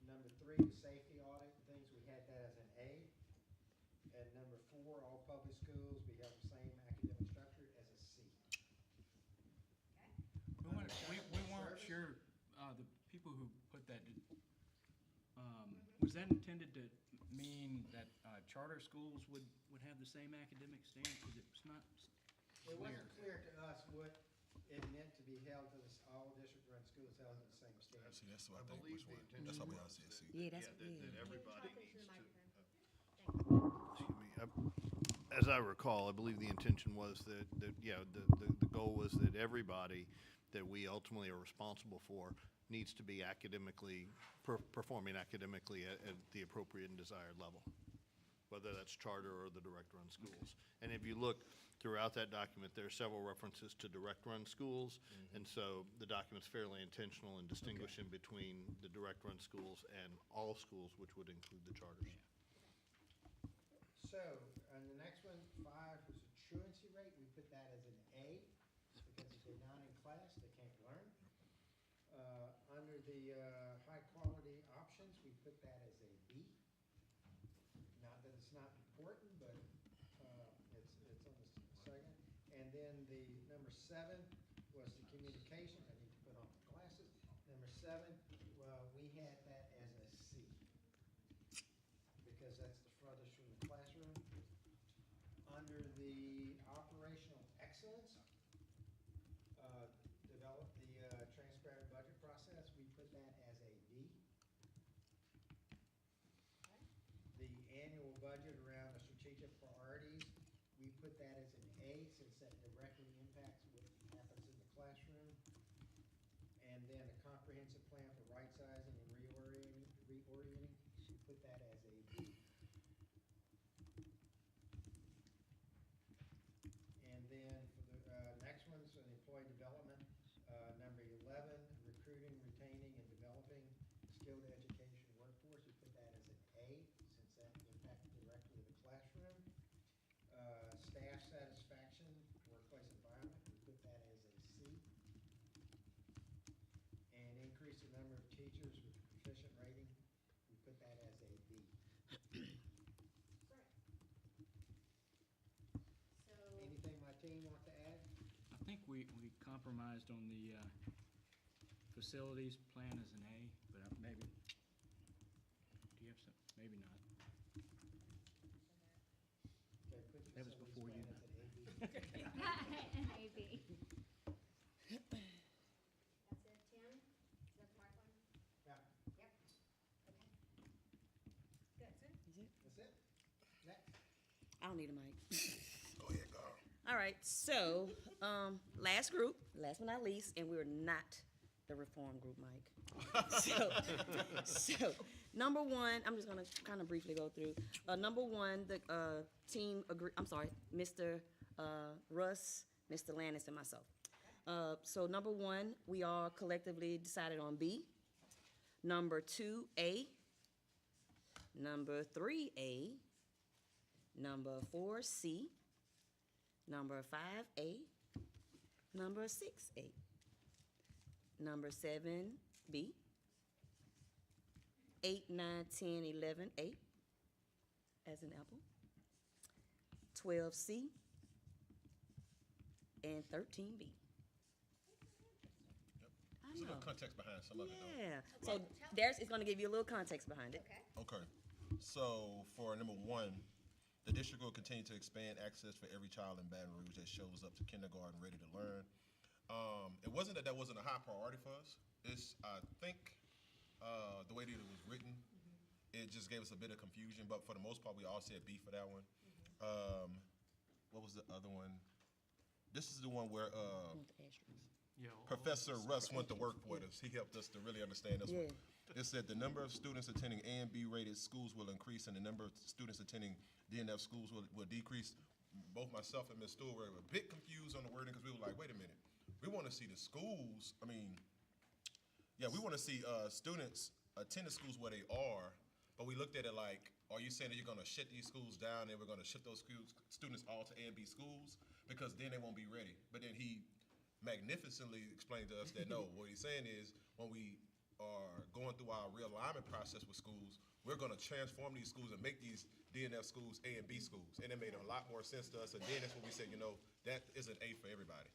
S11: Number 3, the safety audit and things, we had that as an A. And number 4, all public schools, we have the same academic structure as a C.
S21: We weren't sure, the people who put that, was that intended to mean that charter schools would have the same academic standards? Because it was not
S11: It
S21: clear.
S11: wasn't clear to us what it meant to be held to this, all district-run schools held to the same standard.
S4: See, that's what I think
S14: believe
S4: was
S14: the
S4: what, that's how we all see it. See.
S6: Yeah, that's
S14: that everybody
S10: Talk into
S14: needs
S10: the
S14: to.
S10: microphone.
S14: Excuse me. As I recall, I believe the intention was that the goal was that everybody that we ultimately are responsible for needs to be academically, performing academically at the appropriate and desired level, whether that's charter or the direct-run schools. And if you look throughout that document, there are several references to direct-run schools, and so the document's fairly intentional in distinguishing between the direct-run schools and all schools, which would include the charters.
S11: So, and the next one, 5, was a truancy rate. We put that as an A, because if they're not in class, they can't learn. Under the high-quality options, we put that as a B. Not that it's not important, but it's on the second. And then the number 7 was the communications. I need to put on my glasses. Number 7, we had that as a C, because that's the furthest from the classroom. Under the operational excellence, develop the transparent budget process, we put that as a B. The annual budget around the strategic priorities, we put that as an A, since that directly impacts what happens in the classroom. And then a comprehensive plan for right sizing and reorienting, we put that as a B. And then for the next one's an employee development, number 11, recruiting, retaining, and developing skilled education workforce. We put that as an A, since that impacts directly the classroom. Staff satisfaction, workplace environment, we put that as a C. And increase the number of teachers with proficient rating, we put that as a B. Anything my team want to add?
S21: I think we compromised on the facilities plan as an A, but maybe, do you have some, maybe not.
S11: Okay, put
S21: That was
S11: facilities
S21: before you.
S11: plan as an AB.
S3: An AB.
S10: That's it, Tim? Is that the right one?
S6: don't need a mic.
S4: Go ahead, Carl.
S6: All right, so, last group, last but not least, and we're not the reform group, Mike. So, number one, I'm just gonna kind of briefly go through. Number one, the team agree. I'm sorry, Mr. Russ, Mr. Landis, and myself. So number one, we all collectively decided on B. Number 2A. Number 3A. Number 4C. Number 5A. Number 6A. Number 7B. 8, 9, 10, 11, 8, as an apple. 12C. And 13B.
S4: There's a little context behind some of it, though.
S6: Yeah. So there's, it's going to give you a little context behind it.
S4: Okay. So for number one, the district will continue to expand access for every child in Baton Rouge that shows up to kindergarten ready to learn. It wasn't that wasn't a high priority for us. It's, I think, the way that it was written, it just gave us a bit of confusion. But for the most part, we all said B for that one. What was the other one? This is the one where Professor Russ went to work with us. He helped us to really understand this one. It said the number of students attending A and B rated schools will increase and the number of students attending DNF schools will decrease. Both myself and Ms. Stewart were a bit confused on the wording because we were like, wait a minute. We want to see the schools. I mean, yeah, we want to see students attend the schools where they are, but we looked at it like, are you saying that you're going to shut these schools down and we're going to shift those students all to A and B schools? Because then they won't be ready. But then he magnificently explained to us that no, what he's saying is when we are going through our realignment process with schools, we're going to transform these schools and make these DNF schools A and B schools. And it made a lot more sense to us. And then that's when we said, you know, that is an A for everybody.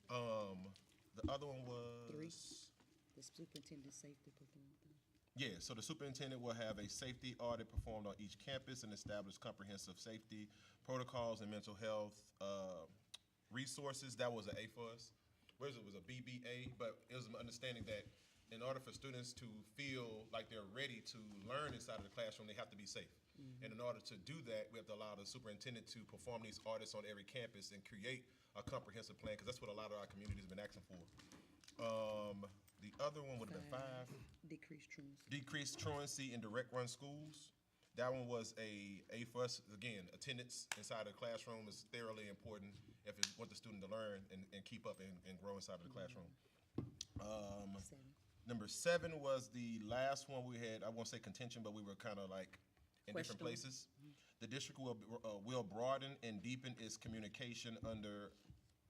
S4: The other one was
S6: 3. The superintendent safety performance.
S4: Yeah, so the superintendent will have a safety audit performed on each campus and establish comprehensive safety protocols and mental health resources. That was an A for us. Whereas it was a BBA, but it was an understanding that in order for students to feel like they're ready to learn inside of the classroom, they have to be safe. And in order to do that, we have to allow the superintendent to perform these audits on every campus and create a comprehensive plan, because that's what a lot of our community has been asking for. The other one would have been 5.
S6: Decreased truancy.
S4: Decreased truancy in direct run schools. That one was a for us. Again, attendance inside of the classroom is thoroughly important if you want the student to learn and keep up and grow inside of the classroom.
S6: 7.
S4: Number 7 was the last one we had. I won't say contention, but we were kind of like in different places. The district will broaden and deepen its communication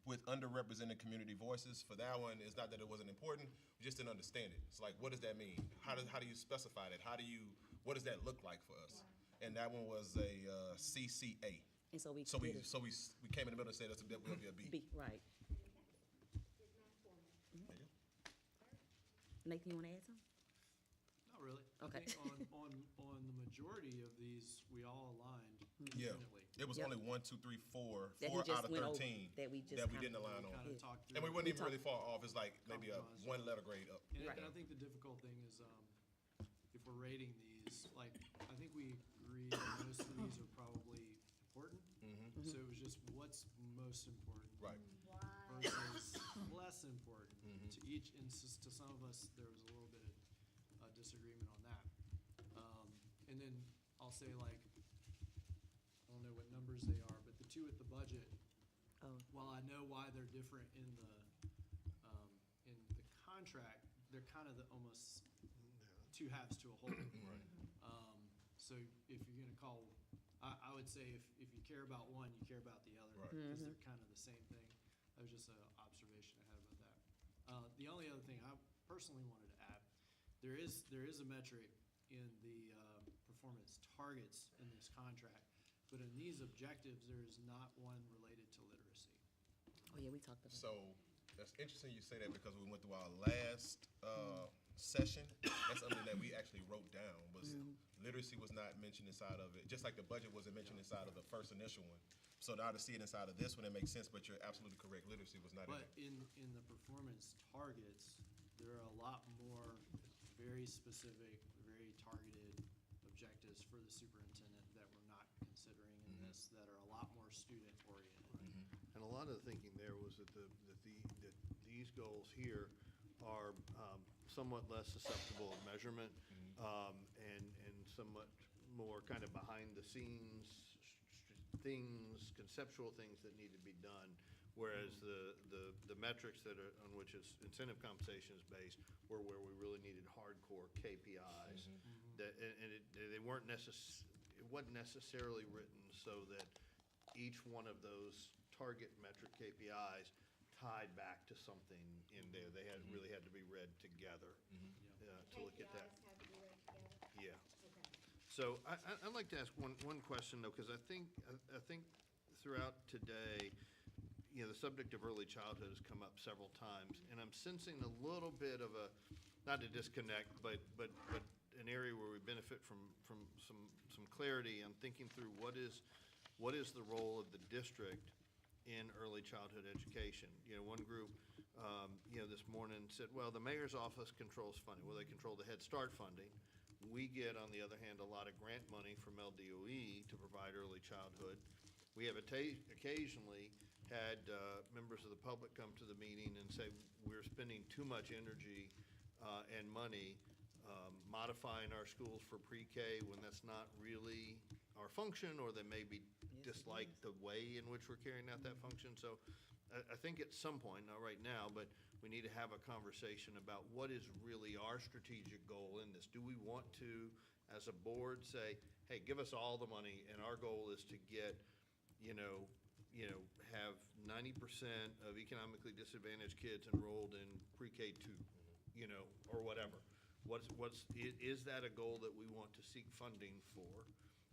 S4: with underrepresented community voices. For that one, it's not that it wasn't important, we just didn't understand it. It's like, what does that mean? How do you specify that? What does that look like for us? And that one was a CCA.
S6: And so we
S4: came in the middle and said that will be a B.
S6: B, right. Nathan, you want to add something?
S7: Not really.
S6: Okay.
S7: I think on the majority of these, we all aligned
S4: Yeah,
S7: independently.
S4: it was only 1, 2, 3, 4
S6: That he
S4: out
S6: just
S4: of
S6: went over,
S4: 13
S6: that we just
S4: that we
S6: kinda-
S4: didn't align on.
S7: Kinda talked through
S4: And we
S7: it.
S4: weren't even really far off. It's like maybe a
S7: Compromise.
S4: 1 letter grade up.
S7: And I think the difficult thing is, if we're rating these, like, I think we agree that most of these are probably important. So it was just what's most important.
S4: Right.
S7: Versus less important to each, and to some of us, there was a little bit of disagreement on that. And then I'll say, like, I don't know what numbers they are, but the 2 at the budget, while I know why they're different in the contract, they're kind of almost 2 halves to a whole. So if you're gonna call, I would say if you care about one, you care about the other, because they're kind of the same thing. That was just an observation I had about that. The only other thing I personally wanted to add, there is a metric in the performance targets in this contract, but in these objectives, there is not one related to literacy.
S6: Oh, yeah, we talked about that.
S4: So that's interesting you say that, because we went through our last session. That's something that we actually wrote down, was literacy was not mentioned inside of it, just like the budget wasn't mentioned inside of the first initial one. So now to see it inside of this one, it makes sense, but you're absolutely correct. Literacy was not in
S7: But in the performance targets, there are a lot more very specific, very targeted objectives for the superintendent that we're not considering in
S9: campus that are a lot more student-oriented.
S14: And a lot of the thinking there was that that these goals here are somewhat less susceptible of measurement, and somewhat more kind of behind the scenes things, conceptual things that need to be done. Whereas the metrics that are, on which incentive compensation is based, were where we really needed hardcore KPIs. That, and they weren't it wasn't necessarily written so that each one of those target metric KPIs tied back to something in there. They really had to be read together to look at that.
S10: KPIs have to be read together?
S14: Yeah.
S10: Okay.
S14: So I'd like to ask one question though, because I think throughout today, you know, the subject of early childhood has come up several times, and I'm sensing a little bit of a, not a disconnect, but an area where we benefit from some clarity on thinking through what is the role of the district in early childhood education. You know, one group, you know, this morning said, well, the mayor's office controls funding. Well, they control the Head Start funding. We get, on the other hand, a lot of grant money from LDOE to provide early childhood. We have occasionally had members of the public come to the meeting and say, we're spending too much energy and money modifying our schools for pre-K when that's not really our function, or they maybe dislike the way in which we're carrying out that function. So I think at some point, not right now, but we need to have a conversation about what is really our strategic goal in this. Do we want to, as a board, say, hey, give us all the money, and our goal is to get, have 90% of economically disadvantaged kids enrolled in pre-K 2, or whatever. Is that a goal that we want to seek funding for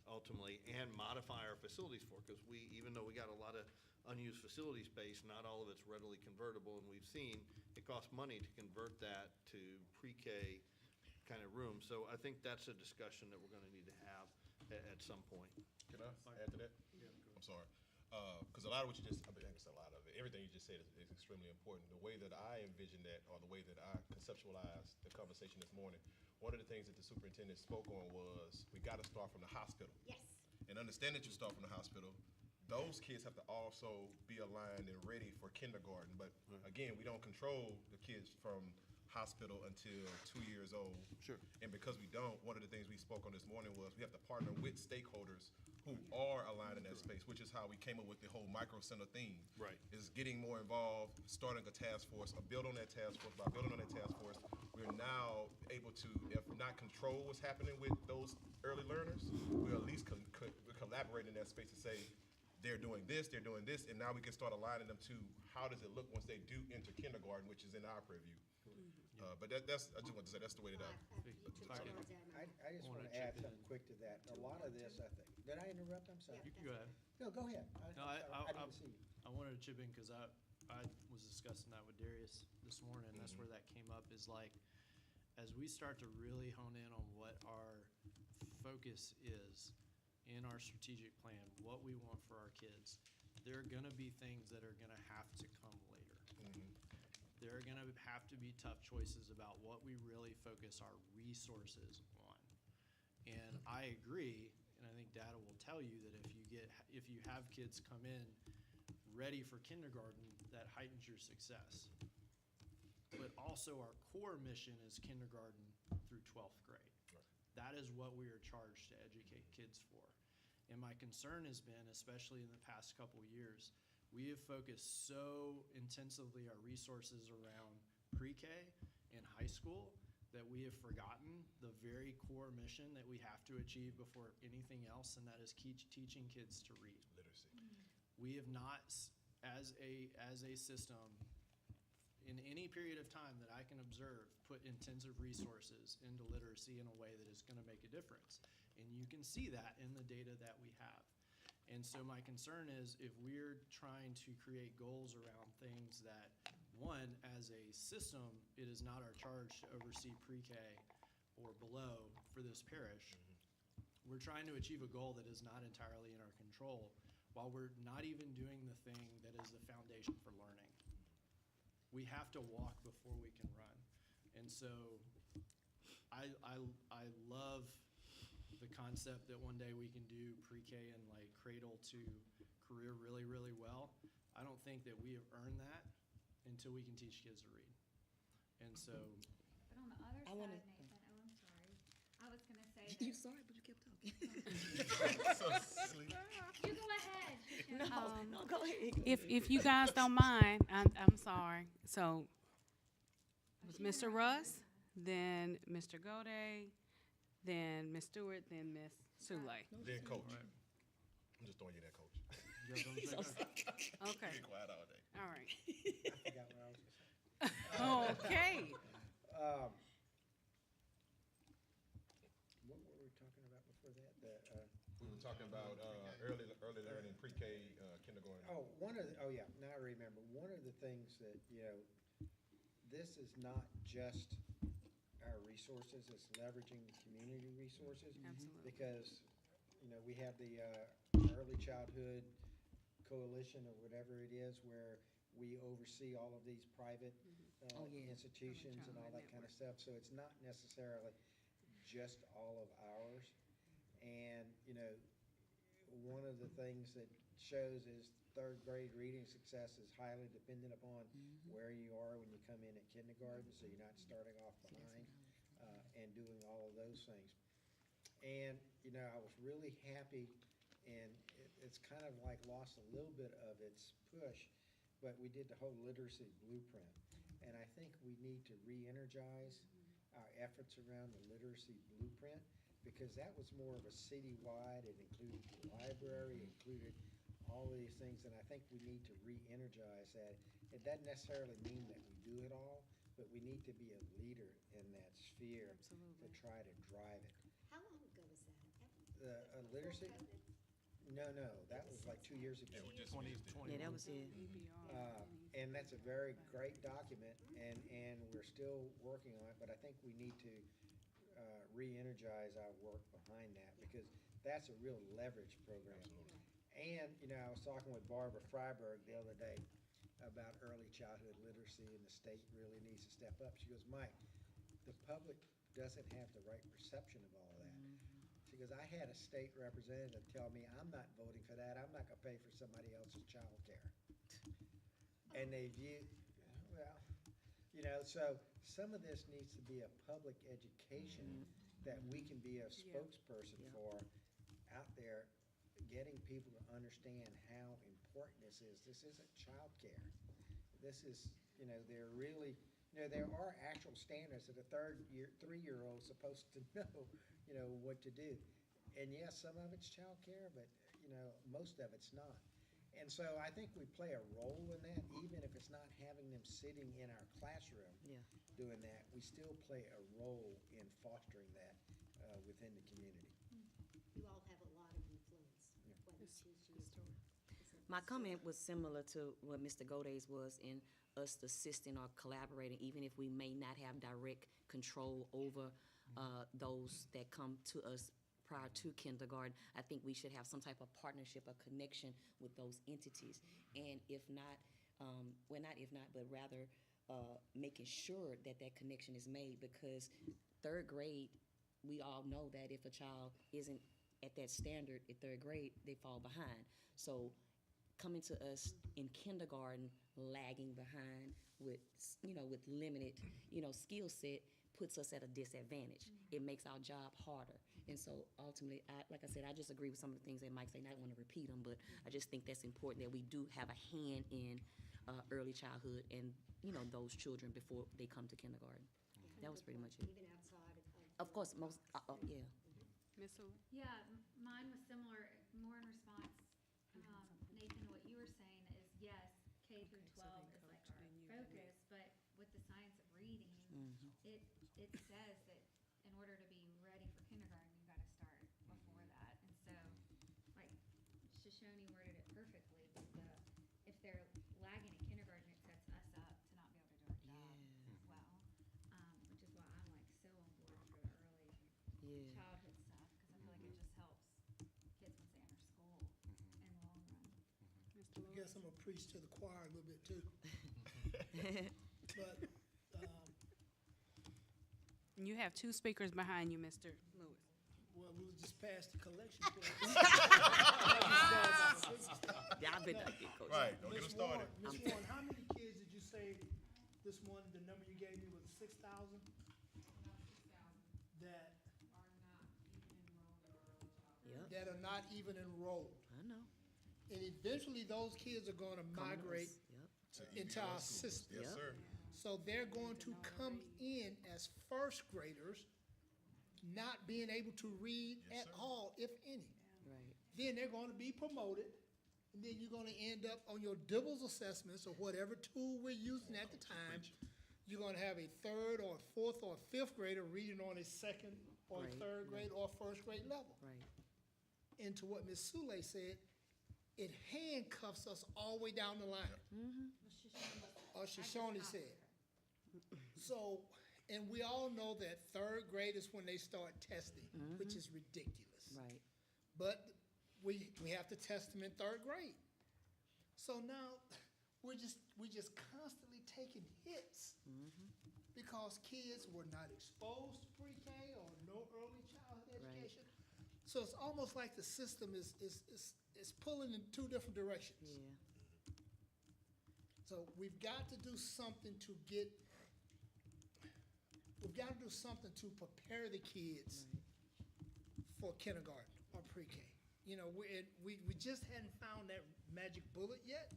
S14: ultimately, and modify our facilities for? Because even though we got a lot of unused facility space, not all of it's readily convertible, and we've seen it costs money to convert that to pre-K kind of room. So I think that's a discussion that we're gonna need to have at some point.
S4: Can I add to that? Yeah. I'm sorry. Because a lot of what you just, I mean, it's a lot of it. Everything you just said is extremely important. The way that I envision that, or the way that I conceptualized the conversation this morning, one of the things that the superintendent spoke on was we got to start from the hospital.
S10: Yes.
S4: And understand that you start from the hospital. Those kids have to also be aligned and ready for kindergarten. But again, we don't control the kids from hospital until 2 years old.
S14: Sure.
S4: And because we don't, one of the things we spoke on this morning was we have to partner with stakeholders who are aligned in that space, which is how we came up with the whole micro center theme.
S14: Right.
S4: Is getting more involved, starting a task force, or build on that task force. By building on that task force, we're now able to, if not control what's happening with those early learners, we're at least collaborate in that space to say, they're doing this, and now we can start aligning them to how does it look once they do enter kindergarten, which is in our purview. But that's, I just want to say, that's the way that
S11: I just want to add something quick to that. A lot of this, I think, did I interrupt? I'm sorry.
S9: You can go ahead.
S11: No, go ahead.
S9: No,
S11: I didn't see you.
S9: I wanted to chip in because I was discussing that with Darius this morning. And that's where that came up, is like, as we start to really hone in on what our focus is in our strategic plan, what we want for our kids, there are gonna be things that are gonna have to come later. There are gonna have to be tough choices about what we really focus our resources on. And I agree, and I think data will tell you that if you have kids come in ready for kindergarten, that heightens your success. But also our core mission is kindergarten through 12th grade. That is what we are charged to educate kids for. And my concern has been, especially in the past couple years, we have focused so intensively our resources around pre-K and high school that we have forgotten the very core mission that we have to achieve before anything else, and that is teaching kids to read.
S4: Literacy.
S9: We have not, as a system, in any period of time that I can observe, put intensive resources into literacy in a way that is going to make a difference. And you can see that in the data that we have. And so my concern is, if we're trying to create goals around things that, one, as a system, it is not our charge to oversee pre-K or below for this parish. We're trying to achieve a goal that is not entirely in our control, while we're not even doing the thing that is the foundation for learning. We have to walk before we can run. And so I love the
S7: the concept that one day we can do pre-K and like cradle to career really, really well. I don't think that we have earned that until we can teach kids to read. And so,
S1: But on the other
S6: I
S1: side,
S6: wanna-
S1: Nathan, oh, I'm sorry. I was gonna say
S6: You
S1: that.
S6: sorry, but you kept talking.
S1: You go ahead. Shoshone.
S6: No, go ahead.
S15: If you guys don't mind, I'm sorry. So it was Mr. Russ, then Mr. Gode, then Ms. Stewart, then Ms. Sule.
S4: Then coach. I'm just throwing you that, coach.
S15: Okay.
S4: Be quiet all day.
S15: All right.
S11: I forgot what I was gonna say.
S15: Okay.
S11: What were we talking about before that?
S4: We were talking about early learning, pre-K, kindergarten.
S11: Now I remember. One of the things that, this is not just our resources, it's leveraging the community resources.
S15: Absolutely.
S11: Because, we have the Early Childhood Coalition or whatever it is, where we oversee all of these private institutions and all that kind of stuff. So it's not necessarily just all of ours. And, one of the things that shows is third grade reading success is highly dependent upon where you are when you come in at kindergarten, so you're not starting off behind and doing all of those things. And, I was really happy, and it's kind of like lost a little bit of its push, but we did the whole literacy blueprint. And I think we need to re-energize our efforts around the literacy blueprint, because that was more of a citywide. It included the library, included all of these things, and I think we need to re-energize that. It doesn't necessarily mean that we do it all, but we need to be a leader in that sphere to try to drive it.
S10: How long ago was that?
S11: The literacy? No, that was like 2 years ago.
S4: Yeah, we just
S6: 2020. Yeah, that was it.
S11: And that's a very great document, and we're still working on it, but I think we need to re-energize our work behind that, because that's a real leverage program. And, I was talking with Barbara Freiberg the other day about early childhood literacy, and the state really needs to step up. She goes, Mike, the public doesn't have the right perception of all of that. She goes, I had a state representative tell me, I'm not voting for that. I'm not gonna pay for somebody else's child care. And they view, so some of this needs to be a public education that we can be a spokesperson for out there, getting people to understand how important this is. This isn't childcare. This is, they're really, there are actual standards that a 3-year-old supposed to know, what to do. And yes, some of it's childcare, but, most of it's not. And so I think we play a role in that, even if it's not having them sitting in our classroom doing that. We still play a role in fostering that within the community.
S10: You all have a lot of influence, whether it's teaching.
S6: My comment was similar to what Mr. Gode's was in us assisting or collaborating, even if we may not have direct control over those that come to us prior to kindergarten. I think we should have some type of partnership or connection with those entities. And if not, but rather making sure that that connection is made, because third grade, we all know that if a child isn't at that standard at third grade, they fall behind. So coming to us in kindergarten, lagging behind with limited, skill set, puts us at a disadvantage. It makes our job harder. And so ultimately, like I said, I just agree with some of the things that Mike said. I don't want to repeat them, but I just think that's important that we do have a hand in early childhood and, those children before they come to kindergarten. That was pretty much it.
S10: Even outside
S6: Of course, most, yeah.
S15: Ms. Sewell?
S1: Yeah, mine was similar, more in response, Nathan, to what you were saying is, yes, K through 12 is like our focus, but with the science of reading, it says that in order to be ready for kindergarten, you gotta start before that. And so, like, Shoshone worded it perfectly, but if they're lagging in kindergarten, it sets us up to not be able to do our job as well. Which is why I'm like so on board for the early childhood stuff, because I feel like it just helps kids once they enter school in the long run.
S12: I guess I'm gonna preach to the choir a little bit too. But,
S15: You have two speakers behind you, Mr. Lewis.
S12: Well, we'll just pass the collection plate.
S6: Y'all better not get coached.
S4: Right, don't get them started.
S12: Ms. Warren, how many kids did you say this morning, the number you gave me was 6,000? That,
S6: Yep,
S12: that are not even enrolled.
S6: I know.
S12: And eventually, those kids are gonna migrate
S6: Yep,
S12: into our system.
S4: Yes, sir.
S12: So they're going to come in as first graders, not being able to read
S4: Yes,
S12: at
S4: sir.
S12: all, if any.
S6: right.
S12: Then they're gonna be promoted, and then you're gonna end up on your Dibbles assessments or whatever tool we're using at the time. You're gonna have a third or fourth or fifth grader reading on a second or
S6: Right,
S12: third grade or first grade level.
S6: Right.
S12: And to what Ms. Sule said, it handcuffs us all the way down the line. Or Shoshone said. So, and we all know that third grade is when they start testing, which is ridiculous.
S6: Right.
S12: But we have to test them in third grade. So now, we're just constantly taking hits because kids were not exposed to pre-K or no early childhood
S6: Right.
S12: education. So it's almost like the system is pulling in two different directions.
S6: Yeah.
S12: So we've got to do something to prepare the kids for kindergarten or pre-K. You know, we just hadn't found that magic bullet yet.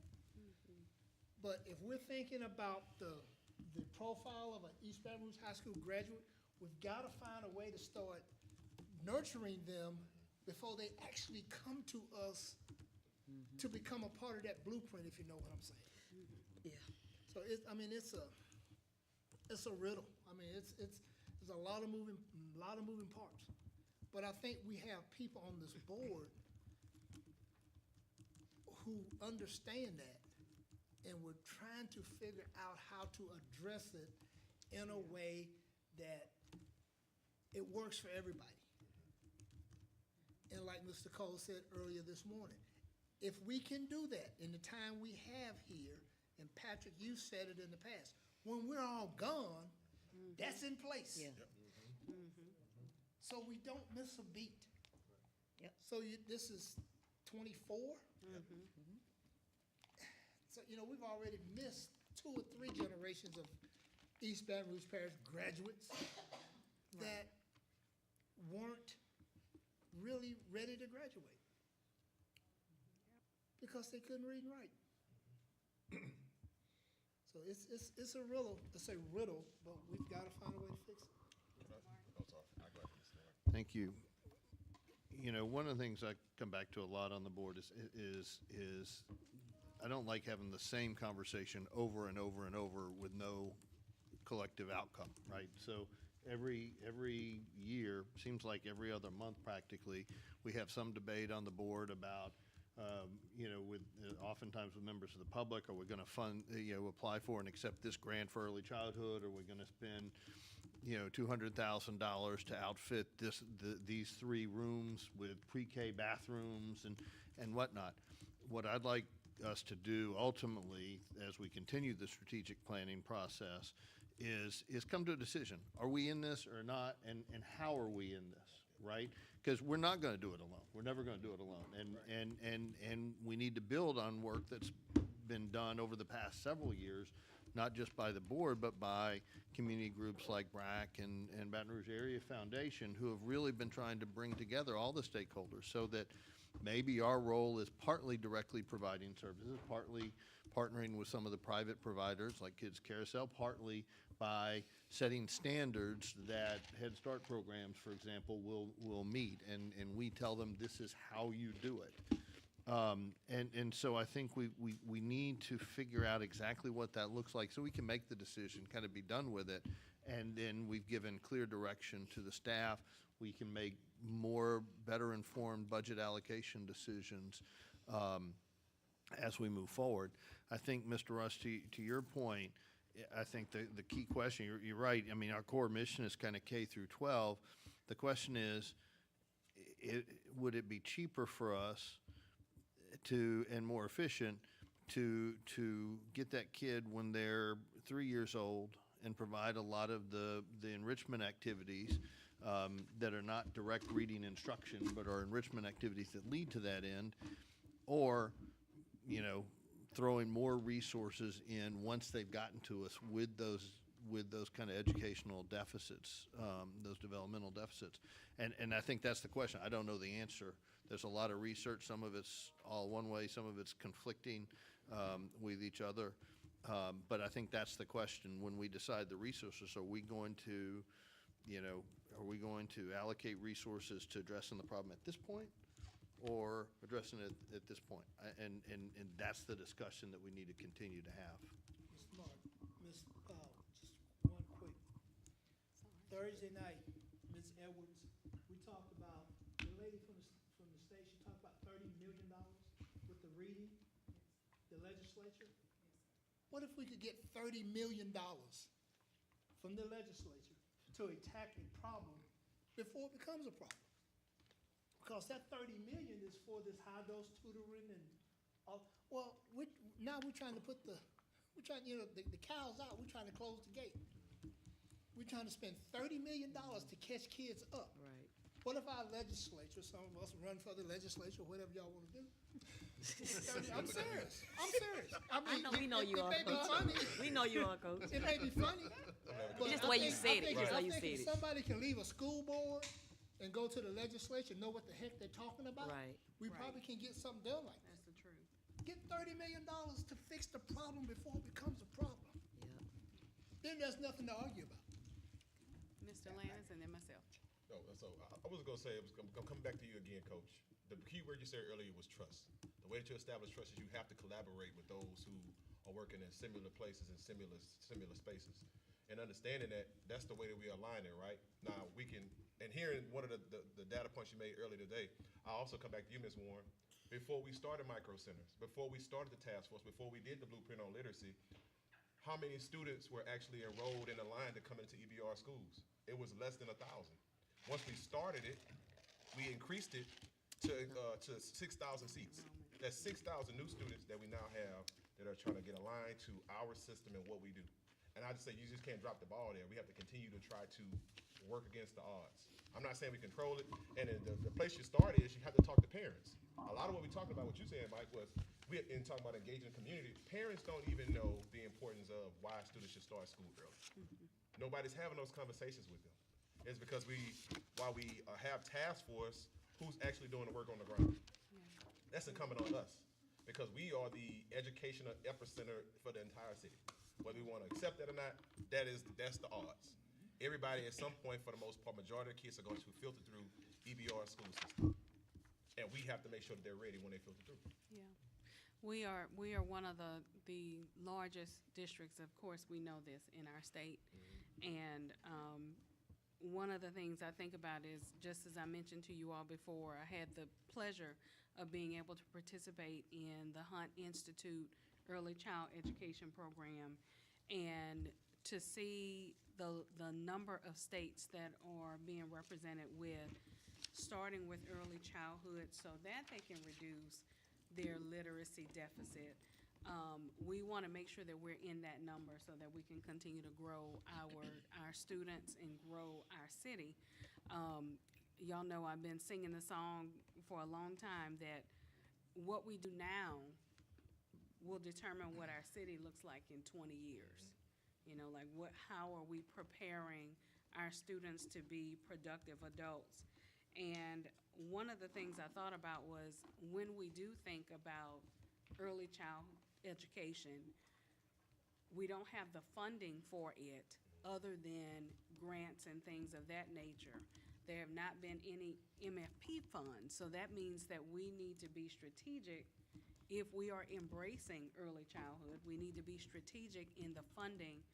S12: But if we're thinking about the profile of an East Baton Rouge High School graduate, we've got to find a way to start nurturing them before they actually come to us to become a part of that blueprint, if you know what I'm saying.
S6: Yeah.
S12: So it's a riddle. I mean, there's a lot of moving parts. But I think we have people on this board who understand that, and we're trying to figure out how to address it in a way that it works for everybody. And like Mr. Cole said earlier this morning, if we can do that in the time we have here, and Patrick, you said it in the past, when we're all gone, that's in place.
S6: Yeah.
S12: So we don't miss a beat.
S6: Yep.
S12: So this is 24? So, you know, we've already missed 2 or 3 generations of East Baton Rouge Parish graduates that weren't really ready to graduate because they couldn't read and write. So it's a riddle, but we've got to find a way to fix it.
S14: Thank you. You know, one of the things I come back to a lot on the board is I don't like having the same conversation over and over and over with no collective outcome, right? So every year, seems like every other month practically, we have some debate on the board about, you know, with oftentimes with members of the public, are we going to fund, you know, apply for and accept this grant for early childhood? Are we going to spend, you know, $200,000 to outfit these 3 rooms with pre-K bathrooms and whatnot? What I'd like us to do ultimately, as we continue the strategic planning process, is come to a decision. Are we in this or not, and how are we in this, right? Because we're not going to do it alone. We're never going to do it alone. And we need to build on work that's been done over the past several years, not just by the board, but by community groups like BRAC and Baton Rouge Area Foundation, who have really been trying to bring together all the stakeholders so that maybe our role is partly directly providing services, partly partnering with some of the private providers like Kids Carousel, partly by setting standards that Head Start programs, for example, will meet. And we tell them this is how you do it. And so I think we need to figure out exactly what that looks like so we can make the decision, kind of be done with it. And then we've given clear direction to the staff. We can make better informed budget allocation decisions as we move forward. I think, Mr. Russ, to your point, I think the key question, you're right. I mean, our core mission is kind of K through 12. The question is, would it be cheaper for us and more efficient to get that kid when they're 3 years old and provide a lot of the enrichment activities that are not direct reading instruction, but are enrichment activities that lead to that end, or, throwing more resources in once they've gotten to us with those kind of educational deficits, those developmental deficits. And I think that's the question. I don't know the answer. There's a lot of research. Some of it's all one way, some of it's conflicting with each other. But I think that's the question when we decide the resources. Are we going to allocate resources to addressing the problem at this point, or addressing it at this point? And that's the discussion that we need to continue to have.
S12: Ms. Mark, just one quick. Thursday night, Ms. Edwards, we talked about, the lady from the station talked about $30 million with the reading, the legislature. What if we could get $30 million from the legislature to attack a problem before it becomes a problem? Because that $30 million is for this high-dose tutoring and all. Well, now we're trying to put the cows out. We're trying to close the gate. We're trying to spend $30 million to catch kids up.
S6: Right.
S12: What if our legislature, some of us run for the legislature, whatever y'all want to do? I'm serious. I mean,
S6: we know you are,
S12: It may be
S6: Coach.
S12: funny.
S6: We know you are, Coach.
S12: It may be funny. But
S6: Just the
S12: I
S6: way you
S12: think-
S6: said
S12: I
S6: it,
S12: think
S6: just
S12: if-
S6: the way
S12: I
S6: you
S12: think
S6: said
S12: if
S6: it.
S12: somebody can leave a school board and go to the legislature, know what the heck they're talking about,
S6: Right.
S12: we
S15: Right.
S12: probably can get something done like that.
S15: That's the truth.
S12: Get $30 million to fix the problem before it becomes a problem.
S6: Yeah.
S12: Then there's nothing to argue about.
S15: Mr. Lance and then myself.
S4: No, so I was gonna say, I'm coming back to you again, Coach. The key word you said earlier was trust. The way that you establish trust is you have to collaborate with those who are working in similar places and similar spaces. And understanding that, that's the way that we align it, right? Now, we can, and hearing one of the data points you made earlier today, I'll also come back to you, Ms. Warren. Before we started micro centers, before we started the task force, before we did the blueprint on literacy, how many students were actually enrolled in a line to come into EBR schools? It was less than 1,000. Once we started it, we increased it to 6,000 seats. That's 6,000 new students that we now have that are trying to get aligned to our system and what we do. And I just say, you just can't drop the ball there. We have to continue to try to work against the odds. I'm not saying we control it, and then the place you start is you have to talk to parents. A lot of what we talked about, what you said, Mike, was in talking about engaging the community. Parents don't even know the importance of why students should start school early. Nobody's having those conversations with them. It's because while we have task force, who's actually doing the work on the ground? That's incumbent on us, because we are the educational epicenter for the entire city. Whether we want to accept that or not, that's the odds. Everybody at some point, for the most part, majority of the kids are going to filter through EBR school system. And we have to make sure that they're ready when they filter through.
S15: Yeah. We are one of the largest districts, of course, we know this, in our state. And one of the things I think about is, just as I mentioned to you all before, I had the pleasure of being able to participate in the Hunt Institute Early Child Education Program, and to see the number of states that are being represented with, starting with early childhood, so that they can reduce their literacy deficit. We want to make sure that we're in that number so that we can continue to grow our students and grow our city. Y'all know I've been singing the song for a long time that what we do now will determine what our city looks like in 20 years. You know, like how are we preparing our students to be productive adults? And one of the things I thought about was, when we do think about early child education, we don't have the funding for it other than grants and things of that nature. There have not been any MFP funds, so that means that we need to be strategic. If we are embracing early childhood, we need to be strategic in the funding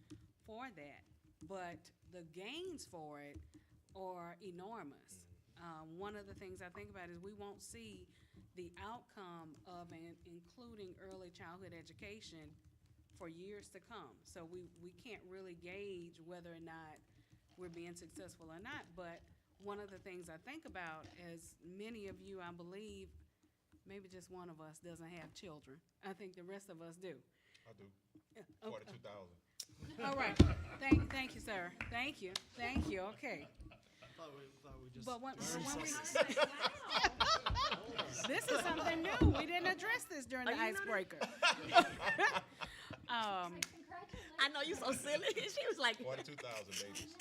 S15: for that. But the gains for it are enormous. One of the things I think about is we won't see the outcome of including early childhood education for years to come. So we can't really gauge whether or not we're being successful or not. But one of the things I think about, as many of you, I believe, maybe just one of us doesn't have children. I think the rest of us do.
S4: I do.
S15: Yeah,
S4: 42,000.
S15: All right. Thank you, sir. Thank you. Okay.
S9: Thought we just.
S15: But when
S9: learned
S15: we,
S9: something.
S15: this is something new. We didn't address this during the
S6: Oh, you know
S15: icebreaker.
S6: I know you so silly. She was like,
S4: 42,000 babies.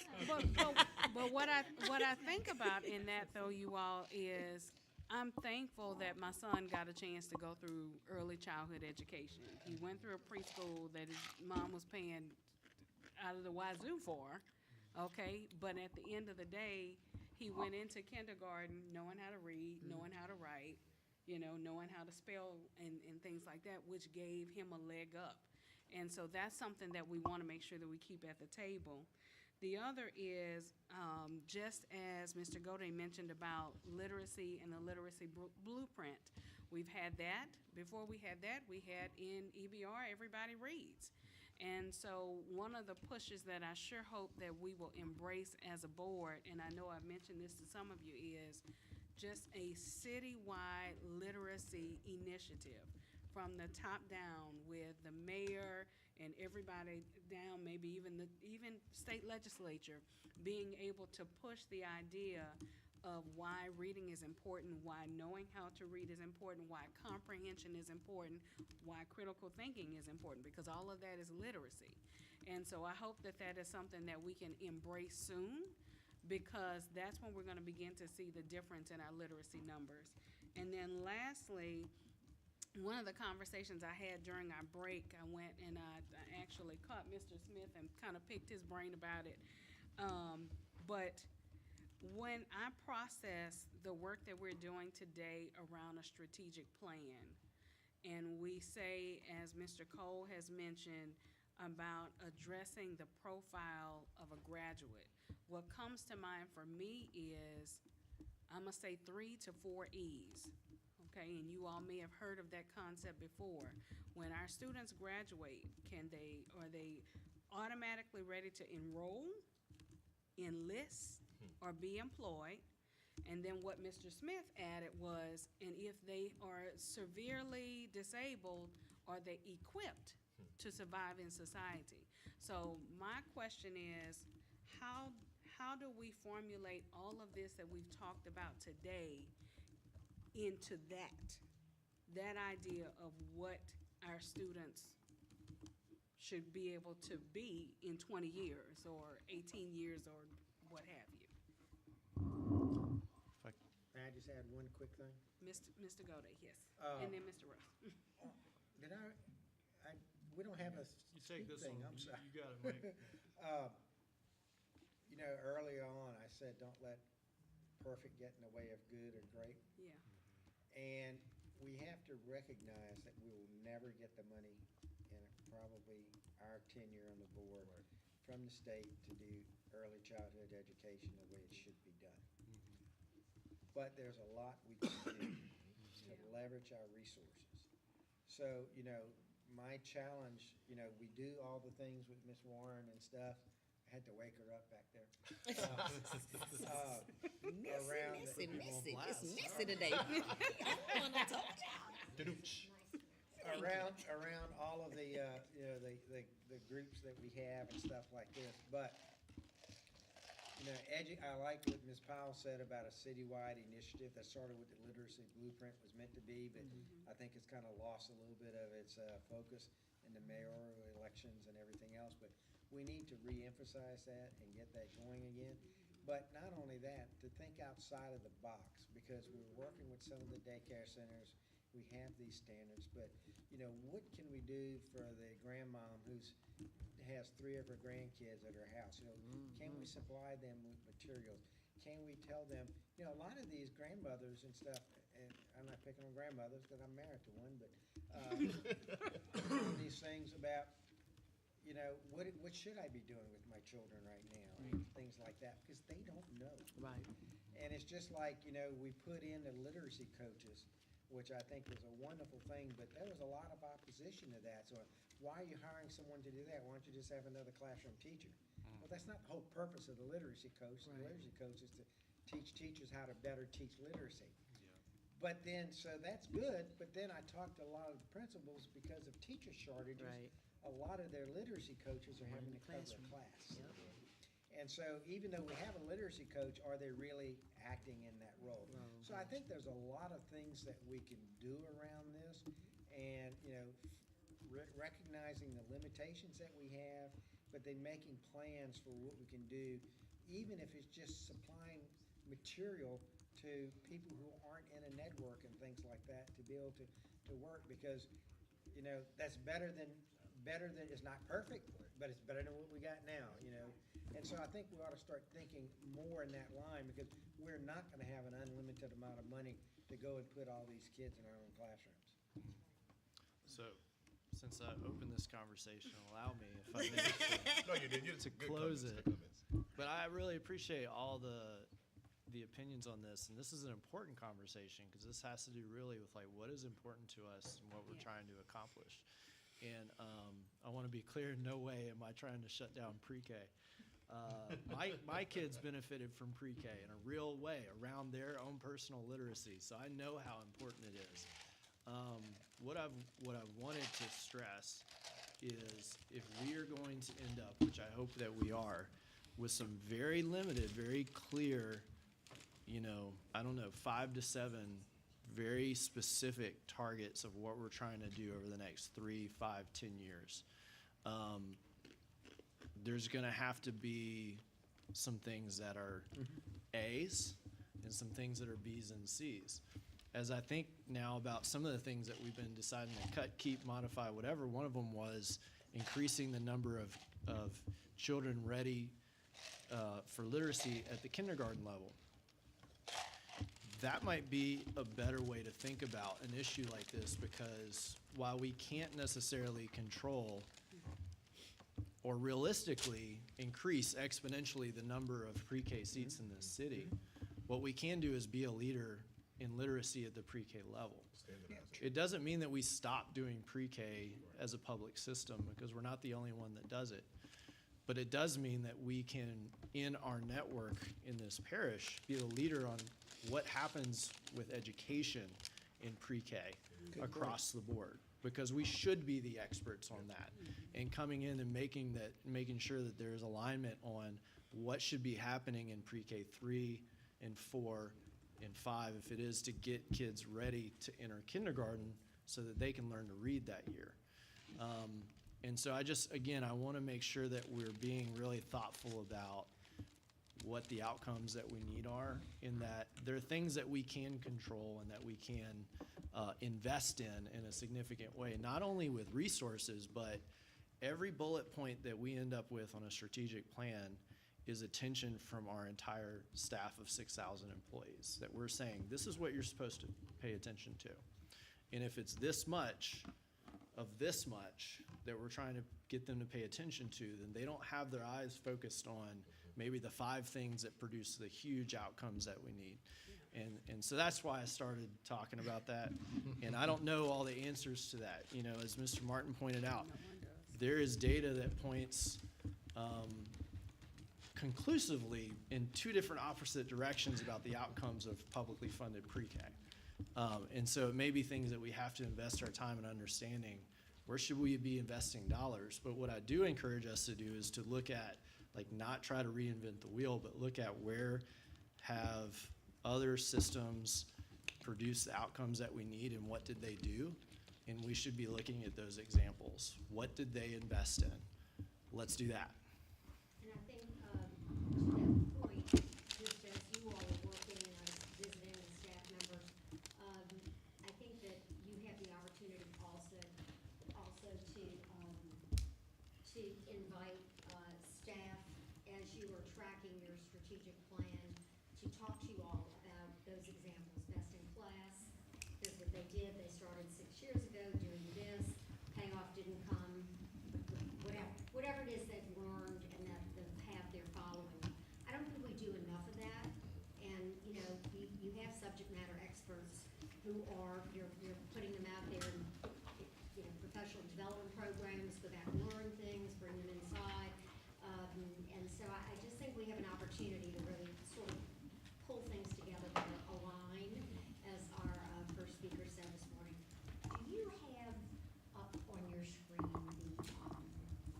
S15: But what I think about in that though, you all, is I'm thankful that my son got a chance to go through early childhood education. He went through a preschool that his mom was paying out of the wazoo for, okay? But at the end of the day, he went into kindergarten knowing how to read, knowing how to write, knowing how to spell and things like that, which gave him a leg up. And so that's something that we want to make sure that we keep at the table. The other is, just as Mr. Gode mentioned about literacy and the literacy blueprint, we've had that. Before we had that, we had in EBR, Everybody Reads. And so one of the pushes that I sure hope that we will embrace as a board, and I know I've mentioned this to some of you, is just a citywide literacy initiative from the top down, with the mayor and everybody down, maybe even state legislature, being able to push the idea of why reading is important, why knowing how to read is important, why comprehension is important, why critical thinking is important, because all of that is literacy. And so I hope that that is something that we can embrace soon, because that's when we're going to begin to see the difference in our literacy numbers. And then lastly, one of the conversations I had during our break, I went and I actually caught Mr. Smith and kind of picked his brain about it. But when I process the work that we're doing today around a strategic plan, and we say, as Mr. Cole has mentioned, about addressing the profile of a graduate, what comes to mind for me is, I'm going to say 3 to 4 E's. Okay, and you all may have heard of that concept before. When our students graduate, are they automatically ready to enroll, enlist, or be employed? And then what Mr. Smith added was, and if they are severely disabled, are they equipped to survive in society? So my question is, how do we formulate all of this that we've talked about today into that idea of what our students should be able to be in 20 years or 18 years or what have you?
S11: May I just add one quick thing?
S15: Mr. Gode, yes, and then Mr. Russ.
S11: Did we don't have a
S9: You take this
S11: thing,
S9: one.
S11: I'm sorry.
S9: You got it, Mike.
S11: Early on, I said, don't let perfect get in the way of good or great.
S15: Yeah.
S11: And we have to recognize that we will never get the money in probably our tenure on the board from the state to do early childhood education the way it should be done. But there's a lot we can do to leverage our resources. So, my challenge, we do all the things with Miss Warren and stuff. I had to wake her up back there.
S6: Messy. It's messy today.
S11: Around all of the, the groups that we have and stuff like this. But, I like what Ms. Powell said about a citywide initiative. That's sort of what the literacy blueprint was meant to be, but I think it's kind of lost a little bit of its focus in the mayoral elections and everything else. But we need to reemphasize that and get that going again. But not only that, to think outside of the box, because we're working with some of the daycare centers. We have these standards, but what can we do for the grandmom who's has 3 of her grandkids at her house? Can we supply them with materials? Can we tell them, a lot of these grandmothers and stuff, and I'm not picking on grandmothers because I'm married to one, but these things about, what should I be doing with my children right now? And things like that, because they don't know.
S6: Right.
S11: And it's just like, we put in the literacy coaches, which I think was a wonderful thing, but there was a lot of opposition to that. So why are you hiring someone to do that? Why don't you just have another classroom teacher? Well, that's not the whole purpose of the literacy coach. The literacy coach is to teach teachers how to better teach literacy.
S9: Yeah.
S11: But then, so that's good, but then I talked to a lot of the principals because of teacher shortages.
S6: Right.
S11: A lot of their literacy coaches are having to cover a class. And so even though we have a literacy coach, are they really acting in that role? So I think there's a lot of things that we can do around this, and, you know, recognizing the limitations that we have, but then making plans for what we can do, even if it's just supplying material to people who aren't in a network and things like that to be able to work, because, you know, that's better than, it's not perfect, but it's better than what we got now, you know? And so I think we ought to start thinking more in that line, because we're not gonna have an unlimited amount of money to go and put all these kids in our own classrooms.
S9: So, since I opened this conversation, allow me, if I may,
S4: No, you didn't. You had
S9: to
S4: good
S9: close
S4: comments,
S9: it.
S4: good comments.
S9: But I really appreciate all the opinions on this, and this is an important conversation, because this has to do really with like what is important to us and what we're trying to accomplish. And I want to be clear, in no way am I trying to shut down pre-K. My kids benefited from pre-K in a real way around their own personal literacy, so I know how important it is. What I've wanted to stress is if we are going to end up, which I hope that we are, with some very limited, very clear, you know, I don't know, 5 to 7 very specific targets of what we're trying to do over the next 3, 5, 10 years. There's going to have to be some things that are A's and some things that are B's and C's. As I think now about some of the things that we've been deciding to cut, keep, modify, whatever, one of them was increasing the number of children ready for literacy at the kindergarten level. That might be a better way to think about an issue like this, because while we can't necessarily control or realistically increase exponentially the number of pre-K seats in this city, what we can do is be a leader in literacy at the pre-K level. It doesn't mean that we stop doing pre-K as a public system, because we're not the only one that does it. But it does mean that we can, in our network in this parish, be the leader on what happens with education in pre-K across the board, because we should be the experts on that, and coming in and making sure that there's alignment on what should be happening in pre-K 3 and 4 and 5, if it is to get kids ready to enter kindergarten so that they can learn to read that year. And so I want to make sure that we're being really thoughtful about what the outcomes that we need are, in that there are things that we can control and that we can invest in a significant way, not only with resources, but every bullet point that we end up with on a strategic plan is attention from our entire staff of 6,000 employees, that we're saying, this is what you're supposed to pay attention to. And if it's this much of this much that we're trying to get them to pay attention to, then they don't have their eyes focused on maybe the 5 things that produce the huge outcomes that we need. And so that's why I started talking about that. And I don't know all the answers to that. You know, as Mr. Martin pointed out, there is data that points conclusively in 2 different opposite directions about the outcomes of publicly funded pre-K. And so it may be things that we have to invest our time in understanding. Where should we be investing dollars? But what I do encourage us to do is to look at, like, not try to reinvent the wheel, but look at where have other systems produced the outcomes that we need, and what did they do? And we should be looking at those examples. What did they invest in? Let's do that.
S10: And I think to that point, just as you all are working and I was visiting with staff members, I think that you have the opportunity also to invite staff, as you are tracking your strategic plan, to talk to you all about those examples. Best in class, here's what they did. They started 6 years ago doing this. Payoff didn't come. Whatever it is they've learned and that the path they're following. I don't think we do enough of that. And, you know, you have subject matter experts who are, you're putting them out there in, you know, professional development programs, go back and learn things, bring them inside. And so I just think we have an opportunity to really sort of pull things together that align, as our first speaker said this morning. Do you have up on your screen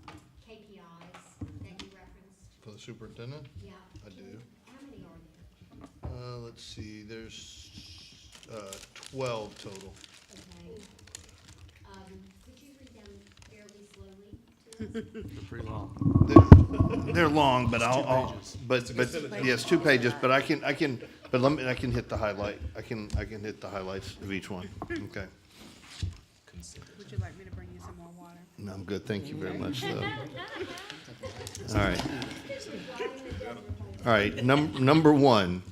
S10: the KPIs that you referenced?
S14: For the superintendent?
S10: Yeah.
S14: I do.
S10: How many are there?
S14: Let's see, there's 12 total.
S10: Okay. Could you read them fairly slowly to us?
S9: Pretty long.
S14: They're long, but
S9: It's 2
S14: I'll,
S9: pages.
S14: but, yes, 2 pages, but I can, but I can hit the highlight. I can hit the highlights of each one. Okay.
S17: Would you like me to bring you some more water?
S14: No, I'm good. Thank you very much, though. All right. All right, number one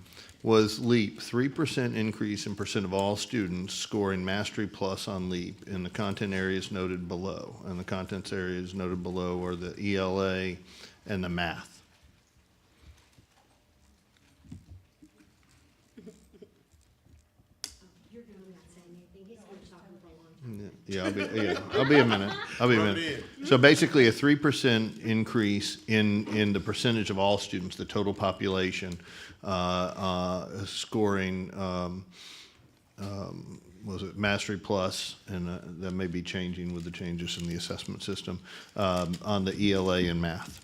S14: was LEAP, 3% increase in percent of all students scoring Mastery Plus on LEAP in the content areas noted below. And the contents areas noted below are the ELA and the math.
S10: You're really not saying anything. He's been talking for a long time.
S14: Yeah, I'll be a minute. I'll be a minute. So basically, a 3% increase in the percentage of all students, the total population, scoring, was it Mastery Plus, and that may be changing with the changes in the assessment system, on the ELA and math.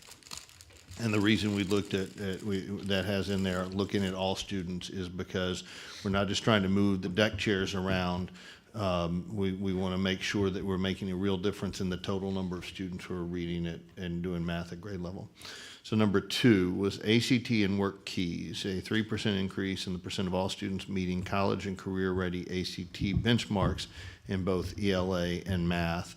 S14: And the reason we looked at, that has in there, looking at all students, is because we're not just trying to move the deck chairs around. We want to make sure that we're making a real difference in the total number of students who are reading it and doing math at grade level. So number two was ACT and work keys, a 3% increase in the percent of all students meeting college and career-ready ACT benchmarks in both ELA and math.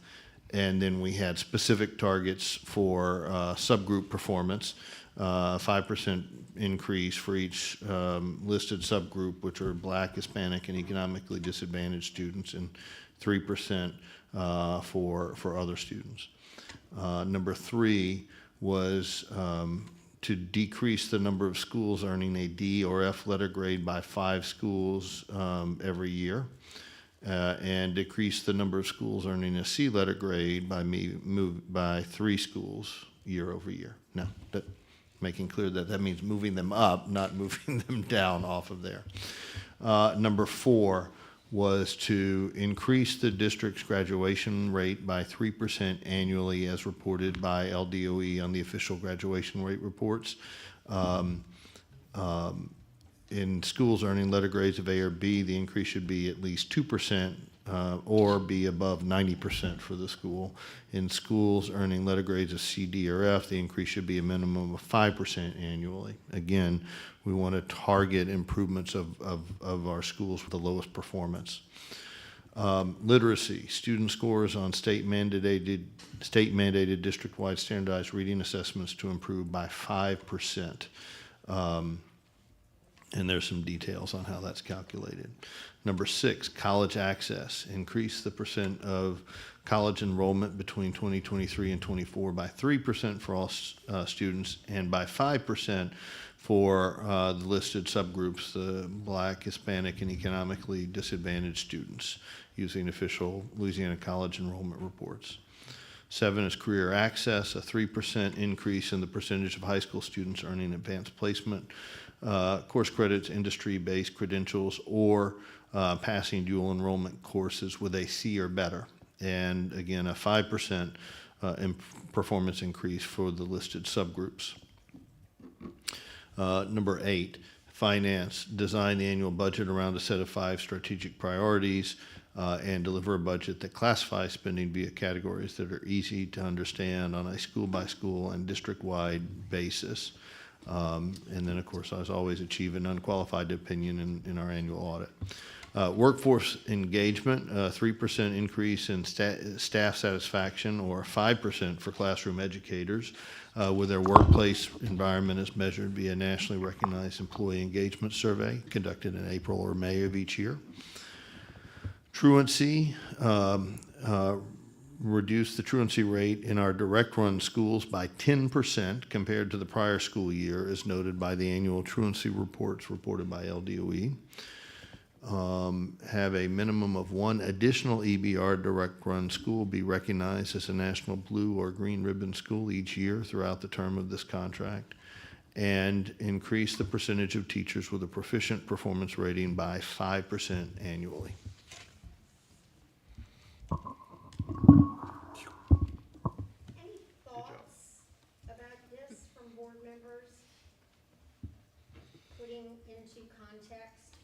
S14: And then we had specific targets for subgroup performance, 5% increase for each listed subgroup, which are Black, Hispanic, and economically disadvantaged students, and 3% for other students. Number three was to decrease the number of schools earning a D or F letter grade by 5 schools every year. And decrease the number of schools earning a C letter grade by 3 schools year over year. Now, making clear that means moving them up, not moving them down off of there. Number 4 was to increase the district's graduation rate by 3% annually as reported by LDOE on the official graduation rate reports. In schools earning letter grades of A or B, the increase should be at least 2% or be above 90% for the school. In schools earning letter grades of C, D, or F, the increase should be a minimum of 5% annually. Again, we want to target improvements of our schools with the lowest performance. Literacy, student scores on state-mandated district-wide standardized reading assessments to improve by 5%. And there's some details on how that's calculated. Number 6, college access. Increase the percent of college enrollment between 2023 and 24 by 3% for all students and by 5% for the listed subgroups, the Black, Hispanic, and economically disadvantaged students, using official Louisiana college enrollment reports. 7 is career access, a 3% increase in the percentage of high school students earning advanced placement, course credits, industry-based credentials, or passing dual enrollment courses with a C or better. And again, a 5% performance increase for the listed subgroups. Number 8, finance. Design the annual budget around a set of 5 strategic priorities and deliver a budget that classifies spending via categories that are easy to understand on a school-by-school and district-wide basis. And then, of course, as always, achieve an unqualified opinion in our annual audit. Workforce engagement, 3% increase in staff satisfaction, or 5% for classroom educators, with their workplace environment as measured via a nationally recognized employee engagement survey conducted in April or May of each year. Truancy, reduce the truancy rate in our direct run schools by 10% compared to the prior school year, as noted by the annual truancy reports reported by LDOE. Have a minimum of 1 additional EBR direct run school be recognized as a national blue or green ribbon school each year throughout the term of this contract, and increase the percentage of teachers with a proficient performance rating by 5% annually.
S10: Any thoughts about this from board members? context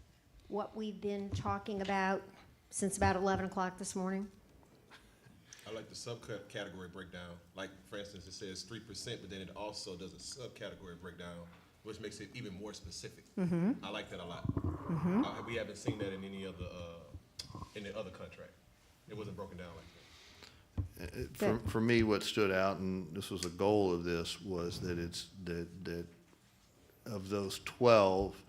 S10: what we've been talking about since about 11 o'clock this morning?
S4: I like the subcategory breakdown. Like, for instance, it says 3%, but then it also does a subcategory breakdown, which makes it even more specific.
S10: Mm-hmm.
S4: I like that a lot.
S10: Mm-hmm.
S4: We haven't seen that in any other, in the other contract. It wasn't broken down like that.
S14: For me, what stood out, and this was a goal of this, was that it's that of those 12,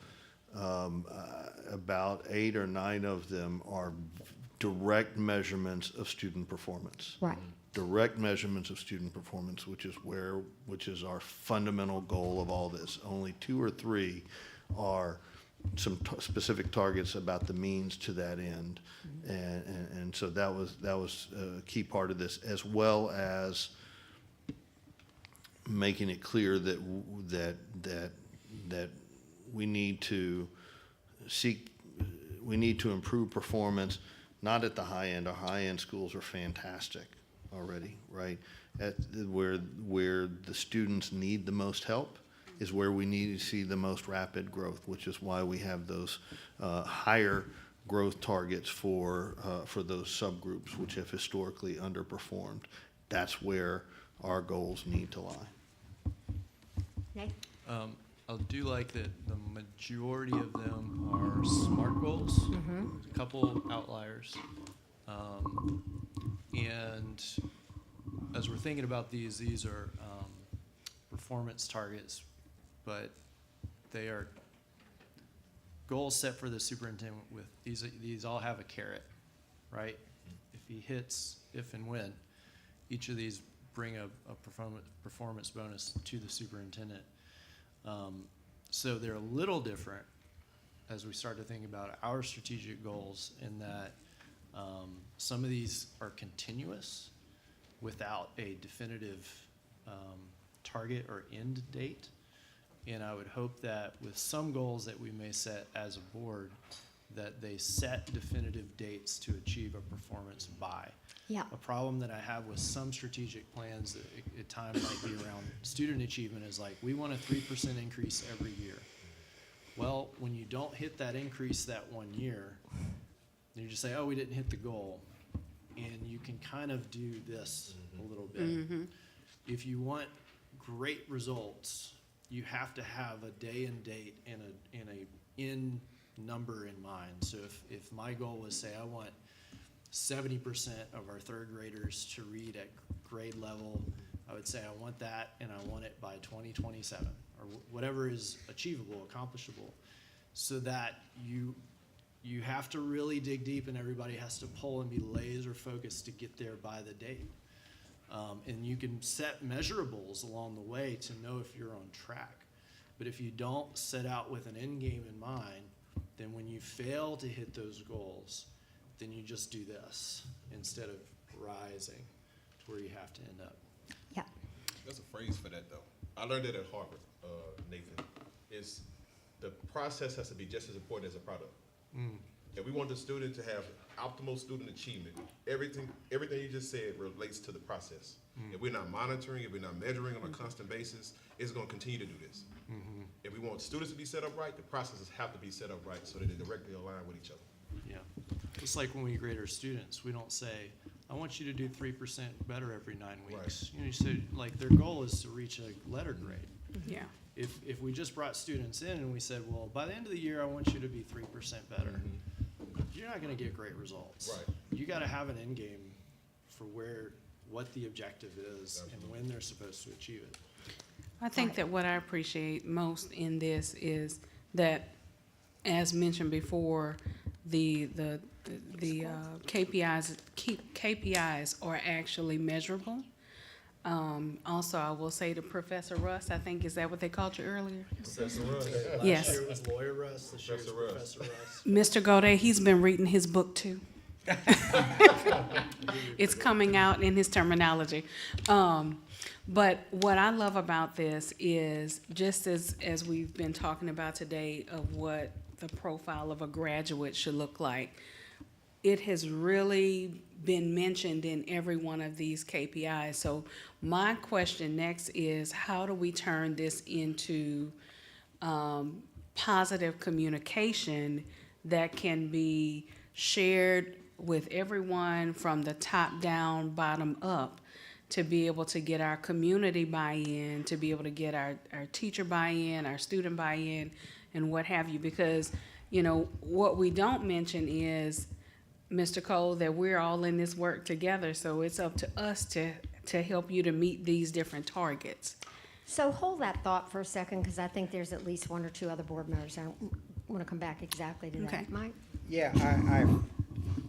S14: about 8 or 9 of them are direct measurements of student performance.
S10: Right.
S14: Direct measurements of student performance, which is our fundamental goal of all this. Only 2 or 3 are some specific targets about the means to that end, and so that was a key part of this, as well as making it clear that we need to improve performance, not at the high end. Our high end schools are fantastic already, right? Where the students need the most help is where we need to see the most rapid growth, which is why we have those higher growth targets for those subgroups which have historically underperformed. That's where our goals need to lie.
S10: Nate?
S7: I do like that the majority of them are SMART goals.
S10: Mm-hmm.
S7: There's a couple outliers. And as we're thinking about these are performance targets, but they are goals set for the superintendent with these all have a carrot, right? If he hits, if and when, each of these bring a performance bonus to the superintendent. So they're a little different as we start to think about our strategic goals in that some of these are continuous without a definitive target or end date. And I would hope that with some goals that we may set as a board, that they set definitive dates to achieve a performance by.
S10: Yeah.
S7: A problem that I have with some strategic plans that at times might be around student achievement is like, we want a 3% increase every year. Well, when you don't hit that increase that one year, you just say, oh, we didn't hit the goal. And you can kind of do this a little bit.
S15: Mm-hmm.
S7: If you want great results, you have to have a day and date and a in number in mind. So if my goal was, say, I want 70% of our third graders to read at grade level, I would say I want that, and I want it by 2027, or whatever is achievable, accomplishable, so that you have to really dig deep, and everybody has to pull and be laser focused to get there by the date. And you can set measurables along the way to know if you're on track. But if you don't set out with an end game in mind, then when you fail to hit those goals, then you just do this instead of rising to where you have to end up.
S10: Yeah.
S4: There's a phrase for that, though. I learned it at Harvard, Nathan. It's the process has to be just as important as the product. If we want the student to have optimal student achievement, everything you just said relates to the process. If we're not monitoring, if we're not measuring on a constant basis, it's going to continue to do this. If we want students to be set up right, the processes have to be set up right so that they directly align with each other.
S7: Yeah. It's like when we grade our students, we don't say, I want you to do 3% better every 9 weeks.
S4: Right.
S7: You say, like, their goal is to reach a letter grade.
S15: Yeah.
S7: If we just brought students in and we said, well, by the end of the year, I want you to be 3% better, you're not going to get great results.
S4: Right.
S7: You got to have an end game for what the objective is and when they're supposed to achieve it.
S15: I think that what I appreciate most in this is that, as mentioned before, the KPIs are actually measurable. Also, I will say to Professor Russ, I think, is that what they called you earlier?
S4: Professor Russ.
S15: Yes.
S7: Last year it was Lawyer Russ, this year it's
S4: Professor
S7: Professor Russ.
S15: Mr. Godet, he's been reading his book too. It's coming out in his terminology. But what I love about this is, just as we've been talking about today of what the profile of a graduate should look like, it has really been mentioned in every one of these KPIs. So my question next is, how do we turn this into positive communication that can be shared with everyone from the top down, bottom up, to be able to get our community buy-in, to be able to get our teacher buy-in, our student buy-in, and what have you. Because, you know, what we don't mention is, Mr. Cole, that we're all in this work together, so it's up to us to help you to meet these different targets.
S10: So hold that thought for a second, because I think there's at least one or two other board members. I want to come back exactly to
S15: Okay.
S10: that. Mike?
S11: Yeah, I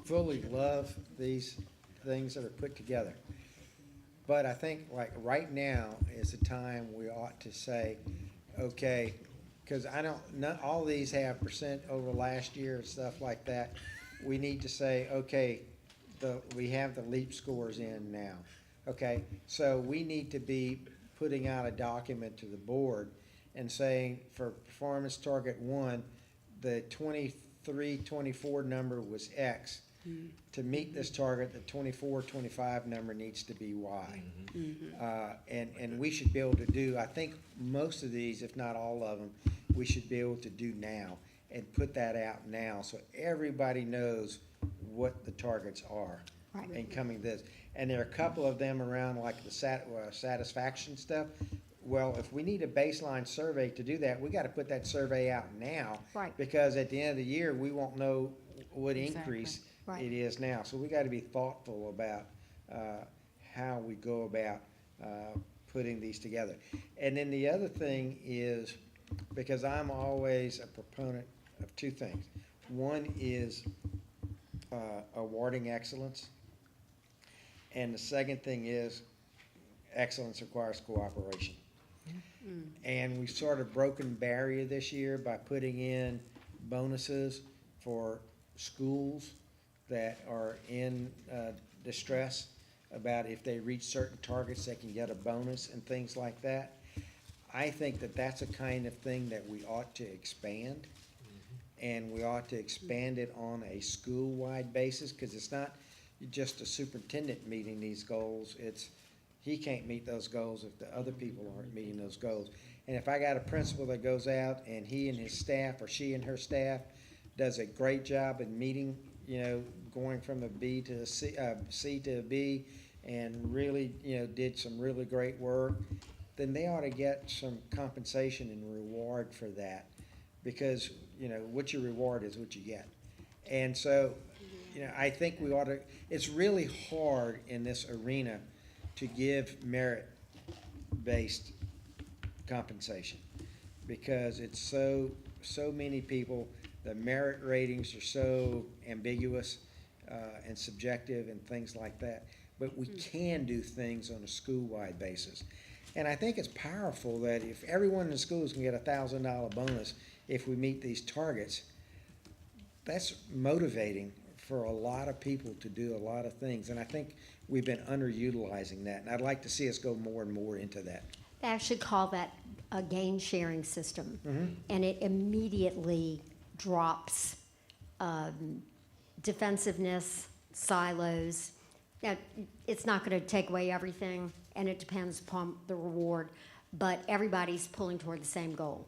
S11: fully love these things that are put together. But I think like right now is the time we ought to say, okay, because not all these have percent over last year and stuff like that. We need to say, okay, we have the LEAP scores in now. Okay, so we need to be putting out a document to the board and saying for performance target 1, the 23-24 number was X. To meet this target, the 24-25 number needs to be Y. And we should be able to do, I think most of these, if not all of them, we should be able to do now and put that out now so everybody knows what the targets are.
S10: Right.
S11: And coming this. And there are a couple of them around like the satisfaction stuff. Well, if we need a baseline survey to do that, we got to put that survey out now.
S10: Right.
S11: Because at the end of the year, we won't know what increase
S10: Right.
S11: it is now. So we got to be thoughtful about how we go about putting these together. And then the other thing is, because I'm always a proponent of two things. One is awarding excellence. And the second thing is excellence requires cooperation. And we've sort of broken barrier this year by putting in bonuses for schools that are in distress about if they reach certain targets, they can get a bonus and things like that. I think that that's a kind of thing that we ought to expand. And we ought to expand it on a school-wide basis, because it's not just a superintendent meeting these goals. It's, he can't meet those goals if the other people aren't meeting those goals. And if I got a principal that goes out and he and his staff, or she and her staff, does a great job in meeting, you know, going from a B to a C to a B, and really, you know, did some really great work, then they ought to get some compensation and reward for that. Because, you know, what you reward is what you get. And so, you know, I think we ought to, it's really hard in this arena to give merit-based compensation, because it's so many people, the merit ratings are so ambiguous and subjective and things like that. But we can do things on a school-wide basis. And I think it's powerful that if everyone in the schools can get a $1,000 bonus if we meet these targets, that's motivating for a lot of people to do a lot of things. And I think we've been underutilizing that. And I'd like to see us go more and more into that.
S10: They actually call that a gain sharing system. And it immediately drops defensiveness, silos. Now, it's not going to take away everything, and it depends upon the reward, but everybody's pulling toward the same goal.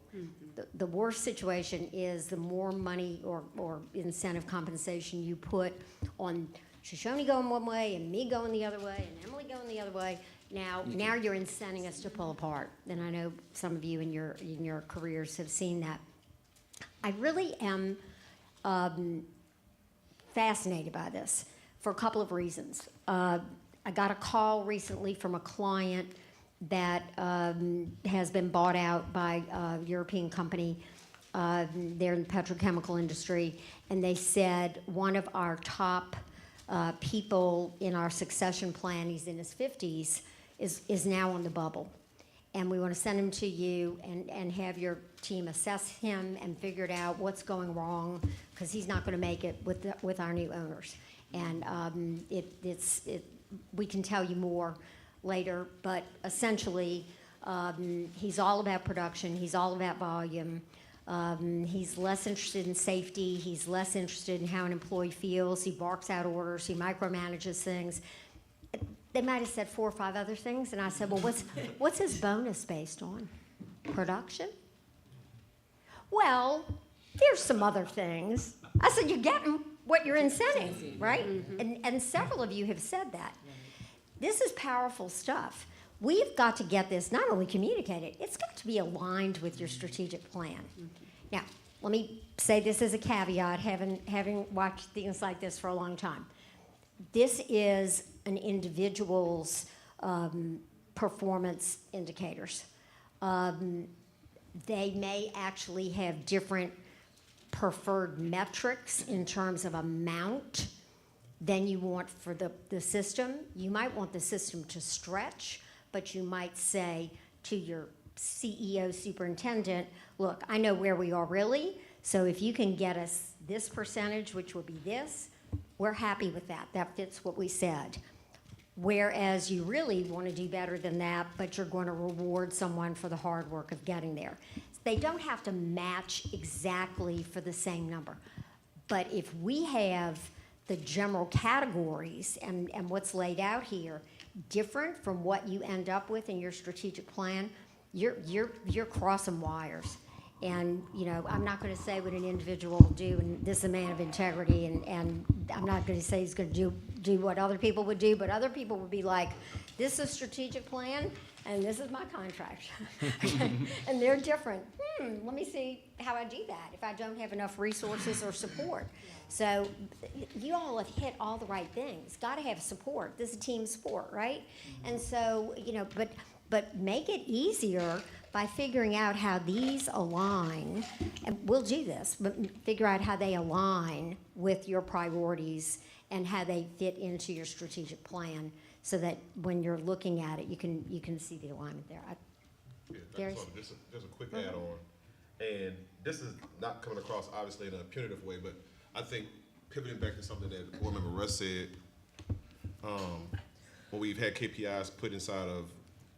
S10: The worst situation is the more money or incentive compensation you put on Shoshone going one way and me going the other way and Emily going the other way. Now you're incenting us to pull apart. And I know some of you in your careers have seen that. I really am fascinated by this for a couple of reasons. I got a call recently from a client that has been bought out by a European company. They're in the petrochemical industry, and they said one of our top people in our succession plan, he's in his 50s, is now on the bubble. And we want to send him to you and have your team assess him and figure it out what's going wrong, because he's not going to make it with our new owners. And we can tell you more later, but essentially he's all about production, he's all about volume, he's less interested in safety, he's less interested in how an employee feels, he barks out orders, he micromanages things. They might have said 4 or 5 other things, and I said, well, what's his bonus based on? Production? well, there's some other things. I said, you're getting what you're incenting, right? And several of you have said that. This is powerful stuff. We've got to get this not only communicated, it's got to be aligned with your strategic plan. Now, let me say this as a caveat, having watched things like this for a long time. This is an individual's performance indicators. They may actually have different preferred metrics in terms of amount than you want for the system. You might want the system to stretch, but you might say to your CEO, superintendent, look, I know where we are really, so if you can get us this percentage, which would be this, we're happy with that. That fits what we said. Whereas you really want to do better than that, but you're going to reward someone for the hard work of getting there. They don't have to match exactly for the same number. But if we have the general categories and what's laid out here different from what you end up with in your strategic plan, you're crossing wires. And, you know, I'm not going to say what an individual will do, and this is a man of integrity, and I'm not going to say he's going to do what other people would do, but other people would be like, this is a strategic plan, and this is my contract. And they're different. Let me see how I do that if I don't have enough resources or support. So you all have hit all the right things. Got to have support. This is a team sport, right? And so, you know, but make it easier by figuring out how these align, and we'll do this, but figure out how they align with your priorities and how they fit into your strategic plan, so that when you're looking at it, you can see the alignment there. Gary?
S4: Just a quick add-on, and this is not coming across obviously in a punitive way, but I think pivoting back to something that Board Member Russ said, when we've had KPIs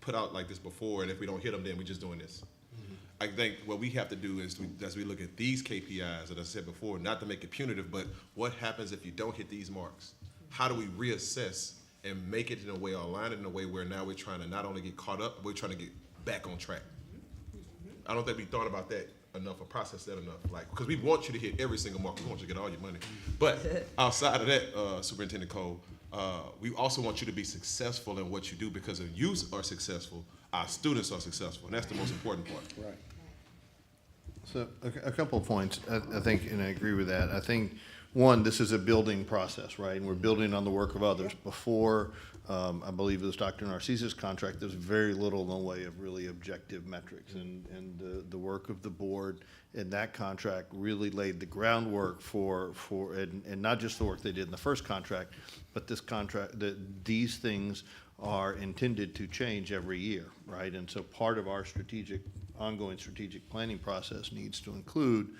S4: put out like this before, and if we don't hit them, then we're just doing this. I think what we have to do is, as we look at these KPIs, as I said before, not to make it punitive, but what happens if you don't hit these marks? How do we reassess and make it in a way, or align it in a way where now we're trying to not only get caught up, but we're trying to get back on track? I don't think we thought about that enough or processed that enough. Like, because we want you to hit every single mark. We want you to get all your money. But outside of that, Superintendent Cole, we also want you to be successful in what you do, because if you are successful, our students are successful, and that's the most important part.
S11: Right.
S14: So a couple of points, I think, and I agree with that. I think, one, this is a building process, right? And we're building on the work of others. Before, I believe it was Dr. Narcise's contract, there's very little in the way of really objective metrics. And the work of the board in that contract really laid the groundwork for and not just the work they did in the first contract, but this contract, these things are intended to change every year, right? And so part of our ongoing strategic planning process needs to include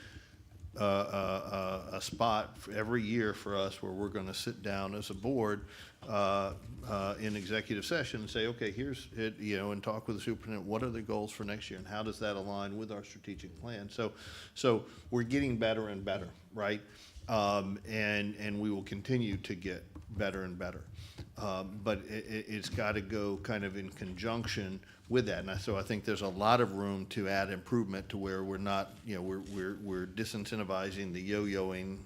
S14: a spot for every year for us where we're going to sit down as a board in executive session and say, okay, here's it, you know, and talk with the superintendent. What are the goals for next year, and how does that align with our strategic plan? So we're getting better and better, right? And we will continue to get better and better. But it's got to go kind of in conjunction with that. And so I think there's a lot of room to add improvement to where we're not, you know, we're disincentivizing the yo-yoing,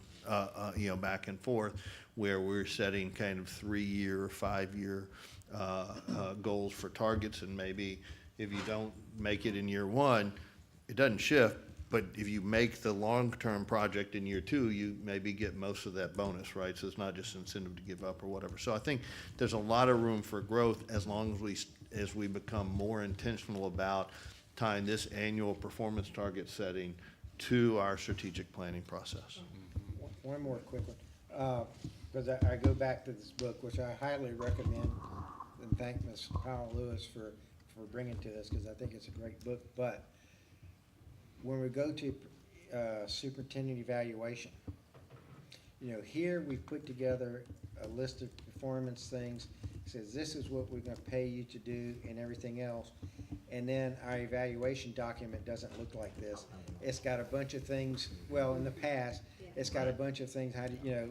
S14: you know, back and forth, where we're setting kind of 3-year, 5-year goals for targets. And maybe if you don't make it in year 1, it doesn't shift. But if you make the long-term project in year 2, you maybe get most of that bonus, right? So it's not just incentive to give up or whatever. So I think there's a lot of room for growth as long as we become more intentional about tying this annual performance target setting to our strategic planning process.
S11: One more quick one, because I go back to this book, which I highly recommend, and thank Ms. Powell-Lewis for bringing to us, because I think it's a great book. But when we go to superintendent evaluation, you know, here we put together a list of performance things, says this is what we're going to pay you to do and everything else. And then our evaluation document doesn't look like this. It's got a bunch of things, well, in the past, it's got a bunch of things, how do you know,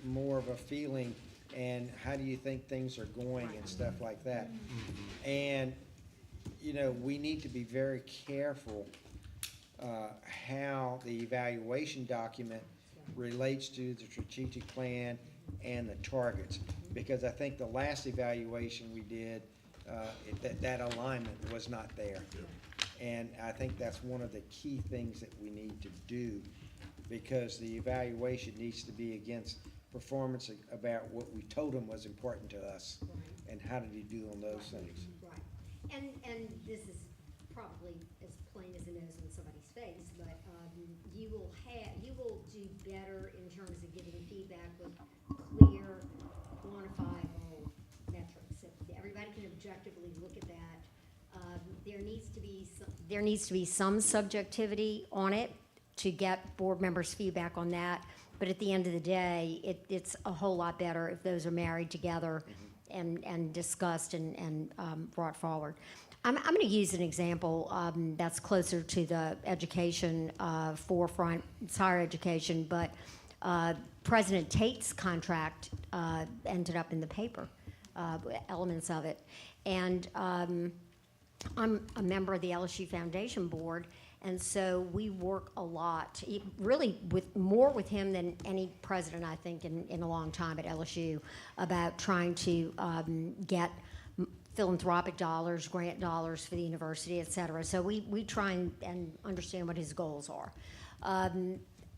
S11: more of a feeling, and how do you think things are going and stuff like that. And, you know, we need to be very careful how the evaluation document relates to the strategic plan and the targets. Because I think the last evaluation we did, that alignment was not there. And I think that's one of the key things that we need to do, because the evaluation needs to be against performance about what we told them was important to us, and how did he do on those things.
S10: Right. And this is probably as plain as a nose on somebody's face, but you will do better in terms of giving feedback with clear, quantifiable metrics. If everybody can objectively look at that. There needs to be some subjectivity on it to get board members' feedback on that. But at the end of the day, it's a whole lot better if those are married together and discussed and brought forward. I'm going to use an example that's closer to the education forefront. It's higher education, but President Tate's contract ended up in the paper, elements of it. And I'm a member of the LSU Foundation Board, and so we work a lot, really more with him than any president, I think, in a long time at LSU, about trying to get philanthropic dollars, grant dollars for the university, et cetera. So we try and understand what his goals are.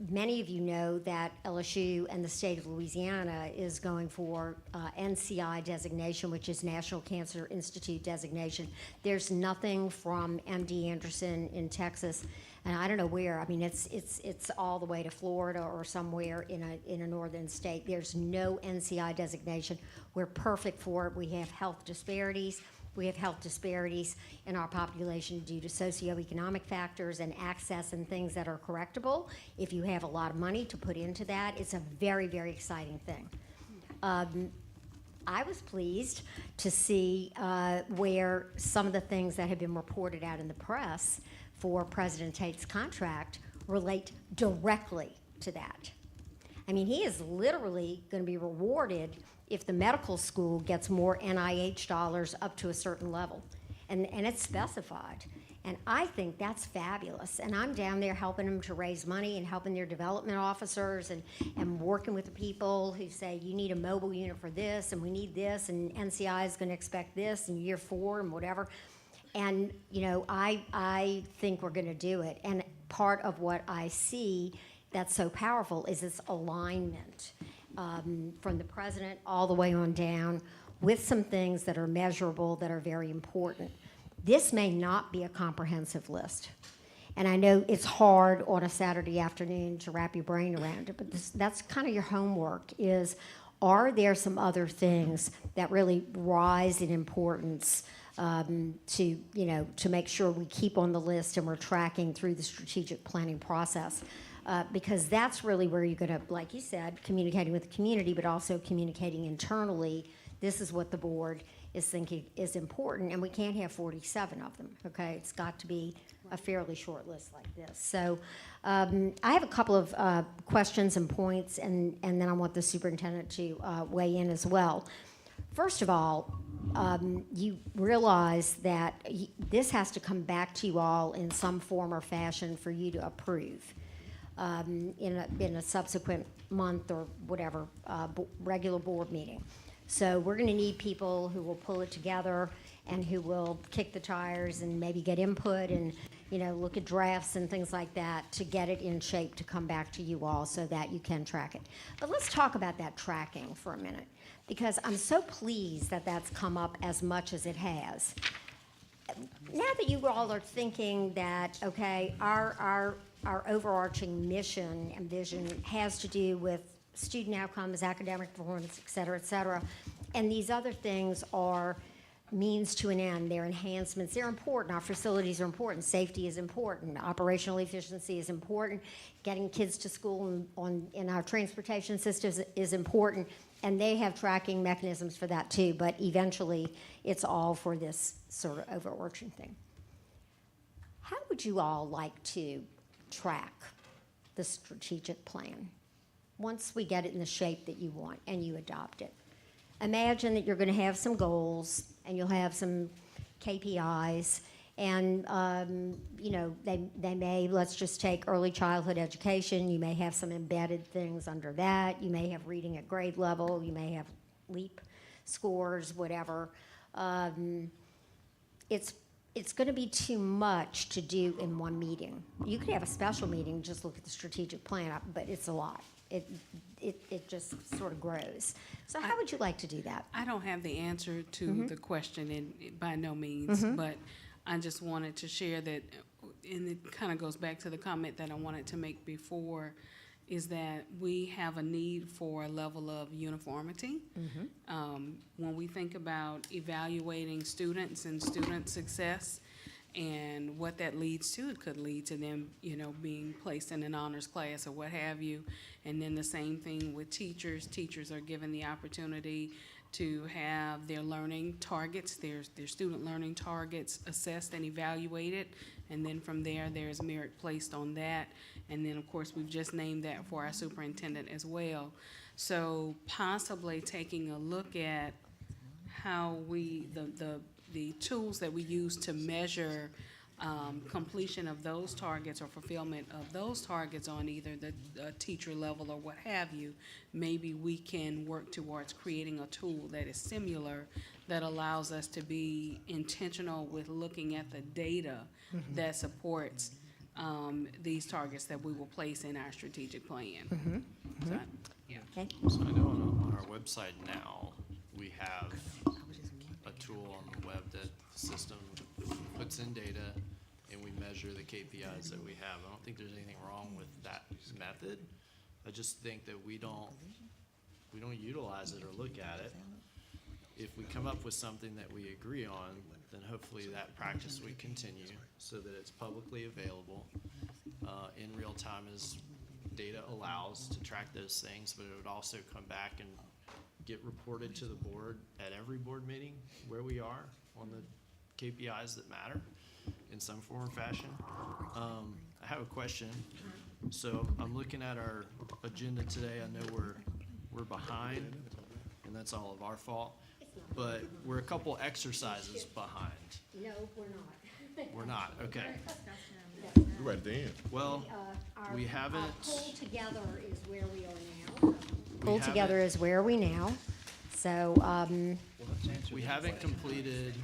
S10: Many of you know that LSU and the state of Louisiana is going for NCI designation, which is National Cancer Institute designation. There's nothing from MD Anderson in Texas, and I don't know where. I mean, it's all the way to Florida or somewhere in a northern state. There's no NCI designation. We're perfect for it. We have health disparities. We have health disparities in our population due to socioeconomic factors and access and things that are correctable. If you have a lot of money to put into that, it's a very, very exciting thing. I was pleased to see where some of the things that have been reported out in the press for President Tate's contract relate directly to that. I mean, he is literally going to be rewarded if the medical school gets more NIH dollars up to a certain level. And it's specified. And I think that's fabulous. And I'm down there helping them to raise money and helping their development officers and working with the people who say, you need a mobile unit for this, and we need this, and NCI is going to expect this in year 4 and whatever. And, you know, I think we're going to do it. And part of what I see that's so powerful is this alignment from the president all the way on down with some things that are measurable, that are very important. This may not be a comprehensive list. And I know it's hard on a Saturday afternoon to wrap your brain around it, but that's kind of your homework is, are there some other things that really rise in importance to make sure we keep on the list and we're tracking through the strategic planning process? Because that's really where you're going to, like you said, communicating with the community, but also communicating internally. This is what the board is thinking is important, and we can't have 47 of them, okay? It's got to be a fairly short list like this. So I have a couple of questions and points, and then I want the superintendent to weigh in as well. First of all, you realize that this has to come back to you all in some form or fashion for you to approve. In a subsequent month or whatever regular board meeting. So we're going to need people who will pull it together and who will kick the tires and maybe get input and look at drafts and things like that to get it in shape to come back to you all so that you can track it. But let's talk about that tracking for a minute, because I'm so pleased that that's come up as much as it has. Now that you all are thinking that, okay, our overarching mission and vision has to do with student outcomes, academic performance, et cetera, and these other things are means to an end. They're enhancements. They're important. Our facilities are important. Safety is important. Operational efficiency is important. Getting kids to school in our transportation systems is important, and they have tracking mechanisms for that too, but eventually it's all for this sort of overarching thing. How would you all like to track the strategic plan once we get it in the shape that you want and you adopt it? Imagine that you're going to have some goals and you'll have some KPIs And, you know, they may, let's just take early childhood education. You may have some embedded things under that. You may have reading at grade level. You may have LEAP scores, whatever. It's going to be too much to do in one meeting. You could have a special meeting, just look at the strategic plan, but it's a lot. It just sort of grows. So how would you like to do that?
S15: I don't have the answer to the question by no means, but I just wanted to share that, and it kind of goes back to the comment that I wanted to make before, is that we have a need for a level of uniformity. When we think about evaluating students and student success and what that leads to, it could lead to them, you know, being placed in an honors class or what have you. And then the same thing with teachers. Teachers are given the opportunity to have their learning targets, their student learning targets assessed and evaluated. And then from there, there's merit placed on that. And then, of course, we've just named that for our superintendent as well. So possibly taking a look at how the tools that we use to measure completion of those targets or fulfillment of those targets on either the teacher level or what have you, maybe we can work towards creating a tool that is similar, that allows us to be intentional with looking at the data that supports these targets that we will place in our strategic plan. So, yeah.
S10: Okay.
S7: So I know on our website now, we have a tool on the web that the system puts in data and we measure the KPIs that we have. I don't think there's anything wrong with that method. I just think that we don't utilize it or look at it. If we come up with something that we agree on, then hopefully that practice would continue so that it's publicly available in real time as data allows to track those things, but it would also come back and get reported to the board at every board meeting where we are on the KPIs that matter in some form or fashion. I have a question. So I'm looking at our agenda today. I know we're behind, and that's all of our fault. But we're a couple exercises behind.
S10: No, we're not.
S7: We're not, okay.
S4: We're at the end.
S7: Well, we haven't.
S10: Pull together is where we are now. Pull
S7: haven't-
S10: together is where we now. So,
S7: We haven't completed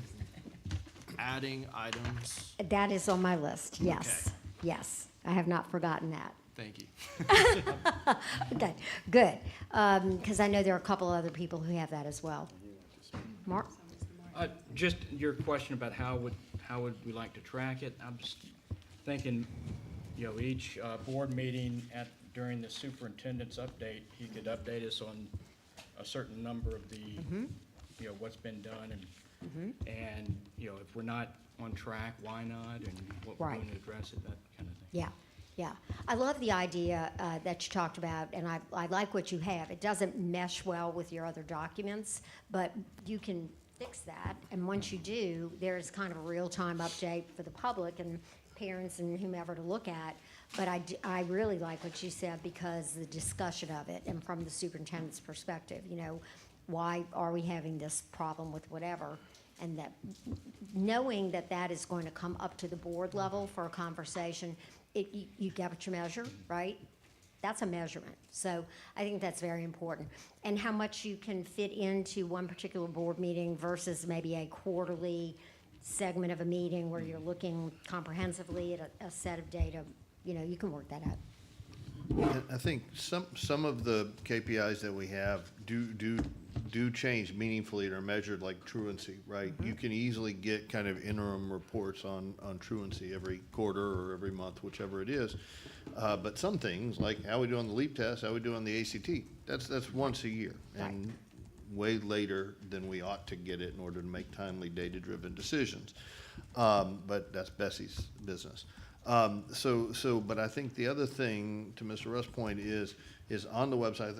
S7: adding items.
S10: that is on my list, yes. Yes, I have not forgotten that.
S7: Thank you.
S10: Okay, good. Because I know there are a couple other people who have that as well. Mark?
S2: Just your question about how would we like to track it? I'm just thinking, you know, each board meeting during the superintendent's update, he could update us on a certain number of the, you know, what's been done and, you know, if we're not on track, why not, and what we're going to address it, that kind of thing.
S10: Yeah, yeah. I love the idea that you talked about, and I like what you have. It doesn't mesh well with your other documents, but you can fix that. And once you do, there's kind of a real-time update for the public and parents and whomever to look at. But I really like what you said, because the discussion of it, and from the superintendent's perspective, you know, why are we having this problem with whatever? And that knowing that that is going to come up to the board level for a conversation, you get what you measure, right? That's a measurement. So I think that's very important. And how much you can fit into one particular board meeting versus maybe a quarterly segment of a meeting where you're looking comprehensively at a set of data, you know, you can work that out.
S14: I think some of the KPIs that we have do change meaningfully and are measured like truancy, right? You can easily get kind of interim reports on truancy every quarter or every month, whichever it is. But some things, like how we do on the LEAP test, how we do on the ACT, that's once a year. And way later than we ought to get it in order to make timely data-driven decisions. But that's Bessie's business. But I think the other thing, to Mr. Russ' point, is on the website,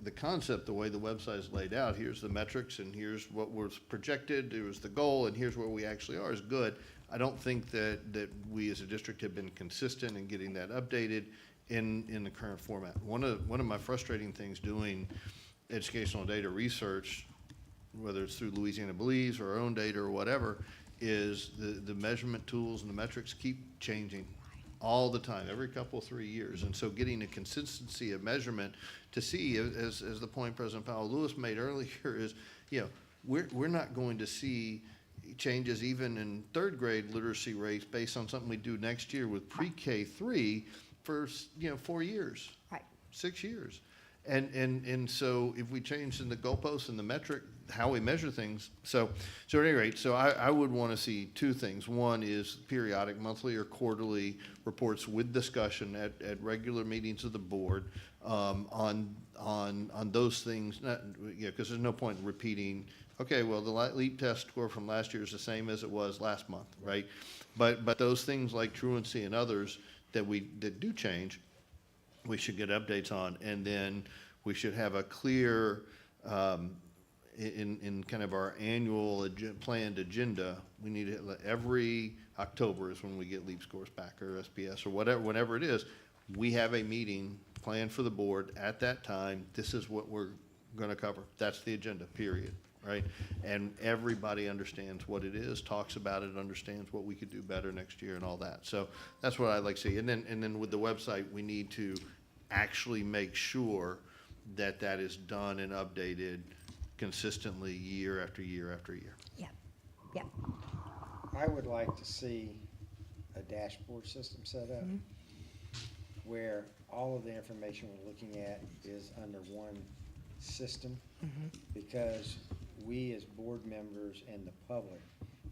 S14: the concept, the way the website is laid out, here's the metrics and here's what was projected, here's the goal, and here's where we actually are, is good. I don't think that we as a district have been consistent in getting that updated in the current format. One of my frustrating things doing educational data research, whether it's through Louisiana Believes or our own data or whatever, is the measurement tools and the metrics keep changing all the time, every couple, 3 years. And so getting a consistency of measurement to see, as the point President Powell Lewis made earlier, is, we're not going to see changes even in third grade literacy rates based on something we do next year with pre-K 3 for, 4 years.
S10: Right.
S14: 6 years. And so if we change in the goalposts and the metric, how we measure things, so at any rate, so I would want to see two things. One is periodic, monthly or quarterly reports with discussion at regular meetings of the board on those things, because there's no point in repeating, okay, well, the LEAP test score from last year is the same as it was last month, right? But those things like truancy and others that do change, we should get updates on, and then we should have a clear, in kind of our annual planned agenda, we need to, every October is when we get LEAP scores back, or SPS, or whenever it is, we have a meeting planned for the board at that time. This is what we're gonna cover. That's the agenda, period, right? And everybody understands what it is, talks about it, understands what we could do better next year and all that. So that's what I'd like to see. And then with the website, we need to actually make sure that that is done and updated consistently year after year after year.
S10: Yeah, yeah.
S11: I would like to see a dashboard system set up where all of the information we're looking at is under one system, because we as board members and the public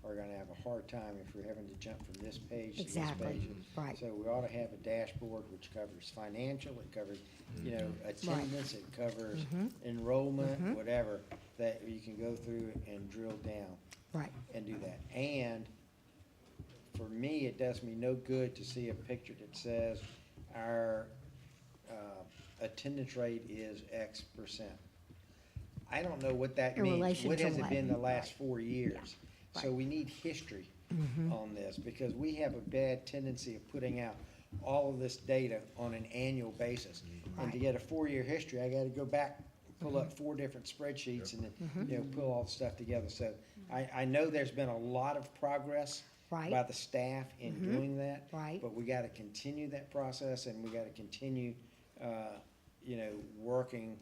S11: are gonna have a hard time if we're having to jump from this page to this
S10: Exactly,
S11: page.
S10: right.
S11: So we ought to have a dashboard which covers financial, it covers, attendance, it covers enrollment, whatever, that you can go through and drill down.
S10: Right.
S11: And do that. And for me, it does me no good to see a picture that says our attendance rate is X percent. I don't know what that
S10: In
S11: means.
S10: relation
S11: What
S10: to
S11: has it
S10: what?
S11: been the last 4 years?
S10: Yeah.
S11: So we need history on this, because we have a bad tendency of putting out all of this data on an annual basis. And to get a 4-year history, I gotta go back, pull up 4 different spreadsheets and then, pull all the stuff together. So I know there's been a lot of progress by the staff in doing that.
S10: Right.
S11: But we gotta continue that process, and we gotta continue, working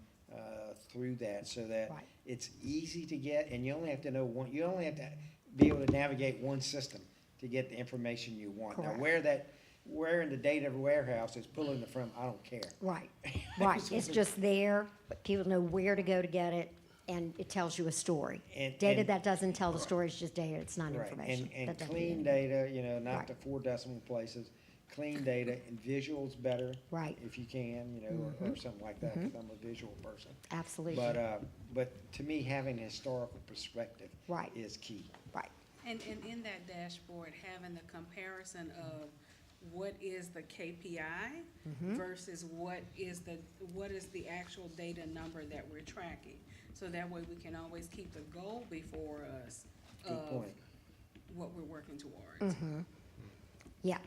S11: through that, so that it's easy to get, and you only have to know one, you only have to be able to navigate one system to get the information you want.
S10: Correct.
S11: Now, where in the data warehouse is pulling it from, I don't care.
S10: Right, right. It's just there, but people know where to go to get it, and it tells you a story. Data that doesn't tell the story is just data, it's not
S11: Right,
S10: information.
S11: and
S10: That doesn't
S11: clean
S10: mean
S11: data, not
S10: Right.
S11: the 4 decimal places, clean data, and visuals better.
S10: Right.
S11: If you can, or something like that, because I'm a visual person.
S10: Absolutely.
S11: But to me, having a historical perspective
S10: Right.
S11: is key.
S10: Right.
S15: And in that dashboard, having the comparison of what is the KPI versus what is the actual data number that we're tracking. So that way we can always keep the goal before us
S11: Good
S15: of
S11: point.
S15: what we're working towards.
S10: Yeah,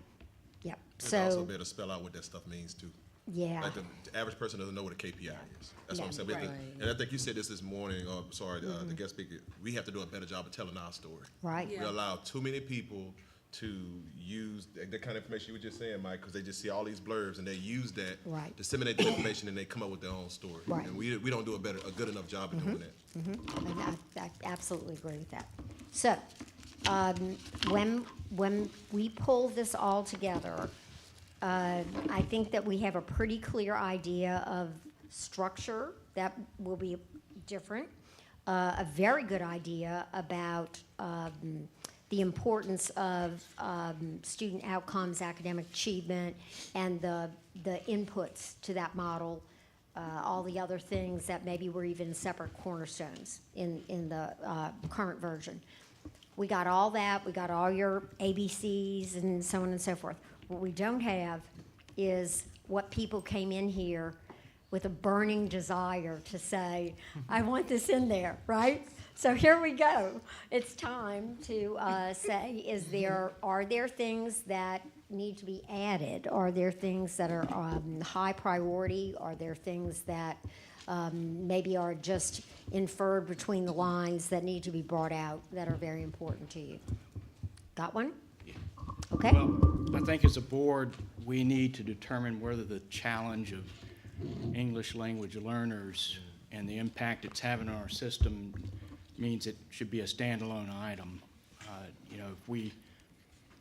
S10: yeah.
S4: And also
S10: So,
S4: be able to spell out what that stuff means too.
S10: yeah,
S4: Like the average person doesn't know what a KPI is. That's what I'm
S10: Yeah,
S4: saying. We have to-
S10: right.
S4: And I think you said this morning, the guest speaker, we have to do a better job of telling our story.
S10: right.
S4: We allow too many people to use the kind of information you were just saying, Mike, because they just see all these blurbs and they use that,
S10: Right.
S4: disseminate the information, and they come up with their own story.
S10: Right.
S4: And we don't do a good enough job of doing that.
S10: And I absolutely agree with that. So, when we pull this all together, I think that we have a pretty clear idea of structure that will be different, a very good idea about the importance of student outcomes, academic achievement, and the inputs to that model, all the other things that maybe were even separate cornerstones in the current version. We got all that, we got all your ABCs and so on and so forth. What we don't have is what people came in here with a burning desire to say, I want this in there, right? So here we go. It's time to say, are there things that need to be added? Are there things that are high priority? Are there things that maybe are just inferred between the lines that need to be brought out that are very important to you? Got one?
S2: Yeah.
S10: Okay.
S2: Well, I think as a board, we need to determine whether the challenge of English language learners and the impact it's having on our system means it should be a standalone item. You know,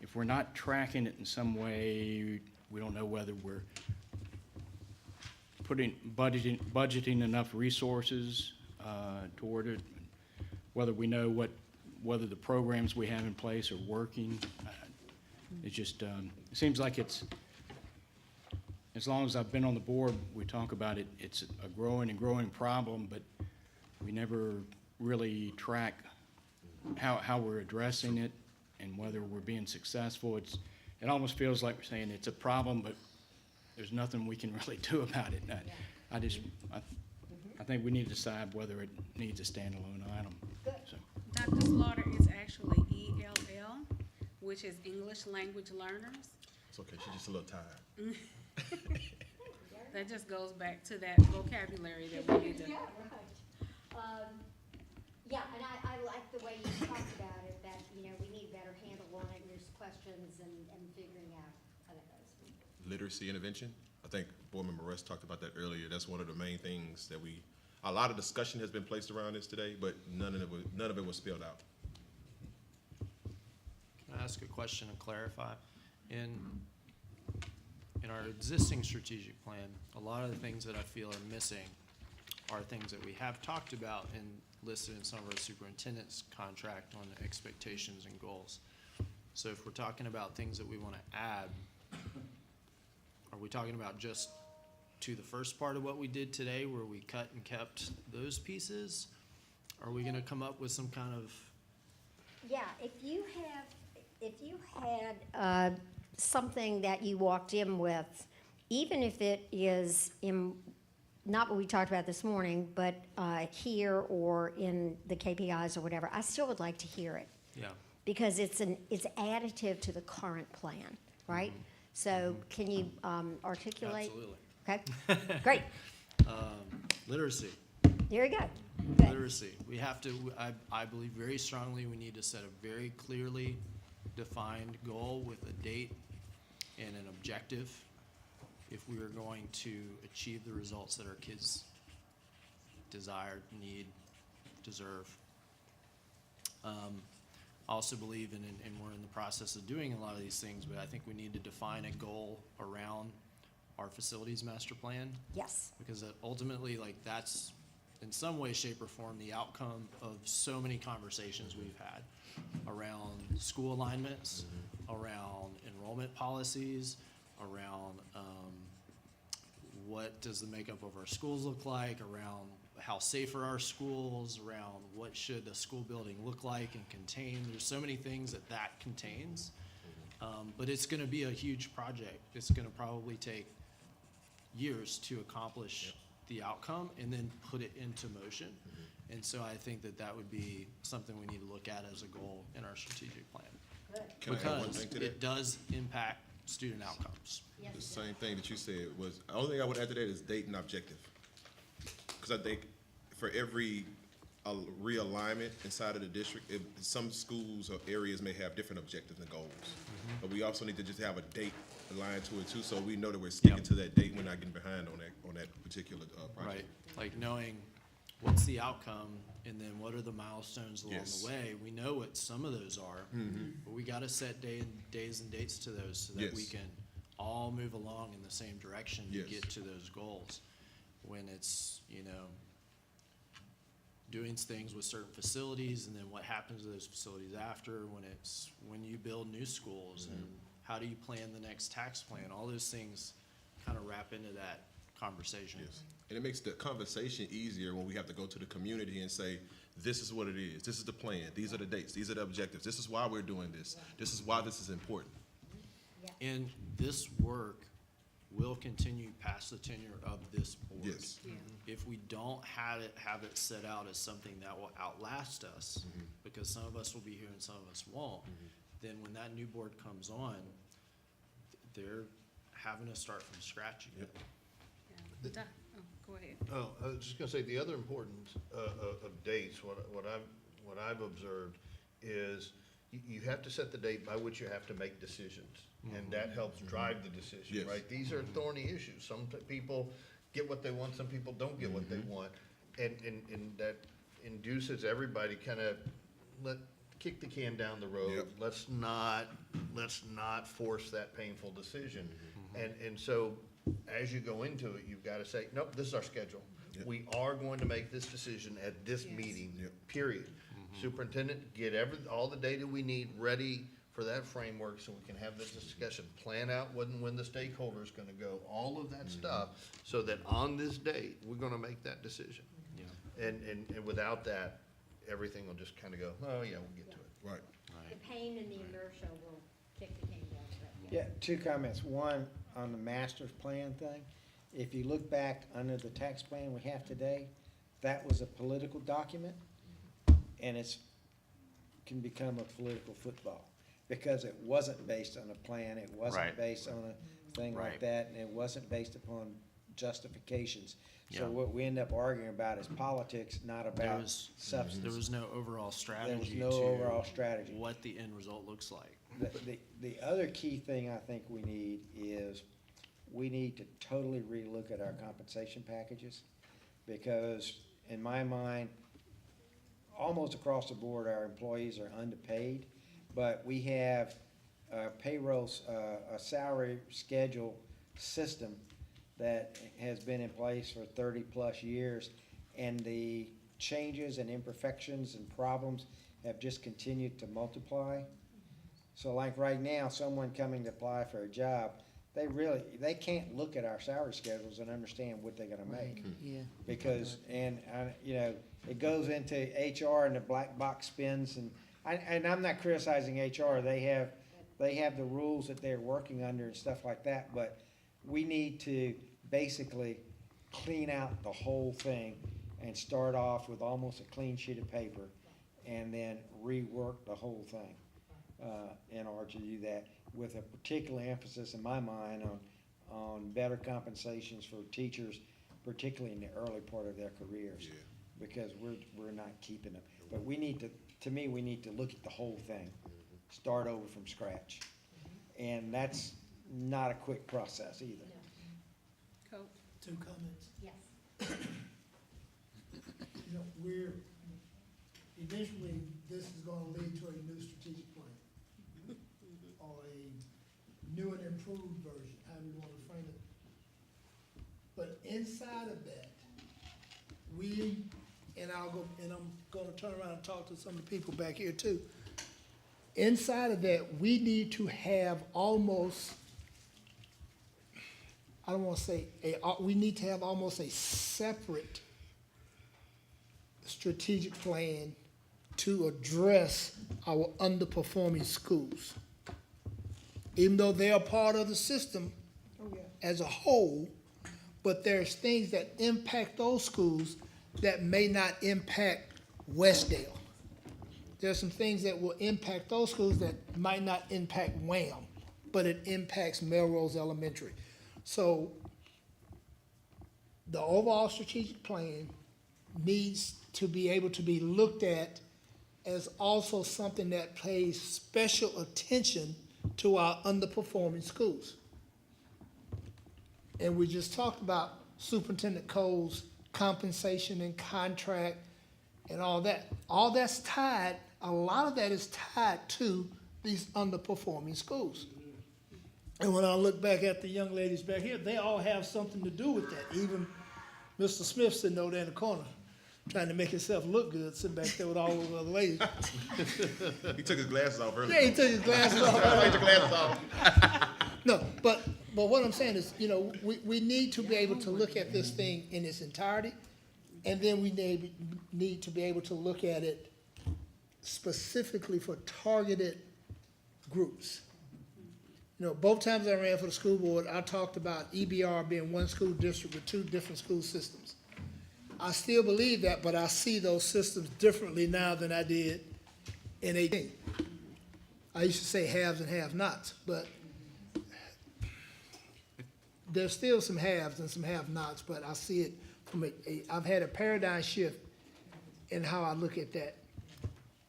S2: if we're not tracking it in some way, we don't know whether we're budgeting enough resources toward it, whether we know whether the programs we have in place are working. It just it seems like it's, as long as I've been on the board, we talk about it, it's a growing and growing problem, but we never really track how we're addressing it and whether we're being successful. It almost feels like we're saying it's a problem, but there's nothing we can really do about it. I think we need to decide whether it needs a standalone item. So.
S15: Dr. Slaughter is actually ELL, which is English Language Learners.
S4: It's okay, she's just a little tired.
S15: That just goes back to that vocabulary that we need to.
S10: Yeah, right. Yeah, and I like the way you talked about it, that, you know, we need a better handle on it, and there's questions and figuring out how that goes.
S4: Literacy intervention, I think Board Member Russ talked about that earlier. That's one of the main things that a lot of discussion has been placed around this today, but none of it was spelled out.
S7: Can I ask a question and clarify? In our existing strategic plan, a lot of the things that I feel are missing are things that we have talked about and listed in some of our superintendent's contract on expectations and goals. So if we're talking about things that we want to add, are we talking about just to the first part of what we did today where we cut and kept those pieces? Are we going to come up with some kind of?
S10: Yeah, if you had something that you walked in with, even if it is in, not what we talked about this morning, but here or in the KPIs or whatever, I still would like to hear it.
S7: Yeah.
S10: Because it's additive to the current plan, right?
S7: Mm-hmm.
S10: So can you articulate?
S7: Absolutely.
S10: Okay, great.
S7: Literacy.
S10: There you go. Good.
S7: Literacy. We have to, I believe very strongly we need to set a very clearly defined goal with a date and an objective if we are going to achieve the results that our kids desire, need, deserve. I also believe and we're in the process of doing a lot of these things, but I think we need to define a goal around our facilities master plan.
S10: Yes.
S7: Because ultimately, like, that's in some way, shape, or form the outcome of so many conversations we've had around school alignments, around enrollment policies, around what does the makeup of our schools look like, around how safe are our schools, around what should a school building look like and contain. There's so many things that contains, but it's going to be a huge project. It's going to probably take years to accomplish the outcome and then put it into motion. And so I think that would be something we need to look at as a goal in our strategic plan.
S10: Good.
S4: Can I add one
S7: Because
S4: thing to that?
S7: it does impact student outcomes.
S10: Yes,
S4: The
S10: it
S4: same thing that you said was, the only thing I would add to that is date and objective. Because I think for every realignment inside of the district, some schools or areas may have different objectives and goals. But we also need to just have a date aligned to it too, so we know that we're sticking to that date, we're not getting behind on that particular project.
S7: Right, like knowing what's the outcome and then what are the milestones along
S4: Yes.
S7: the way. We know what some of those are, but we gotta set days and dates to those so that we
S4: Yes.
S7: can all move along in the same direction to
S4: Yes.
S7: get to those goals. When it's, doing things with certain facilities and then what happens to those facilities after, when you build new schools and how do you plan the next tax plan, all those things kind of wrap into that conversation.
S4: Yes. And it makes the conversation easier when we have to go to the community and say, this is what it is, this is the plan, these are the dates, these are the objectives, this is why we're doing this, this is why this is important.
S7: And this work will continue past the tenure of this board.
S4: Yes.
S7: If we don't have it set out as something that will outlast us, because some of us will be here and some of us won't, then when that new board comes on, they're having to start from scratch again.
S15: Go ahead.
S14: Oh, I was just gonna say, the other importance of dates, what I've observed is you have to set the date by which you have to make decisions. And that helps drive the decision,
S4: Yes.
S14: right? These are thorny issues. Some people get what they want, some people don't get what they want. And that induces everybody kind of kick the can down the road.
S4: Yep.
S14: Let's not force that painful decision. And so as you go into it, you've got to say, nope, this is our schedule.
S4: Yep.
S14: We are going to make this decision at this meeting, period. Superintendent, get all the data we need ready for that framework so we can have this discussion. Plan out when the stakeholder's gonna go, all of that stuff, so that on this date, we're gonna make that decision. And without that, everything will just kind of go, oh, yeah, we'll get to it.
S4: Right.
S10: The pain and the inertia will kick the can down the road.
S11: Yeah, two comments. One, on the master's plan thing. If you look back under the tax plan we have today, that was a political document, and can become a political football. Because it wasn't based on a plan, it wasn't
S8: Right.
S11: based on a thing like
S8: Right.
S11: that, and it wasn't based upon justifications. So
S8: Yeah.
S11: what we end up arguing about is politics, not about substance.
S9: There was no overall strategy.
S11: There was no
S9: to
S11: overall strategy.
S9: What the end result looks like.
S11: The other key thing I think we need is, we need to totally relook at our compensation packages. Because in my mind, almost across the board, our employees are underpaid. But we have a salary schedule system that has been in place for 30-plus years, and the changes and imperfections and problems have just continued to multiply. So like right now, someone coming to apply for a job, they can't look at our salary schedules and understand what they're gonna make.
S17: Yeah.
S11: Because, it goes into HR and the black box spins, and I'm not criticizing HR, they have the rules that they're working under and stuff like that, but we need to basically clean out the whole thing and start off with almost a clean sheet of paper and then rework the whole thing, in order to do that, with a particular emphasis in my mind on better compensations for teachers, particularly in the early part of their careers.
S4: Yeah.
S11: Because we're not keeping them. But we need to look at the whole thing, start over from scratch. And that's not a quick process either.
S13: Coach?
S12: Two comments.
S10: Yes.
S12: Eventually, this is gonna lead to a new strategic plan. Or a new and improved version, however you wanna frame it. But inside of that, I'm gonna turn around and talk to some of the people back here too. Inside of that, we need to have almost, I don't wanna say, we need to have almost a separate strategic plan to address our underperforming schools. Even though they are part of the system as a whole, but there's things that impact those schools that may not impact Westdale. There's some things that will impact those schools that might not impact Wham, but it impacts Melrose Elementary. So the overall strategic plan needs to be able to be looked at as also something that pays special attention to our underperforming schools. And we just talked about Superintendent Cole's compensation and contract and all that. All that's tied, a lot of that is tied to these underperforming schools. And when I look back at the young ladies back here, they all have something to do with that. Even Mr. Smith sitting over there in the corner, trying to make himself look good, sitting back there with all those other ladies.
S4: He took his glasses off earlier.
S12: Yeah, he took his glasses off.
S4: Take your glasses off.
S12: No, but what I'm saying is, we need to be able to look at this thing in its entirety, and then we need to be able to look at it specifically for targeted groups. Both times I ran for the school board, I talked about EBR being one school district with two different school systems. I still believe that, but I see those systems differently now than I did in 18. I used to say haves and have-nots, but there's still some haves and some have-nots, but I see it from I've had a paradigm shift in how I look at that.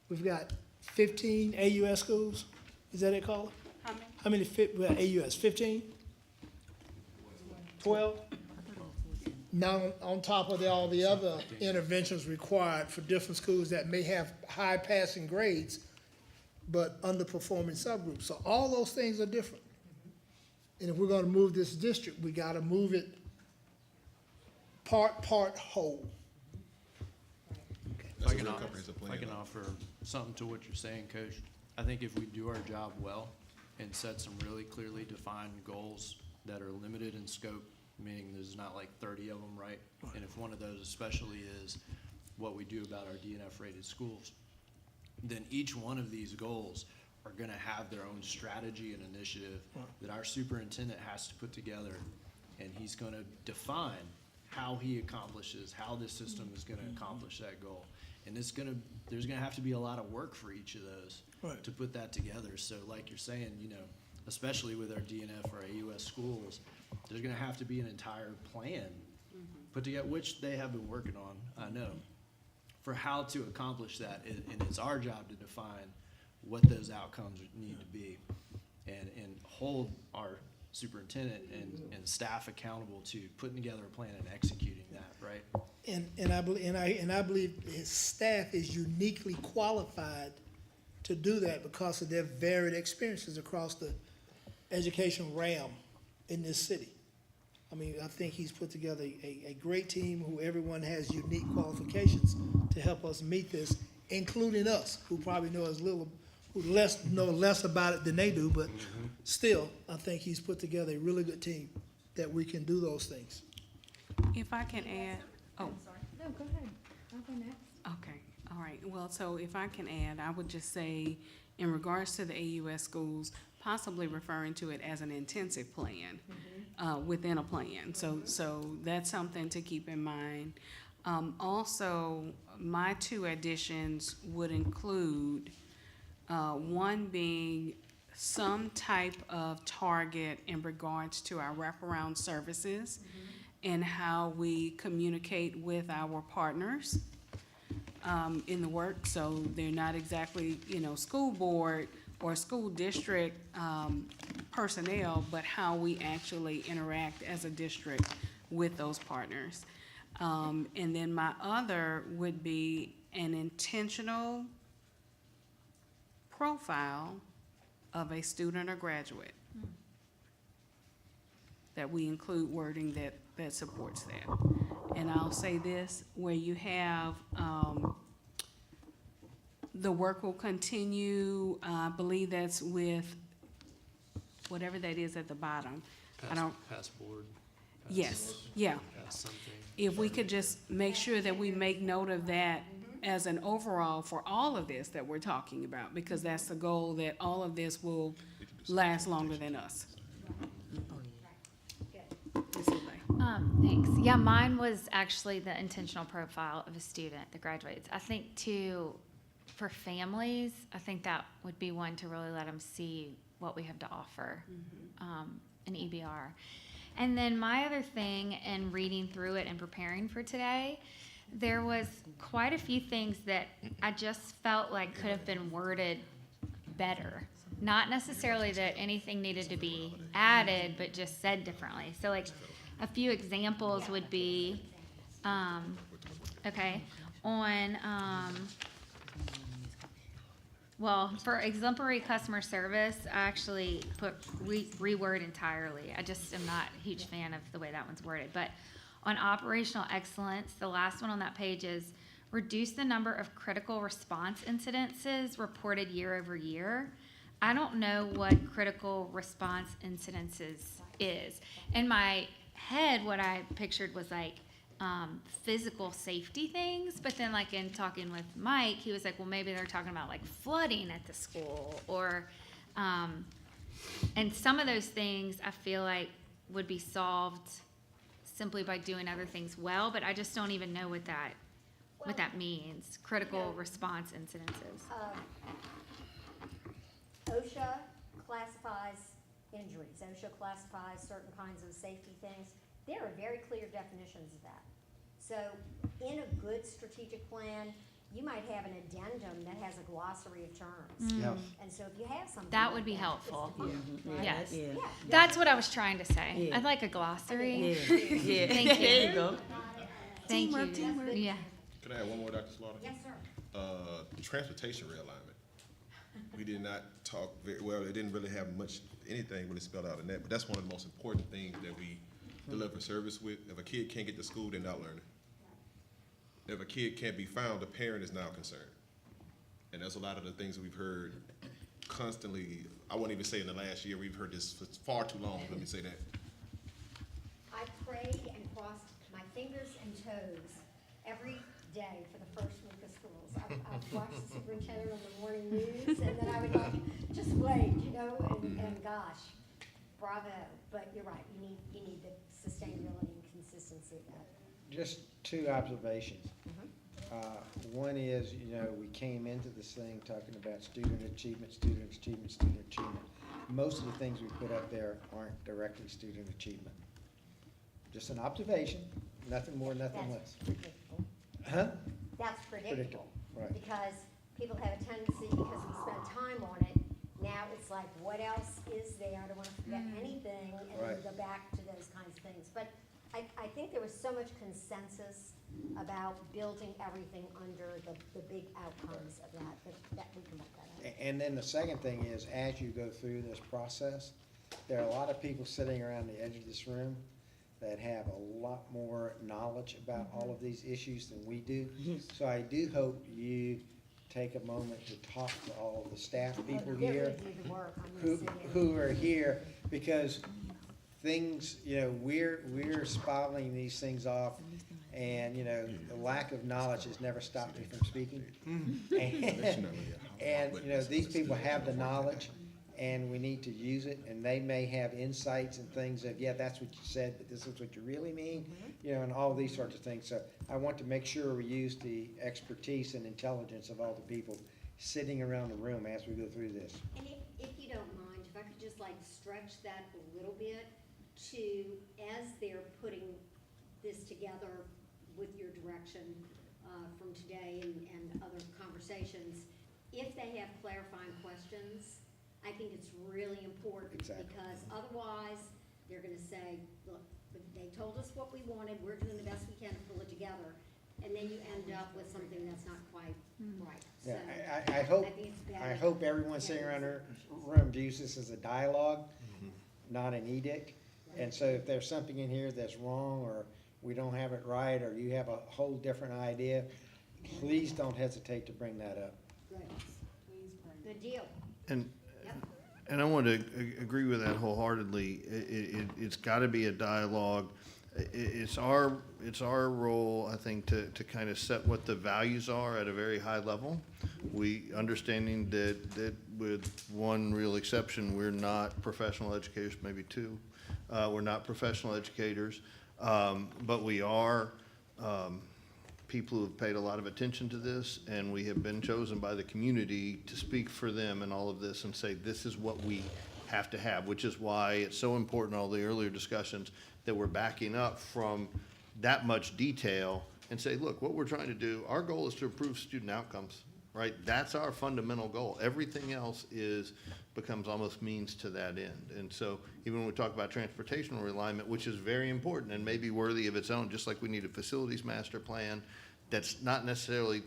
S12: We've got 15 AUS schools? Is that it, Carla?
S15: How many?
S12: How many well, AUS, 15? 12? Now, on top of all the other interventions required for different schools that may have high passing grades, but underperforming subgroups. So all those things are different. And if we're gonna move this district, we gotta move it part, whole.
S7: If I can offer something to what you're saying, Coach, I think if we do our job well and set some really clearly defined goals that are limited in scope, meaning there's not like 30 of them, right? And if one of those especially is what we do about our DNF-rated schools, then each one of these goals are gonna have their own strategy and initiative that our superintendent has to put together, and he's gonna define how he accomplishes, how this system is gonna accomplish that goal. And there's gonna have to be a lot of work for each of those to put that together. So like you're saying, you know, especially with our DNF or AUS schools, there's gonna have to be an entire plan put together, which they have been working on, I know, for how to accomplish that. And it's our job to define what those outcomes need to be and hold our superintendent and staff accountable to putting together a plan and executing that, right?
S12: And I believe his staff is uniquely qualified to do that because of their varied experiences across the education realm in this city. I mean, I think he's put together a great team who everyone has unique qualifications to help us meet this, including us, who probably know less about it than they do, but still, I think he's put together a really good team that we can do those things.
S15: If I can add,
S1: No, go ahead. I'll go next.
S15: okay, all right. Well, so if I can add, I would just say, in regards to the AUS schools, possibly referring to it as an intensive plan within a plan. So that's something to keep in mind. Also, my two additions would include one being some type of target in regards to our wraparound services and how we communicate with our partners in the work. So they're not exactly, school board or school district personnel, but how we actually interact as a district with those partners. And then my other would be an intentional profile of a student or graduate. That we include wording that supports that. And I'll say this, where you have, the work will continue, I believe that's with whatever that is at the bottom.
S7: Pass board.
S15: Yes, yeah.
S7: Pass something.
S15: If we could just make sure that we make note of that as an overall for all of this that we're talking about, because that's the goal, that all of this will last longer than us.
S1: Thanks. Yeah, mine was actually the intentional profile of a student that graduates. I think too, for families, I think that would be one to really let them see what we have to offer in EBR. And then my other thing in reading through it and preparing for today, there was quite a few things that I just felt like could have been worded better. Not necessarily that anything needed to be added, but just said differently. So like a few examples would be, on, well, for exemplary customer service, I actually put reword entirely. I just am not a huge fan of the way that one's worded. But on operational excellence, the last one on that page is reduce the number of critical response incidences reported year over year. I don't know what critical response incidences is. In my head, what I pictured was like physical safety things, but then like in talking with Mike, he was like, well, maybe they're talking about like flooding at the school or, and some of those things I feel like would be solved simply by doing other things well, but I just don't even know what that means, critical response incidences.
S10: OSHA classifies injuries. OSHA classifies certain kinds of safety things. There are very clear definitions of that. So in a good strategic plan, you might have an addendum that has a glossary of terms.
S1: Mm.
S11: Yeah.
S10: And so if you have something.
S1: That
S10: like
S1: would be
S10: it's
S1: helpful.
S10: fine, right?
S1: Yes.
S10: Yeah.
S1: That's what I was trying to say.
S6: Yeah.
S1: I'd like a glossary.
S6: Yeah.
S1: Thank you.
S6: There you go.
S1: Thank
S6: Teamwork,
S1: you.
S6: teamwork.
S1: Yeah.
S4: Can I add one more, Dr. Slaughter?
S10: Yes, sir.
S4: Transportation realignment. We did not talk very well. It didn't really have much, anything really spelled out in that, but that's one of the most important things that we deliver service with. If a kid can't get to school, they're not learning. If a kid can't be found, the parent is now concerned. And that's a lot of the things that we've heard constantly. I won't even say in the last year, we've heard this for far too long, let me say that.
S10: I prayed and crossed my fingers and toes every day for the first week of schools. I've watched the superintendent on the morning news, and then I would like, just wait, you know, and gosh, bravo. But you're right, you need the sustainability and consistency of that.
S11: Just two observations. One is, you know, we came into this thing talking about student achievement, student achievement, student achievement. Most of the things we put up there aren't directly student achievement. Just an observation, nothing more, nothing less.
S10: That's predictable.
S11: Huh?
S10: That's predictable.
S11: Right.
S10: Because people have a tendency, because we spend time on it, now it's like, what else is there? I don't want to forget anything, and then
S11: Right.
S10: go back to those kinds of things. But I think there was so much consensus about building everything under the big outcomes of that we can work that out.
S11: And then the second thing is, as you go through this process, there are a lot of people sitting around the edge of this room that have a lot more knowledge about all of these issues than we do. So I do hope you take a moment to talk to all of the staff people
S10: Get
S11: here
S10: ready to do the work. I'm gonna sit here.
S11: who are here, because things, you know, we're spiraling these things off, and, you know, the lack of knowledge has never stopped me from speaking. And, you know, these people have the knowledge, and we need to use it, and they may have insights and things of, yeah, that's what you said, but this is what you really mean, you know, and all these sorts of things. So I want to make sure we use the expertise and intelligence of all the people sitting around the room as we go through this.
S10: And if you don't mind, if I could just like stretch that a little bit to, as they're putting this together with your direction from today and other conversations, if they have clarifying questions, I think it's really important.
S11: Exactly.
S10: Because otherwise, they're gonna say, look, they told us what we wanted, we're doing the best we can to pull it together, and then you end up with something that's not quite right.
S11: Yeah,
S10: So
S11: I hope,
S10: think it's better
S11: I hope everyone sitting around the room views this as a dialogue, not an edict. And so if there's something in here that's wrong, or we don't have it right, or you have a whole different idea, please don't hesitate to bring that up.
S10: Good deal.
S14: And I want to agree with that wholeheartedly. It's got to be a dialogue. It's our role, I think, to kind of set what the values are at a very high level. We understanding that with one real exception, we're not professional educators, maybe two. We're not professional educators, but we are people who have paid a lot of attention to this, and we have been chosen by the community to speak for them in all of this and say, this is what we have to have, which is why it's so important, all the earlier discussions, that we're backing up from that much detail and say, look, what we're trying to do, our goal is to improve student outcomes, right? That's our fundamental goal. Everything else becomes almost means to that end. And so even when we talk about transportation realignment, which is very important and maybe worthy of its own, just like we need a facilities master plan, that's not necessarily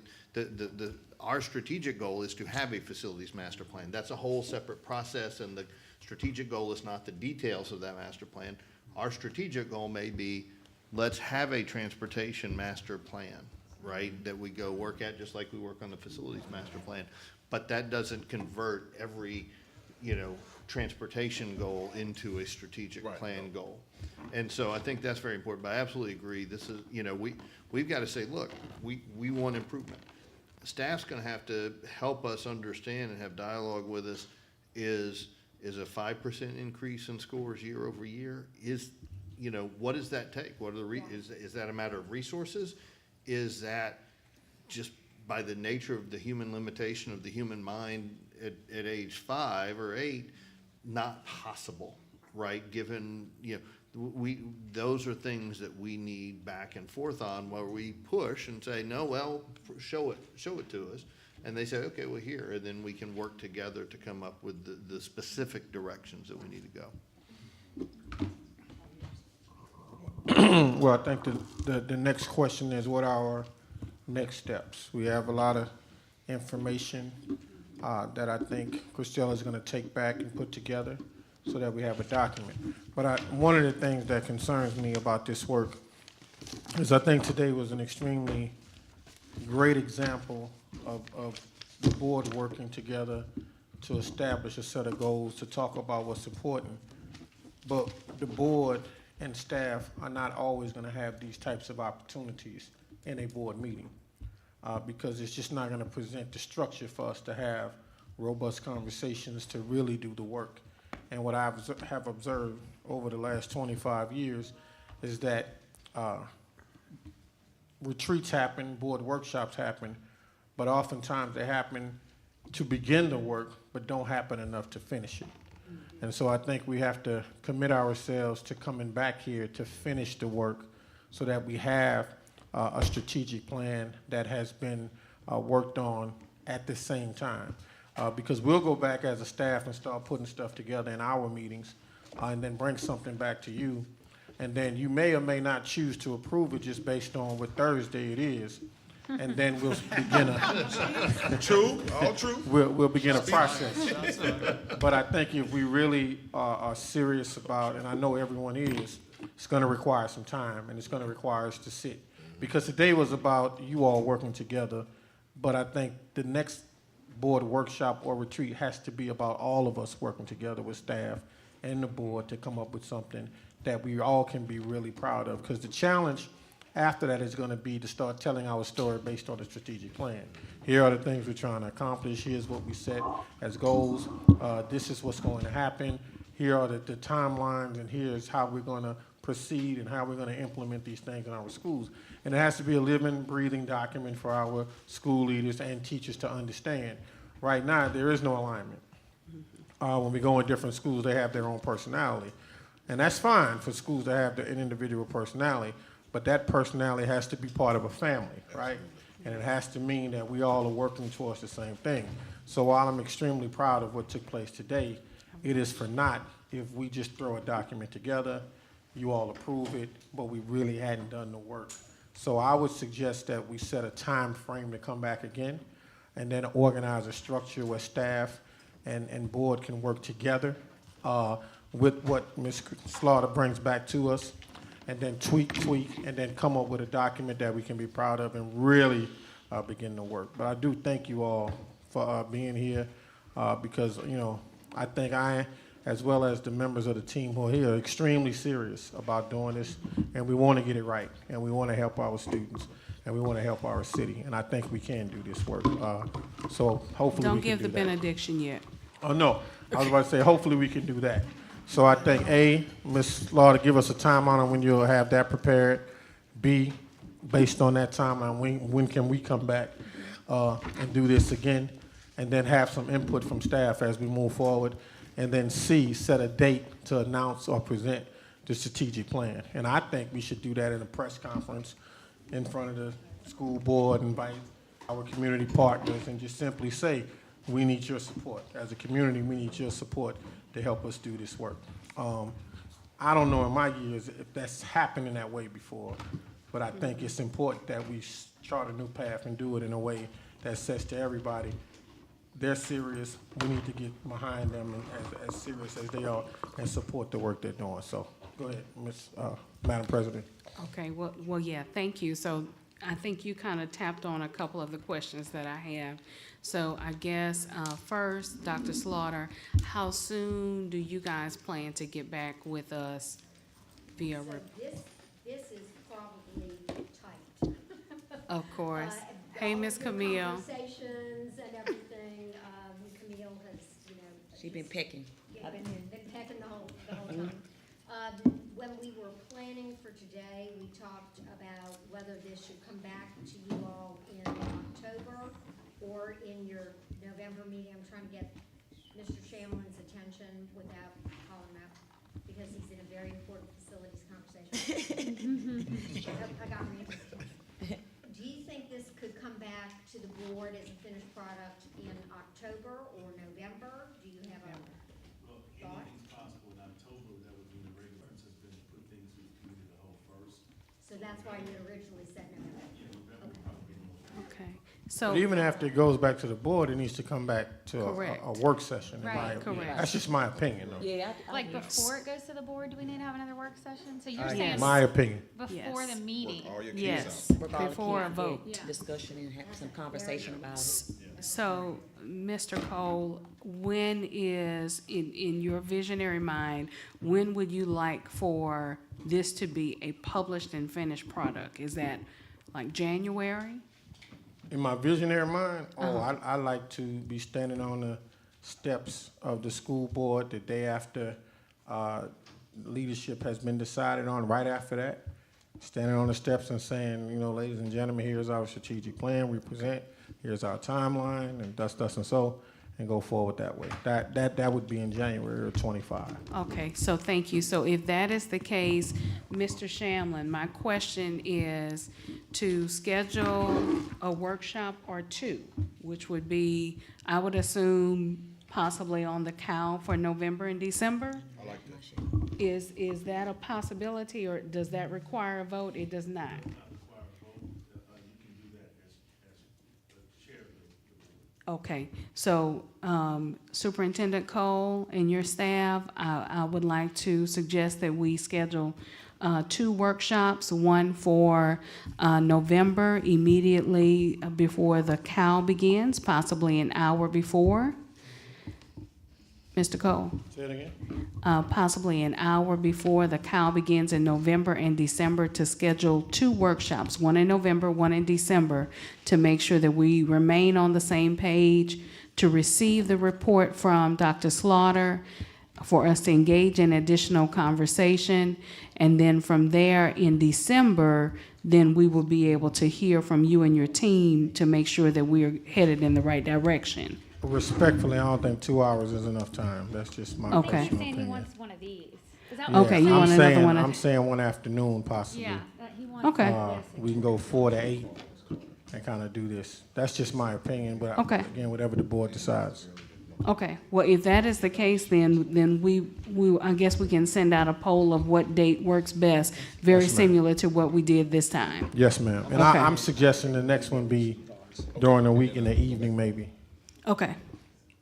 S14: our strategic goal is to have a facilities master plan. That's a whole separate process, and the strategic goal is not the details of that master plan. Our strategic goal may be, let's have a transportation master plan, right, that we go work at, just like we work on the facilities master plan. But that doesn't convert every, transportation goal into a strategic plan goal. And so I think that's very important, but I absolutely agree. This is, we've got to say, look, we want improvement. Staff's going to have to help us understand and have dialogue with us. Is a 5% increase in scores year over year? What does that take? What are the is that a matter of resources? Is that just by the nature of the human limitation of the human mind at age 5 or 8, not possible? right? Given, those are things that we need back and forth on, where we push and say, no, well, show it to us. And they say, okay, well, here, and then we can work together to come up with the specific directions that we need to go.
S8: Well, I think the next question is, what are our next steps? We have a lot of information that I think Christella is going to take back and put together so that we have a document. But one of the things that concerns me about this work is I think today was an extremely great example of the board working together to establish a set of goals, to talk about what's important. But the board and staff are not always going to have these types of opportunities in a board meeting because it's just not going to present the structure for us to have robust conversations to really do the work. And what I have observed over the last 25 years is that retreats happen, board workshops happen, but oftentimes they happen to begin the work, but don't happen enough to finish it. And so I think we have to commit ourselves to coming back here to finish the work so that we have a strategic plan that has been worked on at the same time. Because we'll go back as a staff and start putting stuff together in our meetings and then bring something back to you. And then you may or may not choose to approve it just based on what Thursday it is. And then we'll begin
S4: all true.
S8: We'll begin a process. But I think if we really are serious about, and I know everyone is, it's going to require some time, and it's going to require us to sit. Because today was about you all working together, but I think the next board workshop or retreat has to be about all of us working together with staff and the board to come up with something that we all can be really proud of. Because the challenge after that is going to be to start telling our story based on the strategic plan. Here are the things we're trying to accomplish. Here's what we set as goals. This is what's going to happen. Here are the timelines, and here's how we're going to proceed and how we're going to implement these things in our schools. And it has to be a living, breathing document for our school leaders and teachers to understand. Right now, there is no alignment. When we go in different schools, they have their own personality. And that's fine for schools to have an individual personality, but that personality has to be part of a family, right? And it has to mean that we all are working towards the same thing. So while I'm extremely proud of what took place today, it is for naught if we just throw a document together, you all approve it, but we really hadn't done the work. So I would suggest that we set a time frame to come back again and then organize a structure where staff and board can work together with what Ms. Slaughter brings back to us, and then tweak, and then come up with a document that we can be proud of and really begin to work. But I do thank you all for being here because, I think I, as well as the members of the team who are here, are extremely serious about doing this, and we want to get it right, and we want to help our students, and we want to help our city, and I think we can do this work. So hopefully
S15: Don't
S8: we can
S15: give
S8: do
S15: the
S8: that.
S15: benediction yet.
S8: Oh, no. I was about to say, hopefully we can do that. So I think, A, Ms. Slaughter, give us a timeline on when you'll have that prepared. B, based on that timeline, when can we come back and do this again? And then have some input from staff as we move forward. And then C, set a date to announce or present the strategic plan. And I think we should do that in a press conference in front of the school board, invite our community partners, and just simply say, we need your support. As a community, we need your support to help us do this work. I don't know in my years if that's happened in that way before, but I think it's important that we chart a new path and do it in a way that says to everybody, they're serious, we need to get behind them and as serious as they are and support the work they're doing. So go ahead, Madam President.
S15: Okay, well, yeah, thank you. So I think you kind of tapped on a couple of the questions that I have. So I guess first, Dr. Slaughter, how soon do you guys plan to get back with us via?
S10: So this is probably tight.
S15: Of course. Hey, Miss Camille.
S10: Conversations and everything. Camille has,
S6: She's been picking.
S10: Been pecking the whole time. When we were planning for today, we talked about whether this should come back to you all in October or in your November meeting. I'm trying to get Mr. Shamlin's attention without calling him out very important facilities conversation. I got me interested. Do you think this could come back to the board as a finished product in October or November? Do you have a thought?
S5: Anything's possible in October, that would be the regular, has been to put things through the committee of the whole first.
S10: So that's why you originally said November.
S15: Okay.
S8: But
S15: So,
S8: even after it goes back to the board, it needs to come back to
S15: Correct.
S8: a work session, in my
S1: Right.
S8: opinion.
S15: Correct.
S8: That's just my opinion, though.
S22: Yeah,
S1: Like before it goes to the board, do we need to have another work session? So you're
S22: Yes.
S1: saying
S8: My opinion.
S1: before
S15: Yes.
S1: the meeting?
S4: All your kids
S15: yes,
S4: out.
S22: Work all the
S15: before a
S22: kids,
S15: vote.
S22: get discussion and have some conversation about it.
S15: So, Mr. Cole, when is, in your visionary mind, when would you like for this to be a published and finished product? Is that like January?
S8: In my visionary mind, I like to be standing on the steps of the school board the day after leadership has been decided on, right after that. Standing on the steps and saying, you know, ladies and gentlemen, here's our strategic plan we present, here's our timeline, and thus, and so, and go forward that way. That would be in January of '25.
S15: Okay, so thank you. So if that is the case, Mr. Shamlin, my question is to schedule a workshop or two, which would be, I would assume, possibly on the COW for November and December?
S4: I like that.
S15: Is that a possibility, or does that require a vote? It does not.
S5: Not require a vote, you can do that as the chair of the board.
S15: Okay, so Superintendent Cole and your staff, I would like to suggest that we schedule two workshops, one for November immediately before the COW begins, possibly an hour before. Mr. Cole?
S8: Say it again?
S15: Possibly an hour before the COW begins in November and December, to schedule two workshops, one in November, one in December, to make sure that we remain on the same page, to receive the report from Dr. Slaughter, for us to engage in additional conversation, and then from there in December, then we will be able to hear from you and your team to make sure that we're headed in the right direction.
S8: Respectfully, I don't think 2 hours is enough time. That's just my
S15: Okay.
S1: I
S8: personal
S1: think he's saying he
S8: opinion.
S1: wants one of these. Is that
S8: Yeah,
S1: what
S15: Okay,
S1: you're
S15: you
S1: saying?
S15: want another one?
S8: I'm saying one afternoon possibly.
S1: Yeah, he wants.
S15: Okay.
S8: We can go 4 to 8 and kind of do this. That's just my opinion, but
S15: Okay.
S8: again, whatever the board decides.
S15: Okay, well, if that is the case, then we I guess we can send out a poll of what date works best, very
S8: Yes, ma'am.
S15: similar to what we did this time.
S8: Yes, ma'am. And
S15: Okay.
S8: I'm suggesting the next one be during the week in the evening, maybe,
S15: Okay,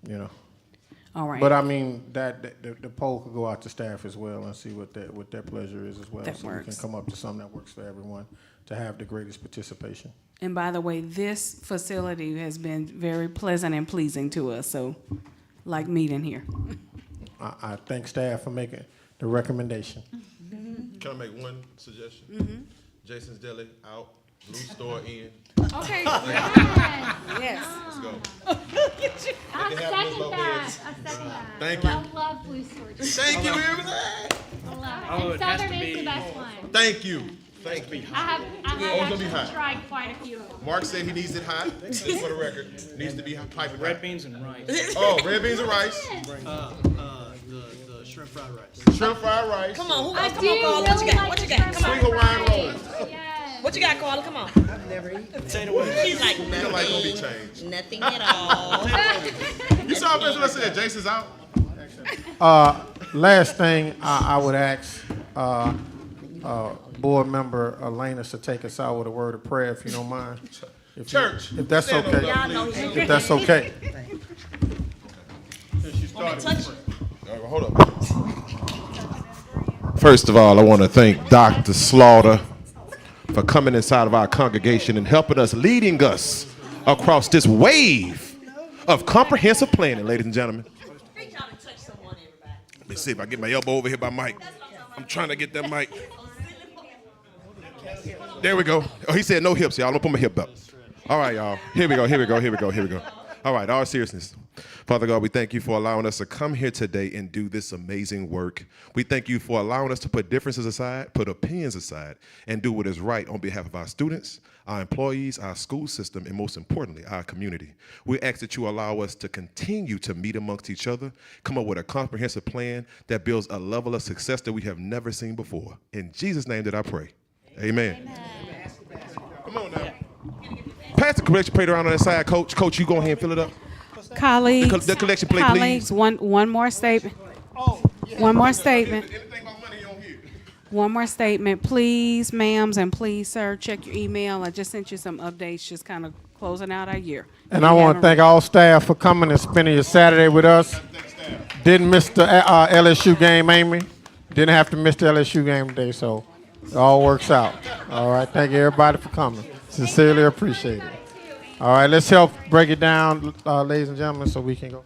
S8: you know.
S15: all right.
S8: But I mean, the poll could go out to staff as well and see what their pleasure is as well.
S15: That
S8: So we can
S15: works.
S8: come up to something that works for everyone to have the greatest participation.
S15: And by the way, this facility has been very pleasant and pleasing to us, so like meeting here.
S8: I thank staff for making the recommendation.
S4: Can I make one suggestion? Jason's Deli out, Blue Store in.
S1: Okay.
S15: Yes.
S4: Let's go.
S1: I
S4: They can have
S1: second
S4: Limbo
S1: that.
S4: Beds.
S1: I second that.
S4: Thank you.
S1: I love Blue Sword.
S4: Thank you, everybody.
S1: I love it.
S2: Oh,
S1: And
S2: it has
S1: Southern
S2: to
S1: is the
S2: be-
S1: best one.
S4: Thank you. Thank you.
S1: I have
S4: Oh, it's gonna be
S1: actually
S4: hot.
S1: tried quite a few of them.
S4: Mark said he needs it hot, just for the record. Needs to be piping
S2: Red
S4: hot.
S2: beans and rice.
S4: Oh, red beans and rice,
S7: The shrimp fried rice.
S4: shrimp fried rice,
S22: Come on,
S1: I
S22: come
S1: do
S22: on, Carla, what you
S1: really
S22: got?
S1: like
S22: What you
S1: the
S22: got? Come
S1: shrimp
S22: on.
S4: sweet Hawaiian rolls.
S1: Yes.
S22: What you got, Carla? Come on.
S11: I've never eaten.
S2: Potato wedges.
S22: He's like,
S4: Your life gonna be changed.
S22: nothing at all.
S4: You saw what I said, Jason's out.
S8: Last thing I would ask board member Elena to take us out with a word of prayer, if you don't mind.
S4: Church.
S8: If that's
S4: Stand on
S8: okay.
S4: up,
S22: Y'all know he's
S8: If that's okay.
S22: touch.
S4: Hold up. First of all, I want to thank Dr. Slaughter for coming inside of our congregation and helping us, leading us across this wave of comprehensive planning, ladies and gentlemen.
S22: Reach out and touch someone, everybody.
S4: Let me see if I get my elbow over here by Mike. I'm trying to get that mic. There we go. Oh, he said no hips, y'all. I'm gonna put my hip up. All right, y'all. Here we go. All right, all seriousness. Father God, we thank you for allowing us to come here today and do this amazing work. We thank you for allowing us to put differences aside, put opinions aside, and do what is right on behalf of our students, our employees, our school system, and most importantly, our community. We ask that you allow us to continue to meet amongst each other, come up with a comprehensive plan that builds a level of success that we have never seen before. In Jesus' name that I pray. Amen. Come on now. Pass the collection plate around on that side, Coach. Coach, you go ahead and fill it up.
S15: Colleagues,
S4: The collection plate,
S15: colleagues,
S4: please.
S15: one more statement. One more statement. One more statement, please, ma'ams, and please, sir, check your email. I just sent you some updates, just kind of closing out our year.
S8: And I want to thank all staff for coming and spending your Saturday with us. Didn't miss the LSU game, Amy. Didn't have to miss the LSU game today, so it all works out. All right, thank you everybody for coming. Sincerely appreciate it. All right, let's help break it down, ladies and gentlemen, so we can go.